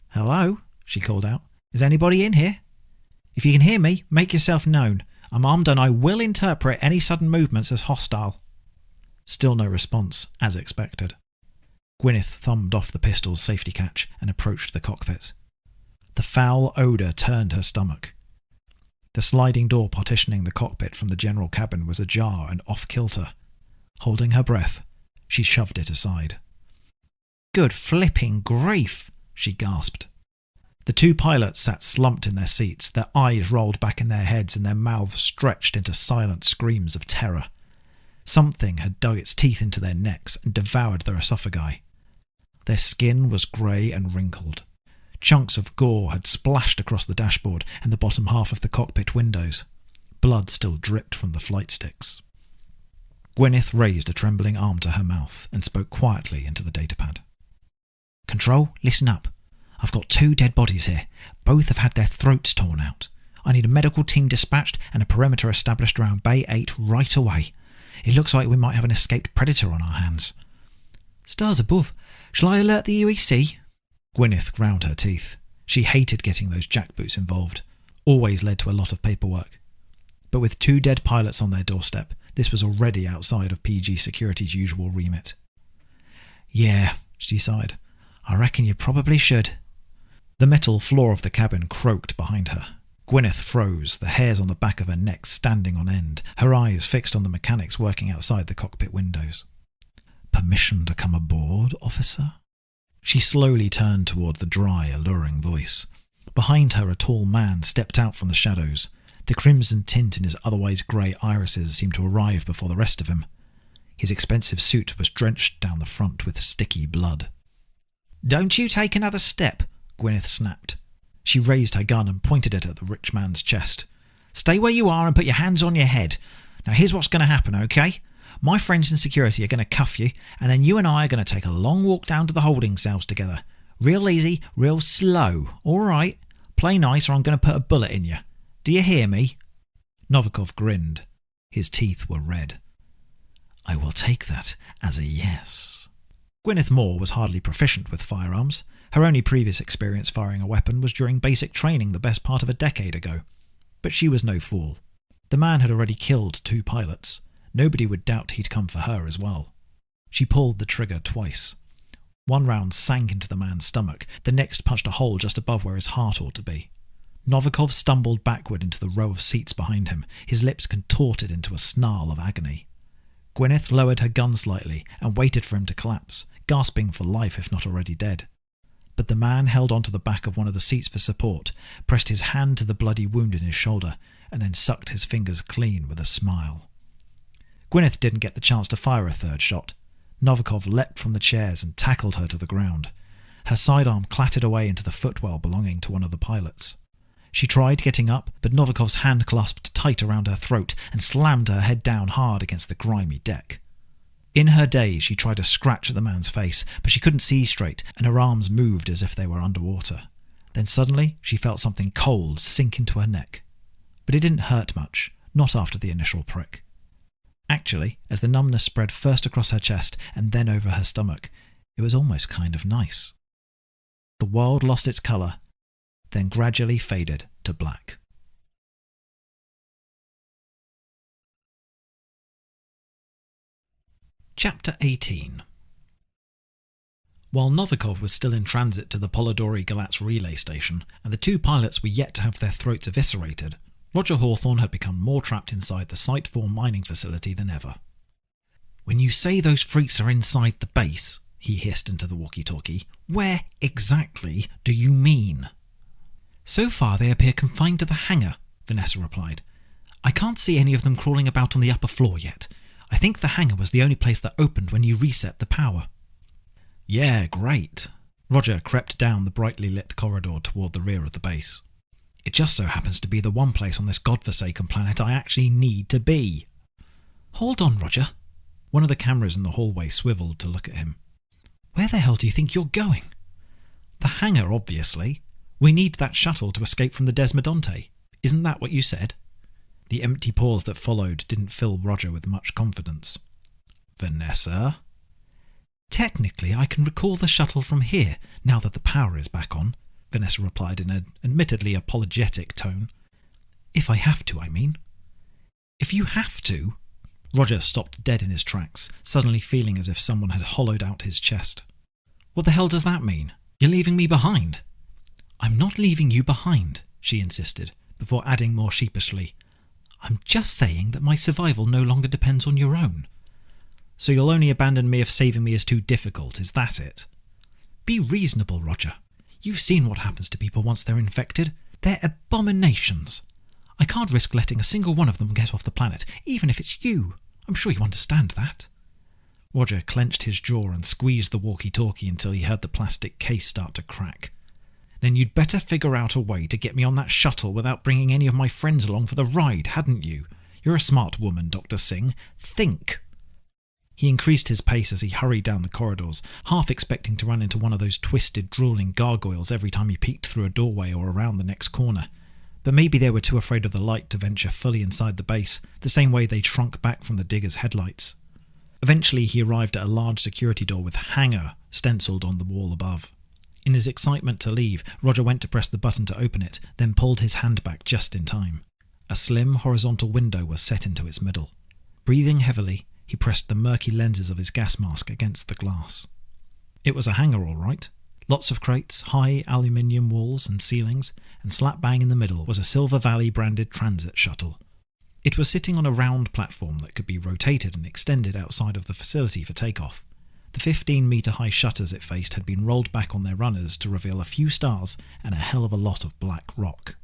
"Hello?" she called out. "Is anybody in here? If you can hear me, make yourself known. I'm armed and I will interpret any sudden movements as hostile." Still no response, as expected. Gwyneth thumbed off the pistol's safety catch and approached the cockpit. The foul odour turned her stomach. The sliding door partitioning the cockpit from the general cabin was ajar and off-kilter. Holding her breath, she shoved it aside. "Good flipping grief," she gasped. The two pilots sat slumped in their seats, their eyes rolled back in their heads and their mouths stretched into silent screams of terror. Something had dug its teeth into their necks and devoured their esophagi. Their skin was grey and wrinkled. Chunks of gore had splashed across the dashboard and the bottom half of the cockpit windows. Blood still dripped from the flight sticks. Gwyneth raised a trembling arm to her mouth and spoke quietly into the datapad. "Control, listen up. I've got 2 dead bodies here. Both have had their throats torn out. I need a medical team dispatched and a perimeter established around Bay 8 right away. It looks like we might have an escaped predator on our hands." "Stars above. Shall I alert the UEC?" Gwyneth ground her teeth. She hated getting those jackboots involved. Always led to a lot of paperwork. But with 2 dead pilots on their doorstep, this was already outside of PG Security's usual remit. "Yeah," she sighed. "I reckon you probably should." The metal floor of the cabin croaked behind her. Gwyneth froze, the hairs on the back of her neck standing on end, her eyes fixed on the mechanics working outside the cockpit windows. "Permission to come aboard, officer?" She slowly turned toward the dry, alluring voice. Behind her, a tall man stepped out from the shadows. The crimson tint in his otherwise grey irises seemed to arrive before the rest of him. His expensive suit was drenched down the front with sticky blood. "Don't you take another step," Gwyneth snapped. She raised her gun and pointed it at the rich man's chest. "Stay where you are and put your hands on your head. Now here's what's going to happen, okay? My friends in security are going to cuff you, and then you and I are going to take a long walk down to the holding cells together. Real easy, real slow, all right? Play nice or I'm going to put a bullet in you. Do you hear me?" Novikov grinned. His teeth were red. "I will take that as a yes." Gwyneth Moore was hardly proficient with firearms. Her only previous experience firing a weapon was during basic training the best part of a decade ago. But she was no fool. The man had already killed 2 pilots. Nobody would doubt he'd come for her as well. She pulled the trigger twice. One round sank into the man's stomach, the next punched a hole just above where his heart ought to be. Novikov stumbled backward into the row of seats behind him, his lips contorted into a snarl of agony. Gwyneth lowered her gun slightly and waited for him to collapse, gasping for life if not already dead. But the man held onto the back of one of the seats for support, pressed his hand to the bloody wound in his shoulder, and then sucked his fingers clean with a smile. Gwyneth didn't get the chance to fire a third shot. Novikov leapt from the chairs and tackled her to the ground. Her sidearm clattered away into the footwell belonging to one of the pilots. She tried getting up, but Novikov's hand clasped tight around her throat and slammed her head down hard against the grimy deck. In her daze, she tried to scratch at the man's face, but she couldn't see straight, and her arms moved as if they were underwater. Then suddenly, she felt something cold sink into her neck. But it didn't hurt much, not after the initial prick. Actually, as the numbness spread first across her chest and then over her stomach, it was almost kind of nice. The world lost its colour, then gradually faded to black. Chapter 18. While Novikov was still in transit to the Polidori Galatz relay station, and the 2 pilots were yet to have their throats eviscerated, Roger Hawthorne had become more trapped inside the Site 4 mining facility than ever. "When you say those freaks are inside the base," he hissed into the walkie-talkie, "where exactly do you mean?" "So far they appear confined to the hangar," Vanessa replied. "I can't see any of them crawling about on the upper floor yet. I think the hangar was the only place that opened when you reset the power." "Yeah, great." Roger crept down the brightly lit corridor toward the rear of the base. "It just so happens to be the one place on this godforsaken planet I actually need to be." "Hold on, Roger." One of the cameras in the hallway swiveled to look at him. "Where the hell do you think you're going?" "The hangar, obviously. We need that shuttle to escape from the Desmodonte. Isn't that what you said?" The empty pause that followed didn't fill Roger with much confidence. "Vanessa?" "Technically, I can recall the shuttle from here, now that the power is back on," Vanessa replied in an admittedly apologetic tone. "If I have to, I mean." "If you have to?" Roger stopped dead in his tracks, suddenly feeling as if someone had hollowed out his chest. "What the hell does that mean? You're leaving me behind?" "I'm not leaving you behind," she insisted, before adding more sheepishly, "I'm just saying that my survival no longer depends on your own. So you'll only abandon me if saving me is too difficult, is that it? Be reasonable, Roger. You've seen what happens to people once they're infected. They're abominations. I can't risk letting a single one of them get off the planet, even if it's you. I'm sure you understand that." Roger clenched his jaw and squeezed the walkie-talkie until he heard the plastic case start to crack. "Then you'd better figure out a way to get me on that shuttle without bringing any of my friends along for the ride, hadn't you? You're a smart woman, Dr. Singh. Think!" He increased his pace as he hurried down the corridors, half expecting to run into one of those twisted, drooling gargoyles every time he peeked through a doorway or around the next corner. But maybe they were too afraid of the light to venture fully inside the base, the same way they shrunk back from the digger's headlights. Eventually he arrived at a large security door with "Hangar" stencilled on the wall above. In his excitement to leave, Roger went to press the button to open it, then pulled his hand back just in time. A slim, horizontal window was set into its middle. Breathing heavily, he pressed the murky lenses of his gas mask against the glass. It was a hangar, all right. Lots of crates, high aluminium walls and ceilings, and slap bang in the middle was a Silver Valley-branded transit shuttle. It was sitting on a round platform that could be rotated and extended outside of the facility for takeoff. The 15-metre-high shutters it faced had been rolled back on their runners to reveal a few stars and a hell of a lot of black rock.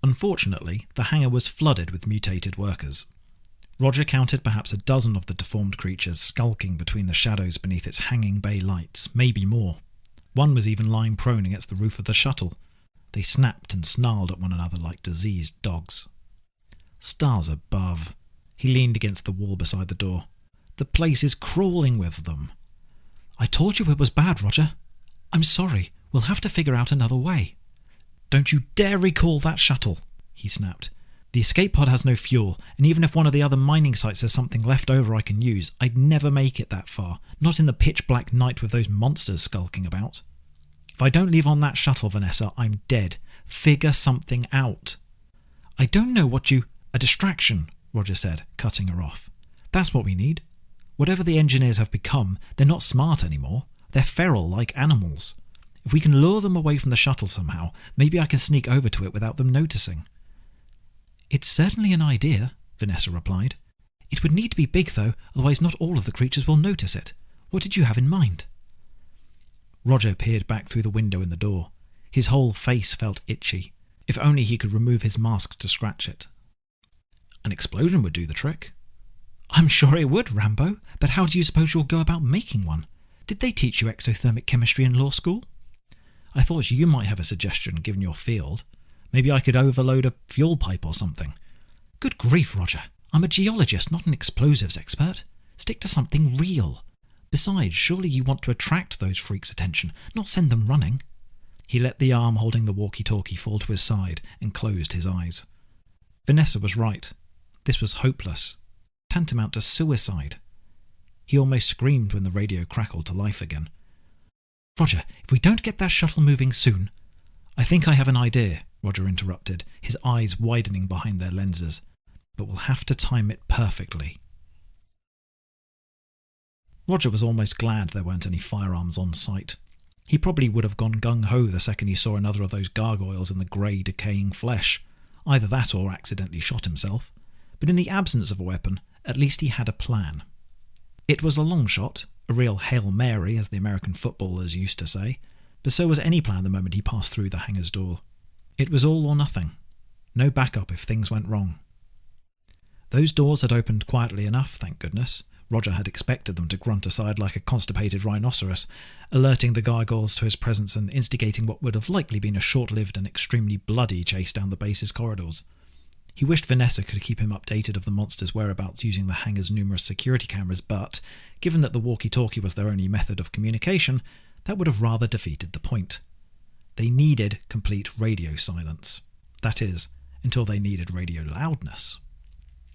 Unfortunately, the hangar was flooded with mutated workers. Roger counted perhaps a dozen of the deformed creatures skulking between the shadows beneath its hanging bay lights, maybe more. One was even lying prone against the roof of the shuttle. They snapped and snarled at one another like diseased dogs. Stars above. He leaned against the wall beside the door. The place is crawling with them. "I told you it was bad, Roger. I'm sorry. We'll have to figure out another way." "Don't you dare recall that shuttle," he snapped. "The escape pod has no fuel, and even if one of the other mining sites has something left over I can use, I'd never make it that far, not in the pitch-black night with those monsters skulking about. If I don't leave on that shuttle, Vanessa, I'm dead. Figure something out." "I don't know what you—" "A distraction," Roger said, cutting her off. "That's what we need. Whatever the engineers have become, they're not smart anymore. They're feral like animals. If we can lure them away from the shuttle somehow, maybe I can sneak over to it without them noticing." "It's certainly an idea," Vanessa replied. "It would need to be big, though, otherwise not all of the creatures will notice it. What did you have in mind?" Roger peered back through the window in the door. His whole face felt itchy. If only he could remove his mask to scratch it. "An explosion would do the trick." "I'm sure it would, Rambo, but how do you suppose you'll go about making one? Did they teach you exothermic chemistry in law school?" "I thought you might have a suggestion, given your field. Maybe I could overload a fuel pipe or something." "Good grief, Roger. I'm a geologist, not an explosives expert. Stick to something real. Besides, surely you want to attract those freaks' attention, not send them running." He let the arm holding the walkie-talkie fall to his side and closed his eyes. Vanessa was right. This was hopeless. Tantamount to suicide. He almost screamed when the radio crackled to life again. "Roger, if we don't get that shuttle moving soon—" "I think I have an idea," Roger interrupted, his eyes widening behind their lenses. "But we'll have to time it perfectly." Roger was almost glad there weren't any firearms on site. He probably would have gone gung-ho the second he saw another of those gargoyles in the grey, decaying flesh. Either that or accidentally shot himself. But in the absence of a weapon, at least he had a plan. It was a long shot, a real Hail Mary, as the American footballers used to say, but so was any plan the moment he passed through the hangar's door. It was all or nothing. No backup if things went wrong. Those doors had opened quietly enough, thank goodness. Roger had expected them to grunt aside like a constipated rhinoceros, alerting the gargoyles to his presence and instigating what would have likely been a short-lived and extremely bloody chase down the base's corridors. He wished Vanessa could keep him updated of the monster's whereabouts using the hangar's numerous security cameras, but, given that the walkie-talkie was their only method of communication, that would have rather defeated the point. They needed complete radio silence. That is, until they needed radio loudness.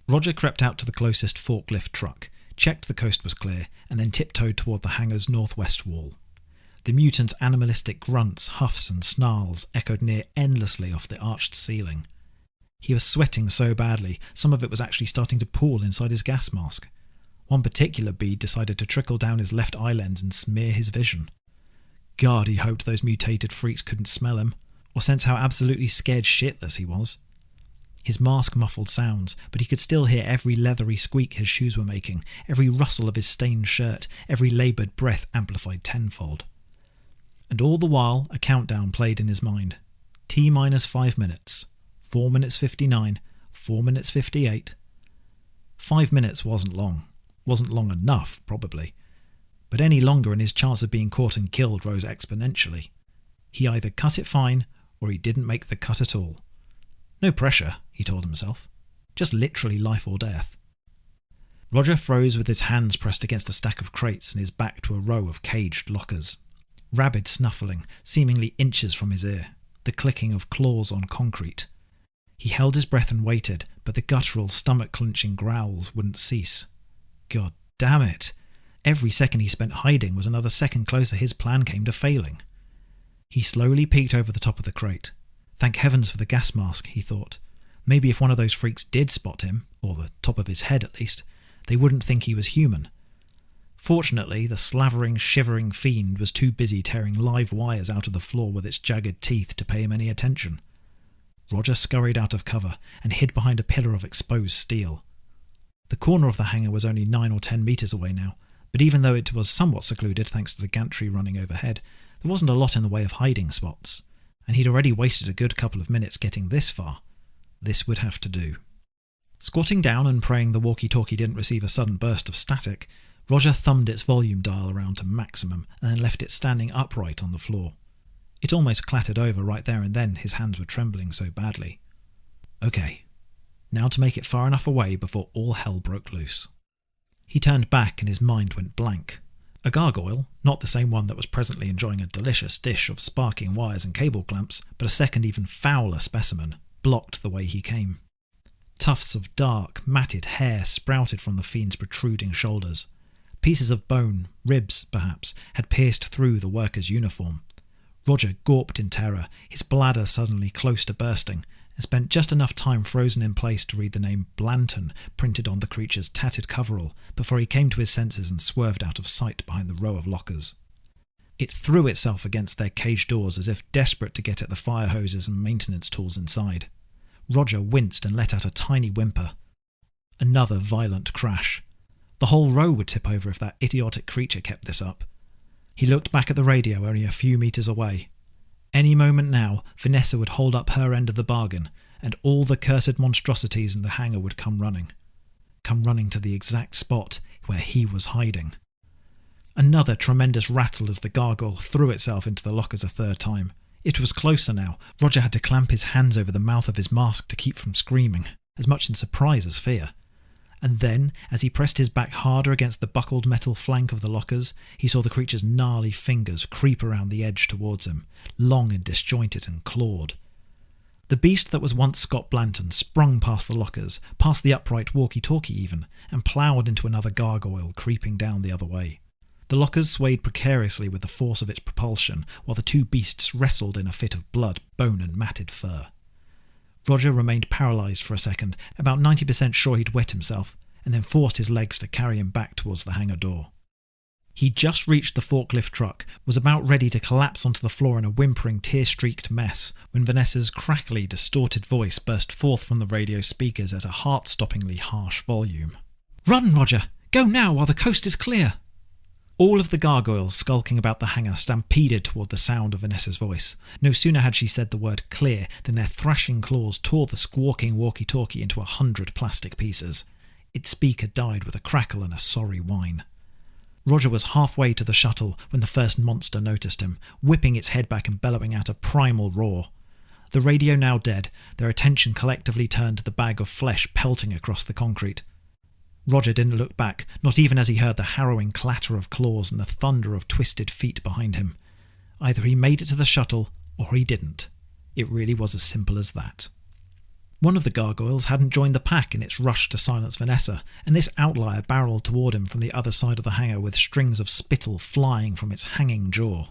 Roger crept out to the closest forklift truck, checked the coast was clear, and then tiptoed toward the hangar's northwest wall. The mutant's animalistic grunts, huffs and snarls echoed near endlessly off the arched ceiling. He was sweating so badly, some of it was actually starting to pool inside his gas mask. One particular bead decided to trickle down his left eye lens and smear his vision. God, he hoped those mutated freaks couldn't smell him, or sense how absolutely scared shitless he was. His mask muffled sounds, but he could still hear every leathery squeak his shoes were making, every rustle of his stained shirt, every laboured breath amplified tenfold. And all the while a countdown played in his mind. T-minus 5 minutes. 4 minutes 59. 4 minutes 58. 5 minutes wasn't long. Wasn't long enough, probably. But any longer and his chance of being caught and killed rose exponentially. He either cut it fine, or he didn't make the cut at all. No pressure, he told himself. Just literally life or death. Roger froze with his hands pressed against a stack of crates and his back to a row of caged lockers. Rabid snuffling, seemingly inches from his ear. The clicking of claws on concrete. He held his breath and waited, but the guttural, stomach-clenching growls wouldn't cease. God damn it! Every second he spent hiding was another second closer his plan came to failing. He slowly peeked over the top of the crate. Thank heavens for the gas mask, he thought. Maybe if one of those freaks did spot him, or the top of his head at least, they wouldn't think he was human. Fortunately, the slavering, shivering fiend was too busy tearing live wires out of the floor with its jagged teeth to pay him any attention. Roger scurried out of cover and hid behind a pillar of exposed steel. The corner of the hangar was only 9 or 10 metres away now, but even though it was somewhat secluded thanks to the gantry running overhead, there wasn't a lot in the way of hiding spots, and he'd already wasted a good couple of minutes getting this far. This would have to do. Squatting down and praying the walkie-talkie didn't receive a sudden burst of static, Roger thumbed its volume dial around to maximum and then left it standing upright on the floor. It almost clattered over right there and then, his hands were trembling so badly. Okay, now to make it far enough away before all hell broke loose. He turned back and his mind went blank. A gargoyle, not the same one that was presently enjoying a delicious dish of sparking wires and cable clamps, but a second even fouler specimen, blocked the way he came. Tufts of dark, matted hair sprouted from the fiend's protruding shoulders. Pieces of bone, ribs perhaps, had pierced through the worker's uniform. Roger gawped in terror, his bladder suddenly close to bursting, and spent just enough time frozen in place to read the name Blanton printed on the creature's tattered coverall before he came to his senses and swerved out of sight behind the row of lockers. It threw itself against their cage doors as if desperate to get at the fire hoses and maintenance tools inside. Roger winced and let out a tiny whimper. Another violent crash. The whole row would tip over if that idiotic creature kept this up. He looked back at the radio only a few metres away. Any moment now, Vanessa would hold up her end of the bargain, and all the cursed monstrosities in the hangar would come running. Come running to the exact spot where he was hiding. Another tremendous rattle as the gargoyle threw itself into the lockers a third time. It was closer now. Roger had to clamp his hands over the mouth of his mask to keep from screaming, as much in surprise as fear. And then, as he pressed his back harder against the buckled metal flank of the lockers, he saw the creature's gnarly fingers creep around the edge towards him, long and disjointed and clawed. The beast that was once Scott Blanton sprung past the lockers, past the upright walkie-talkie even, and ploughed into another gargoyle creeping down the other way. The lockers swayed precariously with the force of its propulsion, while the two beasts wrestled in a fit of blood, bone and matted fur. Roger remained paralysed for a second, about 90% sure he'd wet himself, and then forced his legs to carry him back towards the hangar door. He'd just reached the forklift truck, was about ready to collapse onto the floor in a whimpering, tear-streaked mess, when Vanessa's crackly, distorted voice burst forth from the radio speakers at a heart-stoppingly harsh volume. "Run, Roger! Go now while the coast is clear!" All of the gargoyles skulking about the hangar stampeded toward the sound of Vanessa's voice. No sooner had she said the word clear than their thrashing claws tore the squawking walkie-talkie into 100 plastic pieces. Its speaker died with a crackle and a sorry whine. Roger was halfway to the shuttle when the first monster noticed him, whipping its head back and bellowing out a primal roar. The radio now dead, their attention collectively turned to the bag of flesh pelting across the concrete. Roger didn't look back, not even as he heard the harrowing clatter of claws and the thunder of twisted feet behind him. Either he made it to the shuttle, or he didn't. It really was as simple as that. One of the gargoyles hadn't joined the pack in its rush to silence Vanessa, and this outlier barreled toward him from the other side of the hangar with strings of spittle flying from its hanging jaw.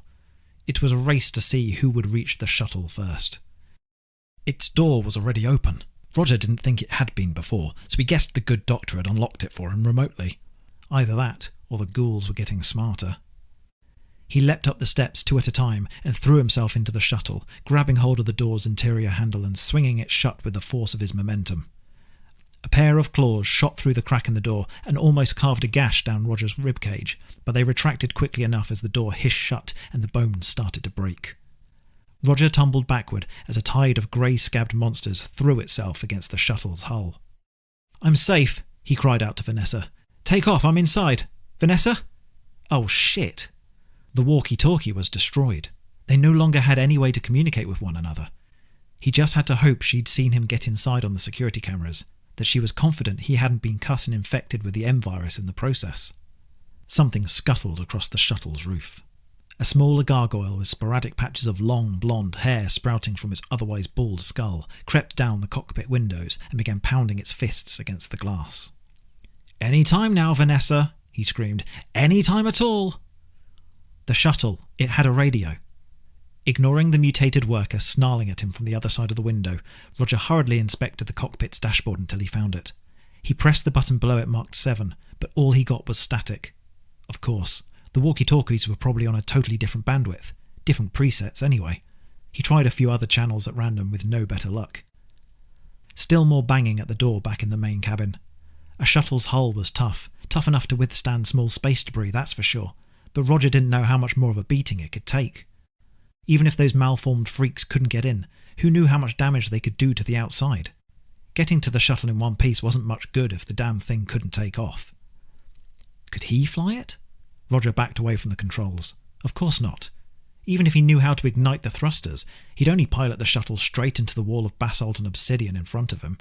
It was a race to see who would reach the shuttle first. Its door was already open. Roger didn't think it had been before, so he guessed the good doctor had unlocked it for him remotely. Either that, or the ghouls were getting smarter. He leapt up the steps 2 at a time and threw himself into the shuttle, grabbing hold of the door's interior handle and swinging it shut with the force of his momentum. A pair of claws shot through the crack in the door and almost carved a gash down Roger's ribcage, but they retracted quickly enough as the door hissed shut and the bones started to break. Roger tumbled backward as a tide of grey-scabbed monsters threw itself against the shuttle's hull. "I'm safe," he cried out to Vanessa. "Take off, I'm inside. Vanessa?" Oh shit. The walkie-talkie was destroyed. They no longer had any way to communicate with one another. He just had to hope she'd seen him get inside on the security cameras, that she was confident he hadn't been cut and infected with the M-virus in the process. Something scuttled across the shuttle's roof. A smaller gargoyle with sporadic patches of long, blonde hair sprouting from its otherwise bald skull crept down the cockpit windows and began pounding its fists against the glass. "Any time now, Vanessa," he screamed. "Any time at all." The shuttle, it had a radio. Ignoring the mutated worker snarling at him from the other side of the window, Roger hurriedly inspected the cockpit's dashboard until he found it. He pressed the button below it marked 7, but all he got was static. Of course, the walkie-talkies were probably on a totally different bandwidth, different presets anyway. He tried a few other channels at random with no better luck. Still more banging at the door back in the main cabin. A shuttle's hull was tough enough to withstand small space debris, that's for sure, but Roger didn't know how much more of a beating it could take. Even if those malformed freaks couldn't get in, who knew how much damage they could do to the outside? Getting to the shuttle in one piece wasn't much good if the damn thing couldn't take off. Could he fly it? Roger backed away from the controls. Of course not. Even if he knew how to ignite the thrusters, he'd only pilot the shuttle straight into the wall of basalt and obsidian in front of him.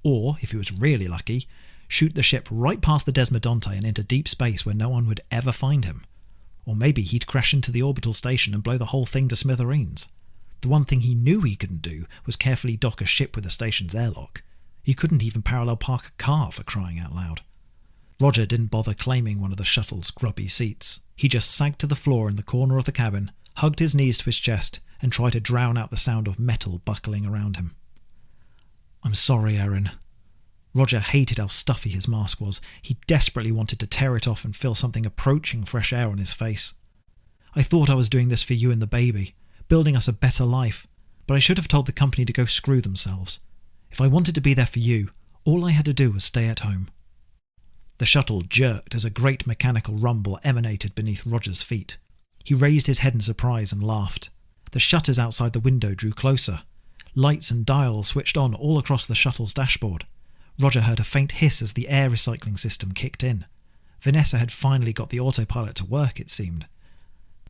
Or, if he was really lucky, shoot the ship right past the Desmodonte and into deep space where no one would ever find him. Or maybe he'd crash into the orbital station and blow the whole thing to smithereens. The one thing he knew he couldn't do was carefully dock a ship with the station's airlock. He couldn't even parallel park a car, for crying out loud. Roger didn't bother claiming one of the shuttle's grubby seats. He just sagged to the floor in the corner of the cabin, hugged his knees to his chest, and tried to drown out the sound of metal buckling around him. "I'm sorry, Erin." Roger hated how stuffy his mask was. He desperately wanted to tear it off and feel something approaching fresh air on his face. "I thought I was doing this for you and the baby, building us a better life, but I should have told the company to go screw themselves. If I wanted to be there for you, all I had to do was stay at home." The shuttle jerked as a great mechanical rumble emanated beneath Roger's feet. He raised his head in surprise and laughed. The shutters outside the window drew closer. Lights and dials switched on all across the shuttle's dashboard. Roger heard a faint hiss as the air recycling system kicked in. Vanessa had finally got the autopilot to work, it seemed.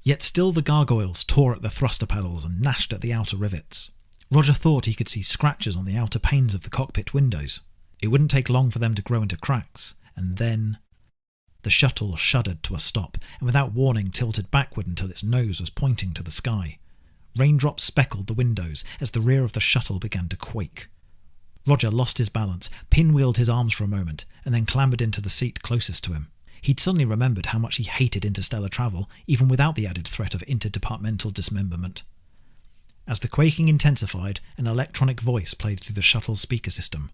Yet still the gargoyles tore at the thruster pedals and gnashed at the outer rivets. Roger thought he could see scratches on the outer panes of the cockpit windows. It wouldn't take long for them to grow into cracks, and then... The shuttle shuddered to a stop, and without warning tilted backward until its nose was pointing to the sky. Raindrops speckled the windows as the rear of the shuttle began to quake. Roger lost his balance, pinwheeled his arms for a moment, and then clambered into the seat closest to him. He'd suddenly remembered how much he hated interstellar travel, even without the added threat of interdepartmental dismemberment. As the quaking intensified, an electronic voice played through the shuttle's speaker system.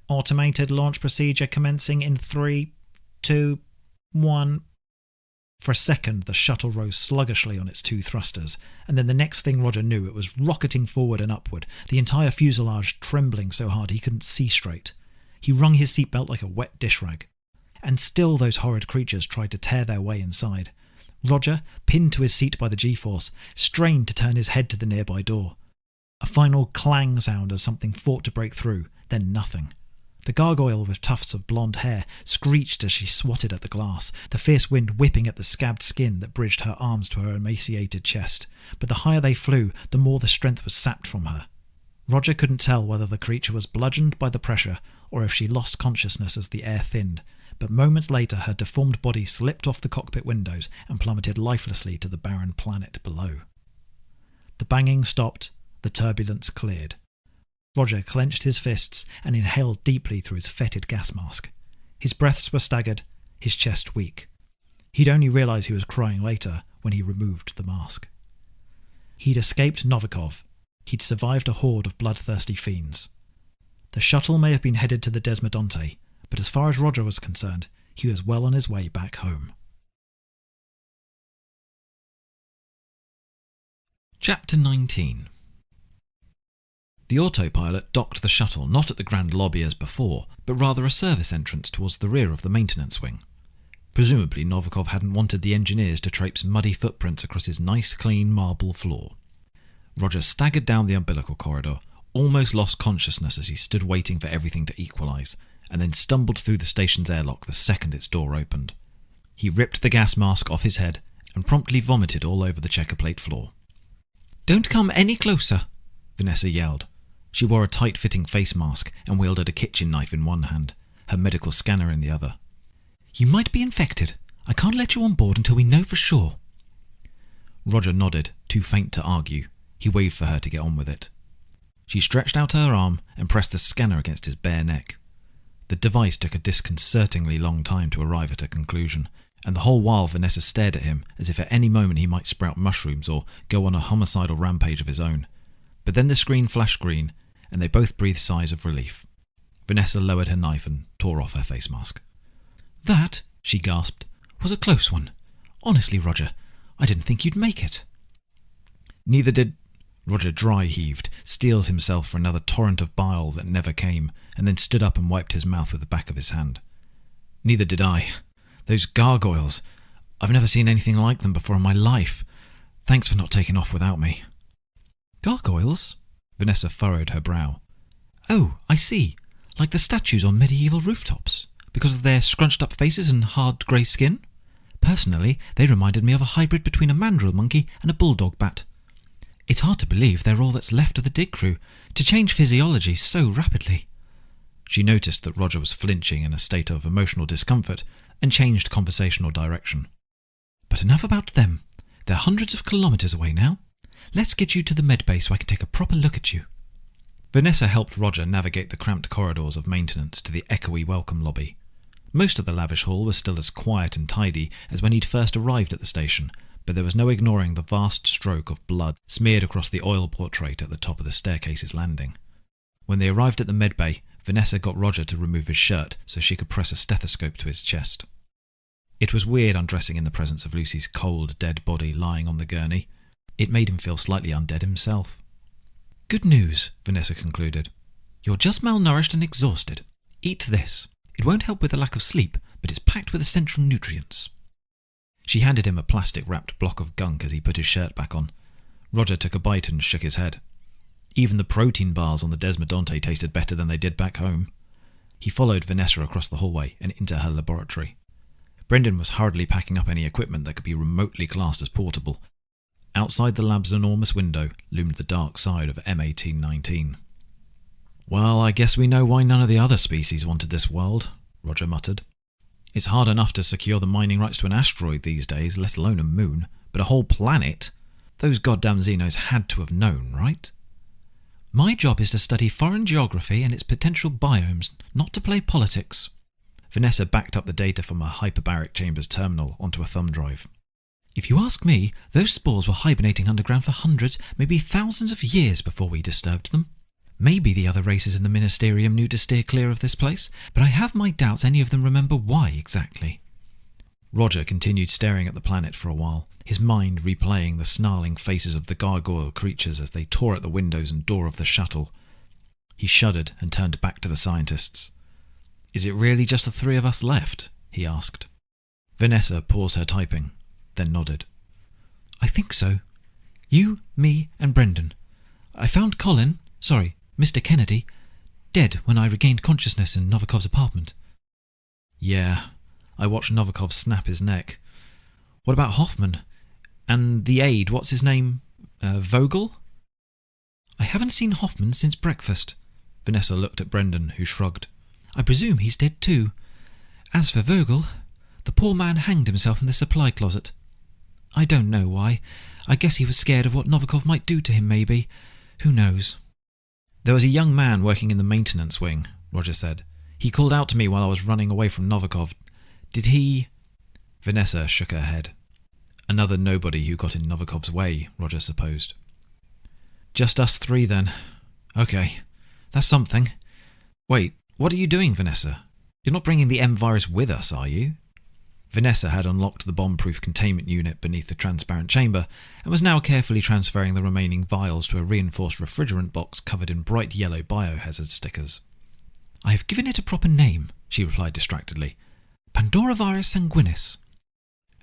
"Automated launch procedure commencing in 3, 2, 1... For a second, the shuttle rose sluggishly on its 2 thrusters, and then the next thing Roger knew, it was rocketing forward and upward, the entire fuselage trembling so hard he couldn't see straight. He wrung his seatbelt like a wet dish rag. And still those horrid creatures tried to tear their way inside. Roger, pinned to his seat by the G-force, strained to turn his head to the nearby door. A final clang sound as something fought to break through, then nothing. The gargoyle with tufts of blonde hair screeched as she swatted at the glass, the fierce wind whipping at the scabbed skin that bridged her arms to her emaciated chest. But the higher they flew, the more the strength was sapped from her. Roger couldn't tell whether the creature was bludgeoned by the pressure or if she lost consciousness as the air thinned, but moments later her deformed body slipped off the cockpit windows and plummeted lifelessly to the barren planet below. The banging stopped, the turbulence cleared. Roger clenched his fists and inhaled deeply through his fetid gas mask. His breaths were staggered, his chest weak. He'd only realise he was crying later when he removed the mask. He'd escaped Novikov. He'd survived a horde of bloodthirsty fiends. The shuttle may have been headed to the Desmodonte, but as far as Roger was concerned, he was well on his way back home. Chapter 19. The autopilot docked the shuttle not at the grand lobby as before, but rather a service entrance towards the rear of the maintenance wing. Presumably Novikov hadn't wanted the engineers to traipse muddy footprints across his nice clean marble floor. Roger staggered down the umbilical corridor, almost lost consciousness as he stood waiting for everything to equalise, and then stumbled through the station's airlock the second its door opened. He ripped the gas mask off his head and promptly vomited all over the checker plate floor. "Don't come any closer," Vanessa yelled. She wore a tight-fitting face mask and wielded a kitchen knife in one hand, her medical scanner in the other. "You might be infected. I can't let you on board until we know for sure." Roger nodded, too faint to argue. He waved for her to get on with it. She stretched out her arm and pressed the scanner against his bare neck. The device took a disconcertingly long time to arrive at a conclusion, and the whole while Vanessa stared at him as if at any moment he might sprout mushrooms or go on a homicidal rampage of his own. But then the screen flashed green, and they both breathed sighs of relief. Vanessa lowered her knife and tore off her face mask. "That," she gasped, "was a close one. Honestly, Roger, I didn't think you'd make it." Neither did... Roger dry-heaved, steeled himself for another torrent of bile that never came, and then stood up and wiped his mouth with the back of his hand. "Neither did I. Those gargoyles. I've never seen anything like them before in my life. Thanks for not taking off without me." "Gargoyles?" Vanessa furrowed her brow. "Oh, I see. Like the statues on medieval rooftops, because of their scrunched-up faces and hard grey skin? Personally, they reminded me of a hybrid between a mandrill monkey and a bulldog bat. It's hard to believe they're all that's left of the dig crew, to change physiology so rapidly." She noticed that Roger was flinching in a state of emotional discomfort and changed conversational direction. "But enough about them. They're hundreds of kilometres away now. Let's get you to the medbay so I can take a proper look at you." Vanessa helped Roger navigate the cramped corridors of maintenance to the echoey welcome lobby. Most of the lavish hall was still as quiet and tidy as when he'd first arrived at the station, but there was no ignoring the vast stroke of blood smeared across the oil portrait at the top of the staircase's landing. When they arrived at the medbay, Vanessa got Roger to remove his shirt so she could press a stethoscope to his chest. It was weird undressing in the presence of Lucy's cold, dead body lying on the gurney. It made him feel slightly undead himself. "Good news," Vanessa concluded. "You're just malnourished and exhausted. Eat this. It won't help with the lack of sleep, but it's packed with essential nutrients." She handed him a plastic-wrapped block of gunk as he put his shirt back on. Roger took a bite and shook his head. Even the protein bars on the Desmodonte tasted better than they did back home. He followed Vanessa across the hallway and into her laboratory. Brendan was hurriedly packing up any equipment that could be remotely classed as portable. Outside the lab's enormous window loomed the dark side of M1819. "Well, I guess we know why none of the other species wanted this world," Roger muttered. "It's hard enough to secure the mining rights to an asteroid these days, let alone a moon, but a whole planet? Those goddamn Xenos had to have known, right?" "My job is to study foreign geography and its potential biomes, not to play politics." Vanessa backed up the data from her hyperbaric chamber's terminal onto a thumb drive. "If you ask me, those spores were hibernating underground for hundreds, maybe thousands of years before we disturbed them. Maybe the other races in the Ministerium knew to steer clear of this place, but I have my doubts any of them remember why exactly." Roger continued staring at the planet for a while, his mind replaying the snarling faces of the gargoyle creatures as they tore at the windows and door of the shuttle. He shuddered and turned back to the scientists. "Is it really just the three of us left?" he asked. Vanessa paused her typing, then nodded. "I think so. You, me, and Brendan. I found Mr. Kennedy, dead when I regained consciousness in Novikov's apartment." "Yeah, I watched Novikov snap his neck. What about Hoffman? And the aide, what's his name? Vogel?" "I haven't seen Hoffman since breakfast." Vanessa looked at Brendan, who shrugged. "I presume he's dead too. As for Vogel, the poor man hanged himself in the supply closet. I don't know why. I guess he was scared of what Novikov might do to him, maybe. Who knows?" "There was a young man working in the maintenance wing," Roger said. "He called out to me while I was running away from Novikov. Did he—" Vanessa shook her head. Another nobody who got in Novikov's way, Roger supposed. "Just us three, then. Okay, that's something. Wait, what are you doing, Vanessa? You're not bringing the M virus with us, are you?" Vanessa had unlocked the bomb-proof containment unit beneath the transparent chamber and was now carefully transferring the remaining vials to a reinforced refrigerant box covered in bright yellow biohazard stickers. "I have given it a proper name," she replied distractedly. "Pandoravirus sanguinis.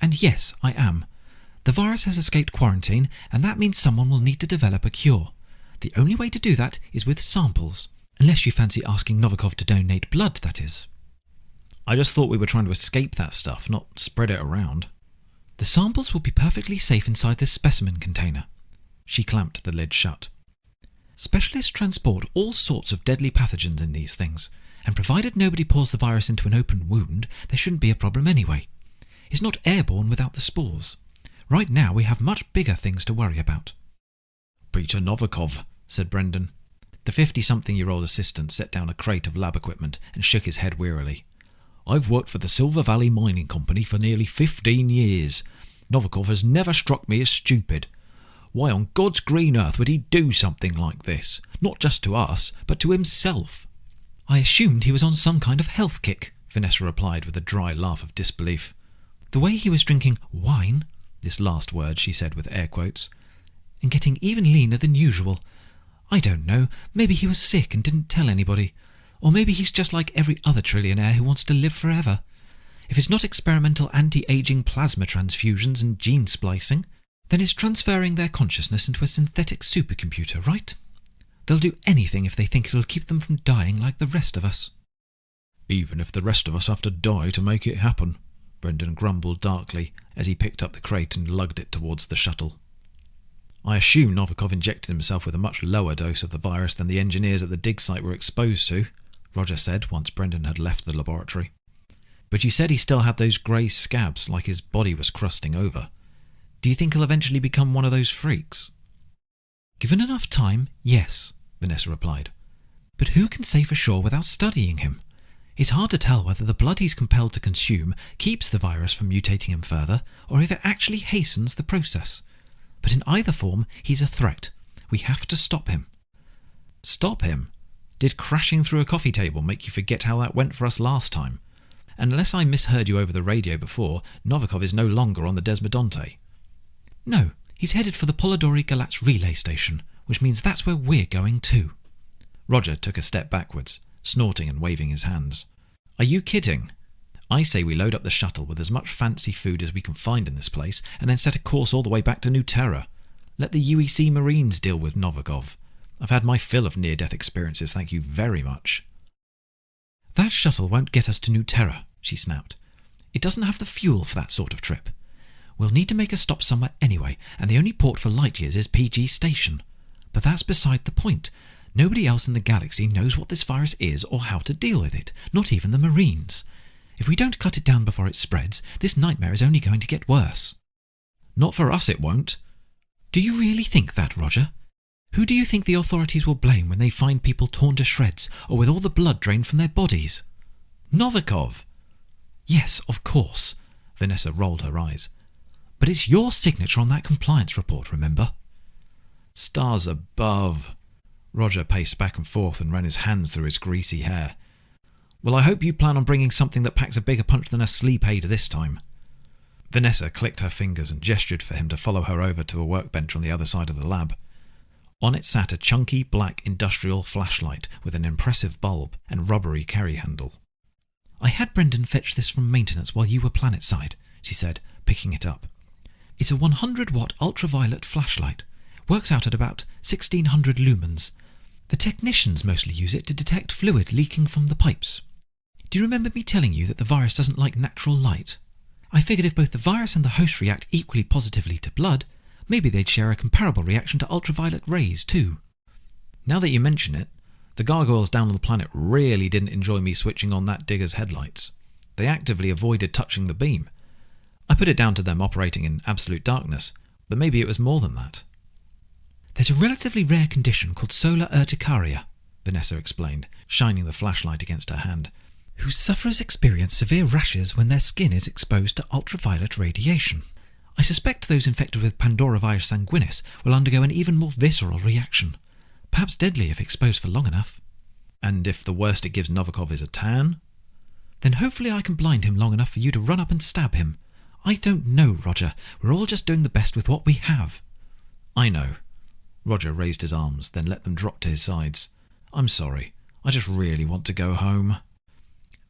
And yes, I am. The virus has escaped quarantine, and that means someone will need to develop a cure. The only way to do that is with samples. Unless you fancy asking Novikov to donate blood, that is." "I just thought we were trying to escape that stuff, not spread it around." "The samples will be perfectly safe inside this specimen container." She clamped the lid shut. "Specialists transport all sorts of deadly pathogens in these things, and provided nobody pours the virus into an open wound, there shouldn't be a problem anyway. It's not airborne without the spores. Right now we have much bigger things to worry about." "Peter Novikov," said Brendan. The 50-something-year-old assistant set down a crate of lab equipment and shook his head wearily. "I've worked for the Silver Valley Mining Company for nearly 15 years. Novikov has never struck me as stupid. Why on God's green earth would he do something like this? Not just to us, but to himself." "I assumed he was on some kind of health kick," Vanessa replied with a dry laugh of disbelief. "The way he was drinking wine," this last word she said with air quotes, "and getting even leaner than usual. I don't know, maybe he was sick and didn't tell anybody. Or maybe he's just like every other trillionaire who wants to live forever. If it's not experimental anti-aging plasma transfusions and gene splicing, then it's transferring their consciousness into a synthetic supercomputer, right? They'll do anything if they think it'll keep them from dying like the rest of us." "Even if the rest of us have to die to make it happen," Brendan grumbled darkly as he picked up the crate and lugged it towards the shuttle. "I assume Novikov injected himself with a much lower dose of the virus than the engineers at the dig site were exposed to," Roger said once Brendan had left the laboratory. "But you said he still had those grey scabs, like his body was crusting over. Do you think he'll eventually become one of those freaks?" "Given enough time, yes," Vanessa replied. "But who can say for sure without studying him? It's hard to tell whether the blood he's compelled to consume keeps the virus from mutating him further, or if it actually hastens the process. But in either form, he's a threat. We have to stop him." "Stop him? Did crashing through a coffee table make you forget how that went for us last time? Unless I misheard you over the radio before, Novikov is no longer on the Desmodonte." "No, he's headed for the Polidori Galatz relay station, which means that's where we're going too." Roger took a step backwards, snorting and waving his hands. "Are you kidding? I say we load up the shuttle with as much fancy food as we can find in this place and then set a course all the way back to New Terra. Let the UEC Marines deal with Novikov. I've had my fill of near-death experiences, thank you very much." "That shuttle won't get us to New Terra," she snapped. "It doesn't have the fuel for that sort of trip. We'll need to make a stop somewhere anyway, and the only port for light years is PG Station. But that's beside the point. Nobody else in the galaxy knows what this virus is or how to deal with it, not even the Marines. If we don't cut it down before it spreads, this nightmare is only going to get worse." "Not for us it won't." "Do you really think that, Roger? Who do you think the authorities will blame when they find people torn to shreds or with all the blood drained from their bodies?" "Novikov." "Yes, of course." Vanessa rolled her eyes. "But it's your signature on that compliance report, remember?" "Stars above." Roger paced back and forth and ran his hands through his greasy hair. "Well, I hope you plan on bringing something that packs a bigger punch than a sleep aid this time." Vanessa clicked her fingers and gestured for him to follow her over to a workbench on the other side of the lab. On it sat a chunky black industrial flashlight with an impressive bulb and rubbery carry handle. "I had Brendan fetch this from maintenance while you were planetside," she said, picking it up. "It's a 100-watt ultraviolet flashlight. Works out at about 1600 lumens. The technicians mostly use it to detect fluid leaking from the pipes. Do you remember me telling you that the virus doesn't like natural light? I figured if both the virus and the host react equally positively to blood, maybe they'd share a comparable reaction to ultraviolet rays too." "Now that you mention it, the gargoyles down on the planet really didn't enjoy me switching on that digger's headlights. They actively avoided touching the beam. I put it down to them operating in absolute darkness, but maybe it was more than that." "There's a relatively rare condition called solar urticaria," Vanessa explained, shining the flashlight against her hand, "whose sufferers experience severe rashes when their skin is exposed to ultraviolet radiation. I suspect those infected with Pandoravirus sanguinis will undergo an even more visceral reaction, perhaps deadly if exposed for long enough." "And if the worst it gives Novikov is a tan?" Then hopefully I can blind him long enough for you to run up and stab him. I don't know, Roger. We're all just doing the best with what we have. I know. Roger raised his arms, then let them drop to his sides. I'm sorry. I just really want to go home.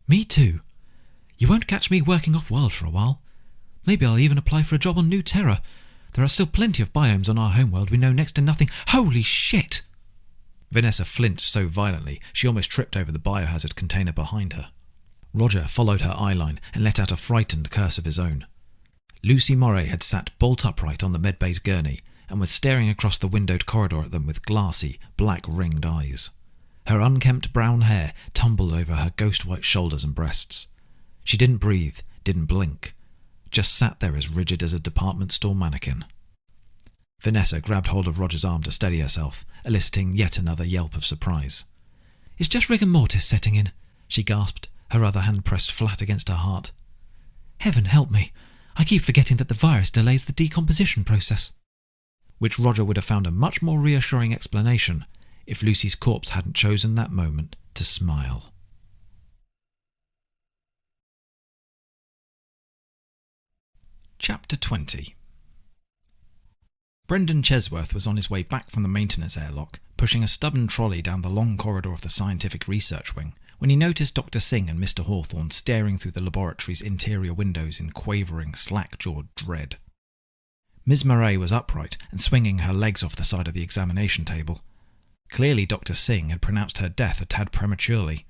Me too. You won't catch me working off-world for a while. Maybe I'll even apply for a job on New Terra. There are still plenty of biomes on our homeworld we know next to nothing. Holy shit! Vanessa flinched so violently she almost tripped over the biohazard container behind her. Roger followed her eyeline and let out a frightened curse of his own. Lucy Moray had sat bolt upright on the medbay's gurney and was staring across the windowed corridor at them with glassy, black-ringed eyes. Her unkempt brown hair tumbled over her ghost-white shoulders and breasts. She didn't breathe, didn't blink, just sat there as rigid as a department store mannequin. Vanessa grabbed hold of Roger's arm to steady herself, eliciting yet another yelp of surprise. It's just rigor mortis setting in, she gasped, her other hand pressed flat against her heart. Heaven help me. I keep forgetting that the virus delays the decomposition process. Which Roger would have found a much more reassuring explanation if Lucy's corpse hadn't chosen that moment to smile. Chapter 20. Brendan Chesworth was on his way back from the maintenance airlock, pushing a stubborn trolley down the long corridor of the scientific research wing, when he noticed Dr. Singh and Mr. Hawthorne staring through the laboratory's interior windows in quavering, slack-jawed dread. Ms. Murray was upright and swinging her legs off the side of the examination table. Clearly Dr. Singh had pronounced her death a tad prematurely.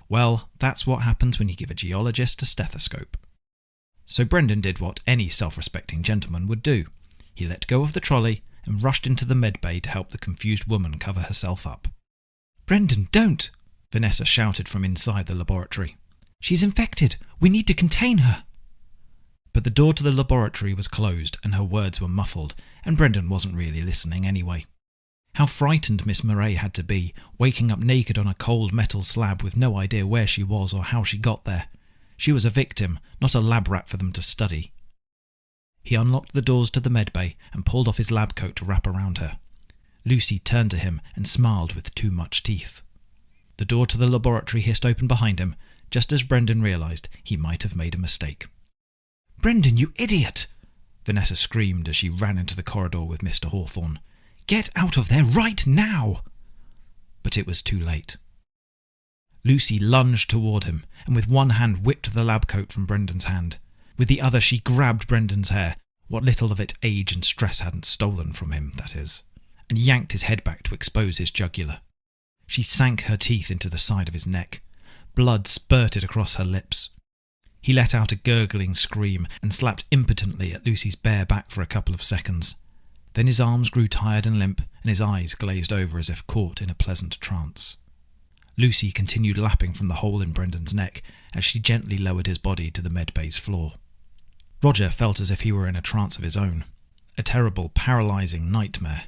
Well, that's what happens when you give a geologist a stethoscope. So Brendan did what any self-respecting gentleman would do. He let go of the trolley and rushed into the medbay to help the confused woman cover herself up. "Brendan, don't!" Vanessa shouted from inside the laboratory. "She's infected. We need to contain her." But the door to the laboratory was closed and her words were muffled, and Brendan wasn't really listening anyway. How frightened Miss Murray had to be, waking up naked on a cold metal slab with no idea where she was or how she got there. She was a victim, not a lab rat for them to study. He unlocked the doors to the medbay and pulled off his lab coat to wrap around her. Lucy turned to him and smiled with too much teeth. The door to the laboratory hissed open behind him, just as Brendan realised he might have made a mistake. "Brendan, you idiot!" Vanessa screamed as she ran into the corridor with Mr. Hawthorne. "Get out of there right now!" But it was too late. Lucy lunged toward him, and with one hand whipped the lab coat from Brendan's hand. With the other she grabbed Brendan's hair, what little of it age and stress hadn't stolen from him, that is, and yanked his head back to expose his jugular. She sank her teeth into the side of his neck. Blood spurted across her lips. He let out a gurgling scream and slapped impotently at Lucy's bare back for a couple of seconds. Then his arms grew tired and limp, and his eyes glazed over as if caught in a pleasant trance. Lucy continued lapping from the hole in Brendan's neck as she gently lowered his body to the medbay's floor. Roger felt as if he were in a trance of his own, a terrible, paralysing nightmare.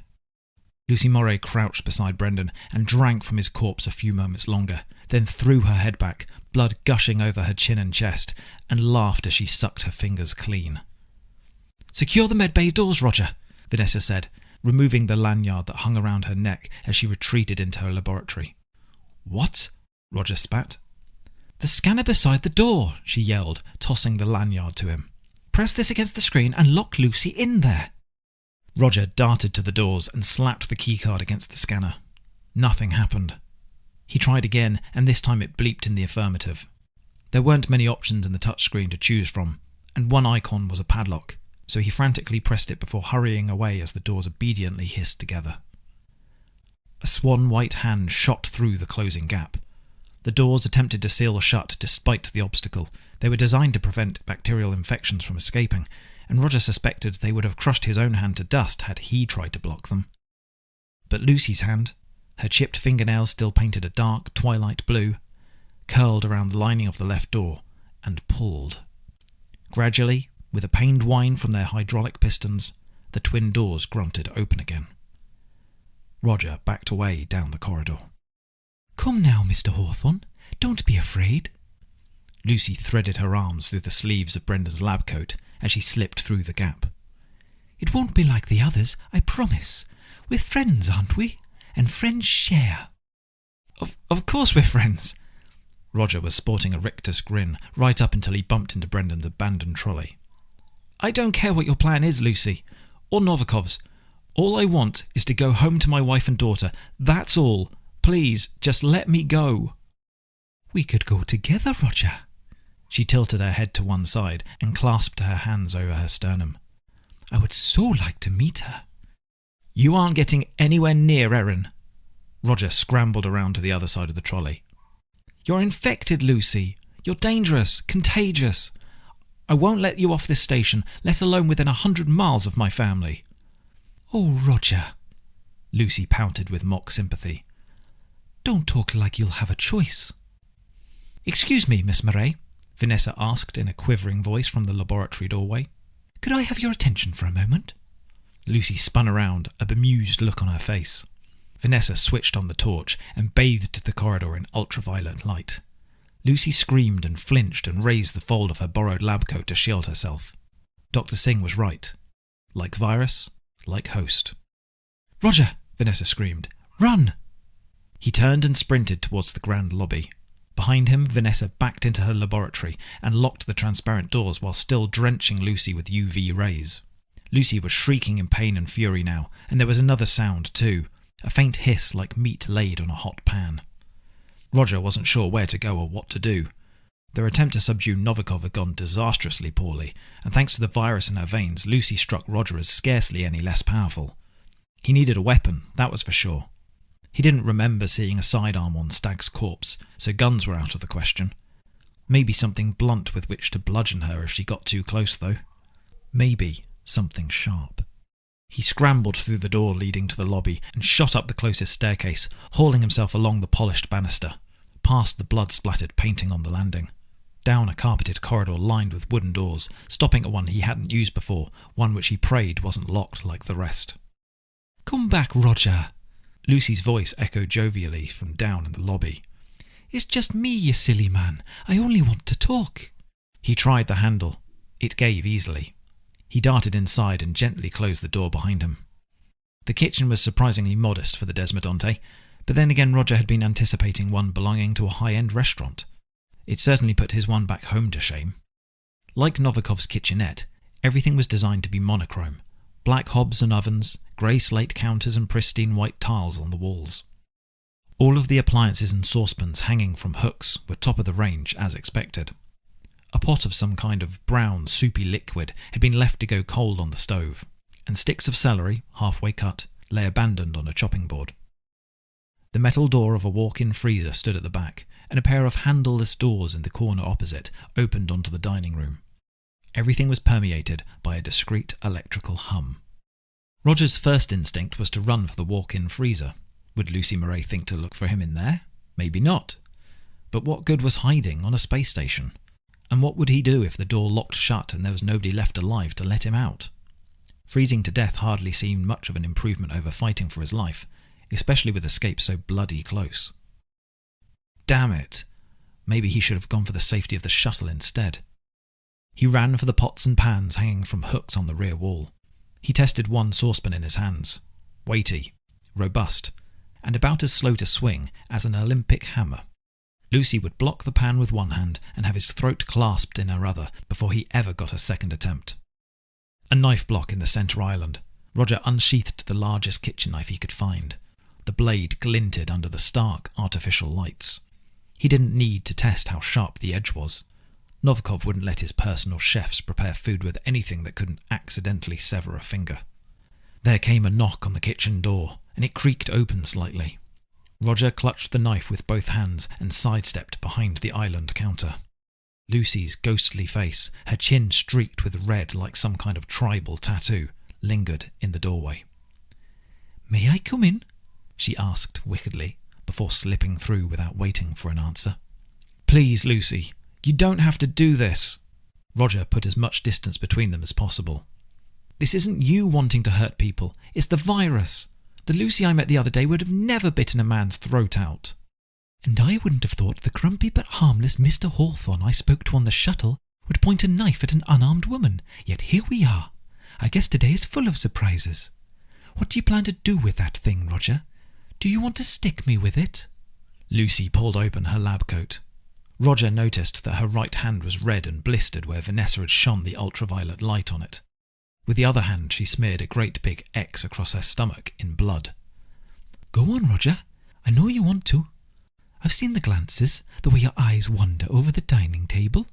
Lucy Moray crouched beside Brendan and drank from his corpse a few moments longer, then threw her head back, blood gushing over her chin and chest, and laughed as she sucked her fingers clean. "Secure the medbay doors, Roger," Vanessa said, removing the lanyard that hung around her neck as she retreated into her laboratory. "What?" Roger spat. "The scanner beside the door," she yelled, tossing the lanyard to him. "Press this against the screen and lock Lucy in there." Roger darted to the doors and slapped the keycard against the scanner. Nothing happened. He tried again, and this time it bleeped in the affirmative. There weren't many options in the touchscreen to choose from, and one icon was a padlock, so he frantically pressed it before hurrying away as the doors obediently hissed together. A swan-white hand shot through the closing gap. The doors attempted to seal shut despite the obstacle. They were designed to prevent bacterial infections from escaping, and Roger suspected they would have crushed his own hand to dust had he tried to block them. But Lucy's hand, her chipped fingernails still painted a dark twilight blue, curled around the lining of the left door and pulled. Gradually, with a pained whine from their hydraulic pistons, the twin doors grunted open again. Roger backed away down the corridor. "Come now, Mr. Hawthorne. Don't be afraid." Lucy threaded her arms through the sleeves of Brendan's lab coat as she slipped through the gap. "It won't be like the others, I promise. We're friends, aren't we? And friends share." Of course we're friends." Roger was sporting a rictus grin right up until he bumped into Brendan's abandoned trolley. I don't care what your plan is, Lucy, or Novikov's. All I want is to go home to my wife and daughter. That's all. Please, just let me go. We could go together, Roger. She tilted her head to one side and clasped her hands over her sternum. I would so like to meet her. You aren't getting anywhere near Erin. Roger scrambled around to the other side of the trolley. You're infected, Lucy. You're dangerous, contagious. I won't let you off this station, let alone within 100 miles of my family. Oh, Roger, Lucy pouted with mock sympathy. Don't talk like you'll have a choice. Excuse me, Miss Murray, Vanessa asked in a quivering voice from the laboratory doorway. Could I have your attention for a moment? Lucy spun around, a bemused look on her face. Vanessa switched on the torch and bathed the corridor in ultraviolet light. Lucy screamed and flinched and raised the fold of her borrowed lab coat to shield herself. Dr. Singh was right. Like virus, like host. Roger, Vanessa screamed. Run! He turned and sprinted towards the grand lobby. Behind him, Vanessa backed into her laboratory and locked the transparent doors while still drenching Lucy with UV rays. Lucy was shrieking in pain and fury now, and there was another sound too, a faint hiss like meat laid on a hot pan. Roger wasn't sure where to go or what to do. Their attempt to subdue Novikov had gone disastrously poorly, and thanks to the virus in her veins, Lucy struck Roger as scarcely any less powerful. He needed a weapon, that was for sure. He didn't remember seeing a sidearm on Stag's corpse, so guns were out of the question. Maybe something blunt with which to bludgeon her if she got too close, though. Maybe something sharp. He scrambled through the door leading to the lobby and shot up the closest staircase, hauling himself along the polished banister, past the blood-splattered painting on the landing, down a carpeted corridor lined with wooden doors, stopping at one he hadn't used before, one which he prayed wasn't locked like the rest. Come back, Roger. Lucy's voice echoed jovially from down in the lobby. It's just me, you silly man. I only want to talk. He tried the handle. It gave easily. He darted inside and gently closed the door behind him. The kitchen was surprisingly modest for the Desmodonte, but then again Roger had been anticipating one belonging to a high-end restaurant. It certainly put his one back home to shame. Like Novikov's kitchenette, everything was designed to be monochrome. Black hobs and ovens, grey slate counters and pristine white tiles on the walls. All of the appliances and saucepans hanging from hooks were top of the range as expected. A pot of some kind of brown, soupy liquid had been left to go cold on the stove, and sticks of celery, halfway cut, lay abandoned on a chopping board. The metal door of a walk-in freezer stood at the back, and a pair of handleless doors in the corner opposite opened onto the dining room. Everything was permeated by a discreet electrical hum. Roger's first instinct was to run for the walk-in freezer. Would Lucy Murray think to look for him in there? Maybe not. But what good was hiding on a space station? And what would he do if the door locked shut and there was nobody left alive to let him out? Freezing to death hardly seemed much of an improvement over fighting for his life, especially with escape so bloody close. Damn it! Maybe he should have gone for the safety of the shuttle instead. He ran for the pots and pans hanging from hooks on the rear wall. He tested one saucepan in his hands. Weighty, robust, and about as slow to swing as an Olympic hammer. Lucy would block the pan with one hand and have his throat clasped in her other before he ever got a second attempt. A knife block in the centre island. Roger unsheathed the largest kitchen knife he could find. The blade glinted under the stark, artificial lights. He didn't need to test how sharp the edge was. Novikov wouldn't let his personal chefs prepare food with anything that couldn't accidentally sever a finger. There came a knock on the kitchen door, and it creaked open slightly. Roger clutched the knife with both hands and sidestepped behind the island counter. Lucy's ghostly face, her chin streaked with red like some kind of tribal tattoo, lingered in the doorway. "May I come in?" she asked wickedly, before slipping through without waiting for an answer. "Please, Lucy, you don't have to do this." Roger put as much distance between them as possible. "This isn't you wanting to hurt people, it's the virus. The Lucy I met the other day would have never bitten a man's throat out." "And I wouldn't have thought the grumpy but harmless Mr. Hawthorne I spoke to on the shuttle would point a knife at an unarmed woman, yet here we are. I guess today is full of surprises. What do you plan to do with that thing, Roger? Do you want to stick me with it?" Lucy pulled open her lab coat. Roger noticed that her right hand was red and blistered where Vanessa had shone the ultraviolet light on it. With the other hand, she smeared a great big X across her stomach in blood. "Go on, Roger. I know you want to. I've seen the glances, the way your eyes wander over the dining table.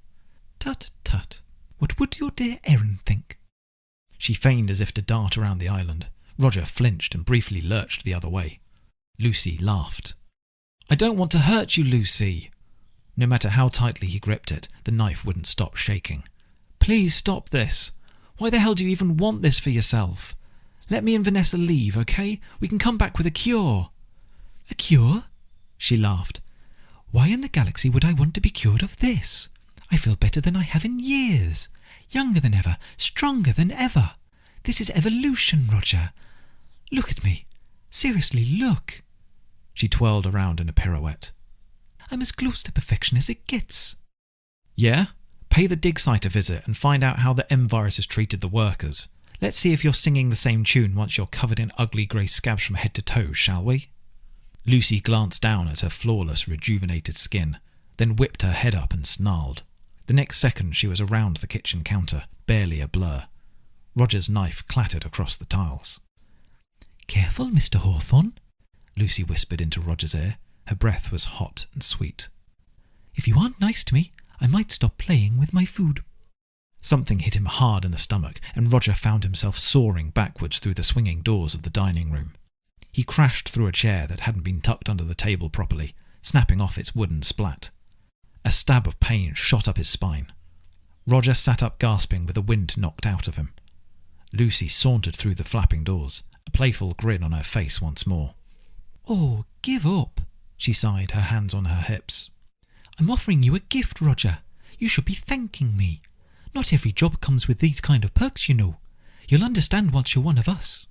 Tut, tut. What would your dear Erin think?" She feigned as if to dart around the island. Roger flinched and briefly lurched the other way. Lucy laughed. "I don't want to hurt you, Lucy." No matter how tightly he gripped it, the knife wouldn't stop shaking. "Please stop this. Why the hell do you even want this for yourself? Let me and Vanessa leave, okay? We can come back with a cure." "A cure?" She laughed. "Why in the galaxy would I want to be cured of this? I feel better than I have in years. Younger than ever, stronger than ever. This is evolution, Roger. Look at me. Seriously, look." She twirled around in a pirouette. "I'm as close to perfection as it gets." "Yeah? Pay the dig site a visit and find out how the M virus has treated the workers. Let's see if you're singing the same tune once you're covered in ugly grey scabs from head to toe, shall we?" Lucy glanced down at her flawless, rejuvenated skin, then whipped her head up and snarled. The next second she was around the kitchen counter, barely a blur. Roger's knife clattered across the tiles. "Careful, Mr. Hawthorne," Lucy whispered into Roger's ear. Her breath was hot and sweet. "If you aren't nice to me, I might stop playing with my food." Something hit him hard in the stomach, and Roger found himself soaring backwards through the swinging doors of the dining room. He crashed through a chair that hadn't been tucked under the table properly, snapping off its wooden splat. A stab of pain shot up his spine. Roger sat up gasping with the wind knocked out of him. Lucy sauntered through the flapping doors, a playful grin on her face once more. "Oh, give up," she sighed, her hands on her hips. "I'm offering you a gift, Roger. You should be thanking me. Not every job comes with these kind of perks, you know. You'll understand once you're one of us."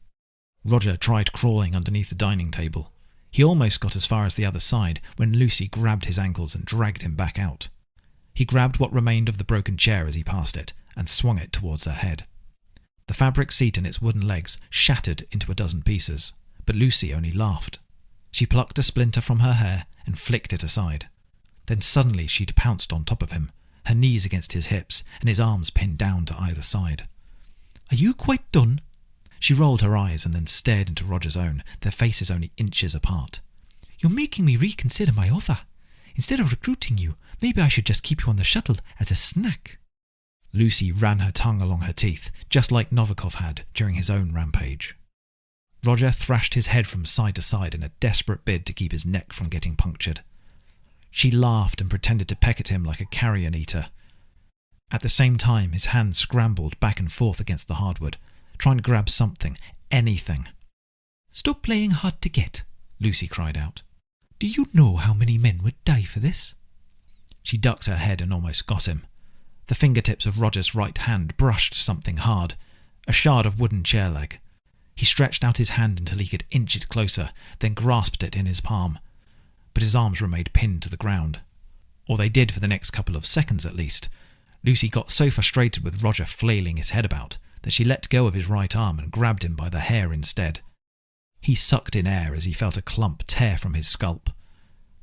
Roger tried crawling underneath the dining table. He almost got as far as the other side when Lucy grabbed his ankles and dragged him back out. He grabbed what remained of the broken chair as he passed it and swung it towards her head. The fabric seat and its wooden legs shattered into a dozen pieces, but Lucy only laughed. She plucked a splinter from her hair and flicked it aside. Then suddenly she'd pounced on top of him, her knees against his hips and his arms pinned down to either side. "Are you quite done?" She rolled her eyes and then stared into Roger's own, their faces only inches apart. "You're making me reconsider my offer. Instead of recruiting you, maybe I should just keep you on the shuttle as a snack." Lucy ran her tongue along her teeth, just like Novikov had during his own rampage. Roger thrashed his head from side to side in a desperate bid to keep his neck from getting punctured. She laughed and pretended to peck at him like a carrion eater. At the same time, his hand scrambled back and forth against the hardwood, trying to grab something, anything. "Stop playing hard to get," Lucy cried out. "Do you know how many men would die for this?" She ducked her head and almost got him. The fingertips of Roger's right hand brushed something hard, a shard of wooden chair leg. He stretched out his hand until he could inch it closer, then grasped it in his palm. But his arms remained pinned to the ground. Or they did for the next couple of seconds at least. Lucy got so frustrated with Roger flailing his head about that she let go of his right arm and grabbed him by the hair instead. He sucked in air as he felt a clump tear from his scalp.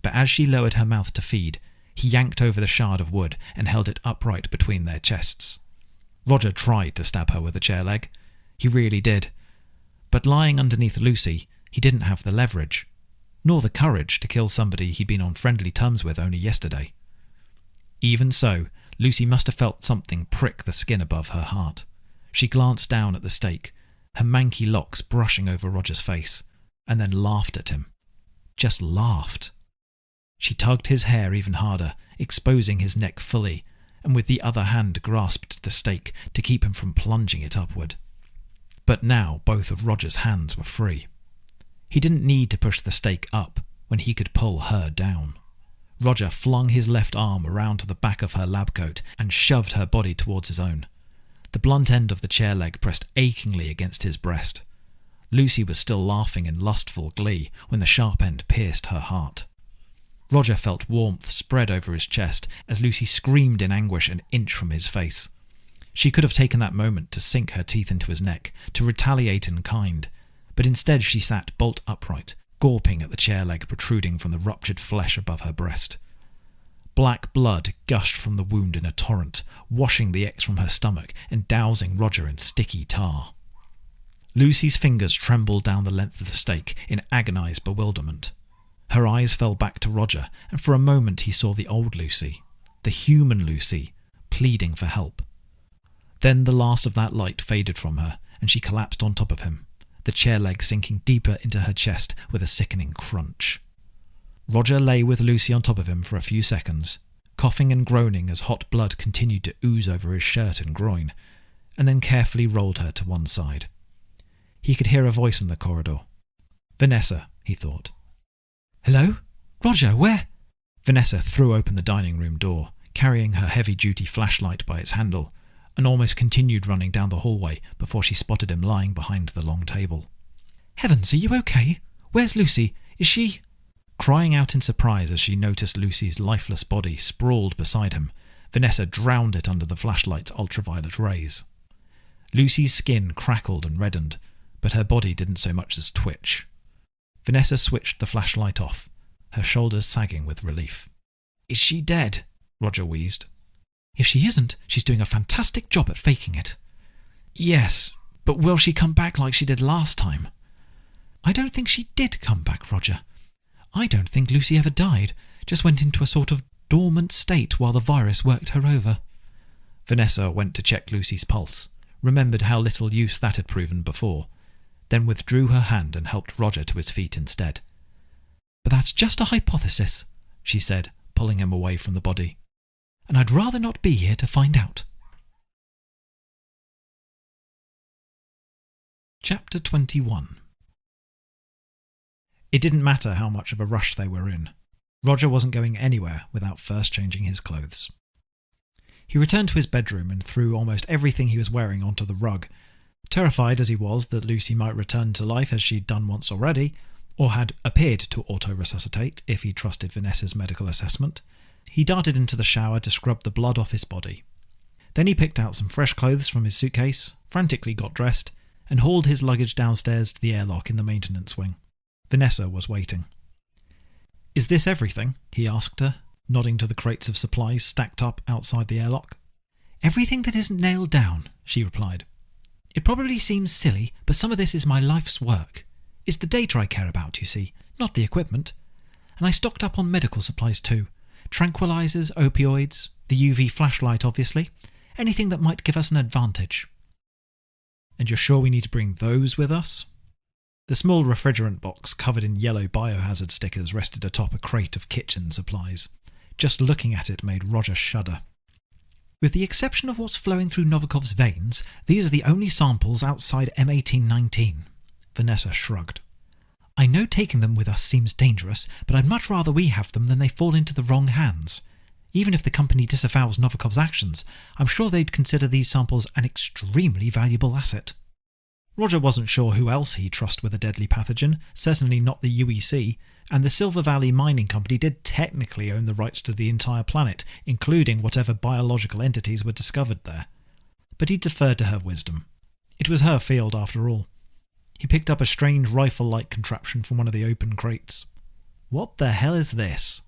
But as she lowered her mouth to feed, he yanked over the shard of wood and held it upright between their chests. Roger tried to stab her with a chair leg. He really did. But lying underneath Lucy, he didn't have the leverage, nor the courage to kill somebody he'd been on friendly terms with only yesterday. Even so, Lucy must have felt something prick the skin above her heart. She glanced down at the stake, her manky locks brushing over Roger's face, and then laughed at him. Just laughed. She tugged his hair even harder, exposing his neck fully, and with the other hand grasped the stake to keep him from plunging it upward. But now both of Roger's hands were free. He didn't need to push the stake up when he could pull her down. Roger flung his left arm around to the back of her lab coat and shoved her body towards his own. The blunt end of the chair leg pressed achingly against his breast. Lucy was still laughing in lustful glee when the sharp end pierced her heart. Roger felt warmth spread over his chest as Lucy screamed in anguish an inch from his face. She could have taken that moment to sink her teeth into his neck, to retaliate in kind, but instead she sat bolt upright, gawping at the chair leg protruding from the ruptured flesh above her breast. Black blood gushed from the wound in a torrent, washing the X from her stomach and dousing Roger in sticky tar. Lucy's fingers trembled down the length of the stake in agonised bewilderment. Her eyes fell back to Roger, and for a moment he saw the old Lucy, the human Lucy, pleading for help. Then the last of that light faded from her, and she collapsed on top of him, the chair leg sinking deeper into her chest with a sickening crunch. Roger lay with Lucy on top of him for a few seconds, coughing and groaning as hot blood continued to ooze over his shirt and groin, and then carefully rolled her to one side. He could hear a voice in the corridor. Vanessa, he thought. "Hello? Roger, where?" Vanessa threw open the dining room door, carrying her heavy-duty flashlight by its handle, and almost continued running down the hallway before she spotted him lying behind the long table. "Heavens, are you okay? Where's Lucy? Is she—" Crying out in surprise as she noticed Lucy's lifeless body sprawled beside him, Vanessa drowned it under the flashlight's ultraviolet rays. Lucy's skin crackled and reddened, but her body didn't so much as twitch. Vanessa switched the flashlight off, her shoulders sagging with relief. "Is she dead?" Roger wheezed. "If she isn't, she's doing a fantastic job at faking it." "Yes, but will she come back like she did last time?" "I don't think she did come back, Roger. I don't think Lucy ever died, just went into a sort of dormant state while the virus worked her over." Vanessa went to check Lucy's pulse, remembered how little use that had proven before, then withdrew her hand and helped Roger to his feet instead. "But that's just a hypothesis," she said, pulling him away from the body. "And I'd rather not be here to find out." Chapter 21. It didn't matter how much of a rush they were in. Roger wasn't going anywhere without first changing his clothes. He returned to his bedroom and threw almost everything he was wearing onto the rug. Terrified as he was that Lucy might return to life as she'd done once already, or had appeared to auto-resuscitate if he trusted Vanessa's medical assessment, he darted into the shower to scrub the blood off his body. Then he picked out some fresh clothes from his suitcase, frantically got dressed, and hauled his luggage downstairs to the airlock in the maintenance wing. Vanessa was waiting. "Is this everything?" he asked her, nodding to the crates of supplies stacked up outside the airlock. "Everything that isn't nailed down," she replied. "It probably seems silly, but some of this is my life's work. It's the data I care about, you see, not the equipment. And I stocked up on medical supplies too. Tranquilizers, opioids, the UV flashlight obviously, anything that might give us an advantage." "And you're sure we need to bring those with us?" The small refrigerant box covered in yellow biohazard stickers rested atop a crate of kitchen supplies. Just looking at it made Roger shudder. "With the exception of what's flowing through Novikov's veins, these are the only samples outside M1819. Vanessa shrugged. "I know taking them with us seems dangerous, but I'd much rather we have them than they fall into the wrong hands. Even if the company disavows Novikov's actions, I'm sure they'd consider these samples an extremely valuable asset." Roger wasn't sure who else he'd trust with a deadly pathogen, certainly not the UEC, and the Silver Valley Mining Company did technically own the rights to the entire planet, including whatever biological entities were discovered there. But he deferred to her wisdom. It was her field after all. He picked up a strange rifle-like contraption from one of the open crates. "What the hell is this?"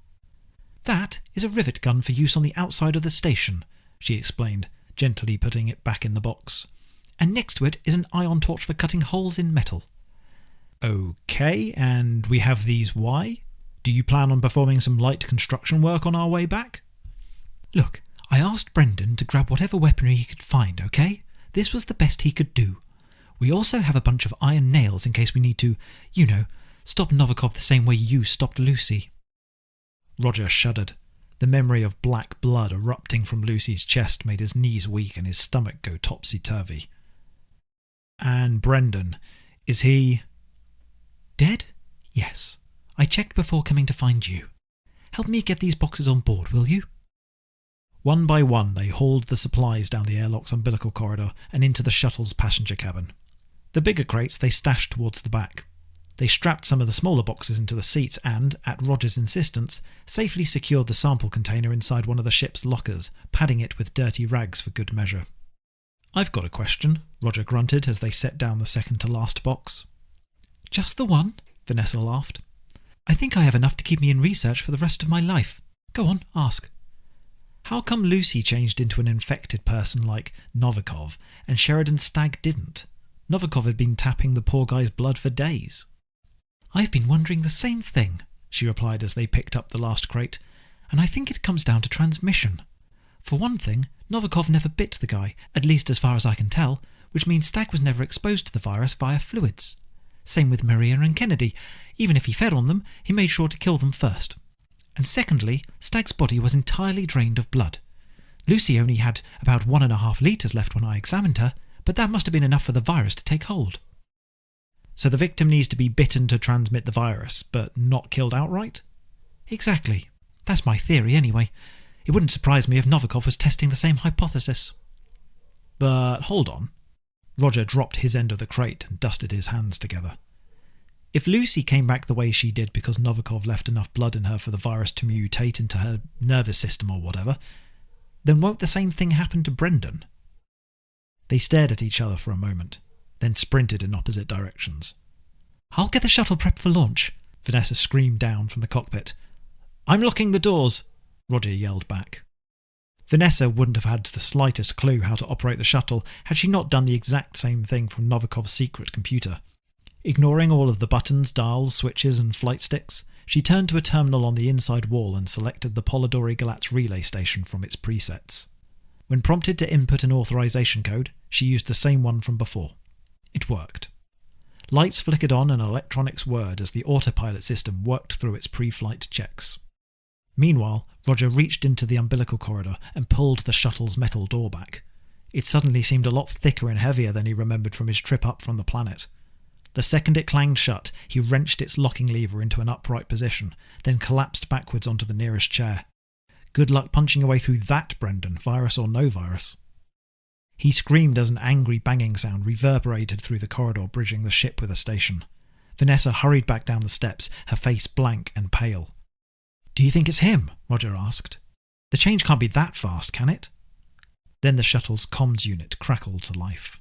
"That is a rivet gun for use on the outside of the station," she explained, gently putting it back in the box. "And next to it is an ion torch for cutting holes in metal." "Okay, and we have these why? Do you plan on performing some light construction work on our way back?" "Look, I asked Brendan to grab whatever weaponry he could find, okay? This was the best he could do. We also have a bunch of iron nails in case we need to, stop Novikov the same way you stopped Lucy." Roger shuddered. The memory of black blood erupting from Lucy's chest made his knees weak and his stomach go topsy-turvy. "And Brendan, is he—" "Dead? Yes. I checked before coming to find you. Help me get these boxes on board, will you?" One by one they hauled the supplies down the airlock's umbilical corridor and into the shuttle's passenger cabin. The bigger crates they stashed towards the back. They strapped some of the smaller boxes into the seats and, at Roger's insistence, safely secured the sample container inside one of the ship's lockers, padding it with dirty rags for good measure. "I've got a question," Roger grunted as they set down the second-to-last box. "Just the one?" Vanessa laughed. "I think I have enough to keep me in research for the rest of my life. Go on, ask." How come Lucy changed into an infected person like Novikov and Sheridan Stagg didn't? Novikov had been tapping the poor guy's blood for days. "I've been wondering the same thing," she replied as they picked up the last crate, "and I think it comes down to transmission. For one thing, Novikov never bit the guy, at least as far as I can tell, which means Stagg was never exposed to the virus via fluids. Same with Maria and Kennedy. Even if he fed on them, he made sure to kill them first. And secondly, Stagg's body was entirely drained of blood. Lucy only had about 1.5 litres left when I examined her, but that must have been enough for the virus to take hold." So the victim needs to be bitten to transmit the virus, but not killed outright? Exactly. That's my theory anyway. It wouldn't surprise me if Novikov was testing the same hypothesis. But hold on. Roger dropped his end of the crate and dusted his hands together. If Lucy came back the way she did because Novikov left enough blood in her for the virus to mutate into her nervous system or whatever, then won't the same thing happen to Brendan? They stared at each other for a moment, then sprinted in opposite directions. "I'll get the shuttle prepped for launch," Vanessa screamed down from the cockpit. "I'm locking the doors," Roger yelled back. Vanessa wouldn't have had the slightest clue how to operate the shuttle had she not done the exact same thing from Novikov's secret computer. Ignoring all of the buttons, dials, switches and flight sticks, she turned to a terminal on the inside wall and selected the Polidori Galatz relay station from its presets. When prompted to input an authorization code, she used the same one from before. It worked. Lights flickered on and electronics whirred as the autopilot system worked through its pre-flight checks. Meanwhile, Roger reached into the umbilical corridor and pulled the shuttle's metal door back. It suddenly seemed a lot thicker and heavier than he remembered from his trip up from the planet. The second it clanged shut, he wrenched its locking lever into an upright position, then collapsed backwards onto the nearest chair. Good luck punching your way through that, Brendan, virus or no virus. He screamed as an angry banging sound reverberated through the corridor bridging the ship with the station. Vanessa hurried back down the steps, her face blank and pale. "Do you think it's him?" Roger asked. "The change can't be that fast, can it?" Then the shuttle's comms unit crackled to life.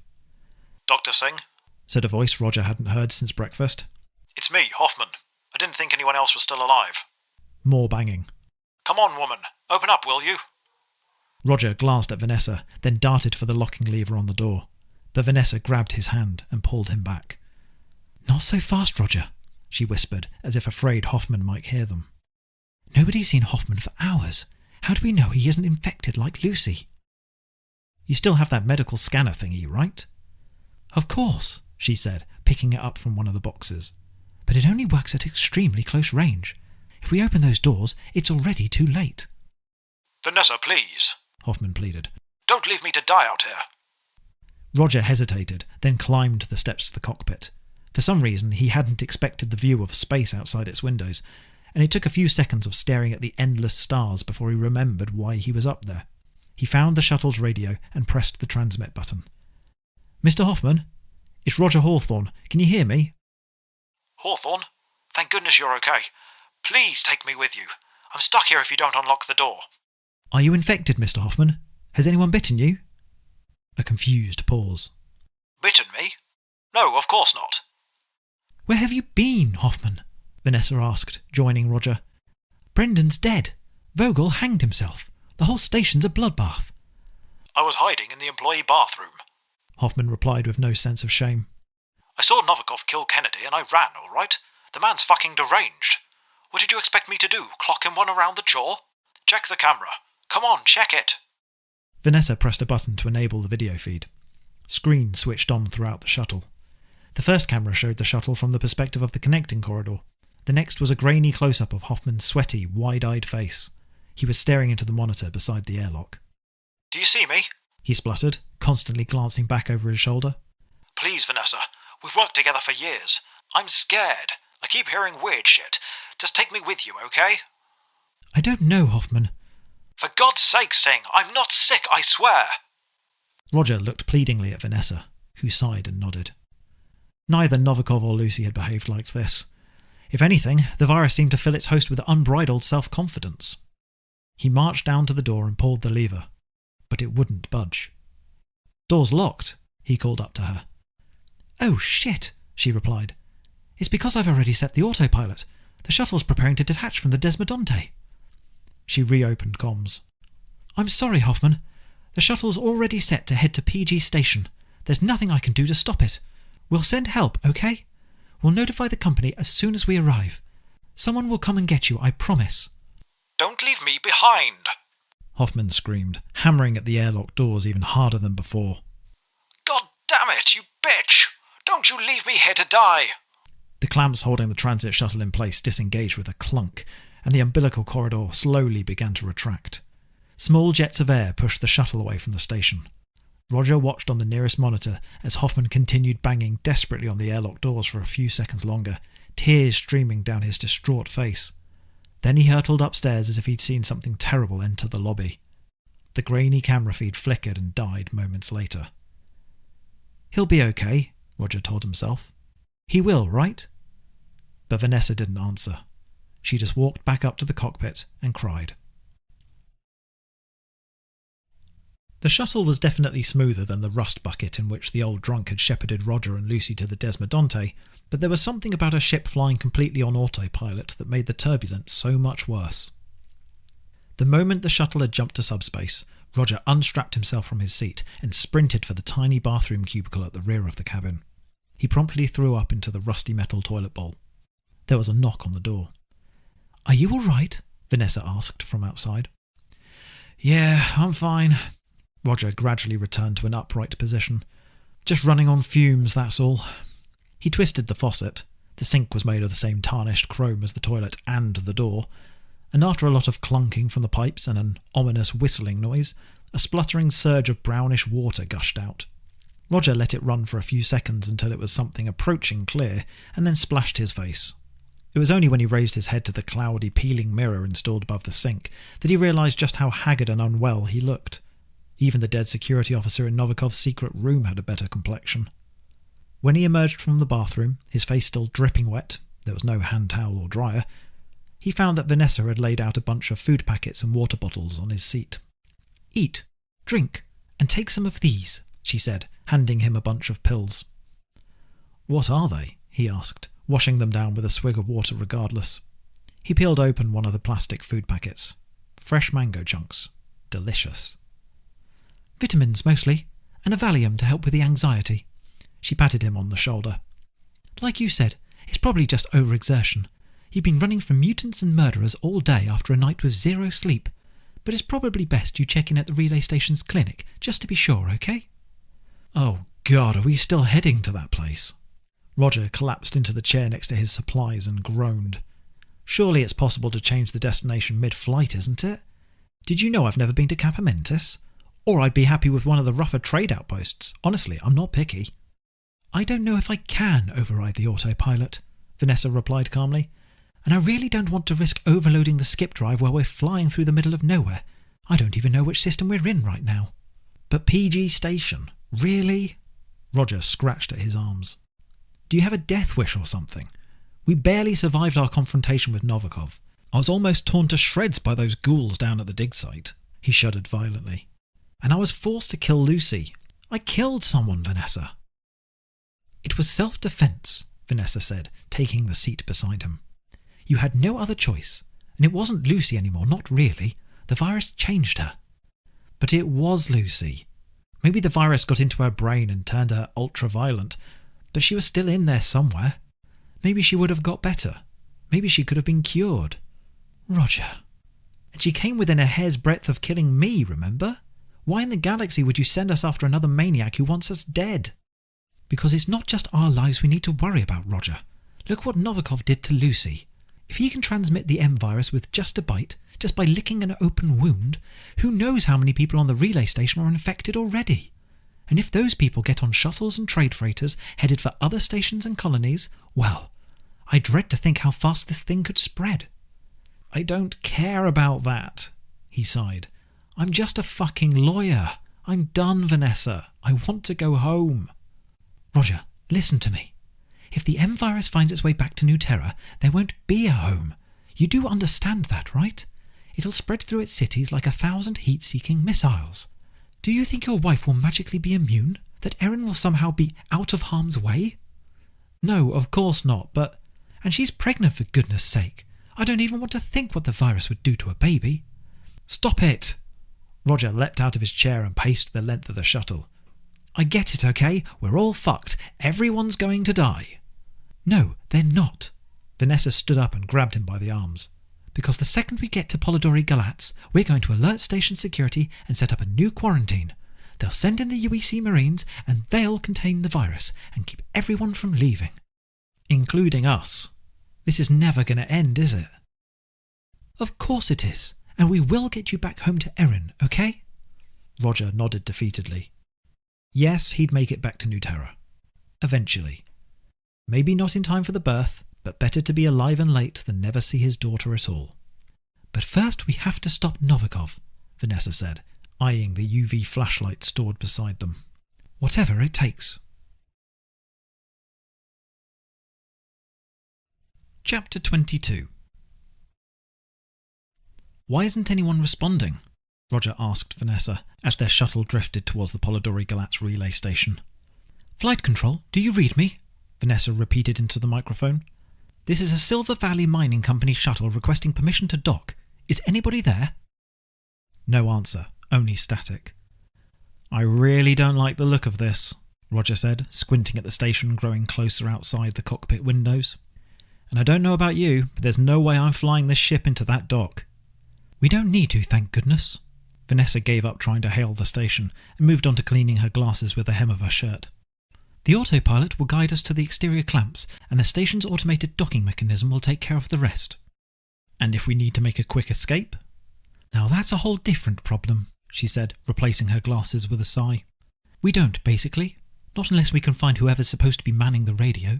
"Dr. Singh?" said a voice Roger hadn't heard since breakfast. "It's me, Hoffman. I didn't think anyone else was still alive." More banging. "Come on, woman. Open up, will you?" Roger glanced at Vanessa, then darted for the locking lever on the door. But Vanessa grabbed his hand and pulled him back. "Not so fast, Roger," she whispered, as if afraid Hoffman might hear them. "Nobody's seen Hoffman for hours. How do we know he isn't infected like Lucy?" "You still have that medical scanner thingy, right?" "Of course," she said, picking it up from one of the boxes. "But it only works at extremely close range. If we open those doors, it's already too late." "Vanessa, please," Hoffman pleaded. "Don't leave me to die out here." Roger hesitated, then climbed the steps to the cockpit. For some reason, he hadn't expected the view of space outside its windows, and it took a few seconds of staring at the endless stars before he remembered why he was up there. He found the shuttle's radio and pressed the transmit button. "Mr. Hoffman? It's Roger Hawthorne. Can you hear me?" "Hawthorne? Thank goodness you're okay. Please take me with you. I'm stuck here if you don't unlock the door." "Are you infected, Mr. Hoffman? Has anyone bitten you?" A confused pause. "Bitten me? No, of course not." "Where have you been, Hoffman?" Vanessa asked, joining Roger. "Brendan's dead. Vogel hanged himself. The whole station's a bloodbath." "I was hiding in the employee bathroom," Hoffman replied with no sense of shame. "I saw Novikov kill Kennedy and I ran, all right? The man's fucking deranged. What did you expect me to do, clock him one around the jaw? Check the camera. Come on, check it." Vanessa pressed a button to enable the video feed. Screens switched on throughout the shuttle. The first camera showed the shuttle from the perspective of the connecting corridor. The next was a grainy close-up of Hoffman's sweaty, wide-eyed face. He was staring into the monitor beside the airlock. "Do you see me?" he spluttered, constantly glancing back over his shoulder. "Please, Vanessa. We've worked together for years. I'm scared. I keep hearing weird shit. Just take me with you, okay?" "I don't know, Hoffman." "For God's sake, Singh, I'm not sick, I swear." Roger looked pleadingly at Vanessa, who sighed and nodded. Neither Novikov or Lucy had behaved like this. If anything, the virus seemed to fill its host with unbridled self-confidence. He marched down to the door and pulled the lever, but it wouldn't budge. "Door's locked," he called up to her. "Oh, shit," she replied. "It's because I've already set the autopilot. The shuttle's preparing to detach from the Desmodonte." She reopened comms. I'm sorry, Hoffman. The shuttle's already set to head to PG Station. There's nothing I can do to stop it. We'll send help, okay? We'll notify the company as soon as we arrive. Someone will come and get you, I promise. Don't leave me behind! Hoffman screamed, hammering at the airlock doors even harder than before. God damn it, you bitch! Don't you leave me here to die! The clamps holding the transit shuttle in place disengaged with a clunk, and the umbilical corridor slowly began to retract. Small jets of air pushed the shuttle away from the station. Roger watched on the nearest monitor as Hoffman continued banging desperately on the airlock doors for a few seconds longer, tears streaming down his distraught face. Then he hurtled upstairs as if he'd seen something terrible enter the lobby. The grainy camera feed flickered and died moments later. He'll be okay, Roger told himself. He will, right? But Vanessa didn't answer. She just walked back up to the cockpit and cried. The shuttle was definitely smoother than the rust bucket in which the old drunk had shepherded Roger and Lucy to the Desmodonte, but there was something about a ship flying completely on autopilot that made the turbulence so much worse. The moment the shuttle had jumped to subspace, Roger unstrapped himself from his seat and sprinted for the tiny bathroom cubicle at the rear of the cabin. He promptly threw up into the rusty metal toilet bowl. There was a knock on the door. "Are you all right?" Vanessa asked from outside. "Yeah, I'm fine." Roger gradually returned to an upright position. "Just running on fumes, that's all." He twisted the faucet. The sink was made of the same tarnished chrome as the toilet and the door, and after a lot of clunking from the pipes and an ominous whistling noise, a spluttering surge of brownish water gushed out. Roger let it run for a few seconds until it was something approaching clear, and then splashed his face. It was only when he raised his head to the cloudy, peeling mirror installed above the sink that he realised just how haggard and unwell he looked. Even the dead security officer in Novikov's secret room had a better complexion. When he emerged from the bathroom, his face still dripping wet, there was no hand towel or dryer, he found that Vanessa had laid out a bunch of food packets and water bottles on his seat. "Eat, drink, and take some of these," she said, handing him a bunch of pills. "What are they?" he asked, washing them down with a swig of water regardless. He peeled open one of the plastic food packets. Fresh mango chunks. Delicious. "Vitamins, mostly, and a Valium to help with the anxiety." She patted him on the shoulder. "Like you said, it's probably just overexertion. You've been running from mutants and murderers all day after a night with zero sleep, but it's probably best you check in at the relay station's clinic, just to be sure, okay?" "Oh God, are we still heading to that place?" Roger collapsed into the chair next to his supplies and groaned. "Surely it's possible to change the destination mid-flight, isn't it? Did you know I've never been to Capamentis? Or I'd be happy with one of the rougher trade outposts. Honestly, I'm not picky." "I don't know if I can override the autopilot," Vanessa replied calmly. "And I really don't want to risk overloading the skip drive while we're flying through the middle of nowhere. I don't even know which system we're in right now." "But PG Station? Really?" Roger scratched at his arms. "Do you have a death wish or something? We barely survived our confrontation with Novikov. I was almost torn to shreds by those ghouls down at the dig site." He shuddered violently. "And I was forced to kill Lucy. I killed someone, Vanessa." "It was self-defense," Vanessa said, taking the seat beside him. "You had no other choice, and it wasn't Lucy anymore, not really. The virus changed her." "But it was Lucy. Maybe the virus got into her brain and turned her ultra-violent, but she was still in there somewhere. Maybe she would have got better. Maybe she could have been cured." "Roger. And she came within a hair's breadth of killing me, remember? Why in the galaxy would you send us after another maniac who wants us dead?" "Because it's not just our lives we need to worry about, Roger. Look what Novikov did to Lucy. If he can transmit the M virus with just a bite, just by licking an open wound, who knows how many people on the relay station are infected already? And if those people get on shuttles and trade freighters headed for other stations and colonies, well, I dread to think how fast this thing could spread." "I don't care about that," he sighed. "I'm just a fucking lawyer. I'm done, Vanessa. I want to go home." "Roger, listen to me. If the M virus finds its way back to New Terra, there won't be a home. You do understand that, right? It'll spread through its cities like 1,000 heat-seeking missiles. Do you think your wife will magically be immune? That Erin will somehow be out of harm's way?" "No, of course not, but..." "And she's pregnant, for goodness sake. I don't even want to think what the virus would do to a baby." "Stop it!" Roger leapt out of his chair and paced the length of the shuttle. I get it, okay? We're all fucked. Everyone's going to die. No, they're not. Vanessa stood up and grabbed him by the arms. Because the second we get to Polidori Galatz, we're going to alert station security and set up a new quarantine. They'll send in the UEC Marines and they'll contain the virus and keep everyone from leaving. Including us. This is never going to end, is it? Of course it is. And we will get you back home to Erin, okay? Roger nodded defeatedly. Yes, he'd make it back to New Terra. Eventually. Maybe not in time for the birth, but better to be alive and late than never see his daughter at all. But first we have to stop Novikov, Vanessa said, eyeing the UV flashlight stored beside them. Whatever it takes. Chapter 22. Why isn't anyone responding? Roger asked Vanessa as their shuttle drifted towards the Polidori Galatz relay station. Flight control, do you read me? Vanessa repeated into the microphone. This is a Silver Valley Mining Company shuttle requesting permission to dock. Is anybody there? No answer, only static. I really don't like the look of this, Roger said, squinting at the station growing closer outside the cockpit windows. And I don't know about you, but there's no way I'm flying this ship into that dock. We don't need to, thank goodness. Vanessa gave up trying to hail the station and moved on to cleaning her glasses with the hem of her shirt. The autopilot will guide us to the exterior clamps, and the station's automated docking mechanism will take care of the rest. And if we need to make a quick escape? Now that's a whole different problem, she said, replacing her glasses with a sigh. We don't, basically. Not unless we can find whoever's supposed to be manning the radio.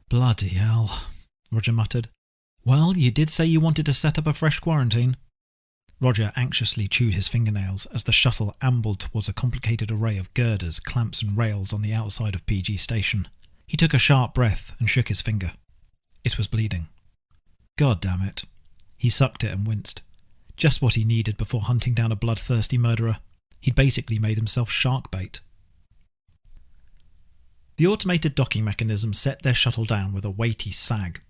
Bloody hell, Roger muttered. Well, you did say you wanted to set up a fresh quarantine. Roger anxiously chewed his fingernails as the shuttle ambled towards a complicated array of girders, clamps and rails on the outside of PG Station. He took a sharp breath and shook his finger. It was bleeding. God damn it. He sucked it and winced. Just what he needed before hunting down a bloodthirsty murderer. He'd basically made himself shark bait. The automated docking mechanism set their shuttle down with a weighty sag.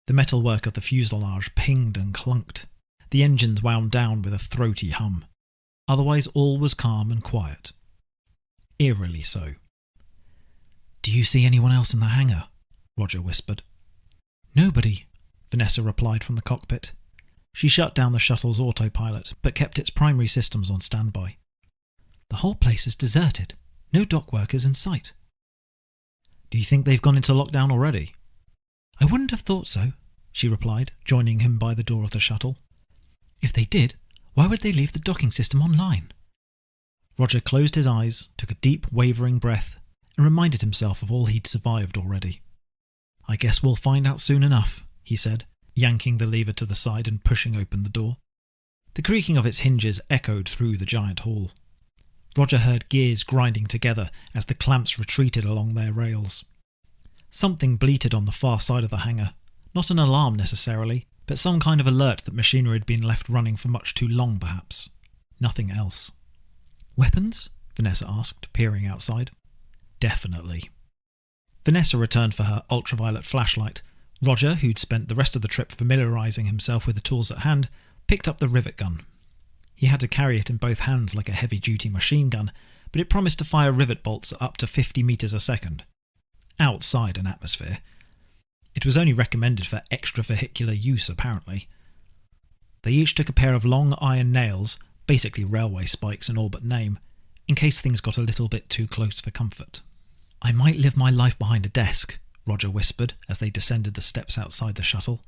The metalwork of the fuselage pinged and clunked. The engines wound down with a throaty hum. Otherwise all was calm and quiet. Eerily so. Do you see anyone else in the hangar? Roger whispered. Nobody, Vanessa replied from the cockpit. She shut down the shuttle's autopilot, but kept its primary systems on standby. The whole place is deserted. No dock workers in sight. Do you think they've gone into lockdown already? I wouldn't have thought so, she replied, joining him by the door of the shuttle. If they did, why would they leave the docking system online? Roger closed his eyes, took a deep, wavering breath, and reminded himself of all he'd survived already. I guess we'll find out soon enough, he said, yanking the lever to the side and pushing open the door. The creaking of its hinges echoed through the giant hall. Roger heard gears grinding together as the clamps retreated along their rails. Something bleated on the far side of the hangar. Not an alarm necessarily, but some kind of alert that machinery had been left running for much too long, perhaps. Nothing else. Weapons? Vanessa asked, peering outside. Definitely. Vanessa returned for her ultraviolet flashlight. Roger, who'd spent the rest of the trip familiarising himself with the tools at hand, picked up the rivet gun. He had to carry it in both hands like a heavy-duty machine gun, but it promised to fire rivet bolts at up to 50 metres a second. Outside an atmosphere. It was only recommended for extravehicular use, apparently. They each took a pair of long iron nails, basically railway spikes in all but name, in case things got a little bit too close for comfort. I might live my life behind a desk, Roger whispered as they descended the steps outside the shuttle,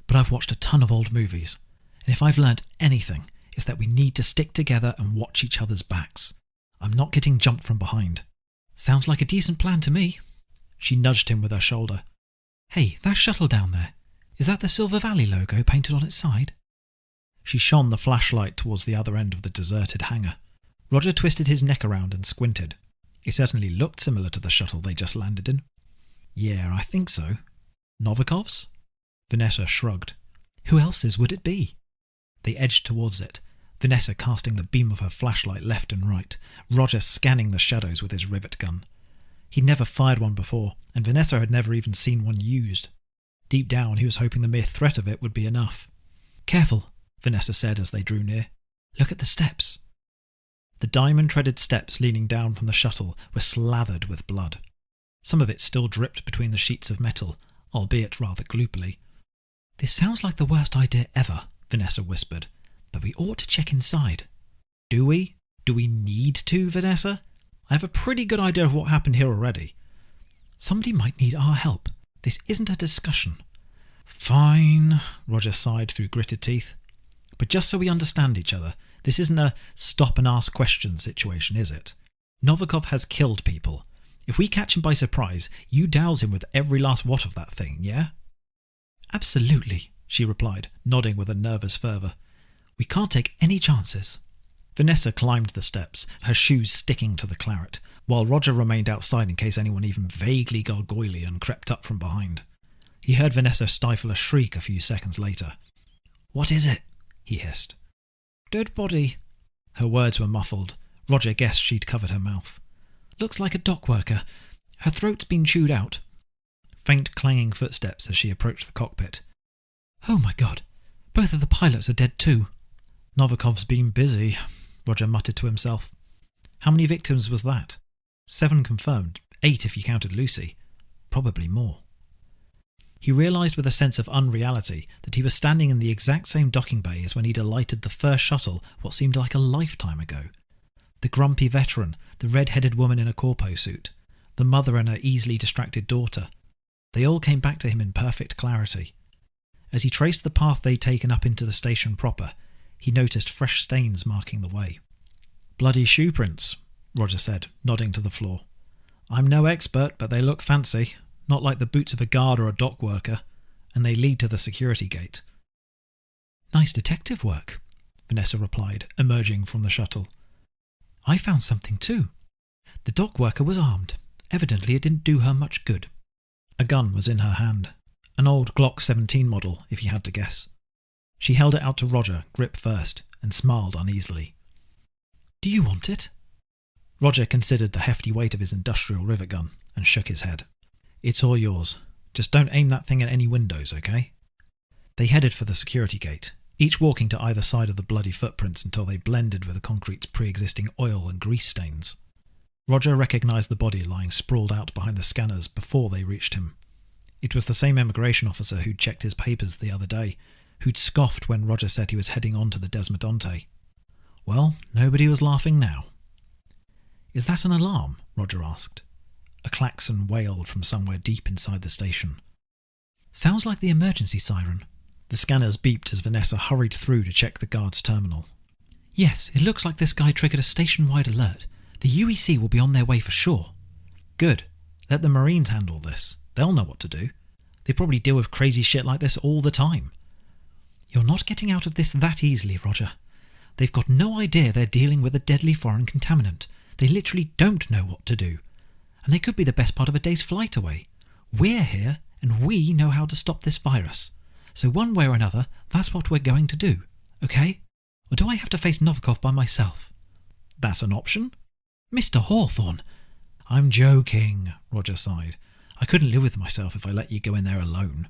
but I've watched a ton of old movies, and if I've learnt anything, it's that we need to stick together and watch each other's backs. I'm not getting jumped from behind. Sounds like a decent plan to me. She nudged him with her shoulder. Hey, that shuttle down there, is that the Silver Valley logo painted on its side? She shone the flashlight towards the other end of the deserted hangar. Roger twisted his neck around and squinted. It certainly looked similar to the shuttle they just landed in. Yeah, I think so. Novikov's? Vanessa shrugged. Who else's would it be? They edged towards it, Vanessa casting the beam of her flashlight left and right, Roger scanning the shadows with his rivet gun. He'd never fired one before, and Vanessa had never even seen one used. Deep down, he was hoping the mere threat of it would be enough. Careful, Vanessa said as they drew near. Look at the steps. The diamond-treaded steps leaning down from the shuttle were slathered with blood. Some of it still dripped between the sheets of metal, albeit rather gloopily. "This sounds like the worst idea ever," Vanessa whispered, "but we ought to check inside." "Do we? Do we need to, Vanessa? I have a pretty good idea of what happened here already." "Somebody might need our help. This isn't a discussion." "Fine," Roger sighed through gritted teeth. "But just so we understand each other, this isn't a stop-and-ask questions situation, is it? Novikov has killed people. If we catch him by surprise, you douse him with every last watt of that thing, yeah?" "Absolutely," she replied, nodding with a nervous fervour. "We can't take any chances." Vanessa climbed the steps, her shoes sticking to the claret, while Roger remained outside in case anyone even vaguely gargoylean crept up from behind. He heard Vanessa stifle a shriek a few seconds later. "What is it?" he hissed. "Dead body." Her words were muffled. Roger guessed she'd covered her mouth. "Looks like a dock worker. Her throat's been chewed out." Faint clanging footsteps as she approached the cockpit. "Oh my God, both of the pilots are dead too." "Novikov's been busy," Roger muttered to himself. How many victims was that? 7 confirmed, 8 if you counted Lucy. Probably more. He realised with a sense of unreality that he was standing in the exact same docking bay as when he'd alighted the first shuttle what seemed like a lifetime ago. The grumpy veteran, the red-headed woman in a corpo suit, the mother and her easily distracted daughter. They all came back to him in perfect clarity. As he traced the path they'd taken up into the station proper, he noticed fresh stains marking the way. "Bloody shoe prints," Roger said, nodding to the floor. "I'm no expert, but they look fancy, not like the boots of a guard or a dock worker, and they lead to the security gate." "Nice detective work," Vanessa replied, emerging from the shuttle. "I found something too. The dock worker was armed. Evidently it didn't do her much good." A gun was in her hand. An old Glock 17 model, if you had to guess. She held it out to Roger, grip first, and smiled uneasily. "Do you want it?" Roger considered the hefty weight of his industrial rivet gun and shook his head. "It's all yours. Just don't aim that thing at any windows, okay?" They headed for the security gate, each walking to either side of the bloody footprints until they blended with the concrete's pre-existing oil and grease stains. Roger recognised the body lying sprawled out behind the scanners before they reached him. It was the same immigration officer who'd checked his papers the other day, who'd scoffed when Roger said he was heading on to the Desmodonte. Well, nobody was laughing now. "Is that an alarm?" Roger asked. A klaxon wailed from somewhere deep inside the station. "Sounds like the emergency siren." The scanners beeped as Vanessa hurried through to check the guard's terminal. "Yes, it looks like this guy triggered a station-wide alert. The UEC will be on their way for sure." "Good. Let the Marines handle this. They'll know what to do. They probably deal with crazy shit like this all the time." "You're not getting out of this that easily, Roger. They've got no idea they're dealing with a deadly foreign contaminant. They literally don't know what to do. And they could be the best part of a day's flight away. We're here, and we know how to stop this virus. So one way or another, that's what we're going to do, okay? Or do I have to face Novikov by myself?" "That's an option." "Mr. Hawthorne!" "I'm joking," Roger sighed. "I couldn't live with myself if I let you go in there alone."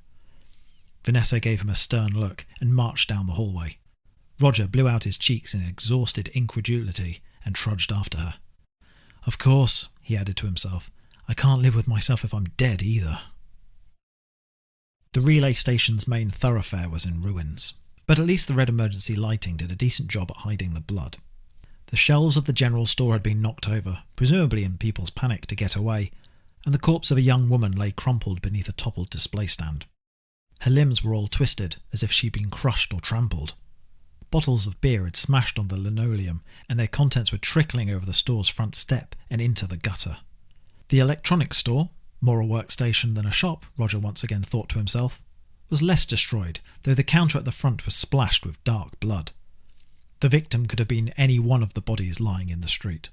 Vanessa gave him a stern look and marched down the hallway. Roger blew out his cheeks in exhausted incredulity and trudged after her. "Of course," he added to himself, "I can't live with myself if I'm dead either." The relay station's main thoroughfare was in ruins, but at least the red emergency lighting did a decent job at hiding the blood. The shelves of the general store had been knocked over, presumably in people's panic to get away, and the corpse of a young woman lay crumpled beneath a toppled display stand. Her limbs were all twisted, as if she'd been crushed or trampled. Bottles of beer had smashed on the linoleum, and their contents were trickling over the store's front step and into the gutter. The electronics store, more a workstation than a shop, Roger once again thought to himself, was less destroyed, though the counter at the front was splashed with dark blood. The victim could have been any one of the bodies lying in the street.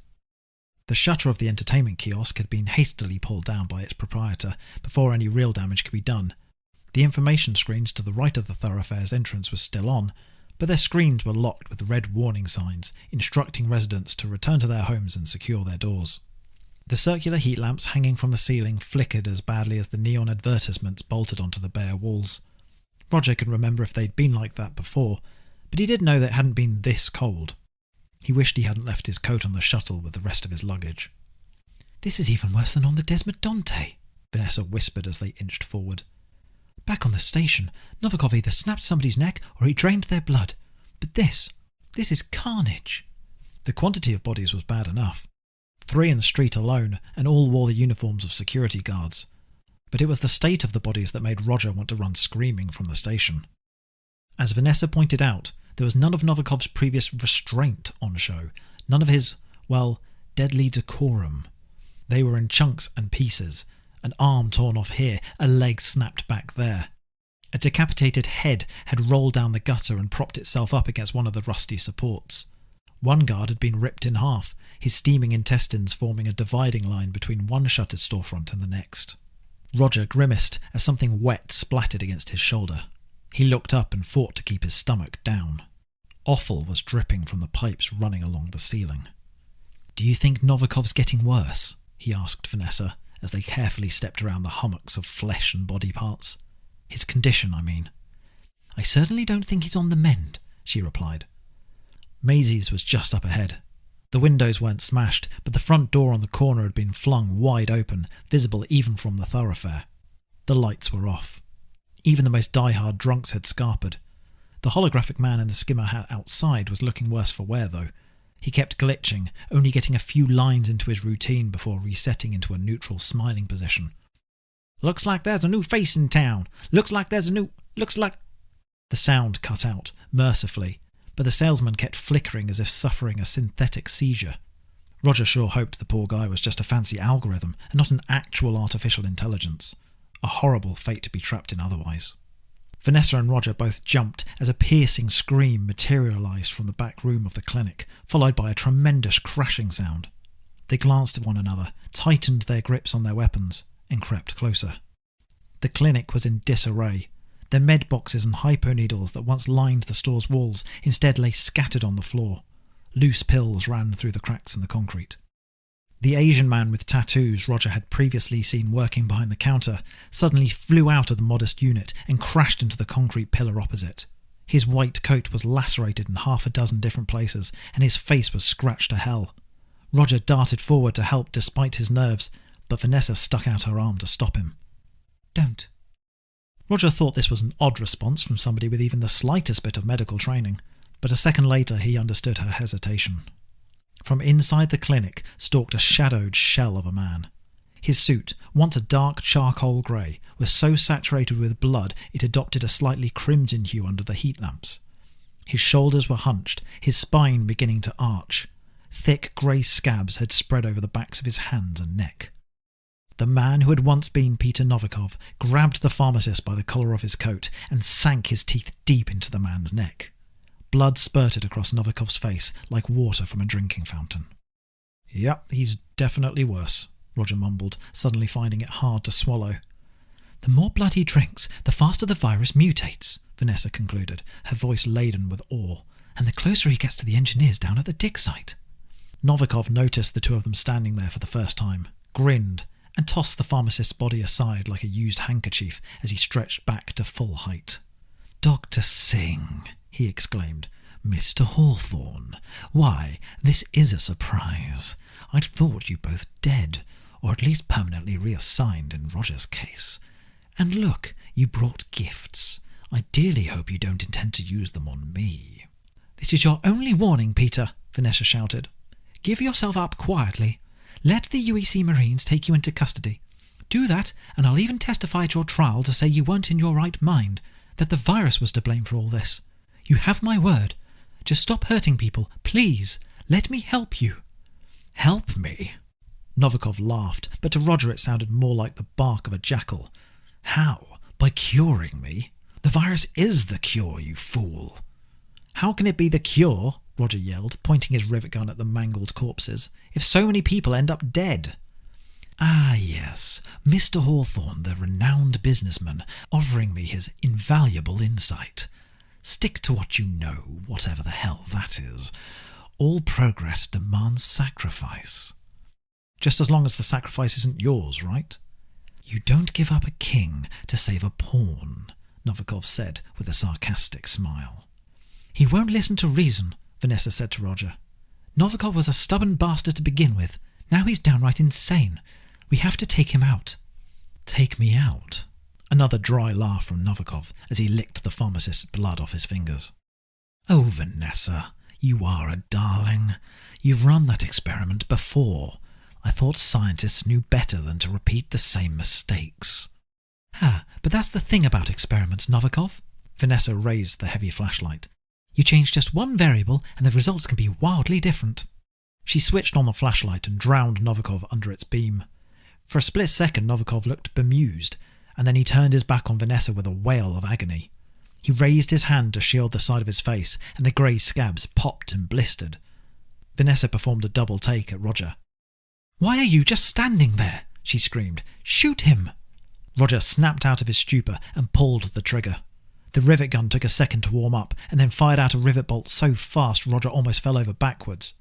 The shutter of the entertainment kiosk had been hastily pulled down by its proprietor before any real damage could be done. The information screens to the right of the thoroughfare's entrance were still on, but their screens were locked with red warning signs instructing residents to return to their homes and secure their doors. The circular heat lamps hanging from the ceiling flickered as badly as the neon advertisements bolted onto the bare walls. Roger could remember if they'd been like that before, but he did know that it hadn't been this cold. He wished he hadn't left his coat on the shuttle with the rest of his luggage. "This is even worse than on the Desmodonte," Vanessa whispered as they inched forward. "Back on the station, Novikov either snapped somebody's neck or he drained their blood. But this is carnage." The quantity of bodies was bad enough. 3 in the street alone, and all wore the uniforms of security guards. But it was the state of the bodies that made Roger want to run screaming from the station. As Vanessa pointed out, there was none of Novikov's previous restraint on show, none of his, well, deadly decorum. They were in chunks and pieces, an arm torn off here, a leg snapped back there. A decapitated head had rolled down the gutter and propped itself up against one of the rusty supports. One guard had been ripped in half, his steaming intestines forming a dividing line between one shuttered storefront and the next. Roger grimaced as something wet splattered against his shoulder. He looked up and fought to keep his stomach down. Offal was dripping from the pipes running along the ceiling. "Do you think Novikov's getting worse?" he asked Vanessa, as they carefully stepped around the hummocks of flesh and body parts. "His condition, I mean." "I certainly don't think he's on the mend," she replied. Maisie's was just up ahead. The windows weren't smashed, but the front door on the corner had been flung wide open, visible even from the thoroughfare. The lights were off. Even the most die-hard drunks had scarpered. The holographic man in the skimmer hat outside was looking worse for wear, though. He kept glitching, only getting a few lines into his routine before resetting into a neutral smiling position. "Looks like there's a new face in town. Looks like... The sound cut out, mercifully, but the salesman kept flickering as if suffering a synthetic seizure. Roger sure hoped the poor guy was just a fancy algorithm and not an actual artificial intelligence. A horrible fate to be trapped in otherwise. Vanessa and Roger both jumped as a piercing scream materialised from the back room of the clinic, followed by a tremendous crashing sound. They glanced at one another, tightened their grips on their weapons, and crept closer. The clinic was in disarray. The med boxes and hypo needles that once lined the store's walls instead lay scattered on the floor. Loose pills ran through the cracks in the concrete. The Asian man with tattoos Roger had previously seen working behind the counter suddenly flew out of the modest unit and crashed into the concrete pillar opposite. His white coat was lacerated in 6 different places, and his face was scratched to hell. Roger darted forward to help despite his nerves, but Vanessa stuck out her arm to stop him. "Don't." Roger thought this was an odd response from somebody with even the slightest bit of medical training, but a second later he understood her hesitation. From inside the clinic stalked a shadowed shell of a man. His suit, once a dark charcoal grey, was so saturated with blood it adopted a slightly crimson hue under the heat lamps. His shoulders were hunched, his spine beginning to arch. Thick grey scabs had spread over the backs of his hands and neck. The man who had once been Peter Novikov grabbed the pharmacist by the collar of his coat and sank his teeth deep into the man's neck. Blood spurted across Novikov's face like water from a drinking fountain. "Yep, he's definitely worse," Roger mumbled, suddenly finding it hard to swallow. "The more blood he drinks, the faster the virus mutates," Vanessa concluded, her voice laden with awe, "and the closer he gets to the engineers down at the dig site." Novikov noticed the two of them standing there for the first time, grinned, and tossed the pharmacist's body aside like a used handkerchief as he stretched back to full height. "Dr. Singh," he exclaimed. "Mr. Hawthorne. Why, this is a surprise. I'd thought you both dead, or at least permanently reassigned in Roger's case. And look, you brought gifts. I dearly hope you don't intend to use them on me." "This is your only warning, Peter," Vanessa shouted. "Give yourself up quietly. Let the UEC Marines take you into custody. Do that, and I'll even testify at your trial to say you weren't in your right mind, that the virus was to blame for all this. You have my word. Just stop hurting people, please. Let me help you." "Help me?" Novikov laughed, but to Roger it sounded more like the bark of a jackal. "How? By curing me? The virus is the cure, you fool." "How can it be the cure," Roger yelled, pointing his rivet gun at the mangled corpses, "if so many people end up dead?" "Ah, yes, Mr. Hawthorne, the renowned businessman, offering me his invaluable insight. Stick to what you know, whatever the hell that is. All progress demands sacrifice." "Just as long as the sacrifice isn't yours, right?" "You don't give up a king to save a pawn," Novikov said with a sarcastic smile. "He won't listen to reason," Vanessa said to Roger. Novikov was a stubborn bastard to begin with. Now he's downright insane. We have to take him out. Take me out? Another dry laugh from Novikov as he licked the pharmacist's blood off his fingers. Oh, Vanessa, you are a darling. You've run that experiment before. I thought scientists knew better than to repeat the same mistakes. But that's the thing about experiments, Novikov. Vanessa raised the heavy flashlight. You change just one variable and the results can be wildly different. She switched on the flashlight and drowned Novikov under its beam. For a split second, Novikov looked bemused, and then he turned his back on Vanessa with a wail of agony. He raised his hand to shield the side of his face, and the grey scabs popped and blistered. Vanessa performed a double take at Roger. "Why are you just standing there?" she screamed. "Shoot him!" Roger snapped out of his stupor and pulled the trigger. The rivet gun took a second to warm up, and then fired out a rivet bolt so fast Roger almost fell over backwards.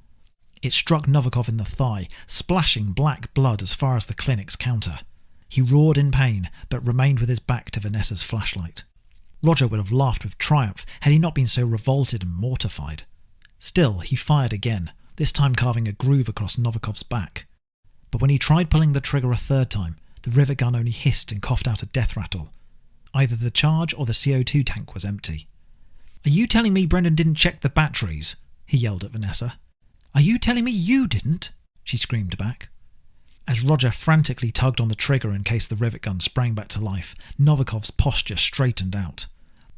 It struck Novikov in the thigh, splashing black blood as far as the clinic's counter. He roared in pain, but remained with his back to Vanessa's flashlight. Roger would have laughed with triumph had he not been so revolted and mortified. Still, he fired again, this time carving a groove across Novikov's back. But when he tried pulling the trigger a third time, the rivet gun only hissed and coughed out a death rattle. Either the charge or the CO2 tank was empty. "Are you telling me Brendan didn't check the batteries?" he yelled at Vanessa. "Are you telling me you didn't?" she screamed back. As Roger frantically tugged on the trigger in case the rivet gun sprang back to life, Novikov's posture straightened out.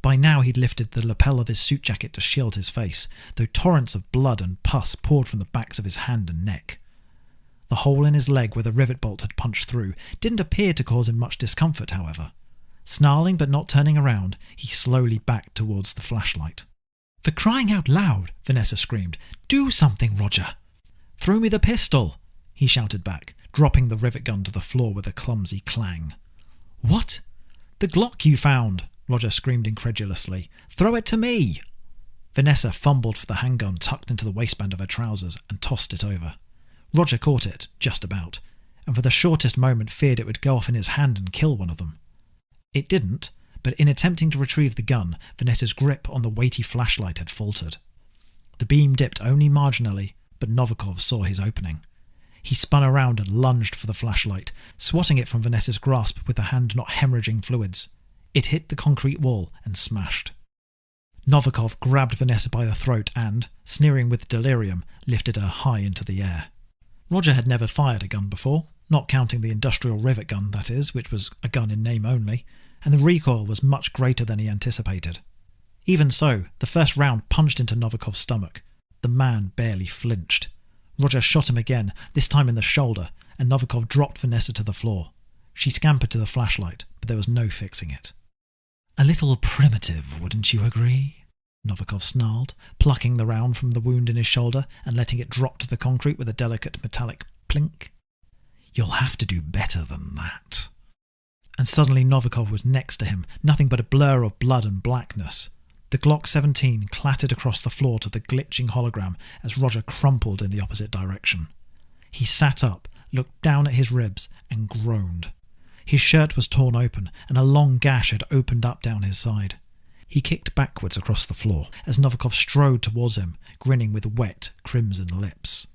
By now he'd lifted the lapel of his suit jacket to shield his face, though torrents of blood and pus poured from the backs of his hand and neck. The hole in his leg where the rivet bolt had punched through didn't appear to cause him much discomfort, however. Snarling but not turning around, he slowly backed towards the flashlight. "For crying out loud," Vanessa screamed. "Do something, Roger!" "Throw me the pistol!" he shouted back, dropping the rivet gun to the floor with a clumsy clang. "What?" "The Glock you found!" Roger screamed incredulously. "Throw it to me!" Vanessa fumbled for the handgun tucked into the waistband of her trousers and tossed it over. Roger caught it, just about, and for the shortest moment feared it would go off in his hand and kill one of them. It didn't, but in attempting to retrieve the gun, Vanessa's grip on the weighty flashlight had faltered. The beam dipped only marginally, but Novikov saw his opening. He spun around and lunged for the flashlight, swatting it from Vanessa's grasp with the hand not hemorrhaging fluids. It hit the concrete wall and smashed. Novikov grabbed Vanessa by the throat and, sneering with delirium, lifted her high into the air. Roger had never fired a gun before, not counting the industrial rivet gun, that is, which was a gun in name only, and the recoil was much greater than he anticipated. Even so, the first round punched into Novikov's stomach. The man barely flinched. Roger shot him again, this time in the shoulder, and Novikov dropped Vanessa to the floor. She scampered to the flashlight, but there was no fixing it. "A little primitive, wouldn't you agree?" Novikov snarled, plucking the round from the wound in his shoulder and letting it drop to the concrete with a delicate metallic plink. "You'll have to do better than that." And suddenly Novikov was next to him, nothing but a blur of blood and blackness. The Glock 17 clattered across the floor to the glitching hologram as Roger crumpled in the opposite direction. He sat up, looked down at his ribs, and groaned. His shirt was torn open, and a long gash had opened up down his side. He kicked backwards across the floor as Novikov strode towards him, grinning with wet, crimson lips.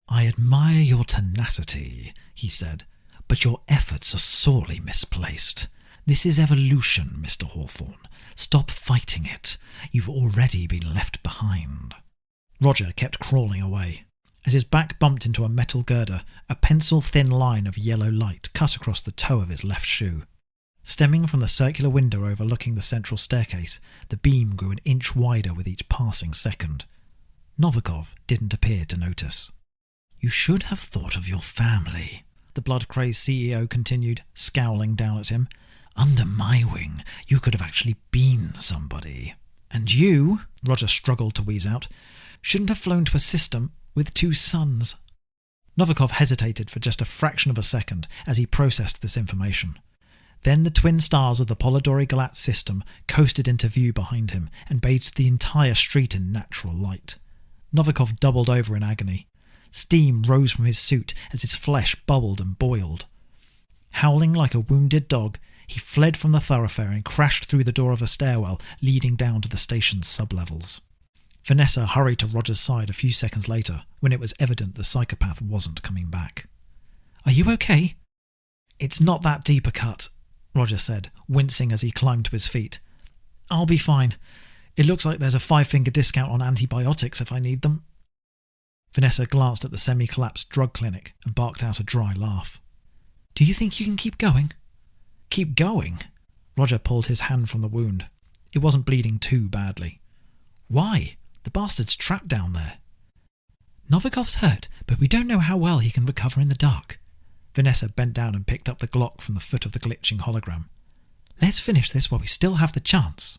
"I admire your tenacity," he said, "but your efforts are sorely misplaced. This is evolution, Mr. Hawthorne. Stop fighting it. You've already been left behind." Roger kept crawling away. As his back bumped into a metal girder, a pencil-thin line of yellow light cut across the toe of his left shoe. Stemming from the circular window overlooking the central staircase, the beam grew an inch wider with each passing second. Novikov didn't appear to notice. "You should have thought of your family," the blood-crazed CEO continued, scowling down at him. "Under my wing, you could have actually been somebody. And you," Roger struggled to wheeze out, "shouldn't have flown to a system with 2 sons." Novikov hesitated for just a fraction of a second as he processed this information. Then the twin stars of the Polidori Galat system coasted into view behind him and bathed the entire street in natural light. Novikov doubled over in agony. Steam rose from his suit as his flesh bubbled and boiled. Howling like a wounded dog, he fled from the thoroughfare and crashed through the door of a stairwell leading down to the station's sublevels. Vanessa hurried to Roger's side a few seconds later when it was evident the psychopath wasn't coming back. "Are you okay?" "It's not that deep a cut," Roger said, wincing as he climbed to his feet. "I'll be fine. It looks like there's a 5-finger discount on antibiotics if I need them." Vanessa glanced at the semi-collapsed drug clinic and barked out a dry laugh. "Do you think you can keep going?" "Keep going?" Roger pulled his hand from the wound. It wasn't bleeding too badly. "Why? The bastard's trapped down there." "Novikov's hurt, but we don't know how well he can recover in the dark." Vanessa bent down and picked up the Glock from the foot of the glitching hologram. "Let's finish this while we still have the chance."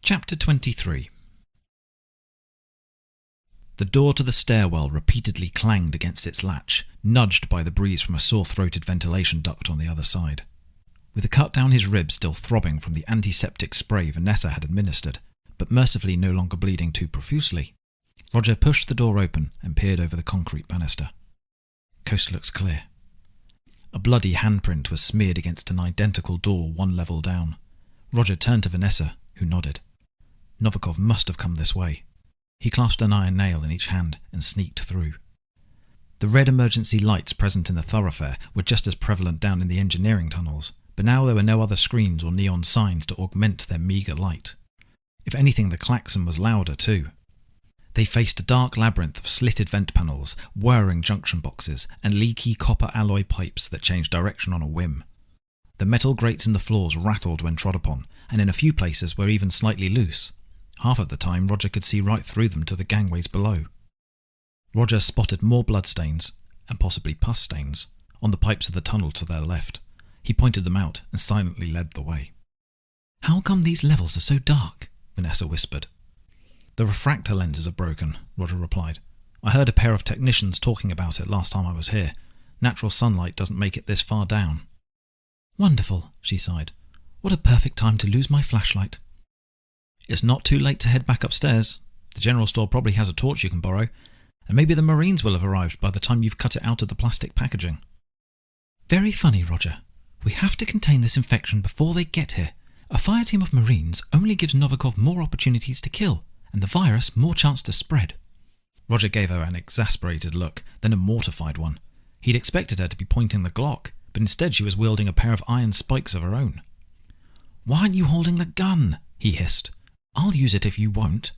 Chapter 23. The door to the stairwell repeatedly clanged against its latch, nudged by the breeze from a sore-throated ventilation duct on the other side. With the cut down his ribs still throbbing from the antiseptic spray Vanessa had administered, but mercifully no longer bleeding too profusely, Roger pushed the door open and peered over the concrete banister. Coast looks clear. A bloody handprint was smeared against an identical door one level down. Roger turned to Vanessa, who nodded. Novikov must have come this way. He clasped an iron nail in each hand and sneaked through. The red emergency lights present in the thoroughfare were just as prevalent down in the engineering tunnels, but now there were no other screens or neon signs to augment their meagre light. If anything, the klaxon was louder too. They faced a dark labyrinth of slitted vent panels, whirring junction boxes, and leaky copper alloy pipes that changed direction on a whim. The metal grates in the floors rattled when trod upon, and in a few places were even slightly loose. Half of the time Roger could see right through them to the gangways below. Roger spotted more bloodstains, and possibly pus stains, on the pipes of the tunnel to their left. He pointed them out and silently led the way. "How come these levels are so dark?" Vanessa whispered. "The refractor lenses are broken," Roger replied. "I heard a pair of technicians talking about it last time I was here. Natural sunlight doesn't make it this far down." "Wonderful," she sighed. "What a perfect time to lose my flashlight." "It's not too late to head back upstairs. The general store probably has a torch you can borrow, and maybe the Marines will have arrived by the time you've cut it out of the plastic packaging." "Very funny, Roger. We have to contain this infection before they get here. A fire team of Marines only gives Novikov more opportunities to kill, and the virus more chance to spread." Roger gave her an exasperated look, then a mortified one. He'd expected her to be pointing the Glock, but instead she was wielding a pair of iron spikes of her own. "Why aren't you holding the gun?" he hissed. "I'll use it if you won't."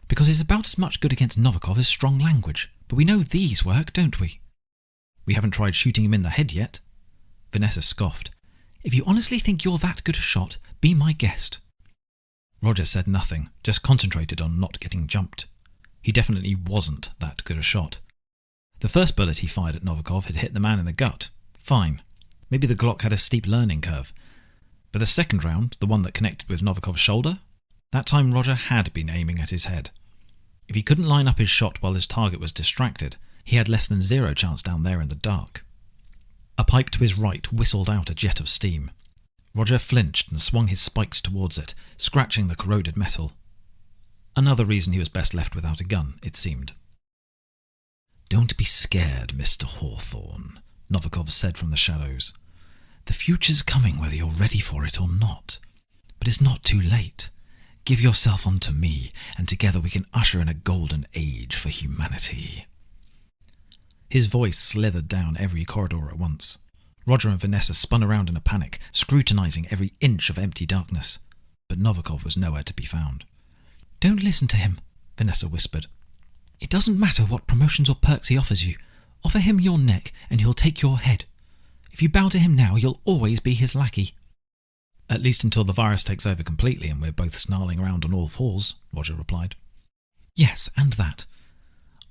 "Because it's about as much good against Novikov as strong language, but we know these work, don't we?" "We haven't tried shooting him in the head yet." Vanessa scoffed. "If you honestly think you're that good a shot, be my guest." Roger said nothing, just concentrated on not getting jumped. He definitely wasn't that good a shot. The first bullet he fired at Novikov had hit the man in the gut. Fine. Maybe the Glock had a steep learning curve. But the second round, the one that connected with Novikov's shoulder, that time Roger had been aiming at his head. If he couldn't line up his shot while his target was distracted, he had less than zero chance down there in the dark. A pipe to his right whistled out a jet of steam. Roger flinched and swung his spikes towards it, scratching the corroded metal. Another reason he was best left without a gun, it seemed. "Don't be scared, Mr. Hawthorne," Novikov said from the shadows. "The future's coming whether you're ready for it or not. But it's not too late. Give yourself unto me, and together we can usher in a golden age for humanity." His voice slithered down every corridor at once. Roger and Vanessa spun around in a panic, scrutinizing every inch of empty darkness. But Novikov was nowhere to be found. "Don't listen to him," Vanessa whispered. "It doesn't matter what promotions or perks he offers you. Offer him your neck and he'll take your head. If you bow to him now, you'll always be his lackey." "At least until the virus takes over completely and we're both snarling around on all fours," Roger replied. "Yes, and that.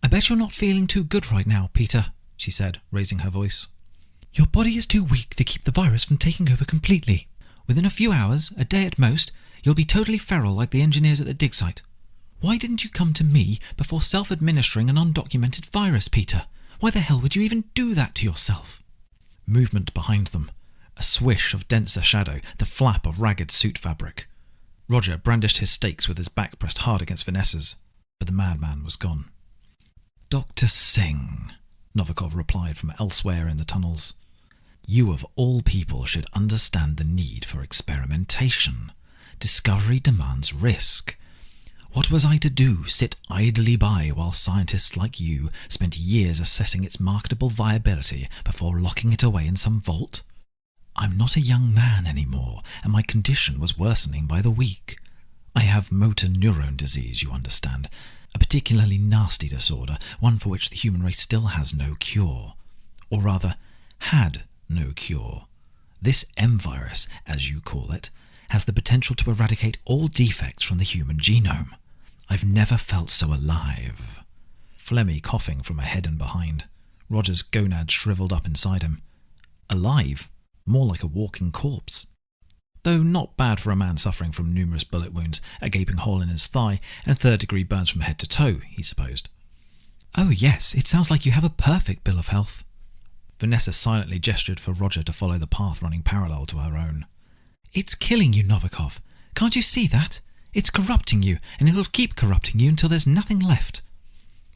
I bet you're not feeling too good right now, Peter," she said, raising her voice. "Your body is too weak to keep the virus from taking over completely. Within a few hours, a day at most, you'll be totally feral like the engineers at the dig site. Why didn't you come to me before self-administering an undocumented virus, Peter? Why the hell would you even do that to yourself?" Movement behind them. A swish of denser shadow, the flap of ragged suit fabric. Roger brandished his stakes with his back pressed hard against Vanessa's, but the madman was gone. "Dr. Singh," Novikov replied from elsewhere in the tunnels. You of all people should understand the need for experimentation. Discovery demands risk. What was I to do, sit idly by while scientists like you spent years assessing its marketable viability before locking it away in some vault? I'm not a young man anymore, and my condition was worsening by the week. I have motor neurone disease, you understand, a particularly nasty disorder, one for which the human race still has no cure. Or rather, had no cure. This M-virus, as you call it, has the potential to eradicate all defects from the human genome. I've never felt so alive. Phlegmy coughing from ahead and behind. Roger's gonads shriveled up inside him. Alive? More like a walking corpse. Though not bad for a man suffering from numerous bullet wounds, a gaping hole in his thigh, and third-degree burns from head to toe, he supposed. Oh yes, it sounds like you have a perfect bill of health. Vanessa silently gestured for Roger to follow the path running parallel to her own. It's killing you, Novikov. Can't you see that? It's corrupting you, and it'll keep corrupting you until there's nothing left.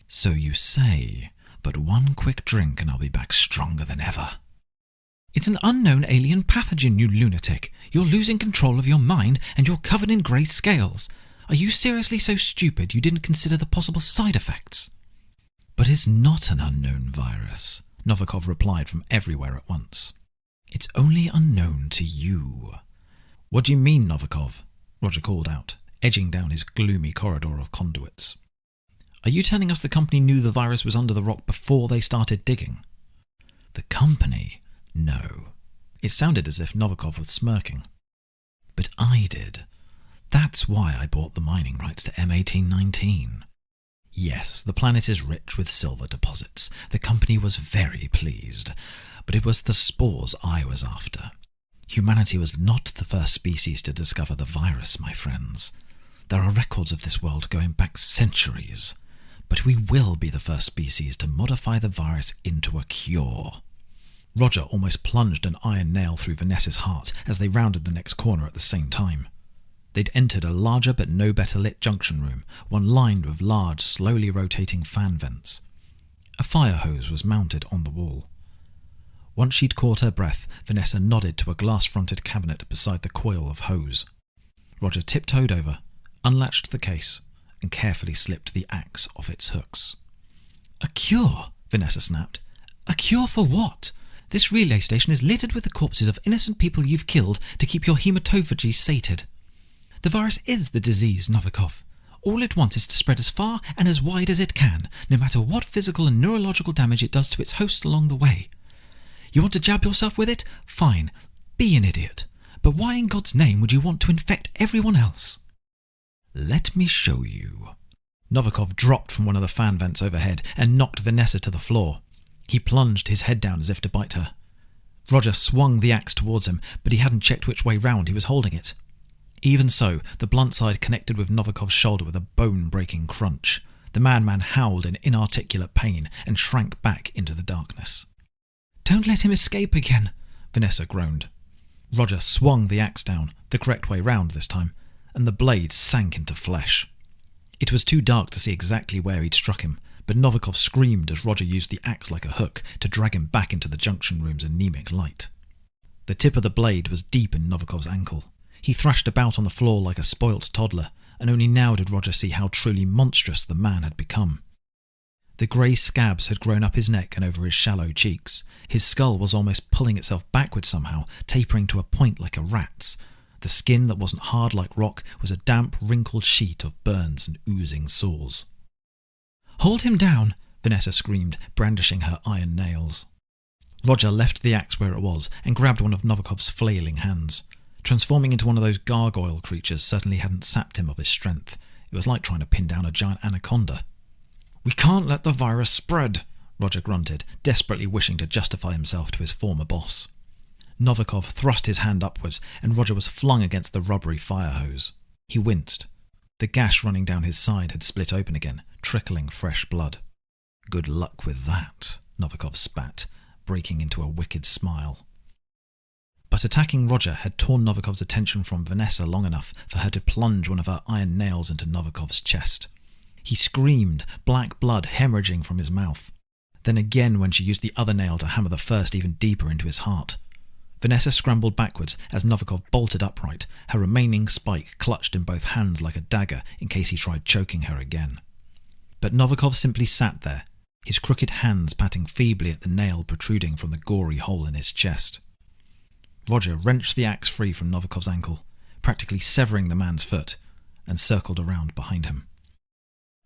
So you say, but one quick drink and I'll be back stronger than ever. It's an unknown alien pathogen, you lunatic. You're losing control of your mind, and you're covered in grey scales. Are you seriously so stupid you didn't consider the possible side effects? But it's not an unknown virus, Novikov replied from everywhere at once. It's only unknown to you. What do you mean, Novikov? Roger called out, edging down his gloomy corridor of conduits. Are you telling us the company knew the virus was under the rock before they started digging? The company? No. It sounded as if Novikov was smirking. But I did. That's why I bought the mining rights to M1819. Yes, the planet is rich with silver deposits. The company was very pleased. But it was the spores I was after. Humanity was not the first species to discover the virus, my friends. There are records of this world going back centuries. But we will be the first species to modify the virus into a cure. Roger almost plunged an iron nail through Vanessa's heart as they rounded the next corner at the same time. They'd entered a larger but no better lit junction room, one lined with large, slowly rotating fan vents. A fire hose was mounted on the wall. Once she'd caught her breath, Vanessa nodded to a glass-fronted cabinet beside the coil of hose. Roger tiptoed over, unlatched the case, and carefully slipped the axe off its hooks. A cure, Vanessa snapped. A cure for what? This relay station is littered with the corpses of innocent people you've killed to keep your hematophagy sated. The virus is the disease, Novikov. All it wants is to spread as far and as wide as it can, no matter what physical and neurological damage it does to its host along the way. You want to jab yourself with it? Fine. Be an idiot. But why in God's name would you want to infect everyone else? Let me show you. Novikov dropped from one of the fan vents overhead and knocked Vanessa to the floor. He plunged his head down as if to bite her. Roger swung the axe towards him, but he hadn't checked which way round he was holding it. Even so, the blunt side connected with Novikov's shoulder with a bone-breaking crunch. The madman howled in inarticulate pain and shrank back into the darkness. Don't let him escape again, Vanessa groaned. Roger swung the axe down, the correct way round this time, and the blade sank into flesh. It was too dark to see exactly where he'd struck him, but Novikov screamed as Roger used the axe like a hook to drag him back into the junction room's anemic light. The tip of the blade was deep in Novikov's ankle. He thrashed about on the floor like a spoilt toddler, and only now did Roger see how truly monstrous the man had become. The grey scabs had grown up his neck and over his shallow cheeks. His skull was almost pulling itself backwards somehow, tapering to a point like a rat's. The skin that wasn't hard like rock was a damp, wrinkled sheet of burns and oozing sores. Hold him down, Vanessa screamed, brandishing her iron nails. Roger left the axe where it was and grabbed one of Novikov's flailing hands. Transforming into one of those gargoyle creatures certainly hadn't sapped him of his strength. It was like trying to pin down a giant anaconda. We can't let the virus spread, Roger grunted, desperately wishing to justify himself to his former boss. Novikov thrust his hand upwards, and Roger was flung against the rubbery fire hose. He winced. The gash running down his side had split open again, trickling fresh blood. Good luck with that, Novikov spat, breaking into a wicked smile. But attacking Roger had torn Novikov's attention from Vanessa long enough for her to plunge one of her iron nails into Novikov's chest. He screamed, black blood hemorrhaging from his mouth. then again when she used the other nail to hammer the first even deeper into his heart. Vanessa scrambled backwards as Novikov bolted upright, her remaining spike clutched in both hands like a dagger in case he tried choking her again. But Novikov simply sat there, his crooked hands patting feebly at the nail protruding from the gory hole in his chest. Roger wrenched the axe free from Novikov's ankle, practically severing the man's foot, and circled around behind him.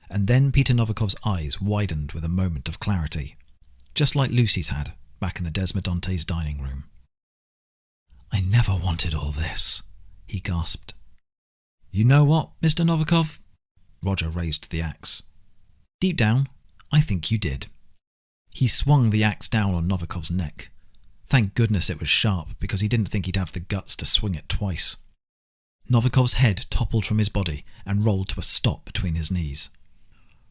And then Peter Novikov's eyes widened with a moment of clarity, just like Lucy's had back in the Desmodantes' dining room. "I never wanted all this," he gasped. "You know what, Mr. Novikov?" Roger raised the axe. "Deep down, I think you did." He swung the axe down on Novikov's neck. Thank goodness it was sharp, because he didn't think he'd have the guts to swing it twice. Novikov's head toppled from his body and rolled to a stop between his knees.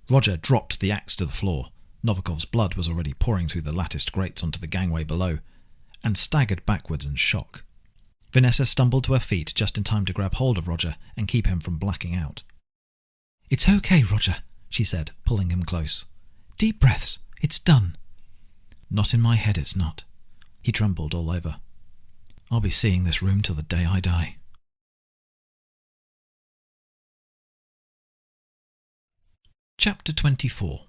Roger dropped the axe to the floor. Novikov's blood was already pouring through the latticed grates onto the gangway below, and staggered backwards in shock. Vanessa stumbled to her feet just in time to grab hold of Roger and keep him from blacking out. "It's okay, Roger," she said, pulling him close. "Deep breaths. It's done." "Not in my head, it's not." He trembled all over. "I'll be seeing this room till the day I die." Chapter 24.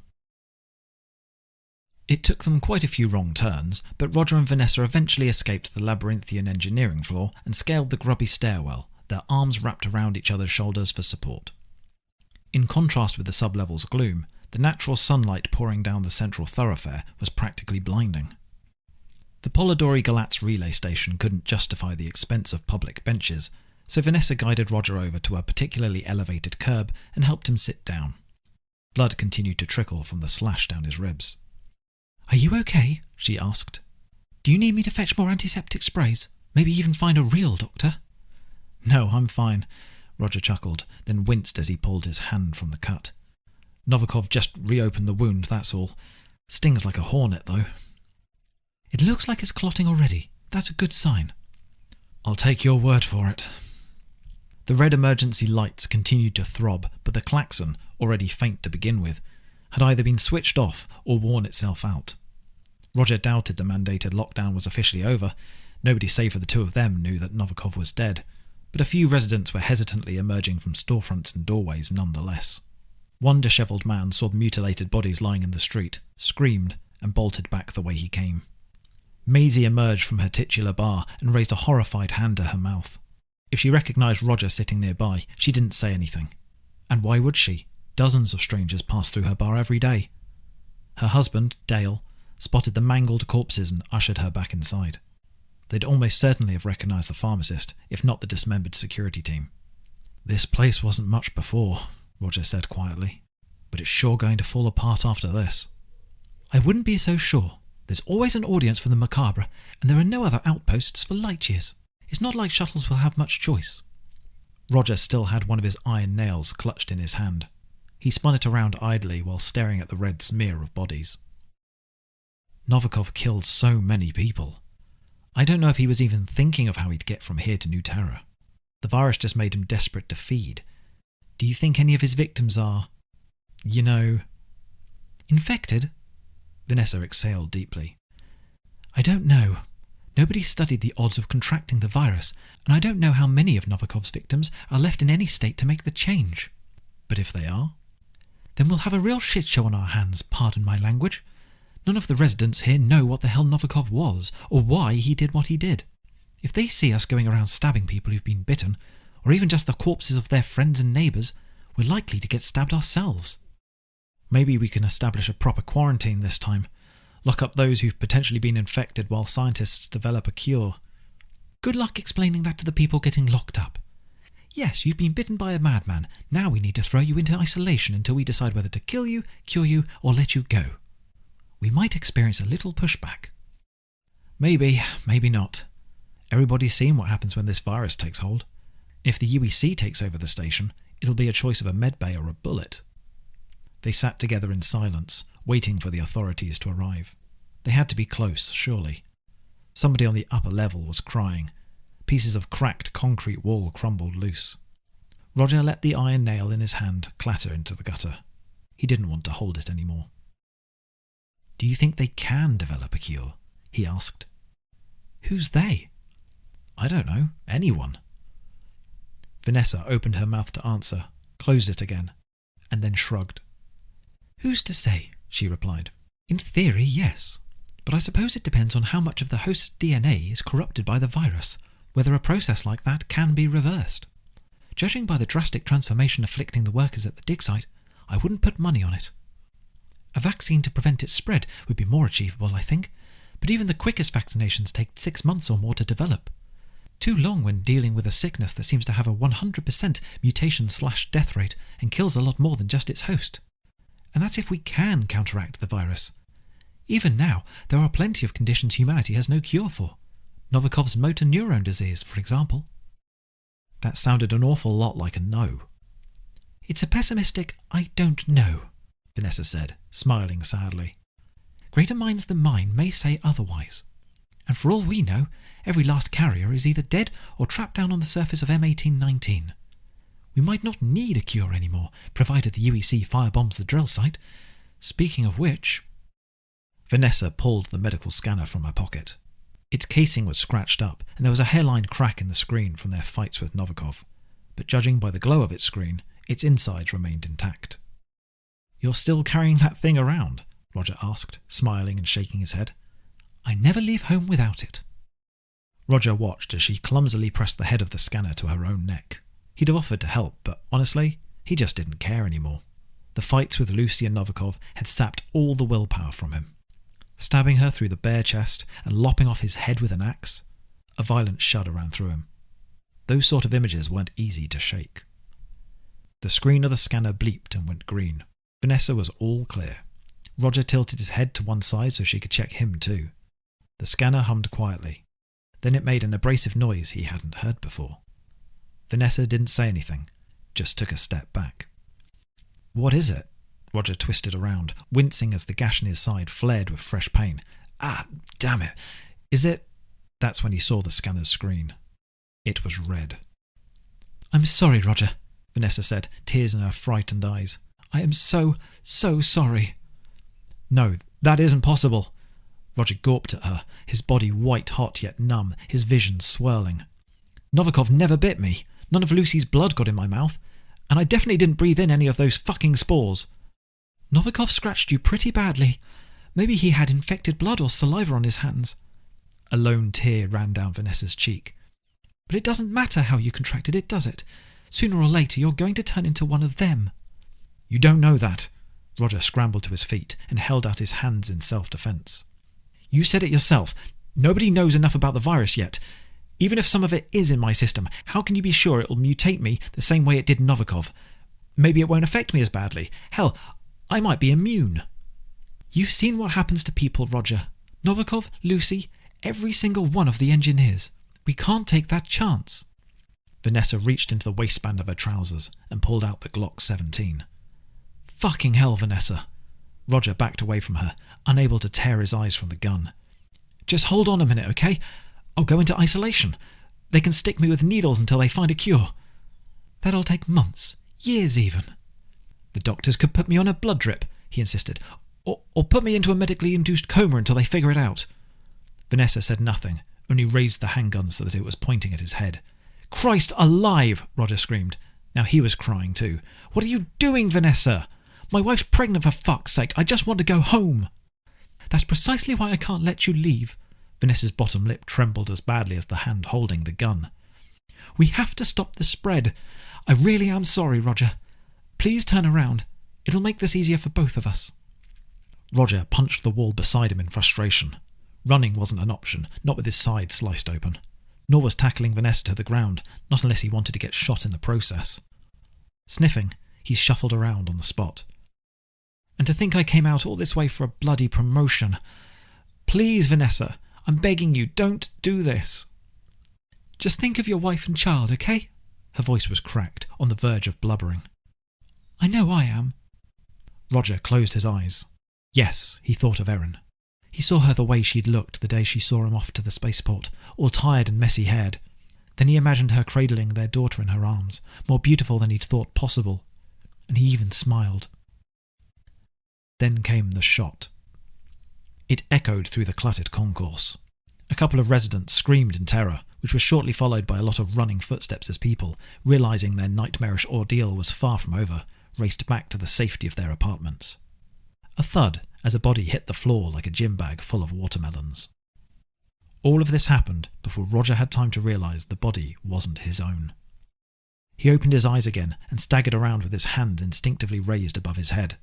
It took them quite a few wrong turns, but Roger and Vanessa eventually escaped the labyrinthian engineering floor and scaled the grubby stairwell, their arms wrapped around each other's shoulders for support. In contrast with the sublevel's gloom, the natural sunlight pouring down the central thoroughfare was practically blinding. The Polidori Galatz relay station couldn't justify the expense of public benches, so Vanessa guided Roger over to a particularly elevated curb and helped him sit down. Blood continued to trickle from the slash down his ribs. "Are you okay?" she asked. "Do you need me to fetch more antiseptic sprays? Maybe even find a real doctor?" "No, I'm fine," Roger chuckled, then winced as he pulled his hand from the cut. "Novikov just reopened the wound, that's all. Stings like a hornet, though." "It looks like it's clotting already. That's a good sign." "I'll take your word for it." The red emergency lights continued to throb, but the klaxon, already faint to begin with, had either been switched off or worn itself out. Roger doubted the mandated lockdown was officially over. Nobody save for the two of them knew that Novikov was dead, but a few residents were hesitantly emerging from storefronts and doorways nonetheless. One dishevelled man saw the mutilated bodies lying in the street, screamed, and bolted back the way he came. Maisie emerged from her titular bar and raised a horrified hand to her mouth. If she recognised Roger sitting nearby, she didn't say anything. And why would she? Dozens of strangers passed through her bar every day. Her husband, Dale, spotted the mangled corpses and ushered her back inside. They'd almost certainly have recognised the pharmacist, if not the dismembered security team. "This place wasn't much before," Roger said quietly, "but it's sure going to fall apart after this." "I wouldn't be so sure. There's always an audience for the macabre, and there are no other outposts for light years. It's not like shuttles will have much choice." Roger still had one of his iron nails clutched in his hand. He spun it around idly while staring at the red smear of bodies. "Novikov killed so many people. I don't know if he was even thinking of how he'd get from here to New Terra. The virus just made him desperate to feed. Do you think any of his victims are, infected?" Vanessa exhaled deeply. "I don't know. Nobody studied the odds of contracting the virus, and I don't know how many of Novikov's victims are left in any state to make the change. But if they are, then we'll have a real shit show on our hands, pardon my language. None of the residents here know what the hell Novikov was, or why he did what he did. If they see us going around stabbing people who've been bitten, or even just the corpses of their friends and neighbours, we're likely to get stabbed ourselves. Maybe we can establish a proper quarantine this time. Lock up those who've potentially been infected while scientists develop a cure. Good luck explaining that to the people getting locked up. Yes, you've been bitten by a madman. Now we need to throw you into isolation until we decide whether to kill you, cure you, or let you go. We might experience a little pushback." "Maybe, maybe not. Everybody's seen what happens when this virus takes hold. If the UEC takes over the station, it'll be a choice of a medbay or a bullet." They sat together in silence, waiting for the authorities to arrive. They had to be close, surely. Somebody on the upper level was crying. Pieces of cracked concrete wall crumbled loose. Roger let the iron nail in his hand clatter into the gutter. He didn't want to hold it anymore. Do you think they can develop a cure? He asked. Who's they? I don't know. Anyone. Vanessa opened her mouth to answer, closed it again, and then shrugged. Who's to say? She replied. In theory, yes. But I suppose it depends on how much of the host's DNA is corrupted by the virus, whether a process like that can be reversed. Judging by the drastic transformation afflicting the workers at the dig site, I wouldn't put money on it. A vaccine to prevent its spread would be more achievable, I think, but even the quickest vaccinations take 6 months or more to develop. Too long when dealing with a sickness that seems to have a 100% mutation/death rate and kills a lot more than just its host. And that's if we can counteract the virus. Even now, there are plenty of conditions humanity has no cure for. Novikov's motor neurone disease, for example. That sounded an awful lot like a no. It's a pessimistic I don't know, Vanessa said, smiling sadly. Greater minds than mine may say otherwise. And for all we know, every last carrier is either dead or trapped down on the surface of M1819. We might not need a cure anymore, provided the UEC firebombs the drill site. Speaking of which... Vanessa pulled the medical scanner from her pocket. Its casing was scratched up, and there was a hairline crack in the screen from their fights with Novikov. But judging by the glow of its screen, its insides remained intact. You're still carrying that thing around? Roger asked, smiling and shaking his head. I never leave home without it. Roger watched as she clumsily pressed the head of the scanner to her own neck. He'd have offered to help, but honestly, he just didn't care anymore. The fights with Lucy and Novikov had sapped all the willpower from him. Stabbing her through the bare chest and lopping off his head with an axe, a violent shudder ran through him. Those sort of images weren't easy to shake. The screen of the scanner bleeped and went green. Vanessa was all clear. Roger tilted his head to one side so she could check him too. The scanner hummed quietly. Then it made an abrasive noise he hadn't heard before. Vanessa didn't say anything, just took a step back. What is it? Roger twisted around, wincing as the gash in his side flared with fresh pain. Ah, damn it. Is it... That's when he saw the scanner's screen. It was red. I'm sorry, Roger, Vanessa said, tears in her frightened eyes. I am so sorry. No, that isn't possible. Roger gawped at her, his body white-hot yet numb, his vision swirling. Novikov never bit me. None of Lucy's blood got in my mouth. And I definitely didn't breathe in any of those fucking spores. Novikov scratched you pretty badly. Maybe he had infected blood or saliva on his hands. A lone tear ran down Vanessa's cheek. But it doesn't matter how you contracted it, does it? Sooner or later you're going to turn into one of them. You don't know that. Roger scrambled to his feet and held out his hands in self-defense. You said it yourself. Nobody knows enough about the virus yet. Even if some of it is in my system, how can you be sure it'll mutate me the same way it did Novikov? Maybe it won't affect me as badly. Hell, I might be immune. You've seen what happens to people, Roger. Novikov, Lucy, every single one of the engineers. We can't take that chance. Vanessa reached into the waistband of her trousers and pulled out the Glock 17. Fucking hell, Vanessa. Roger backed away from her, unable to tear his eyes from the gun. Just hold on a minute, okay? I'll go into isolation. They can stick me with needles until they find a cure. That'll take months, years even. The doctors could put me on a blood drip, he insisted, or put me into a medically induced coma until they figure it out. Vanessa said nothing, only raised the handgun so that it was pointing at his head. Christ alive, Roger screamed. Now he was crying too. What are you doing, Vanessa? My wife's pregnant, for fuck's sake. I just want to go home. That's precisely why I can't let you leave. Vanessa's bottom lip trembled as badly as the hand holding the gun. We have to stop the spread. I really am sorry, Roger. Please turn around. It'll make this easier for both of us. Roger punched the wall beside him in frustration. Running wasn't an option, not with his side sliced open. Nor was tackling Vanessa to the ground, not unless he wanted to get shot in the process. Sniffing, he shuffled around on the spot. And to think I came out all this way for a bloody promotion. Please, Vanessa, I'm begging you, don't do this. Just think of your wife and child, okay? Her voice was cracked, on the verge of blubbering. I know I am. Roger closed his eyes. Yes, he thought of Erin. He saw her the way she'd looked the day she saw him off to the spaceport, all tired and messy-haired. Then he imagined her cradling their daughter in her arms, more beautiful than he'd thought possible, and he even smiled. Then came the shot. It echoed through the cluttered concourse. A couple of residents screamed in terror, which was shortly followed by a lot of running footsteps as people, realising their nightmarish ordeal was far from over, raced back to the safety of their apartments. A thud as a body hit the floor like a gym bag full of watermelons. All of this happened before Roger had time to realise the body wasn't his own. He opened his eyes again and staggered around with his hands instinctively raised above his head.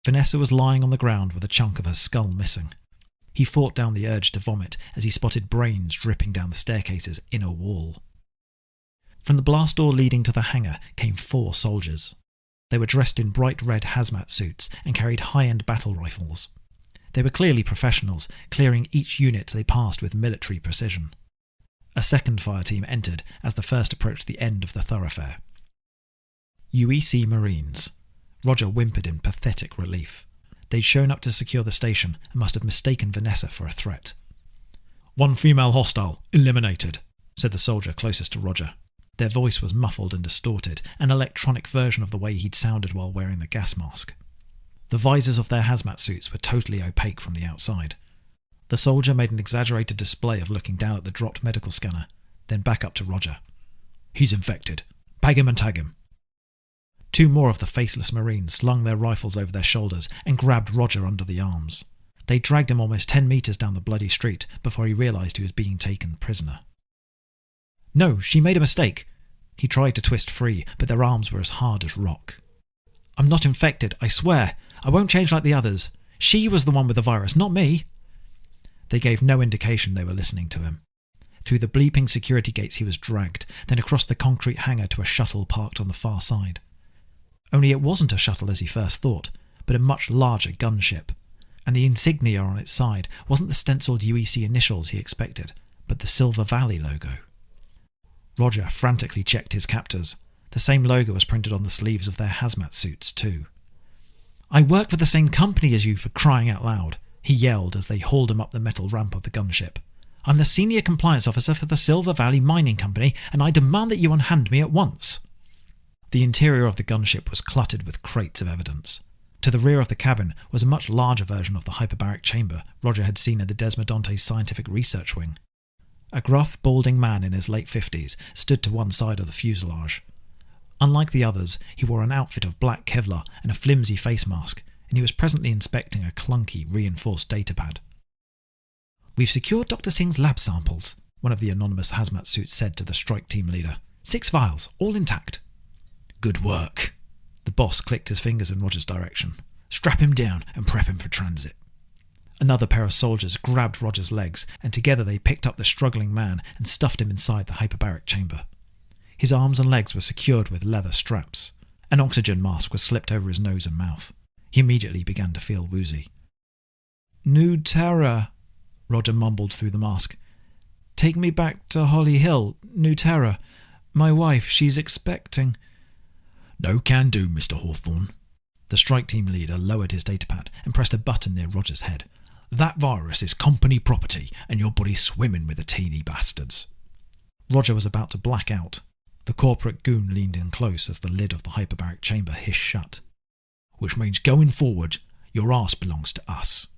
Vanessa was lying on the ground with a chunk of her skull missing. He fought down the urge to vomit as he spotted brains dripping down the staircase's inner wall. From the blast door leading to the hangar came 4 soldiers. They were dressed in bright red hazmat suits and carried high-end battle rifles. They were clearly professionals, clearing each unit they passed with military precision. A second fire team entered as the first approached the end of the thoroughfare. UEC Marines. Roger whimpered in pathetic relief. They'd shown up to secure the station and must have mistaken Vanessa for a threat. "One female hostile, eliminated," said the soldier closest to Roger. Their voice was muffled and distorted, an electronic version of the way he'd sounded while wearing the gas mask. The visors of their hazmat suits were totally opaque from the outside. The soldier made an exaggerated display of looking down at the dropped medical scanner, then back up to Roger. "He's infected. Bag him and tag him." 2 more of the faceless Marines slung their rifles over their shoulders and grabbed Roger under the arms. They dragged him almost 10 metres down the bloody street before he realised he was being taken prisoner. "No, she made a mistake." He tried to twist free, but their arms were as hard as rock. "I'm not infected, I swear. I won't change like the others. She was the one with the virus, not me." They gave no indication they were listening to him. Through the bleeping security gates he was dragged, then across the concrete hangar to a shuttle parked on the far side. Only it wasn't a shuttle as he first thought, but a much larger gunship, and the insignia on its side wasn't the stenciled UEC initials he expected, but the Silver Valley logo. Roger frantically checked his captors. The same logo was printed on the sleeves of their hazmat suits too. "I work for the same company as you, for crying out loud," he yelled as they hauled him up the metal ramp of the gunship. "I'm the senior compliance officer for the Silver Valley Mining Company, and I demand that you unhand me at once." The interior of the gunship was cluttered with crates of evidence. To the rear of the cabin was a much larger version of the hyperbaric chamber Roger had seen in the Desmodante's scientific research wing. A gruff, balding man in his late 50s stood to one side of the fuselage. Unlike the others, he wore an outfit of black Kevlar and a flimsy face mask, and he was presently inspecting a clunky, reinforced datapad. "We've secured Dr. Singh's lab samples," one of the anonymous hazmat suits said to the strike team leader. 6 vials, all intact." "Good work." The boss clicked his fingers in Roger's direction. "Strap him down and prep him for transit." Another pair of soldiers grabbed Roger's legs, and together they picked up the struggling man and stuffed him inside the hyperbaric chamber. His arms and legs were secured with leather straps. An oxygen mask was slipped over his nose and mouth. He immediately began to feel woozy. "New Terra," Roger mumbled through the mask. "Take me back to Holly Hill, New Terra. My wife, she's expecting." "No can do, Mr. Hawthorne." The strike team leader lowered his datapad and pressed a button near Roger's head. "That virus is company property, and your body's swimming with the teeny bastards." Roger was about to black out. The corporate goon leaned in close as the lid of the hyperbaric chamber hissed shut. "Which means going forward, your arse belongs to us."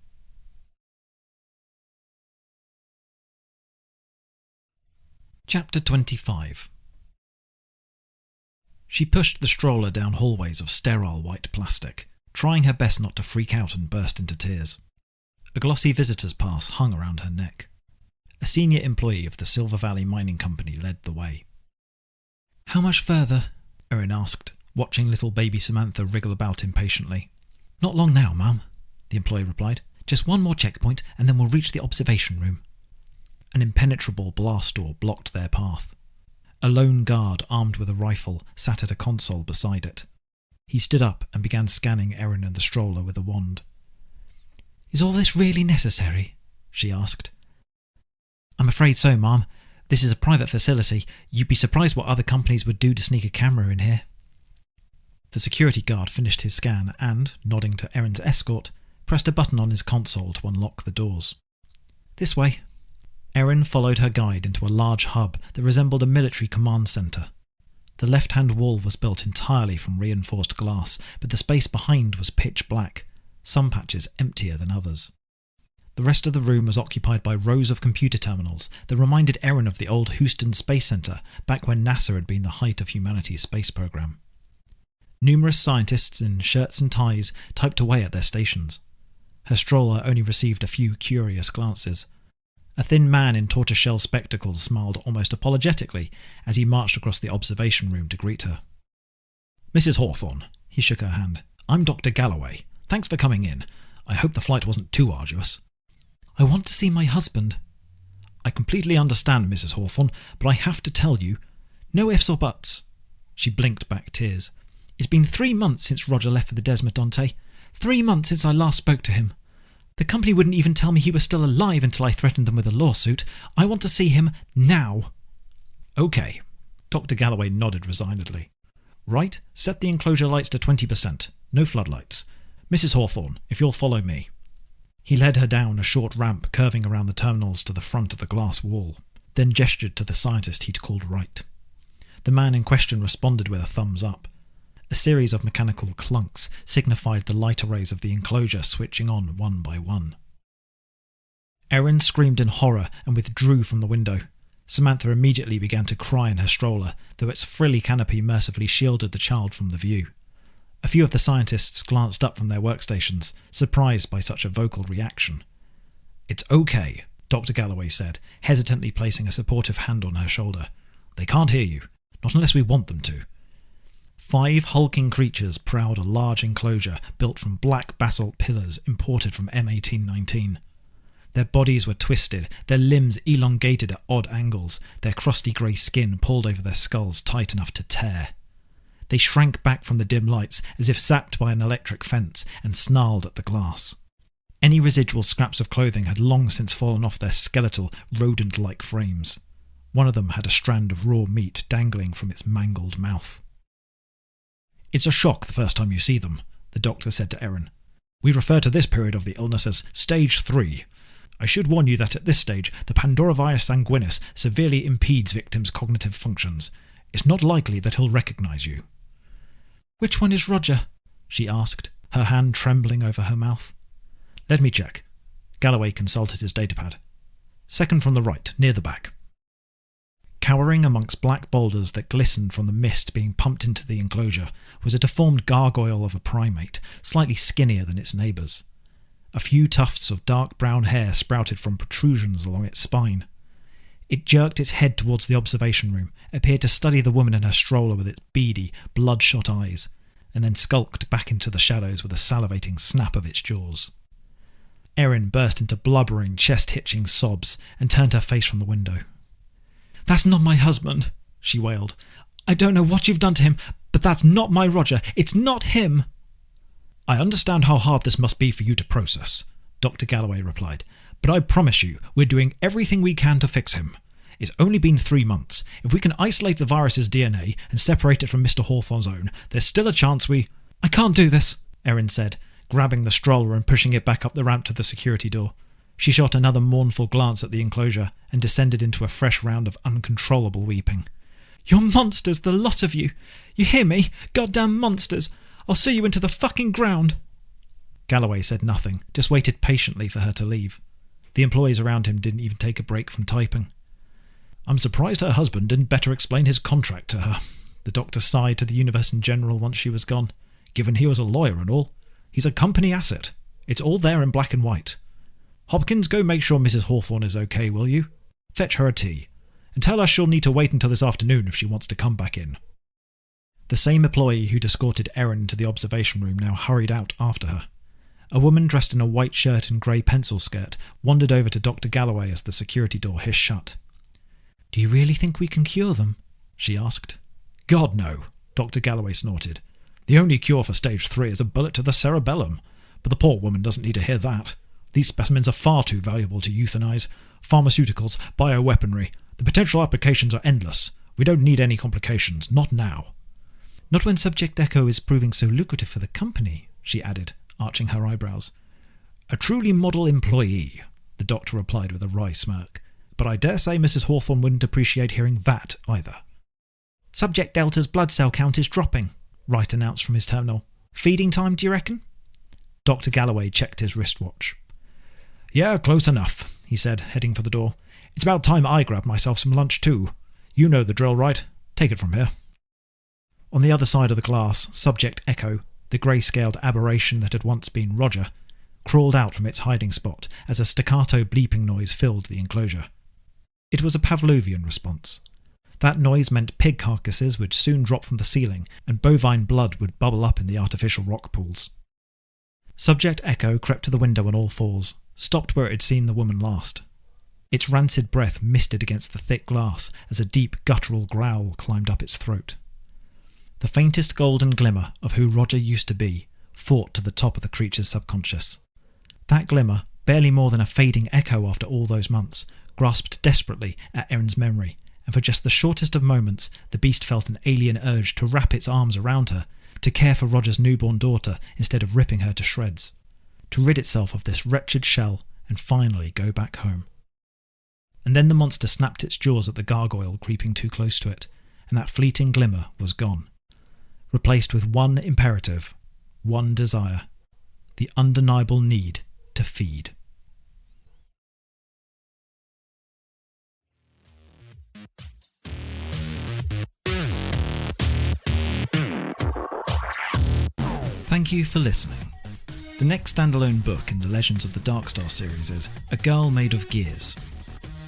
Chapter 25. She pushed the stroller down hallways of sterile white plastic, trying her best not to freak out and burst into tears. A glossy visitor's pass hung around her neck. A senior employee of the Silver Valley Mining Company led the way. "How much further?" Erin asked, watching little baby Samantha wriggle about impatiently. "Not long now, ma'am," the employee replied. "Just one more checkpoint and then we'll reach the observation room." An impenetrable blast door blocked their path. A lone guard armed with a rifle sat at a console beside it. He stood up and began scanning Erin and the stroller with a wand. "Is all this really necessary?" she asked. "I'm afraid so, ma'am. This is a private facility. You'd be surprised what other companies would do to sneak a camera in here." The security guard finished his scan and, nodding to Erin's escort, pressed a button on his console to unlock the doors. "This way." Erin followed her guide into a large hub that resembled a military command centre. The left-hand wall was built entirely from reinforced glass, but the space behind was pitch black, some patches emptier than others. The rest of the room was occupied by rows of computer terminals that reminded Erin of the old Houston Space Center back when NASA had been the height of humanity's space program. Numerous scientists in shirts and ties typed away at their stations. Her stroller only received a few curious glances. A thin man in tortoiseshell spectacles smiled almost apologetically as he marched across the observation room to greet her. "Mrs. Hawthorne," he shook her hand. "I'm Dr. Galloway. Thanks for coming in. I hope the flight wasn't too arduous." "I want to see my husband." "I completely understand, Mrs. Hawthorne, but I have to tell you—" "No ifs or buts." She blinked back tears. "It's been 3 months since Roger left for the Desmond. 3 months since I last spoke to him. The company wouldn't even tell me he was still alive until I threatened them with a lawsuit. I want to see him now." "Okay." Dr. Galloway nodded resignedly. "Right, set the enclosure lights to 20%. No floodlights. Mrs. Hawthorne, if you'll follow me." He led her down a short ramp curving around the terminals to the front of the glass wall, then gestured to the scientist he'd called right. The man in question responded with a thumbs up. A series of mechanical clunks signified the light arrays of the enclosure switching on one by one. Erin screamed in horror and withdrew from the window. Samantha immediately began to cry in her stroller, though its frilly canopy mercifully shielded the child from the view. A few of the scientists glanced up from their workstations, surprised by such a vocal reaction. "It's okay," Dr. Galloway said, hesitantly placing a supportive hand on her shoulder. "They can't hear you, not unless we want them to." 5 hulking creatures prowled a large enclosure built from black basalt pillars imported from M1819. Their bodies were twisted, their limbs elongated at odd angles, their crusty grey skin pulled over their skulls tight enough to tear. They shrank back from the dim lights as if zapped by an electric fence and snarled at the glass. Any residual scraps of clothing had long since fallen off their skeletal, rodent-like frames. One of them had a strand of raw meat dangling from its mangled mouth. "It's a shock the first time you see them," the doctor said to Erin. "We refer to this period of the illness as Stage 3. I should warn you that at this stage, the Pandoravirus sanguinis severely impedes victims' cognitive functions. It's not likely that he'll recognise you." "Which one is Roger?" she asked, her hand trembling over her mouth. "Let me check." Galloway consulted his datapad. "Second from the right, near the back." Cowering amongst black boulders that glistened from the mist being pumped into the enclosure was a deformed gargoyle of a primate, slightly skinnier than its neighbours. A few tufts of dark brown hair sprouted from protrusions along its spine. It jerked its head towards the observation room, appeared to study the woman in her stroller with its beady, bloodshot eyes, and then skulked back into the shadows with a salivating snap of its jaws. Erin burst into blubbering, chest-hitching sobs and turned her face from the window. "That's not my husband," she wailed. "I don't know what you've done to him, but that's not my Roger. It's not him." "I understand how hard this must be for you to process," Dr. Galloway replied, "but I promise you we're doing everything we can to fix him. It's only been 3 months. If we can isolate the virus's DNA and separate it from Mr. Hawthorne's own, there's still a chance we—" "I can't do this," Erin said, grabbing the stroller and pushing it back up the ramp to the security door. She shot another mournful glance at the enclosure and descended into a fresh round of uncontrollable weeping. "You're monsters, the lot of you. You hear me? Goddamn monsters. I'll sue you into the fucking ground." Galloway said nothing, just waited patiently for her to leave. The employees around him didn't even take a break from typing. "I'm surprised her husband didn't better explain his contract to her," the doctor sighed to the universe in general once she was gone. "Given he was a lawyer and all. He's a company asset. It's all there in black and white. Hopkins, go make sure Mrs. Hawthorne is okay, will you? Fetch her a tea. And tell her she'll need to wait until this afternoon if she wants to come back in." The same employee who'd escorted Erin into the observation room now hurried out after her. A woman dressed in a white shirt and grey pencil skirt wandered over to Dr. Galloway as the security door hissed shut. "Do you really think we can cure them?" she asked. "God, no," Dr. Galloway snorted. "The only cure for Stage 3 is a bullet to the cerebellum. But the poor woman doesn't need to hear that. These specimens are far too valuable to euthanize. Pharmaceuticals, bioweaponry. The potential applications are endless. We don't need any complications. Not now." "Not when Subject Echo is proving so lucrative for the company," she added, arching her eyebrows. "A truly model employee," the doctor replied with a wry smirk. "But I dare say Mrs. Hawthorne wouldn't appreciate hearing that either." "Subject Delta's blood cell count is dropping," Wright announced from his terminal. "Feeding time, do you reckon?" Dr. Galloway checked his wristwatch. Yeah, close enough, he said, heading for the door. It's about time I grabbed myself some lunch too. You know the drill, right? Take it from here. On the other side of the glass, Subject Echo, the grey-scaled aberration that had once been Roger, crawled out from its hiding spot as a staccato bleeping noise filled the enclosure. It was a Pavlovian response. That noise meant pig carcasses would soon drop from the ceiling and bovine blood would bubble up in the artificial rock pools. Subject Echo crept to the window on all fours, stopped where it had seen the woman last. Its rancid breath misted against the thick glass as a deep guttural growl climbed up its throat. The faintest golden glimmer of who Roger used to be fought to the top of the creature's subconscious. That glimmer, barely more than a fading echo after all those months, grasped desperately at Erin's memory, and for just the shortest of moments the beast felt an alien urge to wrap its arms around her, to care for Roger's newborn daughter instead of ripping her to shreds, to rid itself of this wretched shell and finally go back home. And then the monster snapped its jaws at the gargoyle creeping too close to it, and that fleeting glimmer was gone, replaced with one imperative, one desire, the undeniable need to feed. Thank you for listening. The next standalone book in the Legends of the Darkstar series is A Girl Made of Gears.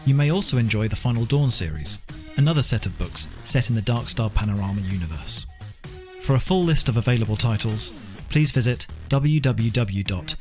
You may also enjoy the Final Dawn series, another set of books set in the Darkstar Panorama universe. For a full list of available titles, please visit www.twr.com.